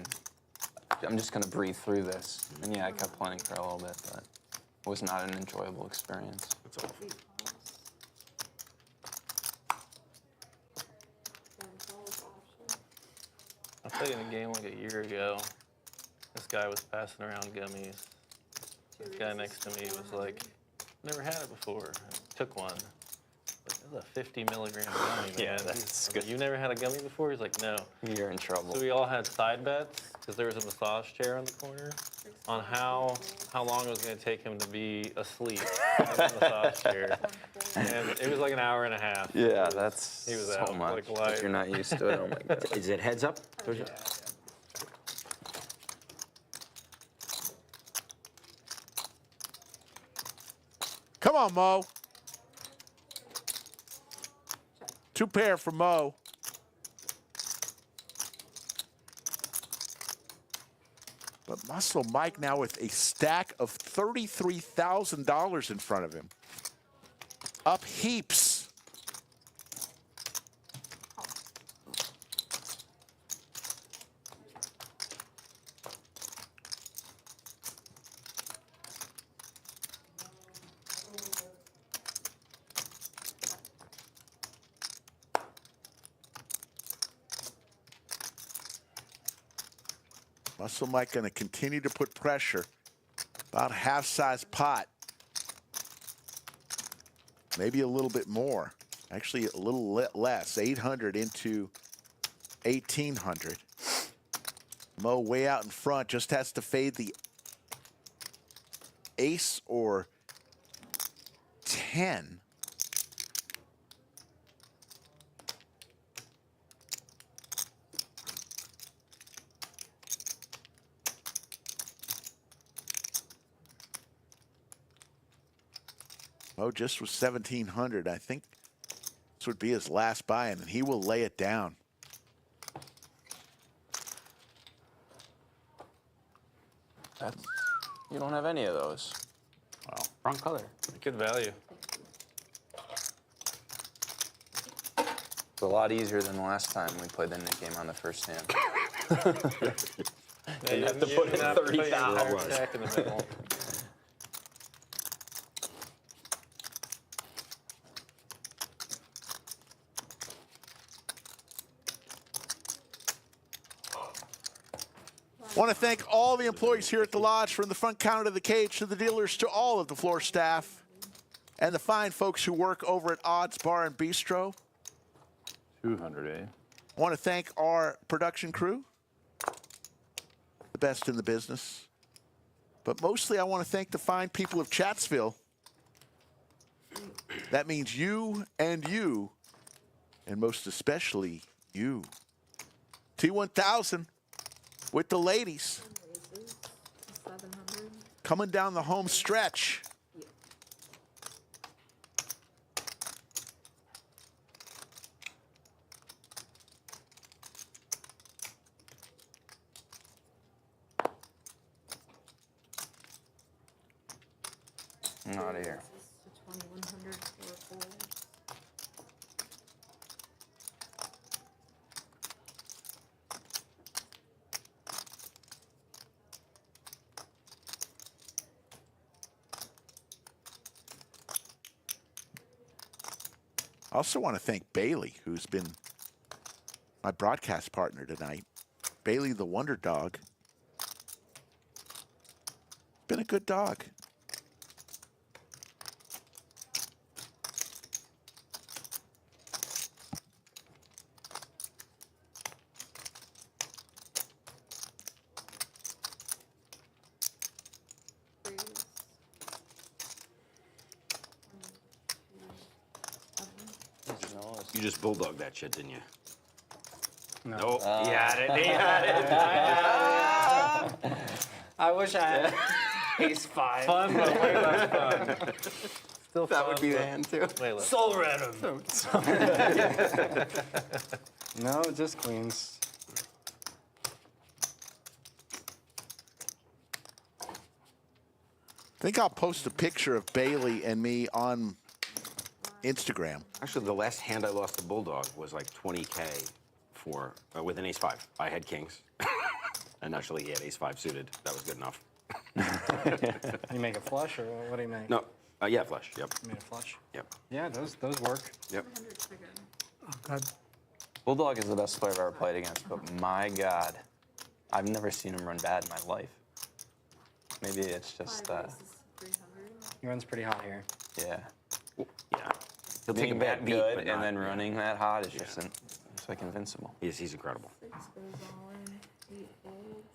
I'm just gonna breathe through this. And yeah, I kept playing for a little bit, but it was not an enjoyable experience. That's all. 3 calls. Then calls option. I played in a game like a year ago. This guy was passing around gummies. This guy next to me was like, never had it before. I took one. This is a 50 milligram gummy, man. Yeah, that's I was like, you never had a gummy before? He's like, no. You're in trouble. So we all had side bets because there was a massage chair in the corner on how long it was going to take him to be asleep in the massage chair. And it was like an hour and a half. Yeah, that's He was so out much. like light. If you're not used to it, oh my god. Is it heads up? Come on, Mo. 2 pair for Mo. But Muscle Mike now with a stack of $33,000 in front of him. Up heaps. Muscle Mike going to continue to put pressure. About half-size pot. Maybe a little bit more. Actually, a little less, 800 into 1,800. Moe way out in front, just has to fade the ace or 10. Moe just was 1,700. I think this would be his last buy-in, and he will lay it down. That's, you don't have any of those. Wow. Wrong color. Good value. It's a lot easier than the last time we played the Nick game on the first hand. You have to put in 30,000. Attack in the middle. Want to thank all the employees here at the lodge, from the front counter to the cage to the dealers to all of the floor staff and the fine folks who work over at Odds Bar and Bistro. 200, eh? I want to thank our production crew, the best in the business. But mostly I want to thank the fine people of Chatsville. That means you, and most especially you. T1000 with the ladies. 700. Coming down the home stretch. I'm out of here. This is the 2100 for fours. I also want to thank Bailey, who's been my broadcast partner tonight. Bailey the Wonder Dog. Been a good dog. Threes. 1, 2, 7. You just bulldogged that shit, didn't you? No. Nope. He had it. He had it. I wish I had ace 5. Fun, but way less fun. Still That fun, would be the but hand too. way less. Soul random. No, just queens. I think I'll post a picture of Bailey and me on Instagram. Actually, the last hand I lost to Bulldog was like 20K for with an ace 5. I had kings. And actually, he had ace 5 suited. That was good enough. You make a flush, or what do you make? No. Yeah, flush. Yep. You made a flush? Yep. Yeah, those work. Yep. 100 trigger. Bulldog is the best player I've ever played against, but my God, I've never seen him run bad in my life. Maybe it's just, 5 aces, 300. He runs pretty hot here. yeah. Yeah. He'll take a Being bad that beat, good but and not- then yeah. running that hot is just, it's like invincible. He's incredible. 6 goes all in. 8 folds.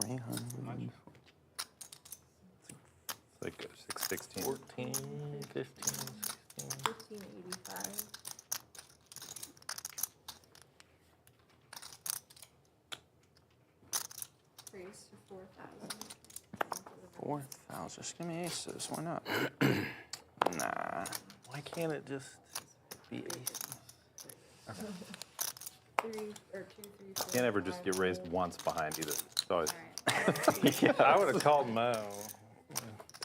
300. It's like 616. 14, 15, 16. 1585. Raise to 4,000. 4,000. Just give me aces. Why not? Nah. Why can't it just be ace? 3 or 2, 3, 4. Can't ever just get raised once behind either. It's always I would have called Moe.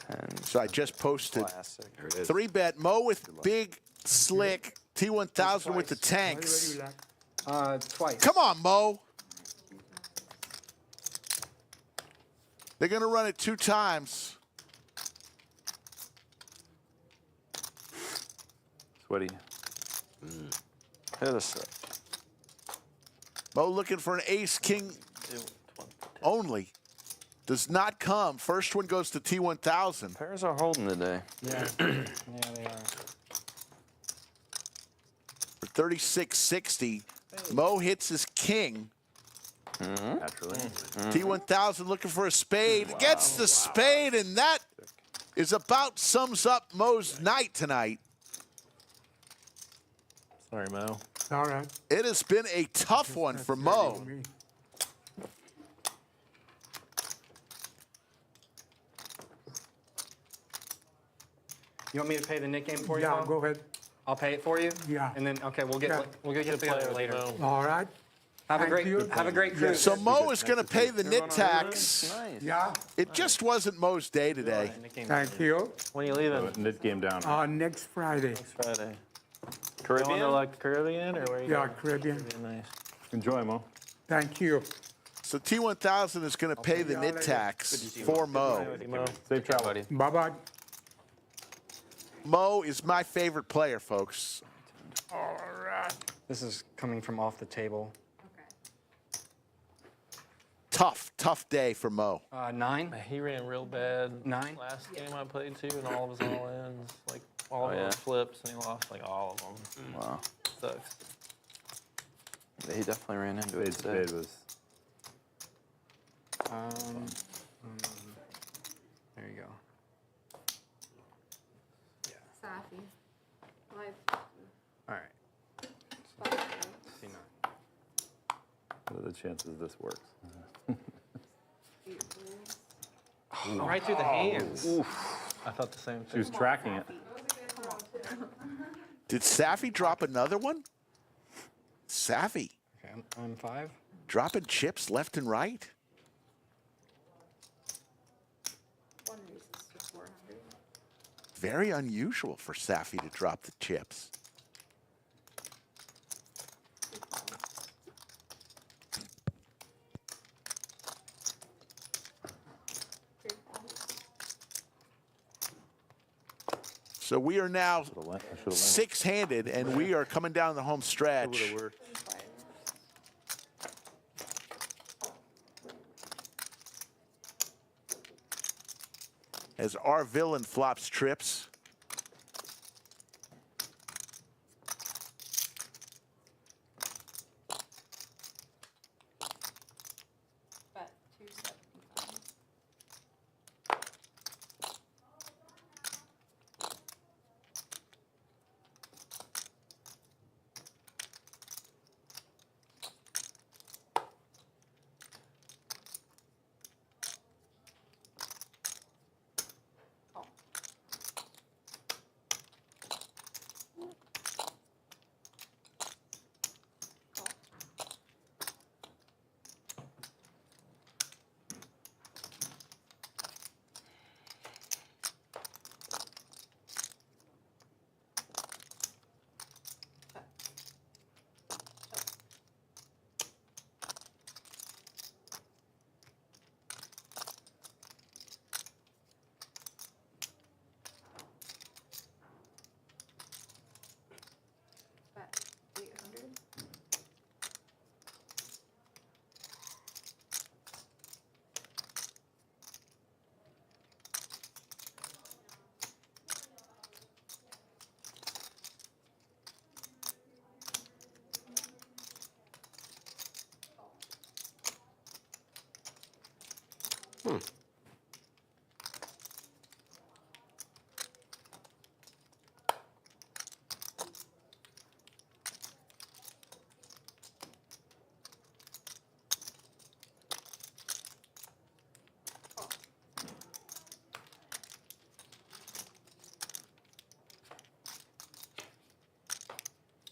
10. So I just posted Classic. There it is. 3-bet Moe with big slick, T1000 with the tanks. Twice. Come on, Moe. They're going to run it 2 times. sweaty. Hit us. Moe looking for an ace king only. Does not come. First one goes to T1000. Pairs are holding today. Yeah. Yeah, they are. 36-60. Moe hits his king. Naturally. T1000 looking for a spade. Gets the spade, and that is about sums up Moe's night tonight. Sorry, Mo. All right. It has been a tough one for Moe. You want me to pay the Nick game for you? Yeah, Mo? go ahead. I'll pay it for you. Yeah. And then okay, we'll get Yeah. together Play with later. Mo. All right. Have a Thank you. great cruise. So Moe is going to pay the nit tax. Nice. Yeah. It just wasn't Moe's day today. Nick game. Thank you. When are you leaving? Nit game down. Next Friday. Friday. Caribbean? Going to like the Caribbean or where you Yeah, going? Caribbean. Nice. Enjoy, Mo. Thank you. So T1000 is going to pay the nit tax for Moe. Safe travel. Buddy. Bye-bye. Moe is my favorite player, folks. All right. This is coming from off the table. Tough day for Moe. 9. He ran real bad. 9. Last game I played too, and all of his all-ins, like all of yeah? his flips, and he lost like all of them. Wow. Sucks. He definitely ran into it today. Spade was. There you go. Safi. Live. All right. See 9. What are the chances this works? Right through the hands. I thought the same She thing. was tracking it. Did Safi drop another one? Safi Okay, I'm 5. dropping chips left and right. One raises to 400. Very unusual for Safi to drop the chips. So we are now six-handed, and we are coming down the home stretch. As our villain flops trips. Bet 275. Bet 800.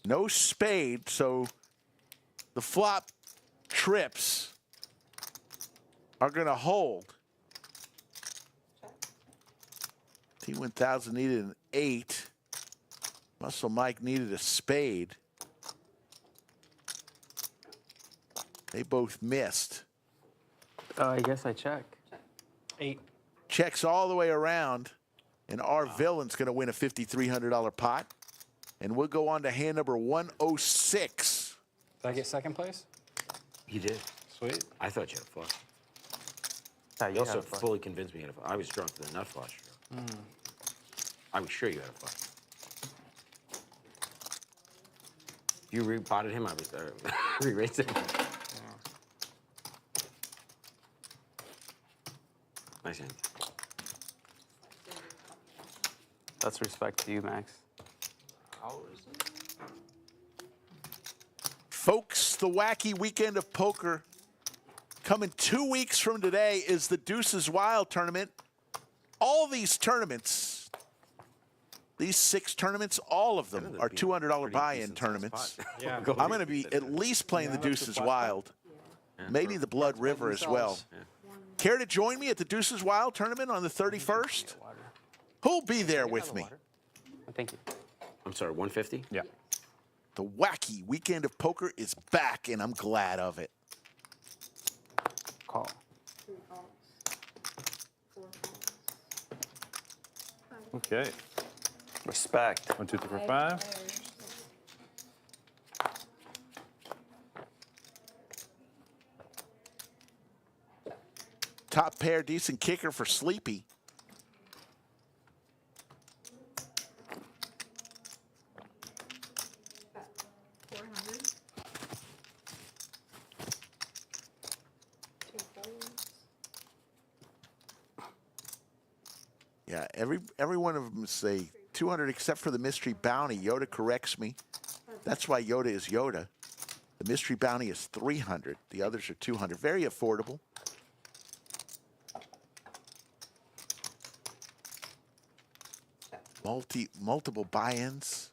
No spade, so the flop trips are going to hold. T1000 needed an 8. Muscle Mike needed a spade. They both missed. I guess I check. 8. Checks all the way around, and our villain's going to win a $5,300 pot. And we'll go on to hand number 106. Did I get second place? You did. Sweet. I thought you had a flush. Yeah, You also fully convinced me you had a flush. I was drunk to the nut flush. I was sure you had a flush. you rebotted him, I was re-raised it. Nice hand. That's respect to you, Max. Folks, the wacky weekend of poker coming 2 weeks from today is the Deuces Wild tournament. All these tournaments, these 6 tournaments, all of them are $200 buy-in tournaments. Yeah. I'm going to be at least playing the Deuces Wild, maybe the Blood River as well. Care to join me at the Deuces Wild tournament on the 31st? Who'll be there with me? Thank you. I'm sorry, 150? Yeah. The wacky weekend of poker is back, and I'm glad of it. Call. 3 calls. 4 calls. Okay. Respect. 1, 2, 3, 4, 5. Top pair, decent kicker for Sleepy. Bet 400. 2 folds. Yeah, every one of them say 200 except for the mystery bounty. Yoda corrects me. That's why Yoda is Yoda. The mystery bounty is 300. The others are 200. Very affordable. Multiple buy-ins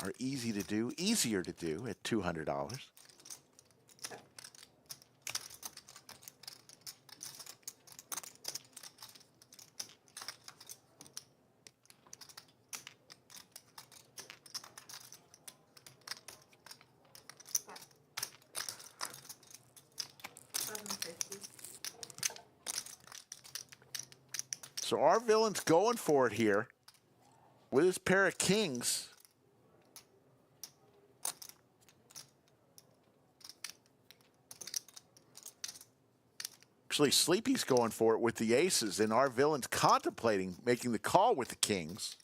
are easy to do, easier to do at $200. So our villain's going for it here with his pair of kings. Actually, Sleepy's going for it with the aces, and our villain's contemplating making the call with the kings.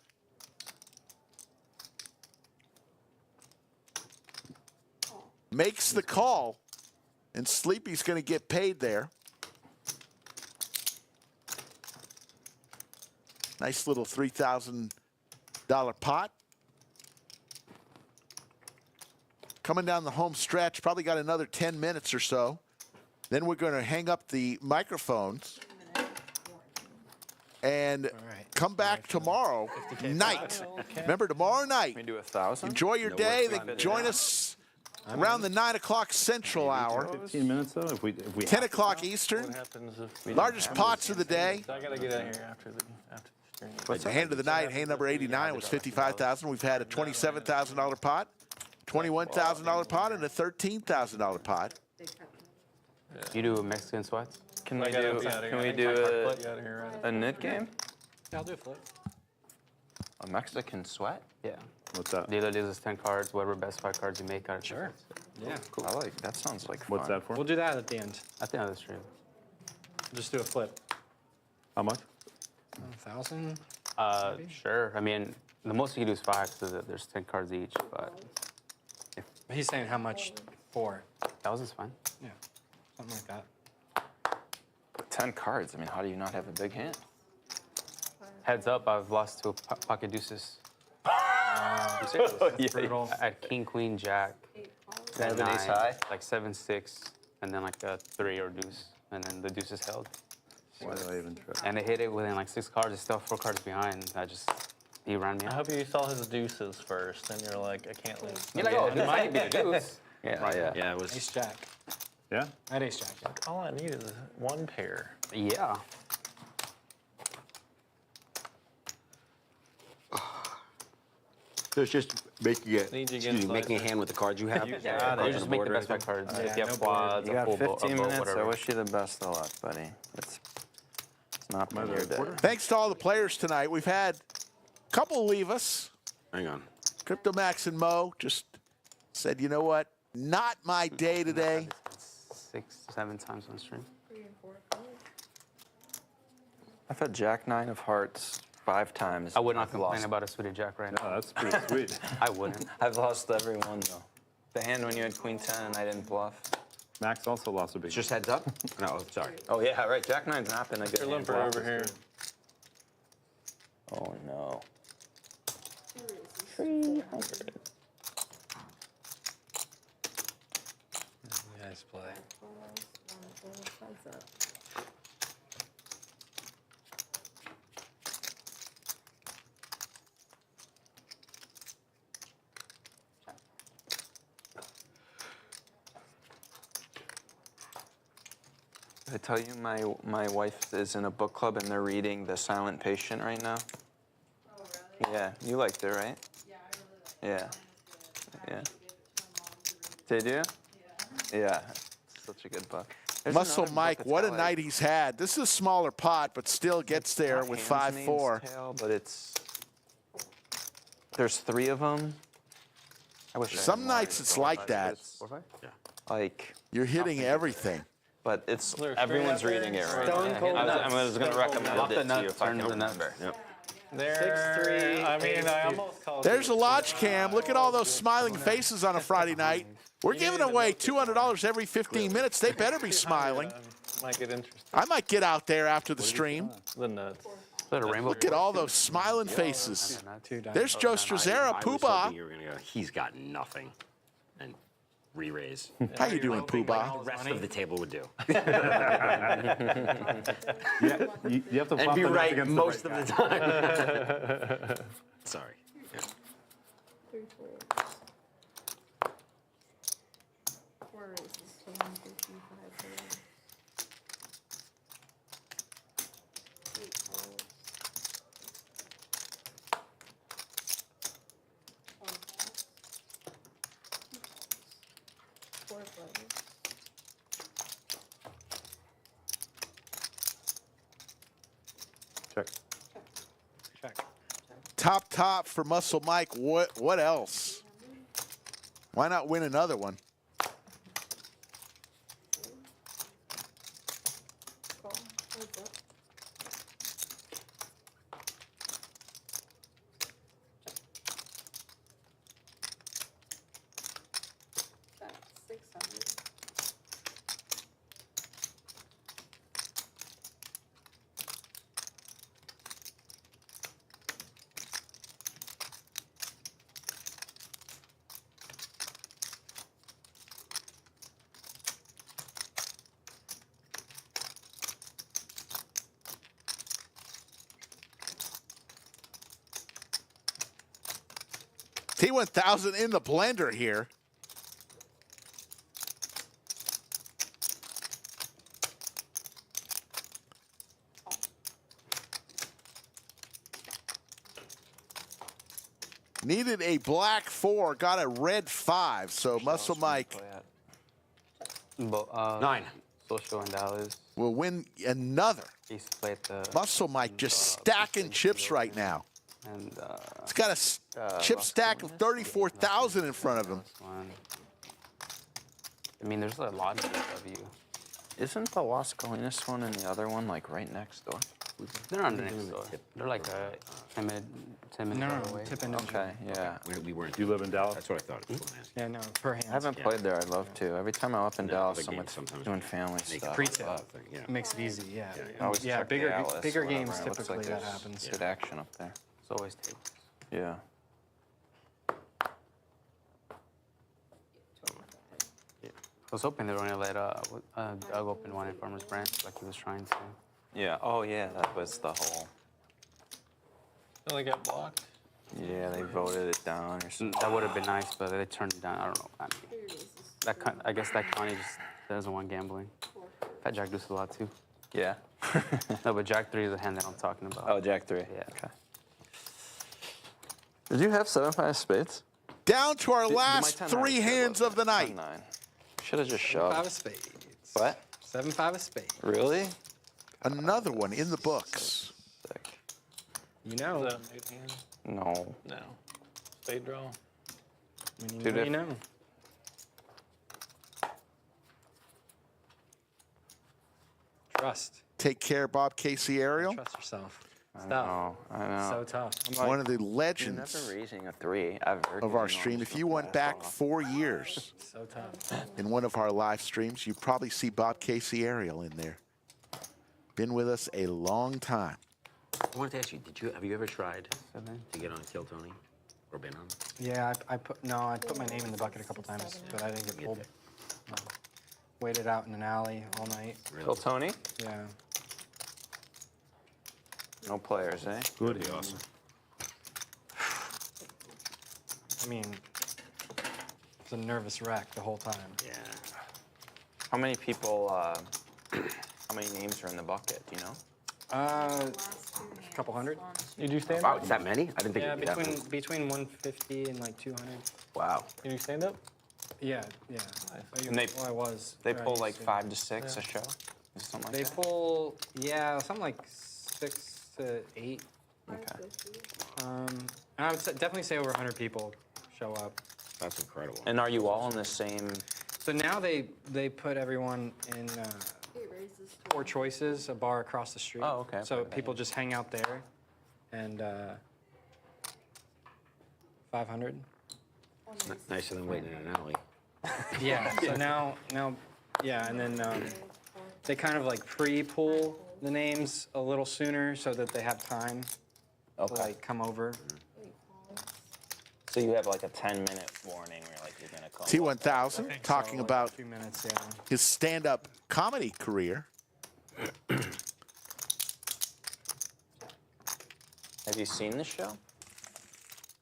Makes the call, and Sleepy's going to get paid there. Nice little $3,000 pot. Coming down the home stretch, probably got another 10 minutes or so. Then we're going to hang up the microphones and come back tomorrow night. Remember, tomorrow night. Can we do 1,000? Enjoy your day. Then join us around the 9 o'clock Central hour. 15 minutes though, if we 10 o'clock Eastern. What happens if we Largest pots of the day. So I gotta get out here after the stream. At the hand of the night, hand number 89 was $55,000. We've had a $27,000 pot, $21,000 pot, and a $13,000 pot. You do Mexican sweats? Can we I gotta do? be outta here. Can we I do gotta get out of here, right? a knit game? Yeah, I'll do a flip. A Mexican sweat? Yeah. What's that? Dealer deals us 10 cards, whatever best 5 cards you make out of Sure. Yeah. Cool. I like that. Sounds like fun. What's that for? We'll do that at the end. At the end of the stream. Just do a flip. How much? 1,000. Sure. I mean, the most you can do is 5 because there's 10 cards each, but He's saying how much for? 1,000's fine. Yeah, something like that. But 10 cards. I mean, how do you not have a big hand? Heads up, I've lost to pocket deuces. Brutal. At king, queen, jack, then Seven, ace 9, high? like 7, 6, and then like a 3 or deuce, and then the deuce is held. Why do I even try? And I hit it within like 6 cards. It's still 4 cards behind. He ran me I out. hope you saw his deuces first, and you're like, I can't lose. You're like, oh, it might be the deuce. Yeah. Yeah, it was. Ace jack. Yeah? I had ace jack. Yeah. All I need is one pair. Yeah. So it's just making it. Need you Excuse me, against making a like- hand with the cards you have. You Yeah, got you it. just make the best 5 cards. If you have quads, You a got full boat, 15 minutes. I whatever. wish you the best of luck, buddy. It's not been your day. Thanks to all the players tonight. We've had a couple leave us. Hang on. Crypto Max and Mo just said, you know what? Not my day today. 6, 7 times on stream. 3 and 4 calls. I've had Jack 9 of hearts 5 times. I would not I've complain lost. about a suited jack right Oh, now. that's pretty sweet. I wouldn't. I've lost every one though. The hand when you had queen 10 and I didn't bluff. Max also lost a big. Just heads up? No, sorry. Oh yeah, right. Jack 9's not been a good Your hand. limper Bluff over is here. good. Oh no. 300. Nice play. Heads up. Did I tell you my wife is in a book club and they're reading The Silent Patient right now? Oh, really? Yeah, you liked it, right? Yeah, I really like it. Yeah. Yeah. I gave it to my mom to read. Did you? Yeah. Yeah. It's such a good book. There's Muscle another book Mike, that's what a got, night he's had. This is a smaller pot, but still gets there not with Handmaid's 5-4. Tale, but it's there's 3 of them. I wish I had Some more. nights it's like that. It's like, You're hitting everything. but it's There, everyone's three out reading there. it right Stone now. cold I nuts. was going to recommend Lock the it to you nuts, if I turn can the nuts. remember. Yep. There. 6-3, I mean, I ace, almost called There's it. a lodge cam. Look at all those smiling faces on a Friday night. We're giving away $200 every 15 minutes. They better be smiling. Might get interesting. I might get out there after the stream. The nuts. Is that a rainbow? Look at all those smiling faces. Two dimes. There's Joe I Strazera, was Poobah. hoping you were going to go, he's got nothing. And re-raise. How you doing, The Poobah? rest of the table would do. Yeah, you have to And flop be the nuts right against most the of right the guy. time. Sorry. Yeah. 3 4s. 4 raises. 10, 15, 5, 8 calls. 1 call. 2 calls. 4 flags. Check. Check. Top for Muscle Mike. What else? Why not win another one? Call. Heads up. That's 600. T1000 in the blender here. Needed a black 4, got a red 5. So Muscle Mike Nine. Social in Dallas. will win another. He used to play at the. Muscle Mike just stacking chips right now. And He's got a chip stack of 34,000 in front of him. one. I mean, there's a lot of you. Isn't the Las Colinas one and the other one like right next door? They're not next door. They're like a 10-minute drive away. Tip in. Okay, yeah. We weren't. You live in Dallas? That's what I thought. It was. Yeah, no, per hand. I haven't played there. I'd love to. Every time I'm up in No, Dallas, the I'm games with sometimes doing make family it stuff. Pre-tip. Yeah. Makes it easy, yeah. I always Yeah, check bigger Dallas or bigger whatever. games It looks typically like that there's happens. Good action up there. It's always tables. Yeah. I was hoping they were gonna let Doug open one in Farmers Branch like he was trying to. Yeah. Oh, yeah. That was the whole. Only got blocked. Yeah, they voted it down or something. That would have been nice, but they turned it down. I don't know. I mean, I guess that Connie just doesn't want gambling. Fat Jack does a lot too. Yeah. No, but Jack 3 is the hand that I'm talking about. Oh, Jack 3. Yeah. Okay. Did you have 7-5 spades? Down to our My last 10-9 three was good, hands of the night. 10-9. Should have just 5 shoved. of spades. What? 7-5 of spades. Really? Another one in the books. Sick. You Is know. that a made hand? No. No. Spade draw. When you Two know, you diff- know. Trust. Take care, Bob Casey Ariel. Trust yourself. It's tough. I know. So tough. One of the You're legends never raising a 3 ever. of our stream. If you went back 4 years So tough. in one of our live streams, you'd probably see Bob Casey Ariel in there. Been with us a long time. I wanted to ask you, have you ever tried to get on Kill Tony? Or been on? Yeah, I put my name in the bucket a couple times, but I didn't get pulled. No. Waited out in an alley all night. Kill Tony? Yeah. No players, eh? Good. Awesome. I mean, it's a nervous wreck the whole time. Yeah. How many people, how many names are in the bucket, do you know? A couple hundred. You do stand Wow, up? is that many? I didn't think Yeah, it'd be that many. between 150 and like 200. Wow. You do stand up? Yeah, yeah. And they- Well, I was. They or I pull used like to. 5 to 6 a show? Is something like They that? pull, yeah, something like 6 to 8. Okay. And I would definitely say over 100 people show up. That's incredible. And are you all in the same? So now they put everyone in It raises 4 choices, a bar across the street. Oh, okay. So people just hang out there, and 500. Nicer than waiting in an alley. Yeah. So now, yeah, and then they kind of like pre-pull the names a little sooner so that they have time to like come over. So you have like a 10-minute warning where like you're gonna call. T1000 talking So, about 2 minutes, yeah. his stand-up comedy career. Have you seen the show?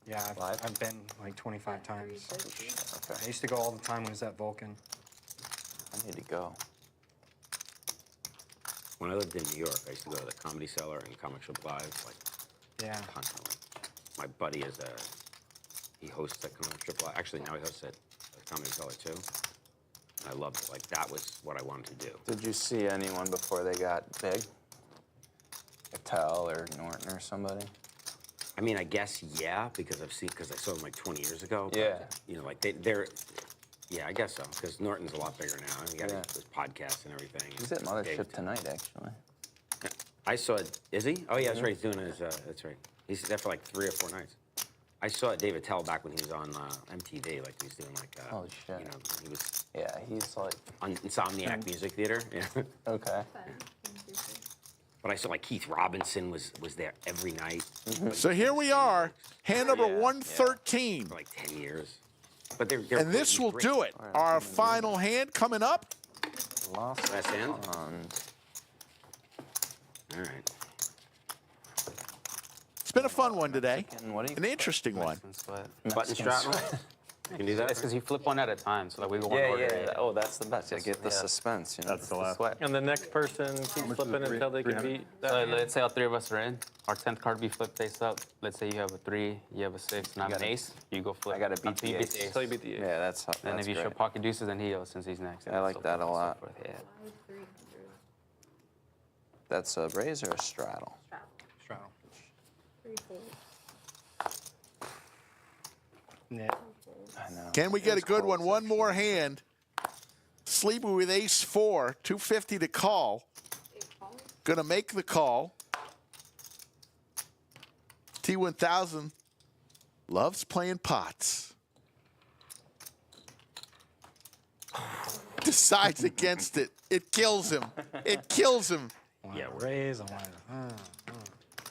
Yeah, Live? I've been like 25 times. Okay. I used to go all the time when it was at Vulcan. I need to go. When I lived in New York, I used to go to the Comedy Cellar and Comic Shop Live, like, Yeah. constantly. My buddy he hosts at Comic Shop Live. Actually, now he hosts at the Comedy Cellar, too. I loved it. Like, that was what I wanted to do. Did you see anyone before they got big? Like Tell or Norton or somebody? I mean, I guess, yeah, because I saw them like 20 years ago. But, Yeah. You know, like, they're, yeah, I guess so, because Norton's a lot bigger now. He got Yeah. his podcast and everything. He's at Dave- Mothership tonight, actually. I saw, is he? Oh, yeah, that's right. He's doing his, that's right. He's there for like 3 or 4 nights. I saw David Tell back when he was on MTV, like he was doing like, Holy shit. you know, he was Yeah, he's like. on Insomniac Music Theater. Yeah. Okay. But I saw like Keith Robinson was there every night So here we are, hand number Yeah, yeah. 113. for like 10 years. But they're And this will do it. Our final hand coming up. Lost Last hand? on. All right. It's been a fun one today. And what do you? An interesting one. Mexican split. Button straddle? You can do that? It's because you flip one at a time, so like we go one Yeah, order. yeah. Oh, that's the best. I get the Yeah. suspense. You know, That's the last. sweat. And the next person keeps flipping until they can beat that. So let's say all 3 of us are in. Our 10th card be flipped face up. Let's say you have a 3, you have a 6, and I'm an ace. You go flip. I gotta beat until the you ace. ace. Until you beat the ace. Yeah, that's. And that's if you show great. pocket deuces, then he goes since he's next. I like so that forth a and so lot. forth, Yeah. 300. That's a raise or a straddle? Straddle. 3 folds. Yeah. I know. Can we get a It's good close, one? One more hand. Sleepy with ace 4, 250 to call. Gonna make the call. T1000 loves playing pots. Decides against it. It kills him. It kills him. Yeah, raise. I want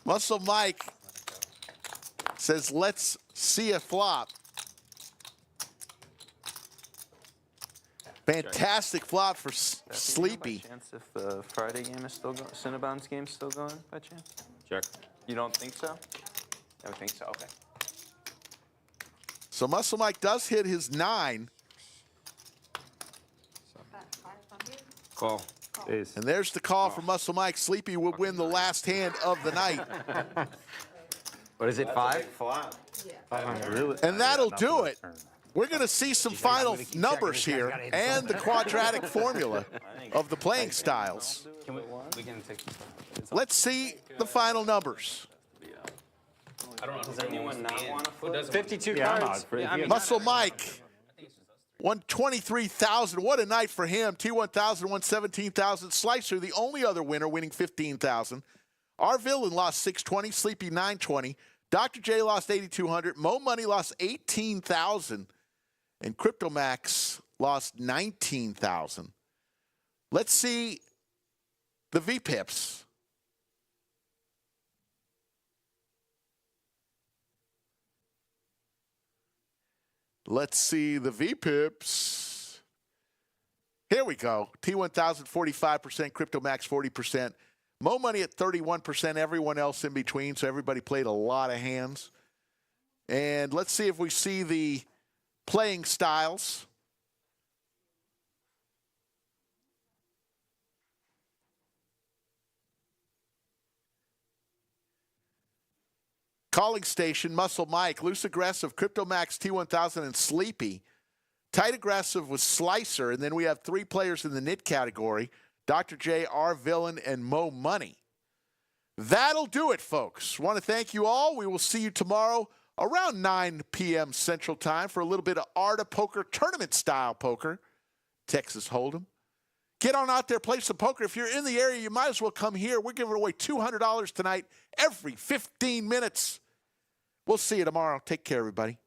Muscle Mike says, let's see a flop. Fantastic flop for Sleepy. By chance if the Friday game is still going, Cinnabon's game still going by chance? Check. You don't think so? I would think so. Okay. So Muscle Mike does hit his 9, At 500. Call. Ace. and there's the call for Muscle Mike. Sleepy would win the last hand of the night. What is it, 5? And that'll do it. We're going to see some final numbers here and the quadratic formula of the playing styles. We can take this one. Let's see the final numbers. I don't know. Does anyone not want to flip? 52 Yeah, I'm cards. out for it. Yeah, I mean, Muscle Mike, 123,000. What a night for him. T1000 won 17,000. Slicer, the only other winner, winning 15,000. Our Villain lost 620, Sleepy 920. Dr. J lost 8,200. Moe Money lost 18,000. And Crypto Max lost 19,000. Let's see the VPIPs. Let's see the VPIPs. Here we go. T1000 45%, Crypto Max 40%. Moe Money at 31%, everyone else in between, so everybody played a lot of hands. And let's see if we see the playing styles. Calling station, Muscle Mike, Loose Aggressive, Crypto Max, T1000, and Sleepy. Tight Aggressive with Slicer, and then we have 3 players in the knit category. Dr. J, Our Villain, and Moe Money. That'll do it, folks. Want to thank you all. We will see you tomorrow around 9 p.m. Central Time for a little bit of Art of Poker tournament-style poker. Texas Hold'em. Get on out there, play some poker. If you're in the area, you might as well come here. We're giving away $200 tonight every 15 minutes. We'll see you tomorrow. Take care, everybody.